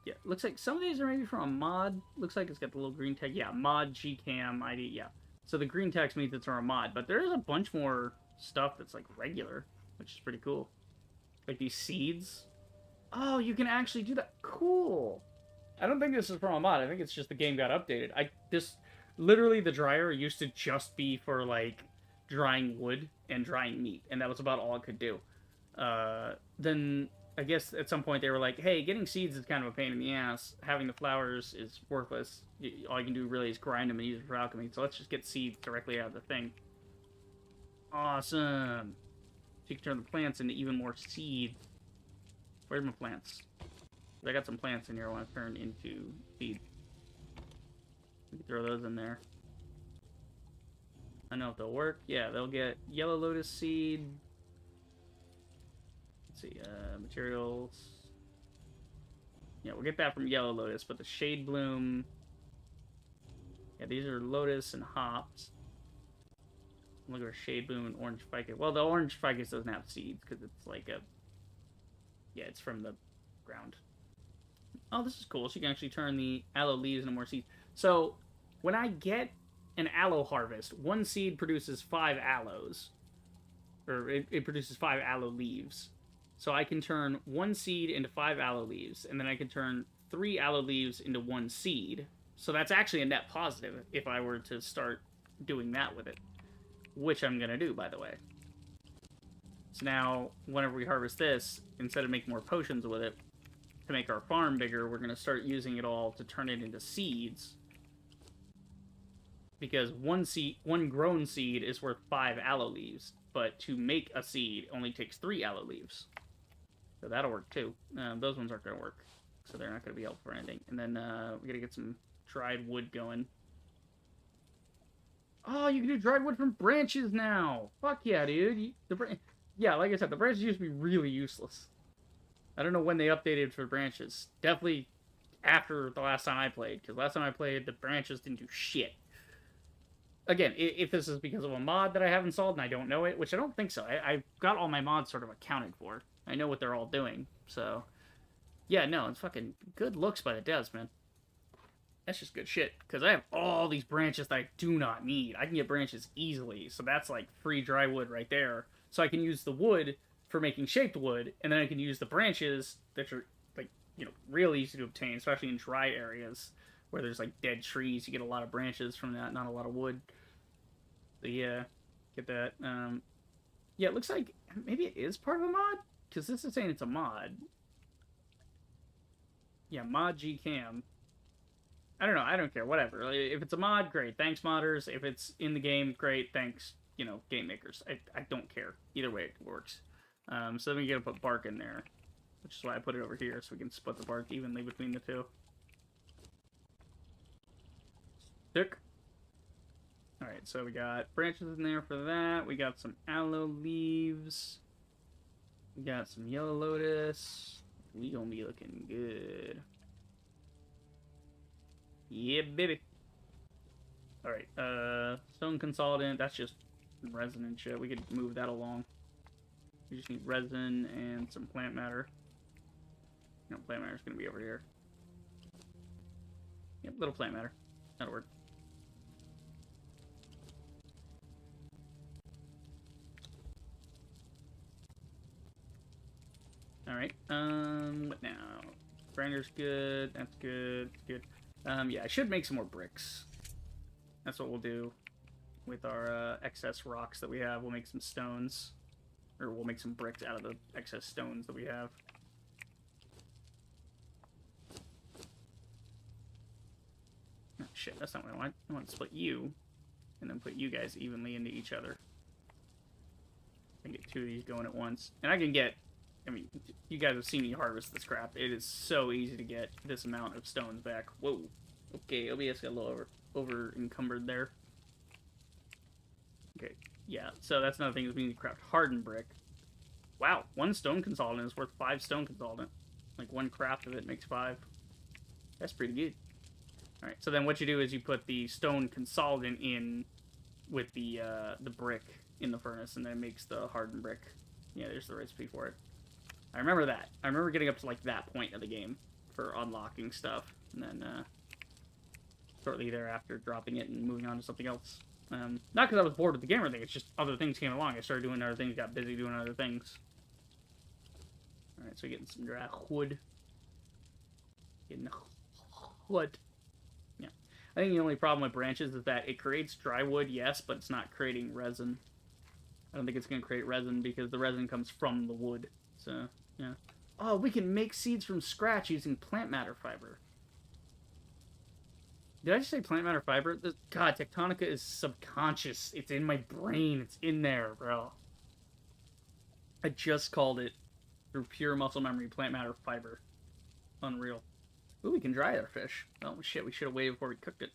Yeah, looks like some of these are maybe from a mod. Looks like it's got the little green tag. Yeah, mod, GCam, ID, yeah. So the green text means it's from a mod, but there is a bunch more stuff that's, like, regular, which is pretty cool. Like these seeds. Oh, you can actually do that. Cool. I don't think this is from a mod. I think it's just the game got updated. Literally, the dryer used to just be for, like, drying wood and drying meat, and that was about all it could do. Then I guess at some point they were like, hey, getting seeds is kind of a pain in the ass. Having the flowers is worthless. All you can do really is grind them and use it for alchemy, so let's just get seeds directly out of the thing. Awesome. So you can turn the plants into even more seeds. Where's my plants? I got some plants in here I want to turn into seeds. We can throw those in there. I know if they'll work. Yeah, they'll get yellow lotus seed. Let's see, materials. Yeah, we'll get that from yellow lotus, but the shade bloom. Yeah, these are lotus and hops. Look at our shade bloom and orange ficus. Well, the orange ficus doesn't have seeds because it's like a. Yeah, it's from the ground. Oh, this is cool. So you can actually turn the aloe leaves into more seeds. So when I get an aloe harvest, one seed produces 5 aloes. Or it produces 5 aloe leaves. So I can turn 1 seed into 5 aloe leaves, and then I can turn 3 aloe leaves into 1 seed. So that's actually a net positive if I were to start doing that with it. Which I'm going to do, by the way. So now, whenever we harvest this, instead of making more potions with it, to make our farm bigger, we're going to start using it all to turn it into seeds. Because one grown seed is worth 5 aloe leaves, but to make a seed only takes 3 aloe leaves. So that'll work too. Those ones aren't going to work, so they're not going to be helpful for anything. And then we got to get some dried wood going. Oh, you can do dried wood from branches now! Fuck yeah, dude! Yeah, like I said, the branches used to be really useless. I don't know when they updated for branches. Definitely after the last time I played, because last time I played, the branches didn't do shit. Again, if this is because of a mod that I have installed and I don't know it, which I don't think so. I've got all my mods sort of accounted for. I know what they're all doing, so... Yeah, no, it's fucking good looks by the devs, man. That's just good shit, because I have all these branches that I do not need. I can get branches easily, so that's like free dry wood right there. So I can use the wood for making shaped wood, and then I can use the branches that are, like, you know, real easy to obtain, especially in dry areas where there's, like, dead trees. You get a lot of branches from that, not a lot of wood. So, yeah, get that. Yeah, it looks like maybe it is part of a mod, because this is saying it's a mod. Yeah, mod gcam. I don't know, I don't care, whatever. If it's a mod, great, thanks modders. If it's in the game, great, thanks, you know, game makers. I don't care. Either way, it works. So then we gotta put bark in there, which is why I put it over here, so we can split the bark evenly between the two. Stick. Alright, so we got branches in there for that. We got some aloe leaves. We got some yellow lotus. We gonna be looking good. Yeah, baby. Alright, stone consolidant, that's just resin and shit. We could move that along. We just need resin and some plant matter. No, plant matter's gonna be over here. Yep, little plant matter. That'll work. Alright, what now? Grinder's good, that's good, good. Yeah, I should make some more bricks. That's what we'll do with our excess rocks that we have. We'll make some stones. Or we'll make some bricks out of the excess stones that we have. Oh, shit, that's not what I want. I want to split you, and then put you guys evenly into each other. I can get 2 of these going at once. And I can get... I mean, you guys have seen me harvest this crap. It is so easy to get this amount of stones back. Whoa. Okay, OBS got a little over encumbered there. Okay, yeah. So that's another thing is we need to craft hardened brick. Wow, 1 stone consolidant is worth 5 stone consolidant. Like 1 craft of it makes 5. That's pretty good. All right. So then what you do is you put the stone consolidant in with the brick in the furnace, and then it makes the hardened brick. Yeah, there's the recipe for it. I remember that. I remember getting up to, like, that point of the game for unlocking stuff. And then, shortly thereafter, dropping it and moving on to something else. Not because I was bored with the game or anything, it's just other things came along. I started doing other things, got busy doing other things. Alright, so getting some dry wood. Getting wood. Yeah. I think the only problem with branches is that it creates dry wood, yes, but it's not creating resin. I don't think it's going to create resin because the resin comes from the wood. So, yeah. Oh, we can make seeds from scratch using plant matter fiber. Did I just say plant matter fiber? God, Tectonica is subconscious. It's in my brain. It's in there, bro. I just called it, through pure muscle memory, plant matter fiber. Unreal. Ooh, we can dry our fish. Oh, shit, we should have waited before we cooked it.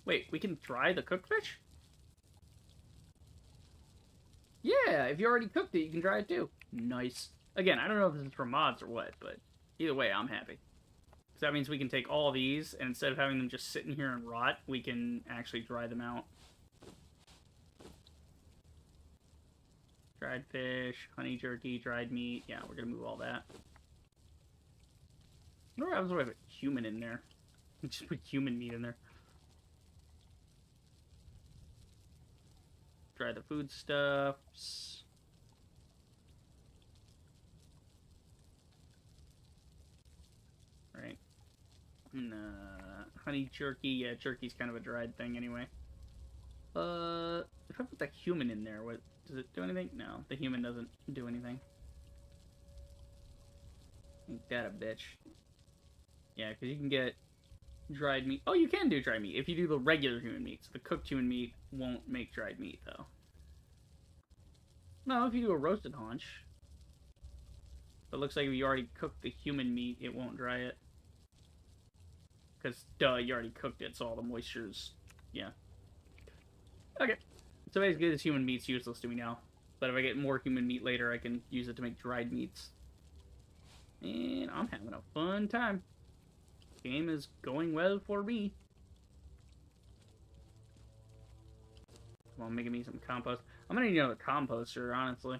Wait, we can dry the cooked fish? Yeah, if you already cooked it, you can dry it too. Nice. Again, I don't know if this is for mods or what, but either way, I'm happy. Because that means we can take all these, and instead of having them just sit in here and rot, we can actually dry them out. Dried fish, honey jerky, dried meat. Yeah, we're going to move all that. I wonder what happens if I put human in there. Just put human meat in there. Dry the foodstuffs. Right. And, honey jerky. Yeah, jerky's kind of a dried thing anyway. If I put the human in there, what does it do anything? No, the human doesn't do anything. Ain't that a bitch? Yeah, because you can get dried meat. Oh, you can do dried meat if you do the regular human meat. So the cooked human meat won't make dried meat, though. No, if you do a roasted haunch. But it looks like if you already cooked the human meat, it won't dry it. Because, duh, you already cooked it, so all the moisture's... Yeah. Okay. So basically, this human meat's useless to me now. But if I get more human meat later, I can use it to make dried meats. And I'm having a fun time. Game is going well for me. Come on, making me some compost. I'm gonna need another composter, honestly.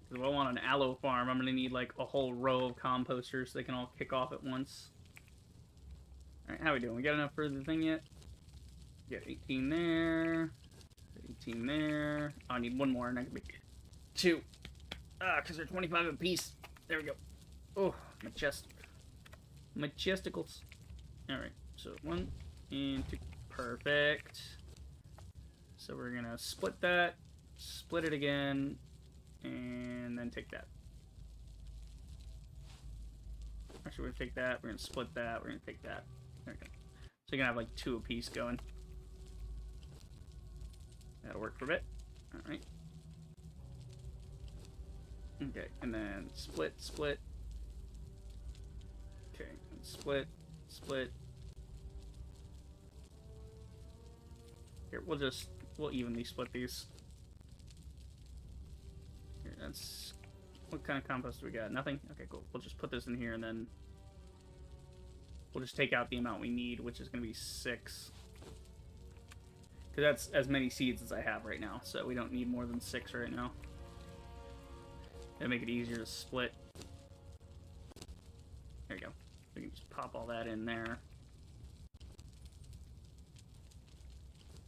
Because if I want an aloe farm, I'm gonna need like a whole row of composters so they can all kick off at once. Alright, how we doing? We got enough for the thing yet? Got 18 there. 18 there. Oh, I need one more and I can make 2. Because they're 25 apiece. There we go. Oh, my chest. My chesticles. Alright, so 1 and 2. Perfect. So we're gonna split that, split it again, and then take that. Actually, we're gonna take that, we're gonna split that, we're gonna take that. There we go. So you're gonna have like 2 apiece going. That'll work for a bit. Alright. Okay, and then split, split. Okay, and split, split. Here, we'll evenly split these. Here, that's... What kind of compost do we got? Nothing? Okay, cool. We'll just put this in here and then... We'll just take out the amount we need, which is going to be 6. Because that's as many seeds as I have right now, so we don't need more than 6 right now. That'll make it easier to split. There you go. We can just pop all that in there.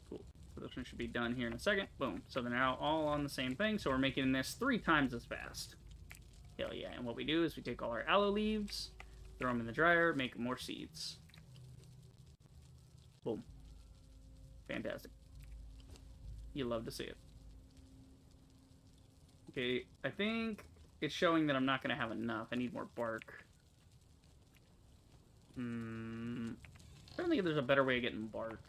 Cool. So this one should be done here in a second. Boom. So they're now all on the same thing, so we're making this 3 times as fast. Hell yeah. And what we do is we take all our aloe leaves, throw them in the dryer, make more seeds. Boom. Fantastic. You love to see it. Okay, I think it's showing that I'm not going to have enough. I need more bark. I don't think there's a better way of getting bark.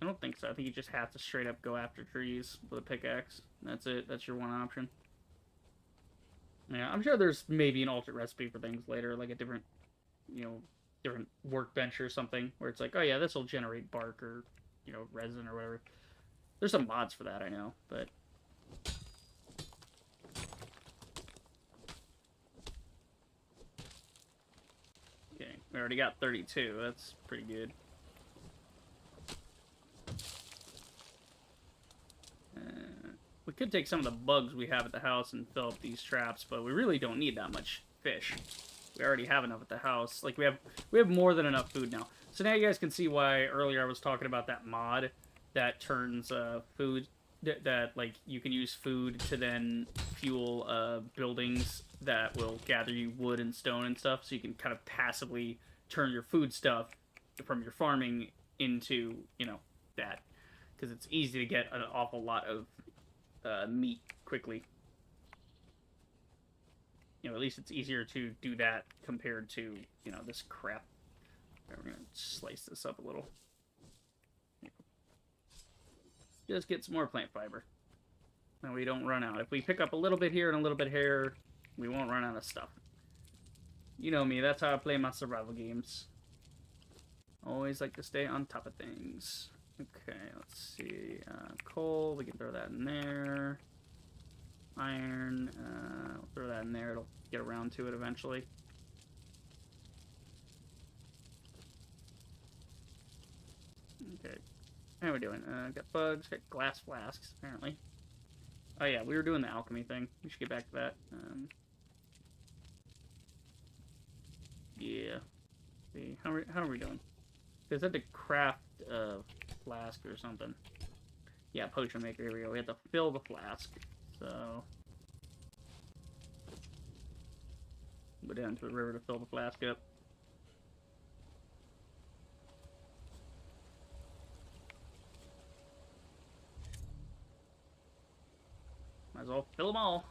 I don't think so. I think you just have to straight up go after trees with a pickaxe. That's it. That's your one option. Yeah, I'm sure there's maybe an alternate recipe for things later, like a different, you know, different workbench or something, where it's like, oh yeah, this will generate bark or, you know, resin or whatever. There's some mods for that, I know, but... Okay, we already got 32. That's pretty good. We could take some of the bugs we have at the house and fill up these traps, but we really don't need that much fish. We already have enough at the house. Like, we have more than enough food now. So now you guys can see why earlier I was talking about that mod that turns food... That, like, you can use food to then fuel buildings that will gather you wood and stone and stuff, so you can kind of passively turn your food stuff from your farming into, you know, that. Because it's easy to get an awful lot of meat quickly. You know, at least it's easier to do that compared to, you know, this crap. Right, we're going to slice this up a little. Just get some more plant fiber. And we don't run out. If we pick up a little bit here and a little bit here, we won't run out of stuff. You know me, that's how I play my survival games. Always like to stay on top of things. Okay, let's see. Coal, we can throw that in there. Iron, we'll throw that in there. It'll get around to it eventually. Okay, how are we doing? Got bugs, got glass flasks, apparently. Oh yeah, we were doing the alchemy thing. We should get back to that. Yeah. See, how are we doing? Because I had to craft a flask or something. Yeah, potion maker. Here we go. We have to fill the flask. So go down to the river to fill the flask up. Might as well fill them all.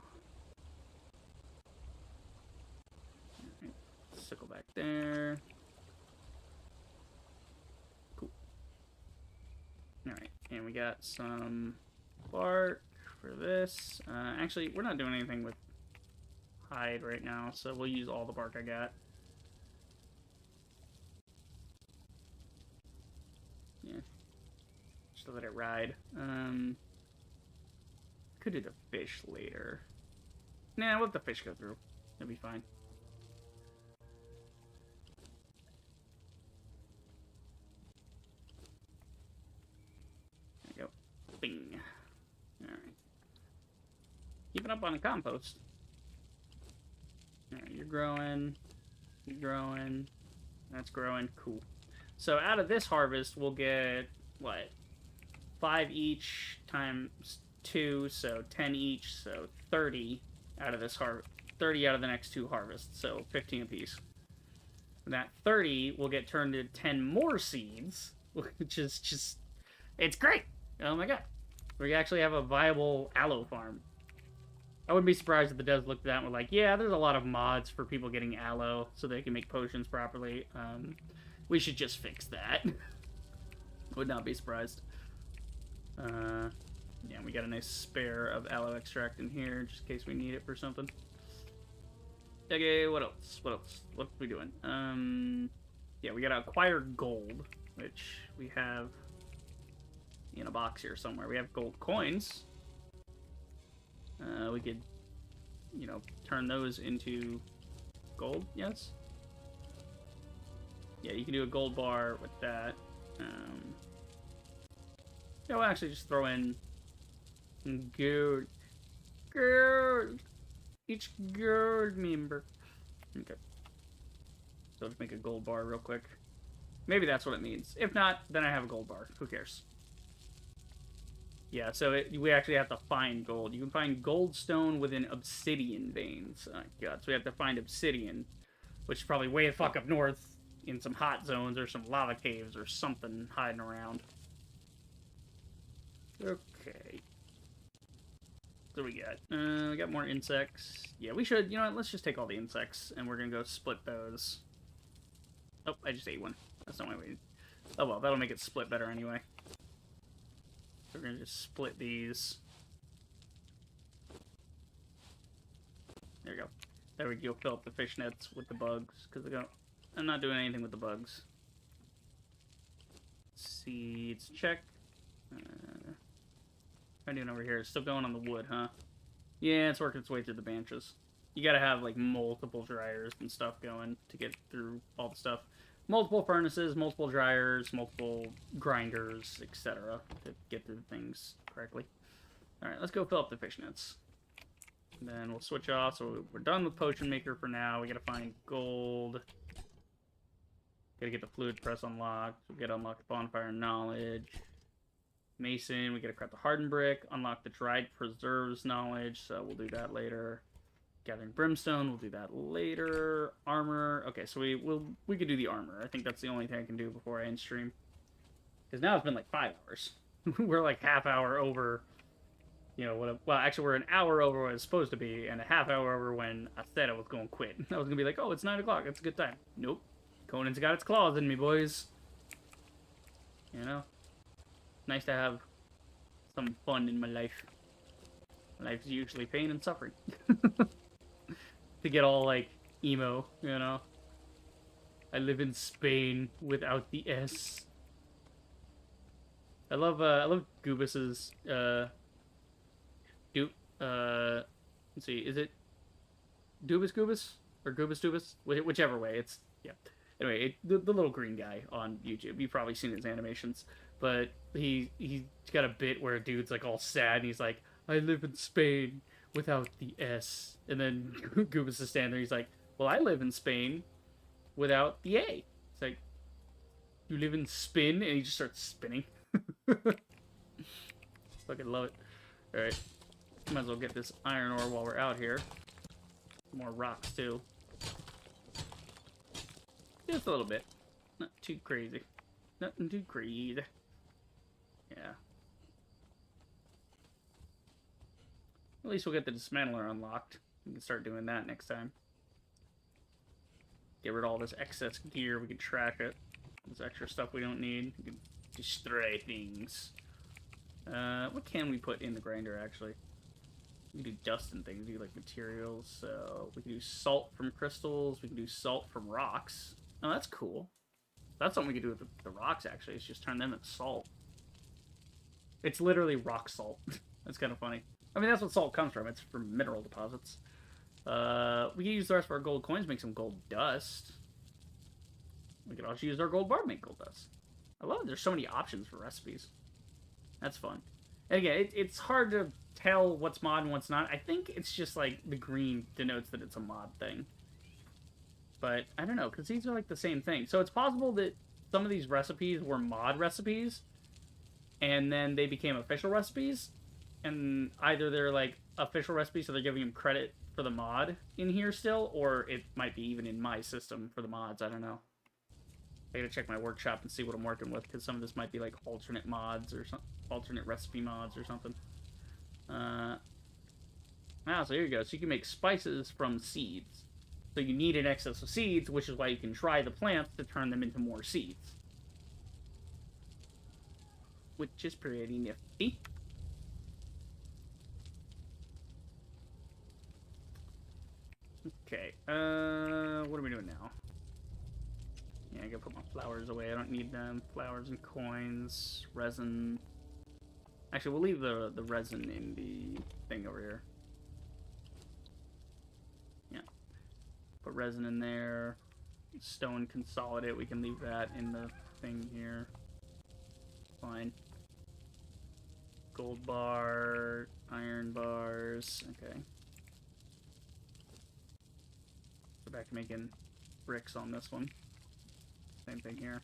Right. Sickle back there. Cool. Alright, and we got some bark for this. Actually, we're not doing anything with hide right now, so we'll use all the bark I got. Yeah. Just let it ride. Could do the fish later. Nah, we'll let the fish go through. It'll be fine. There we go. Bing. Alright. Keeping up on the compost. Alright, you're growing. You're growing. That's growing. Cool. So out of this harvest, we'll get, what? 5 each times 2, so 10 each, so 30 out of this harvest. 30 out of the next 2 harvests, so 15 apiece. And that 30 will get turned into 10 more seeds, which is just... It's great! Oh my god. We actually have a viable aloe farm. I wouldn't be surprised if the devs looked at that and were like, yeah, there's a lot of mods for people getting aloe so they can make potions properly. We should just fix that. Would not be surprised. Yeah, we got a nice spare of aloe extract in here, just in case we need it for something. Okay, what else? What else? What are we doing? Yeah, we gotta acquire gold, which we have in a box here somewhere. We have gold coins. We could, you know, turn those into gold, yes? Yeah, you can do a gold bar with that. Yeah, we'll actually just throw in gold. Gold! Each gold member. Okay. So let's make a gold bar real quick. Maybe that's what it means. If not, then I have a gold bar. Who cares? Yeah, so we actually have to find gold. You can find gold stone within obsidian veins. Oh, God. So we have to find obsidian, which is probably way the fuck up north in some hot zones or some lava caves or something hiding around. Okay. So we got more insects. Yeah, we should, you know what, let's just take all the insects and we're gonna go split those. Oh, I just ate one. That's not my way. Oh well, that'll make it split better anyway. So we're gonna just split these. There we go. There we go, fill up the fish nets with the bugs, because I'm not doing anything with the bugs. Seeds, check. What am I doing over here? It's still going on the wood, huh? Yeah, it's working its way through the branches. You gotta have, like, multiple dryers and stuff going to get through all the stuff. Multiple furnaces, multiple dryers, multiple grinders, etc. to get through things correctly. Alright, let's go fill up the fish nets. And then we'll switch off, so we're done with Potion Maker for now. We gotta find gold. Gotta get the fluid press unlocked. We gotta unlock the bonfire knowledge. Mason, we gotta craft the hardened brick, unlock the dried preserves knowledge, so we'll do that later. Gathering brimstone, we'll do that later. Armor, okay, so we could do the armor. I think that's the only thing I can do before I end stream. Because now it's been like 5 hours. We're like half hour over, you know, well, actually we're an hour over what it's supposed to be, and a half hour over when I said I was going to quit. I was going to be like, oh, it's 9 o'clock, it's a good time. Nope. Conan's got its claws in me, boys. You know? Nice to have some fun in my life. Life's usually pain and suffering. To get all, like, emo, you know. I live in Spain without the S. I love Goobus's do let's see, is it Doobus Goobus or Goobus Doobus? Whichever way, it's yeah. Anyway, the little green guy on YouTube. You've probably seen his animations, but he's got a bit where a dude's like all sad and he's like, "I live in Spain without the S," and then Goobus is standing there. He's like, "Well, I live in Spain without the A." It's like, "You live in Spin," and he just starts spinning. Fucking love it. All right, might as well get this iron ore while we're out here. More rocks too. Just a little bit. Not too crazy. Nothing too crazy. Yeah. At least we'll get the dismantler unlocked. We can start doing that next time. Get rid of all this excess gear. We can trash it. This extra stuff we don't need. We can destroy things. What can we put in the grinder, actually? We can do dust and things. We can do, like, materials. So we can do salt from crystals. We can do salt from rocks. Oh, that's cool. That's something we could do with the rocks, actually. It's just turn them into salt. It's literally rock salt. That's kind of funny. I mean, that's what salt comes from. It's from mineral deposits. We can use the rest of our gold coins to make some gold dust. We could also use our gold bar to make gold dust. I love it. There's so many options for recipes. That's fun. And again, it's hard to tell what's mod and what's not. I think it's just like the green denotes that it's a mod thing. But I don't know, because these are like the same thing. So it's possible that some of these recipes were mod recipes, and then they became official recipes. And either they're like official recipes, so they're giving them credit for the mod in here still, or it might be even in my system for the mods. I don't know. I gotta check my workshop and see what I'm working with, because some of this might be like alternate mods or some alternate recipe mods or something. So here you go. So you can make spices from seeds. So you need an excess of seeds, which is why you can try the plants to turn them into more seeds. Which is pretty nifty. Okay, what are we doing now? Yeah, I gotta put my flowers away. I don't need them. Flowers and coins, resin. Actually, we'll leave the resin in the thing over here. Yeah. Put resin in there. Stone consolidate. We can leave that in the thing here. Fine. Gold bar, iron bars. Okay. Go back to making bricks on this one. Same thing here.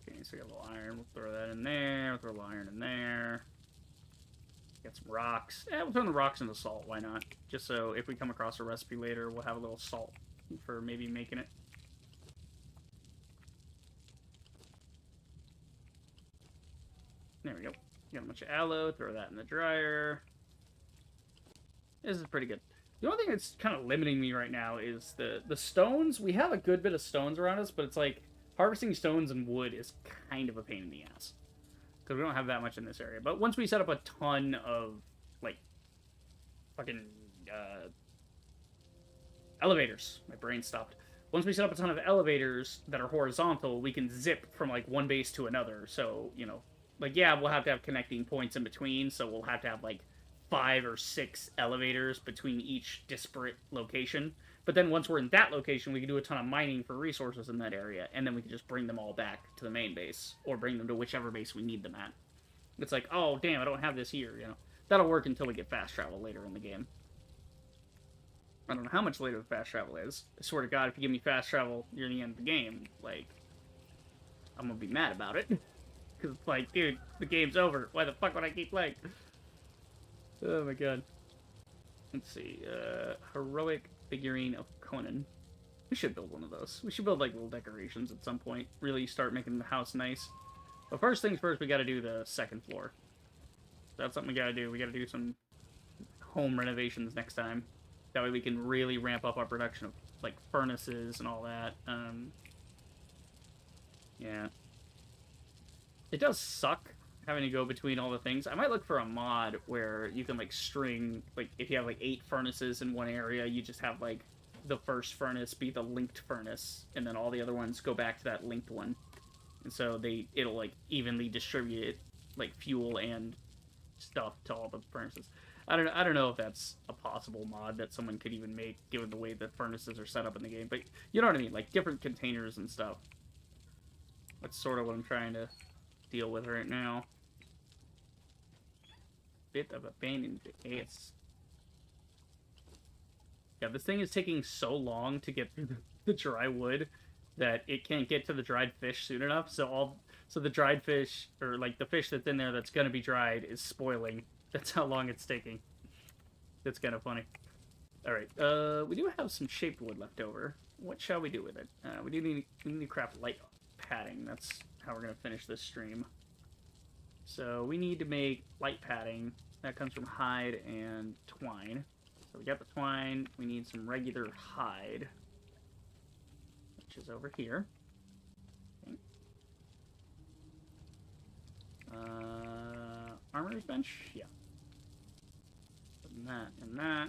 Okay, so we got a little iron. We'll throw that in there. We'll throw a little iron in there. Get some rocks. Yeah, we'll turn the rocks into salt. Why not? Just so if we come across a recipe later, we'll have a little salt for maybe making it. There we go. Got a bunch of aloe. Throw that in the dryer. This is pretty good. The only thing that's kind of limiting me right now is the stones. We have a good bit of stones around us, but it's like harvesting stones and wood is kind of a pain in the ass. Because we don't have that much in this area. But once we set up a ton of, like, fucking, elevators. My brain stopped. Once we set up a ton of elevators that are horizontal, we can zip from, like, one base to another. So, you know, like, yeah, we'll have to have connecting points in between, so we'll have to have, like, 5 or 6 elevators between each disparate location. But then once we're in that location, we can do a ton of mining for resources in that area, and then we can just bring them all back to the main base, or bring them to whichever base we need them at. It's like, oh, damn, I don't have this here, you know. That'll work until we get fast travel later in the game. I don't know how much later the fast travel is. I swear to God, if you give me fast travel near the end of the game, like, I'm gonna be mad about it. Because it's like, dude, the game's over. Why the fuck would I keep playing? Oh my god. Let's see. Heroic figurine of Conan. We should build one of those. We should build, like, little decorations at some point. Really start making the house nice. But first things first, we gotta do the second floor. That's something we gotta do. We gotta do some home renovations next time. That way we can really ramp up our production of, like, furnaces and all that. Yeah. It does suck having to go between all the things. I might look for a mod where you can, like, string, like, if you have, like, 8 furnaces in one area, you just have, like, the first furnace be the linked furnace, and then all the other ones go back to that linked one. And so it'll, like, evenly distribute, like, fuel and stuff to all the furnaces. I don't know if that's a possible mod that someone could even make, given the way the furnaces are set up in the game. But you know what I mean? Like, different containers and stuff. That's sort of what I'm trying to deal with right now. Bit of a pain in the ass. Yeah, this thing is taking so long to get through the dry wood that it can't get to the dried fish soon enough. So the dried fish, or like the fish that's in there that's gonna be dried, is spoiling. That's how long it's taking. That's kind of funny. All right, we do have some shaped wood left over. What shall we do with it? We need to craft light padding. That's how we're gonna finish this stream. So we need to make light padding. That comes from hide and twine. So we got the twine. We need some regular hide, which is over here. Okay. Armorer's bench? Yeah. And that, and that.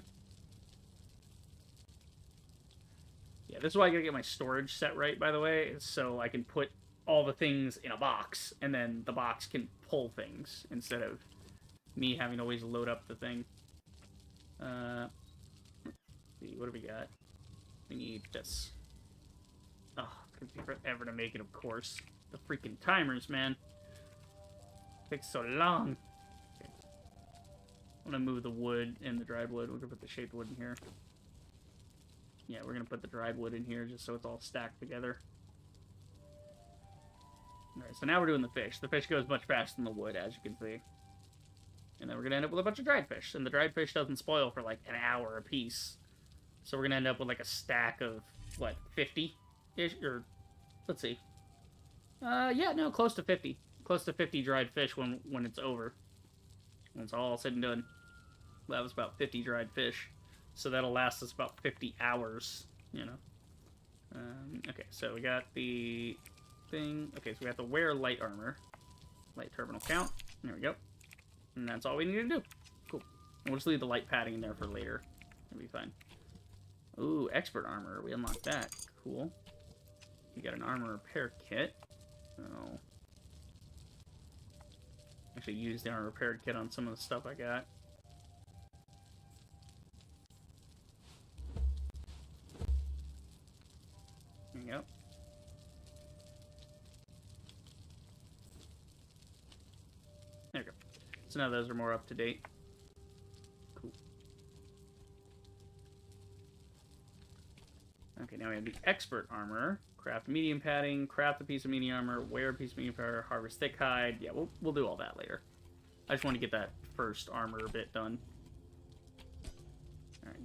Yeah, this is why I gotta get my storage set right, by the way, so I can put all the things in a box, and then the box can pull things, instead of me having to always load up the thing. Let's see, what do we got? We need this. Oh, it's gonna be forever to make it, of course. The freaking timers, man. Takes so long. Okay. I'm gonna move the wood and the dried wood. We're gonna put the shaped wood in here. Yeah, we're gonna put the dried wood in here just so it's all stacked together. Alright, so now we're doing the fish. The fish goes much faster than the wood, as you can see. And then we're gonna end up with a bunch of dried fish. And the dried fish doesn't spoil for like an hour a piece. So we're gonna end up with like a stack of, what, 50-ish? Or, let's see. Yeah, no, close to 50. Close to 50 dried fish when it's over. When it's all said and done. That was about 50 dried fish. So that'll last us about 50 hours, you know. Okay, so we got the thing. Okay, so we have to wear light armor. Light terminal count. There we go. And that's all we need to do. Cool. And we'll just leave the light padding in there for later. It'll be fine. Ooh, expert armor. We unlocked that. Cool. We got an armor repair kit. Oh. Actually use the armor repair kit on some of the stuff I got. There you go. There we go. So now those are more up to date. Cool. Okay, now we have the expert armor. Craft medium padding, craft a piece of medium armor, wear a piece of medium armor, harvest thick hide. Yeah, we'll do all that later. I just want to get that first armor bit done. Alright.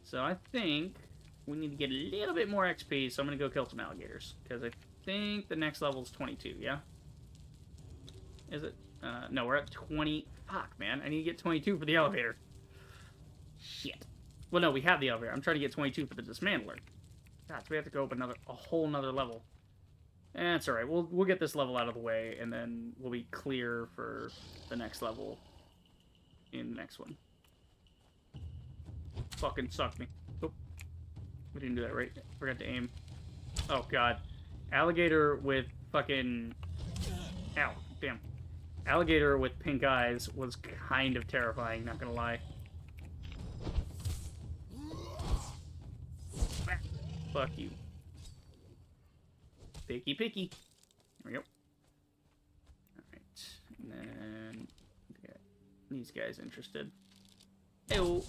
So I think we need to get a little bit more XP, so I'm going to go kill some alligators. Because I think the next level is 22, yeah? Is it? No, we're at 20. Fuck, man. I need to get 22 for the elevator. Shit. Well, no, we have the elevator. I'm trying to get 22 for the dismantler. God, so we have to go up a whole nother level. That's alright. We'll get this level out of the way, and then we'll be clear for the next level in the next one. Fucking suck me. Oh, we didn't do that right. Forgot to aim. Oh, God. Alligator with fucking... Ow. Damn. Alligator with pink eyes was kind of terrifying, not gonna lie. Fuck you. Picky, picky. There we go. Alright. And then... we got these guys interested. Hey-oh.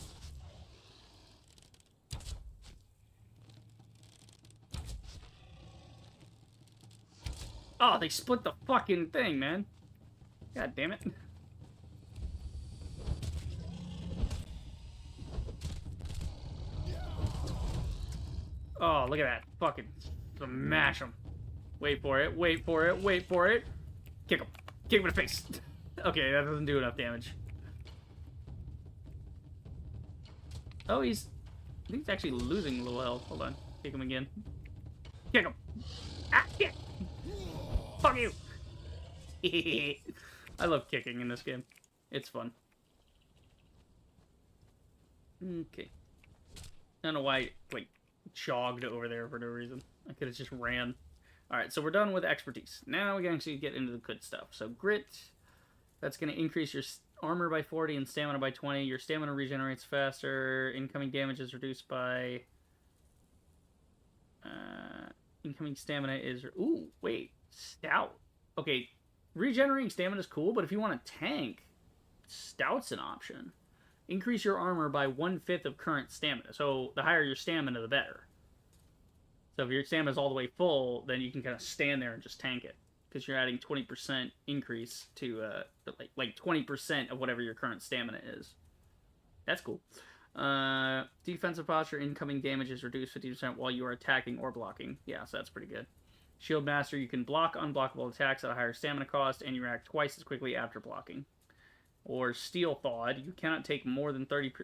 Oh, they split the fucking thing, man. God damn it. Oh, look at that. Fucking smash him. Wait for it, wait for it, wait for it. Kick him. Kick him in the face. Okay, that doesn't do enough damage. Oh, he's actually losing a little health. Hold on. Kick him again. Kick him. Ah, shit. Fuck you. I love kicking in this game. It's fun. Okay. I don't know why I, like, jogged over there for no reason. I could have just ran. Alright, so we're done with expertise. Now we can actually get into the good stuff. So grit, that's going to increase your armor by 40 and stamina by 20. Your stamina regenerates faster. Incoming damage is reduced by... incoming stamina is... Ooh, wait. Stout. Okay, regenerating stamina is cool, but if you want to tank, stout's an option. Increase your armor by 1/5 of current stamina. So the higher your stamina, the better. So if your stamina's all the way full, then you can kind of stand there and just tank it. Because you're adding 20% increase to, like 20% of whatever your current stamina is. That's cool. Defensive posture, incoming damage is reduced 50% while you are attacking or blocking. Yeah, so that's pretty good. Shield Master, you can block unblockable attacks at a higher stamina cost, and you react twice as quickly after blocking. Or Steel Thawed, you cannot take more than 30%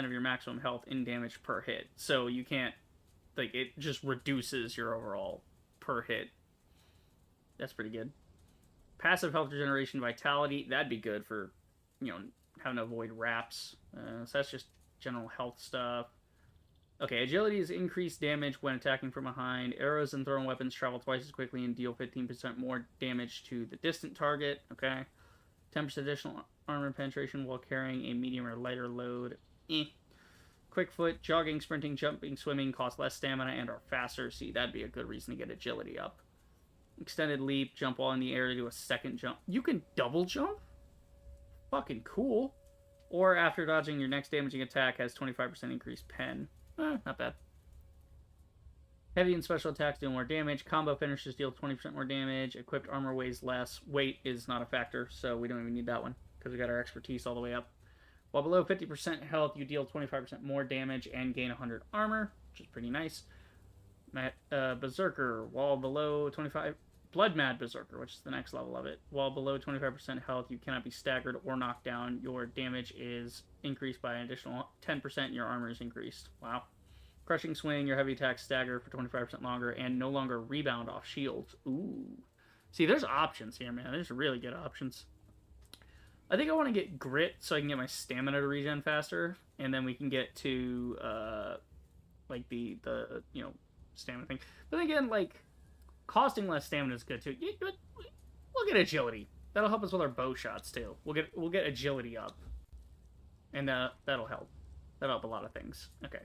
of your maximum health in damage per hit. So you can't, like, it just reduces your overall per hit. That's pretty good. Passive health regeneration, Vitality, that'd be good for, you know, having to avoid wraps. So that's just general health stuff. Okay, agility is increased damage when attacking from behind. Arrows and thrown weapons travel twice as quickly and deal 15% more damage to the distant target. Okay. 10% additional armor penetration while carrying a medium or lighter load. Quick foot, jogging, sprinting, jumping, swimming cost less stamina and are faster. See, that'd be a good reason to get agility up. Extended leap, jump while in the air to do a second jump. You can double jump? Fucking cool. Or after dodging your next damaging attack has 25% increased pen. Not bad. Heavy and special attacks deal more damage. Combo finishers deal 20% more damage. Equipped armor weighs less. Weight is not a factor, so we don't even need that one because we got our expertise all the way up. While below 50% health, you deal 25% more damage and gain 100 armor, which is pretty nice. Berserker, while below 25... Blood Mad Berserker, which is the next level of it. While below 25% health, you cannot be staggered or knocked down. Your damage is increased by an additional 10%, and your armor is increased. Wow. Crushing Swing, your heavy attack stagger for 25% longer, and no longer rebound off shields. Ooh. See, there's options here, man. There's really good options. I think I want to get Grit so I can get my stamina to regen faster, and then we can get to, like, the you know, stamina thing. But again, like... Costing less stamina is good too. We'll get agility. That'll help us with our bow shots too. We'll get agility up, and that'll help. That'll help a lot of things. Okay,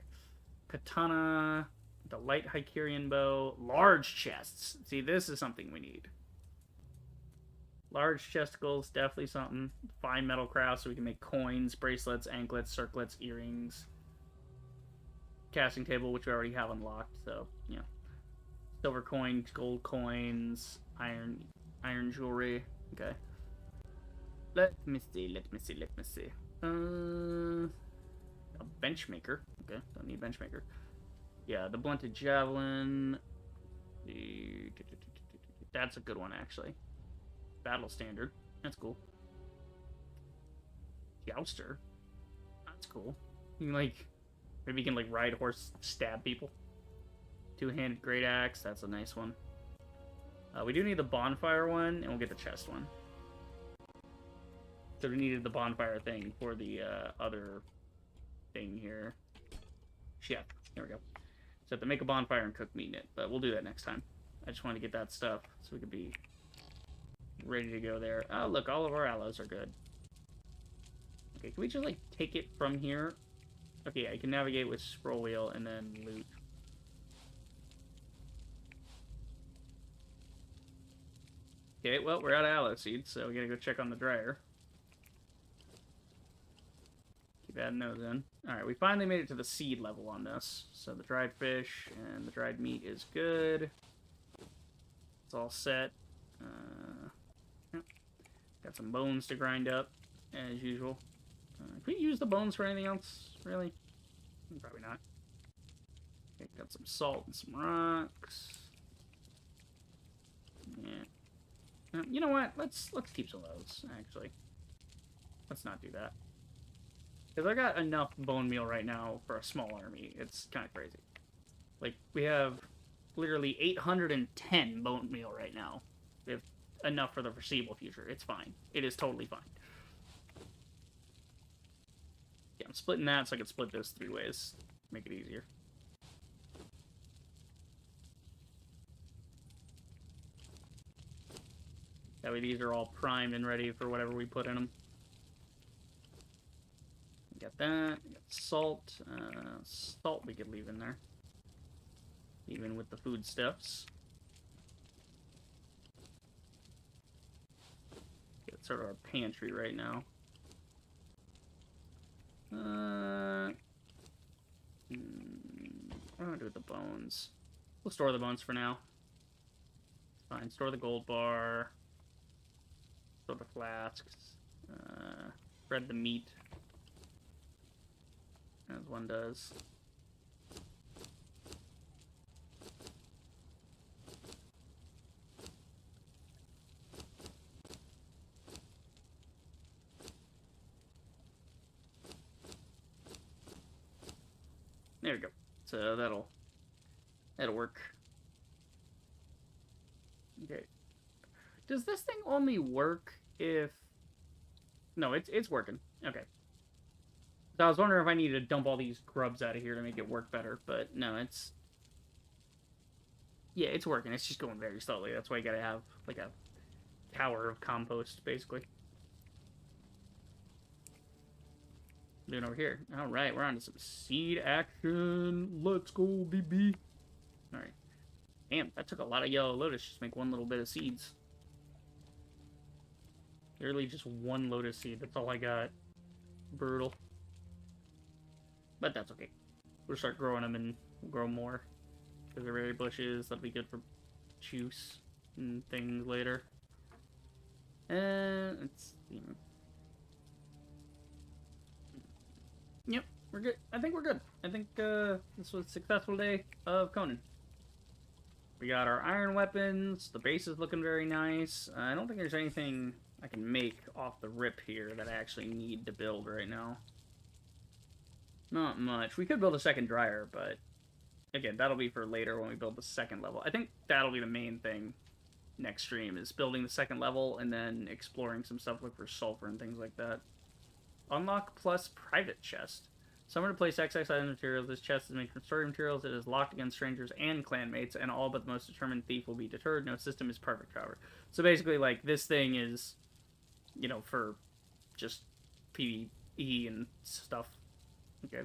katana, the light Hyperion bow, large chests. See, this is something we need. Large chesticles, definitely something. Fine metal craft, so we can make coins, bracelets, anklets, circlets, earrings. Casting table, which we already have unlocked. So you know. Silver coins, gold coins, iron jewelry. Okay. Let me see. A bench maker. Okay, don't need bench maker. Yeah, the blunted javelin. That's a good one, actually. Battle standard. That's cool. Jouster. That's cool. You can, like, maybe you can, like, ride a horse, stab people. Two-handed great axe, that's a nice one. We do need the bonfire one, and we'll get the chest one. So we needed the bonfire thing for the other thing here. Chef, there we go. So I have to make a bonfire and cook meat in it, but we'll do that next time. I just wanted to get that stuff so we could be ready to go there. Oh, look, all of our aloes are good. Okay, can we just, like, take it from here? Okay, yeah, you can navigate with scroll wheel and then loot. Okay, well, we're out of aloe seeds, so we gotta go check on the dryer. Keep adding those in. Alright, we finally made it to the seed level on this. So the dried fish and the dried meat is good. It's all set. Yep. Got some bones to grind up, as usual. Can we use the bones for anything else, really? Probably not. Okay, got some salt and some rocks. Yeah. You know what? Let's keep some of those, actually. Let's not do that. Because I got enough bone meal right now for a small army. It's kind of crazy. Like, we have literally 810 bone meal right now. We have enough for the foreseeable future. It's fine. It is totally fine. Yeah, I'm splitting that so I can split this 3 ways. Make it easier. That way these are all primed and ready for whatever we put in them. Got that. Got salt. Salt we could leave in there. Even with the foodstuffs. It's sort of our pantry right now. What do I do with the bones? We'll store the bones for now. Fine. Store the gold bar. Store the flasks. Spread the meat. As one does. There we go. So that'll work. Okay. Does this thing only work if... No, it's working. Okay. So I was wondering if I needed to dump all these grubs out of here to make it work better, but no, it's... Yeah, it's working. It's just going very slowly. That's why you gotta have, like, a tower of compost, basically. Doing over here. Alright, we're on to some seed action. Let's go, BB. Alright. Damn, that took a lot of yellow lotus just to make one little bit of seeds. Literally just one lotus seed. That's all I got. Brutal. But that's okay. We'll start growing them and grow more. Because they're berry bushes. That'll be good for juice and things later. And it's... Yep, we're good. I think we're good. I think this was a successful day of Conan. We got our iron weapons. The base is looking very nice. I don't think there's anything I can make off the rip here that I actually need to build right now. Not much. We could build a second dryer, but again, that'll be for later when we build the second level. I think that'll be the main thing next stream, is building the second level and then exploring some stuff, look for sulfur and things like that. Unlock plus private chest. Somewhere to place XX item materials. This chest is made from stored materials. It is locked against strangers and clanmates, and all but the most determined thief will be deterred. No system is perfect, however. So basically, like, this thing is, you know, for just PvE and stuff. Okay.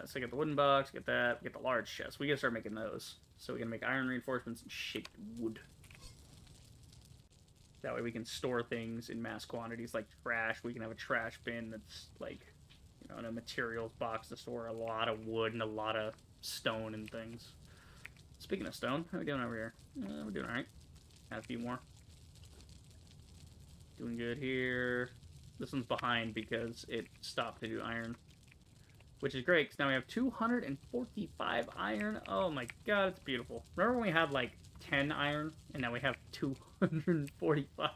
So get the wooden box, get that, get the large chest. We gotta start making those. So we can make iron reinforcements and shaped wood. That way we can store things in mass quantities like trash. We can have a trash bin that's like, you know, in a materials box to store a lot of wood and a lot of stone and things. Speaking of stone, how are we doing over here? We're doing alright. Add a few more. Doing good here. This one's behind because it stopped to do iron. Which is great, because now we have 245 iron. Oh my god, it's beautiful. Remember when we had like 10 iron, and now we have 245?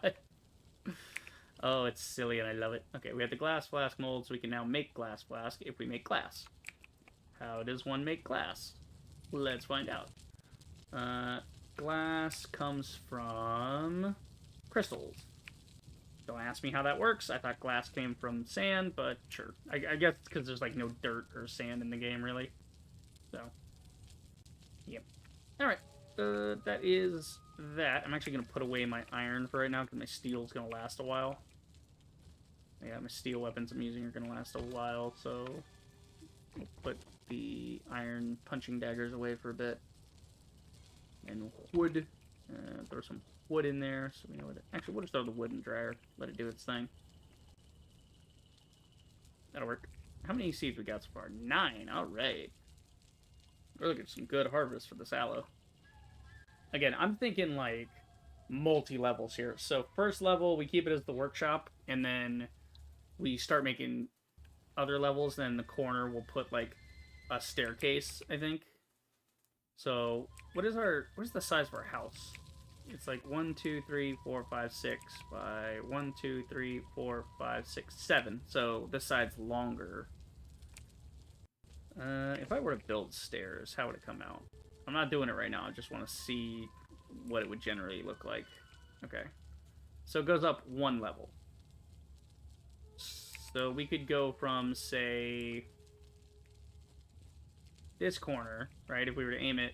Oh, it's silly, and I love it. Okay, we have the glass flask mold, so we can now make glass flask if we make glass. How does one make glass? Let's find out. Glass comes from crystals. Don't ask me how that works. I thought glass came from sand, but sure. I guess it's because there's like no dirt or sand in the game, really. So, yep. Alright. That is that. I'm actually going to put away my iron for right now because my steel's going to last a while. Yeah, my steel weapons I'm using are going to last a while, so I'll put the iron punching daggers away for a bit. And wood. Throw some wood in there so we know what it... Actually, we'll just throw the wood in the dryer. Let it do its thing. That'll work. How many seeds we got so far? 9. Alright. We're looking at some good harvest for this aloe. Again, I'm thinking like multi-levels here. So first level, we keep it as the workshop, and then we start making other levels. Then in the corner, we'll put like a staircase, I think. So what is the size of our house? It's like 1, 2, 3, 4, 5, 6 by 1, 2, 3, 4, 5, 6, 7. So this side's longer. If I were to build stairs, how would it come out? I'm not doing it right now. I just want to see what it would generally look like. Okay. So it goes up one level. So we could go from, say, this corner, right? If we were to aim it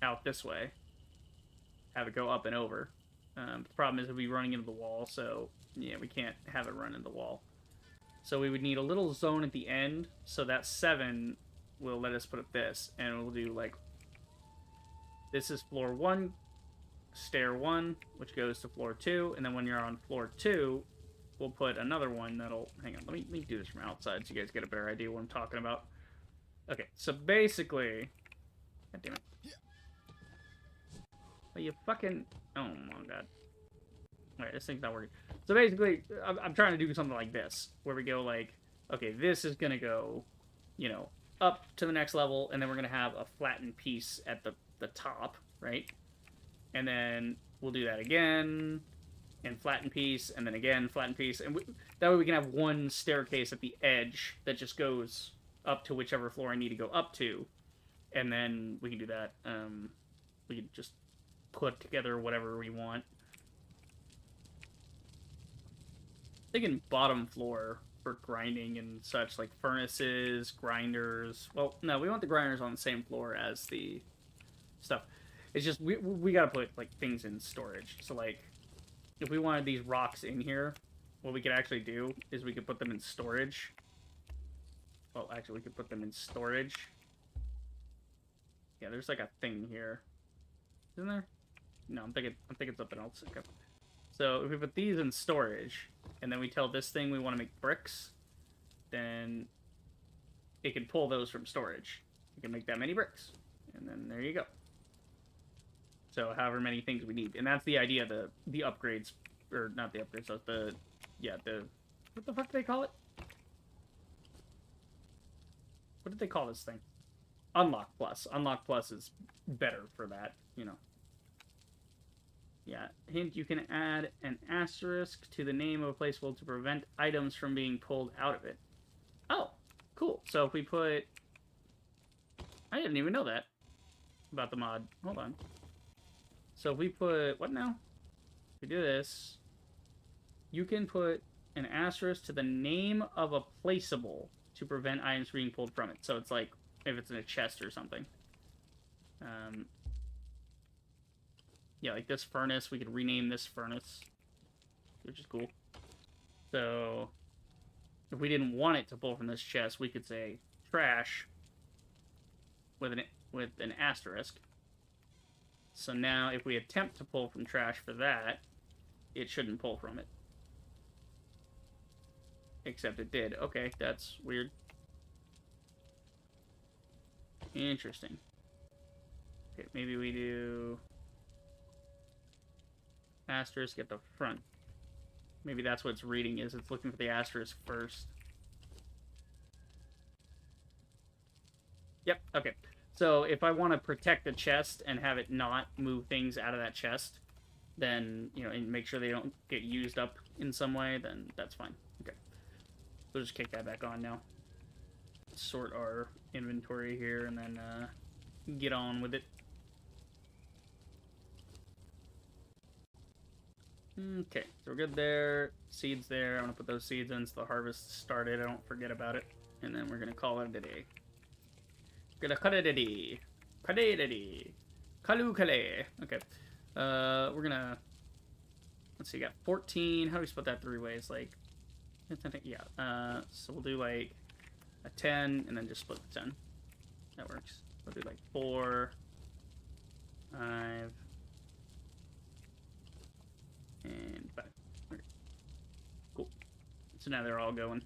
out this way, have it go up and over. The problem is it'll be running into the wall, so yeah, we can't have it run into the wall. So we would need a little zone at the end, so that 7 will let us put up this, and we'll do like, this is floor 1, stair 1, which goes to floor 2, and then when you're on floor 2, we'll put another one that'll, hang on, let me do this from outside so you guys get a better idea what I'm talking about. Okay, so basically, god damn it. But you fucking, oh my god. Alright, this thing's not working. So basically, I'm trying to do something like this, where we go like, okay, this is gonna go, you know, up to the next level, and then we're gonna have a flattened piece at the top, right? And then we'll do that again, and flatten piece, and then again, flatten piece, and that way we can have one staircase at the edge that just goes up to whichever floor I need to go up to, and then we can do that. We can just put together whatever we want. Thinking bottom floor for grinding and such, like furnaces, grinders. Well, no, we want the grinders on the same floor as the stuff. It's just we gotta put like things in storage. So like, if we wanted these rocks in here, what we could actually do is we could put them in storage. Well, actually, we could put them in storage. Yeah, there's like a thing here, isn't there? No, I'm thinking something else. Okay. So if we put these in storage, and then we tell this thing we want to make bricks, then it can pull those from storage. You can make that many bricks, and then there you go. So however many things we need, and that's the idea. The upgrades, or not the upgrades, so the what the fuck do they call it? What did they call this thing? Unlock Plus. Unlock Plus is better for that, you know. Yeah, hint, you can add an asterisk to the name of a placeable to prevent items from being pulled out of it. Oh, cool. So if we put... I didn't even know that about the mod. Hold on. So if we put... What now? If we do this, you can put an asterisk to the name of a placeable to prevent items being pulled from it. So it's like, if it's in a chest or something. Yeah, like this furnace, we could rename this furnace, which is cool. So, if we didn't want it to pull from this chest, we could say trash with an asterisk. So now, if we attempt to pull from trash for that, it shouldn't pull from it. Except it did. Okay, that's weird. Interesting. Okay, maybe we do... asterisk at the front. Maybe that's what it's reading is. It's looking for the asterisk first. Yep, okay. So if I want to protect the chest and have it not move things out of that chest, then, you know, and make sure they don't get used up in some way, then that's fine. Okay. We'll just kick that back on now. Sort our inventory here and then get on with it. Okay, so we're good there. Seeds there. I'm going to put those seeds in so the harvest started. I don't forget about it. And then we're going to call it a day. We're going to cut it a day. Cut it a day. Kalu kale. Okay. We're going to... Let's see, got 14. How do we split that 3 ways? Like... Yeah. So we'll do like a 10 and then just split the 10. That works. We'll do like 4, 5... and 5. Okay. Cool. So now they're all going.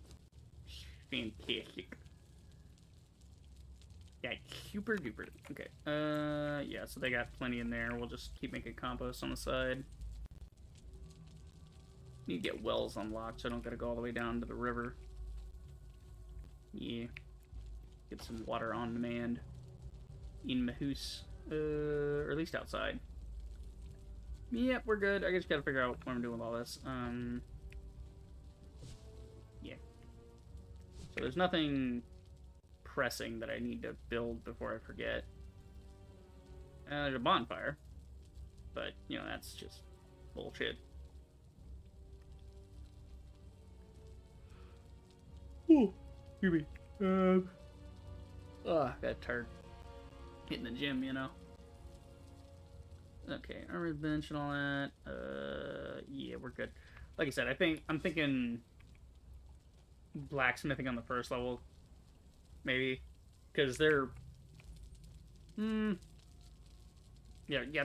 Fantastic. Yeah, super duper. Okay. Yeah, so they got plenty in there. We'll just keep making compost on the side. Need to get wells unlocked so I don't gotta go all the way down to the river. Yeah. Get some water on demand. In my house. Or at least outside. Yep, we're good. I just gotta figure out what I'm doing with all this. Yeah. So there's nothing pressing that I need to build before I forget. There's a bonfire. But, you know, that's just bullshit. Ooh, excuse me. Oh, got tired. Hitting the gym, you know. Okay, armored bench and all that. Yeah, we're good. Like I said, I'm thinking blacksmithing on the first level, maybe, because they're, yeah,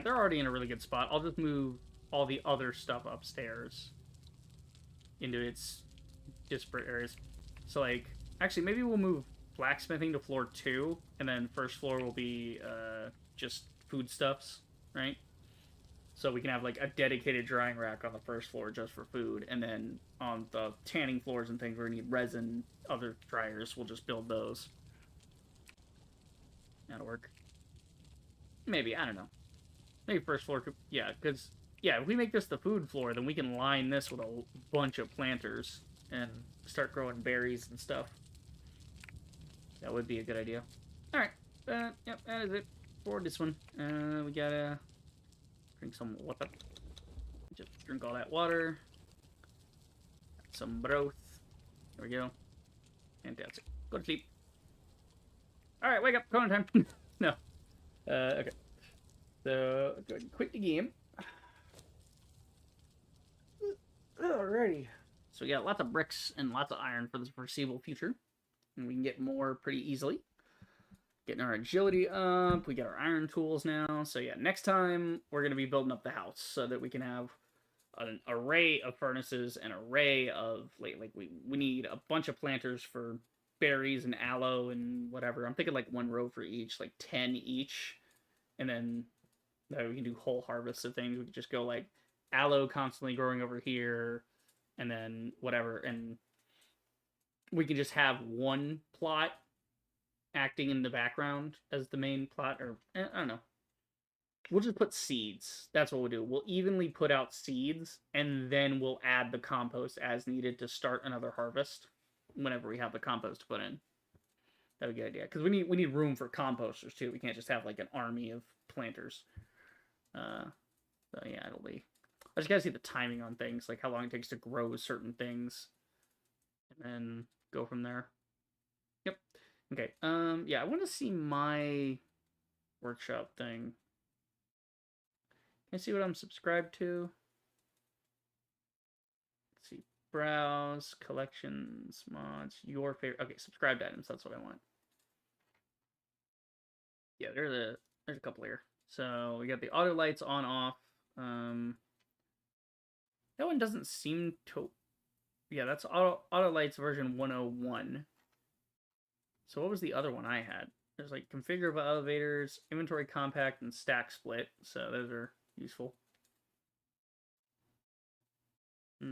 they're already in a really good spot. I'll just move all the other stuff upstairs into its disparate areas. So like, actually, maybe we'll move blacksmithing to floor 2, and then first floor will be just foodstuffs, right? So we can have like a dedicated drying rack on the first floor just for food, and then on the tanning floors and things where we need resin, other dryers, we'll just build those. That'll work. Maybe, I don't know. Maybe first floor could, yeah, because yeah, if we make this the food floor, then we can line this with a bunch of planters and start growing berries and stuff. That would be a good idea. All right, yep, that is it for this one. We gotta drink some water. Just drink all that water. Some broth. There we go. And that's it. Go to sleep. All right, wake up. Conan time. No. Okay. So go ahead and quit the game. Alrighty. So we got lots of bricks and lots of iron for the foreseeable future, and we can get more pretty easily. Getting our agility up. We got our iron tools now. So yeah, next time we're gonna be building up the house so that we can have an array of furnaces, an array of like we need a bunch of planters for berries and aloe and whatever. I'm thinking like one row for each, like 10 each, and then we can do whole harvests of things. We could just go like aloe constantly growing over here, and then whatever, and we can just have one plot acting in the background as the main plot, or I don't know. We'll just put seeds. That's what we'll do. We'll evenly put out seeds, and then we'll add the compost as needed to start another harvest whenever we have the compost to put in. That would be a good idea, because we need room for composters too. We can't just have like an army of planters. So yeah, it'll be. I just gotta see the timing on things, like how long it takes to grow certain things, and then go from there. Yep. Okay. Yeah, I want to see my workshop thing. Can I see what I'm subscribed to? Let's see. Browse, collections, mods, your favorite. Okay, subscribed items. That's what I want. Yeah, there's a couple here. So we got the auto lights on off. That one doesn't seem to. Yeah, that's auto lights version 101. So what was the other one I had? There's like configurable elevators, inventory compact, and stack split. So those are useful. All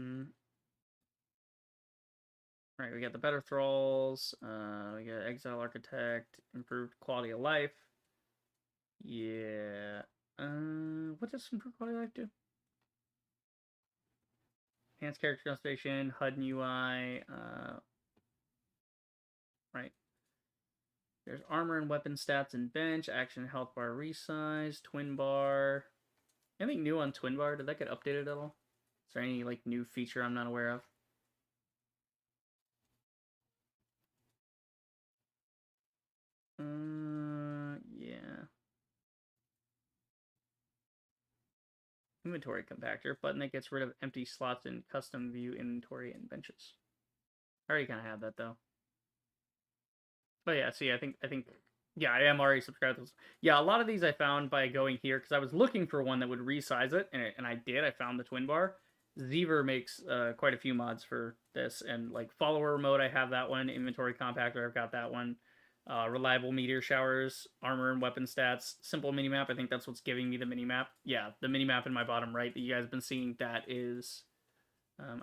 right, we got the better thralls. We got exile architect, improved quality of life. Yeah. What does improved quality of life do? Enhanced character customization, HUD and UI. Right. There's armor and weapon stats and bench, action and health bar resize, twin bar. Anything new on twin bar? Did that get updated at all? Is there any like new feature I'm not aware of? Yeah. Inventory compactor button that gets rid of empty slots in custom view inventory and benches. I already kind of have that though. But yeah, see, I think yeah, I am already subscribed to this. Yeah, a lot of these I found by going here because I was looking for one that would resize it, and I did. I found the twin bar. Zever makes quite a few mods for this, and like follower mode, I have that one. Inventory compactor, I've got that one. Reliable meteor showers, armor and weapon stats, simple minimap. I think that's what's giving me the minimap. Yeah, the minimap in my bottom right that you guys have been seeing, that is,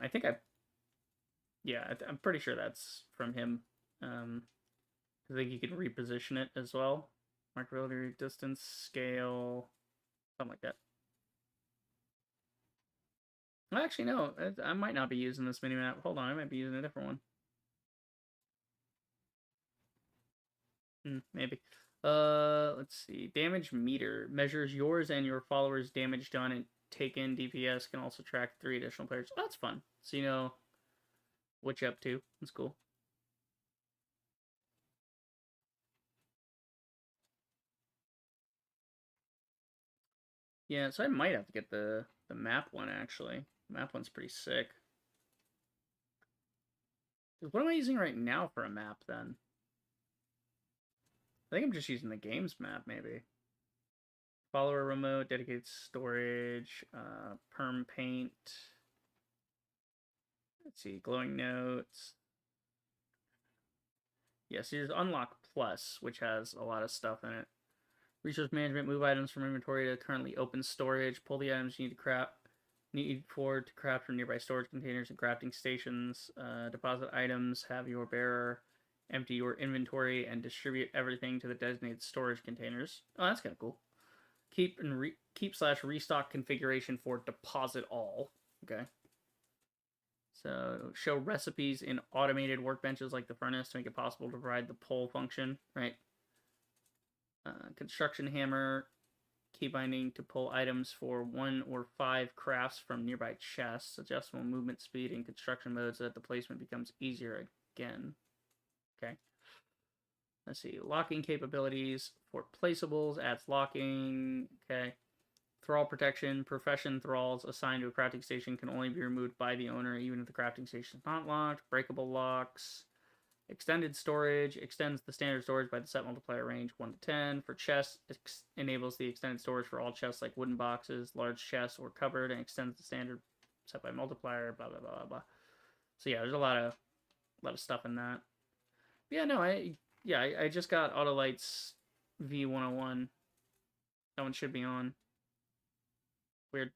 I think I'm pretty sure that's from him. I think you can reposition it as well. Markability, distance, scale, something like that. Well, actually, no. I might not be using this minimap. Hold on, I might be using a different one. Maybe. Let's see. Damage meter measures yours and your followers' damage done take in DPS can also track 3 additional players. Oh, that's fun. So you know what you're up to. That's cool. Yeah, so I might have to get the map one, actually. The map one's pretty sick. What am I using right now for a map, then? I think I'm just using the games map, maybe. Follower remote, dedicated storage, perm paint. Let's see, glowing notes. Yes, here's Unlock Plus, which has a lot of stuff in it. Resource management, move items from inventory to currently open storage, pull the items you need forward to craft from nearby storage containers and crafting stations, deposit items, have your bearer empty your inventory, and distribute everything to the designated storage containers. Oh, that's kind of cool. Keep/restock configuration for deposit all. Okay. So show recipes in automated workbenches like the furnace to make it possible to provide the pull function, right? Construction hammer, key binding to pull items for 1 or 5 crafts from nearby chests, adjustable movement speed in construction mode so that the placement becomes easier again. Okay. Let's see, locking capabilities for placeables, adds locking, okay. Thrall protection, profession thralls assigned to a crafting station can only be removed by the owner even if the crafting station is not locked. Breakable locks. Extended storage extends the standard storage by the set multiplier range 1 to 10. For chests, enables the extended storage for all chests like wooden boxes, large chests, or cupboard, and extends the standard set by multiplier, blah, blah, blah, blah, blah. So yeah, there's a lot of stuff in that. Yeah, no, I just got Autolights V101. That one should be on. Weird.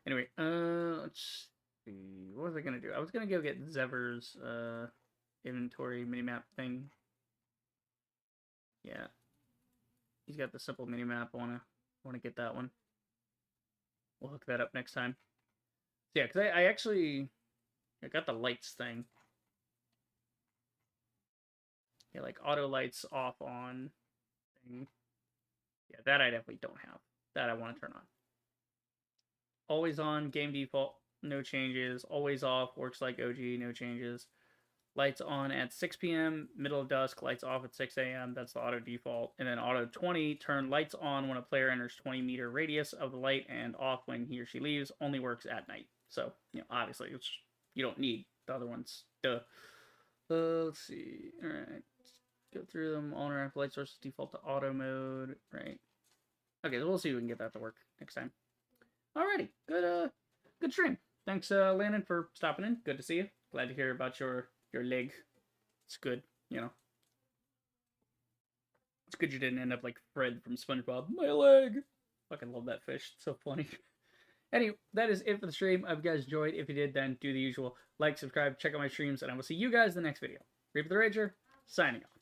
Anyway, let's see. What was I gonna do? I was gonna go get Zever's inventory minimap thing. Yeah, he's got the simple minimap. I wanna get that one. We'll hook that up next time. So yeah, because I got the lights thing. Yeah, like auto lights off on thing. Yeah, that I definitely don't have. That I want to turn on. Always on, game default, no changes. Always off, works like OG, no changes. Lights on at 6 p.m., middle of dusk, lights off at 6 a.m. That's the auto default. And then auto 20, turn lights on when a player enters 20-meter radius of the light and off when he or she leaves, only works at night. So, you know, obviously, you don't need the other ones. Duh. Let's see. All right. Go through them. All interactive light sources default to auto mode. Right. Okay, so we'll see if we can get that to work next time. Alrighty, good stream. Thanks, Landon, for stopping in. Good to see you. Glad to hear about your leg. It's good, you know. It's good you didn't end up like Fred from SpongeBob. My leg. Fucking love that fish. It's so funny. Anyway, that is it for the stream. I hope you guys enjoyed. If you did, then do the usual. Like, subscribe, check out my streams, and I will see you guys in the next video. Reaper the Rager, signing off.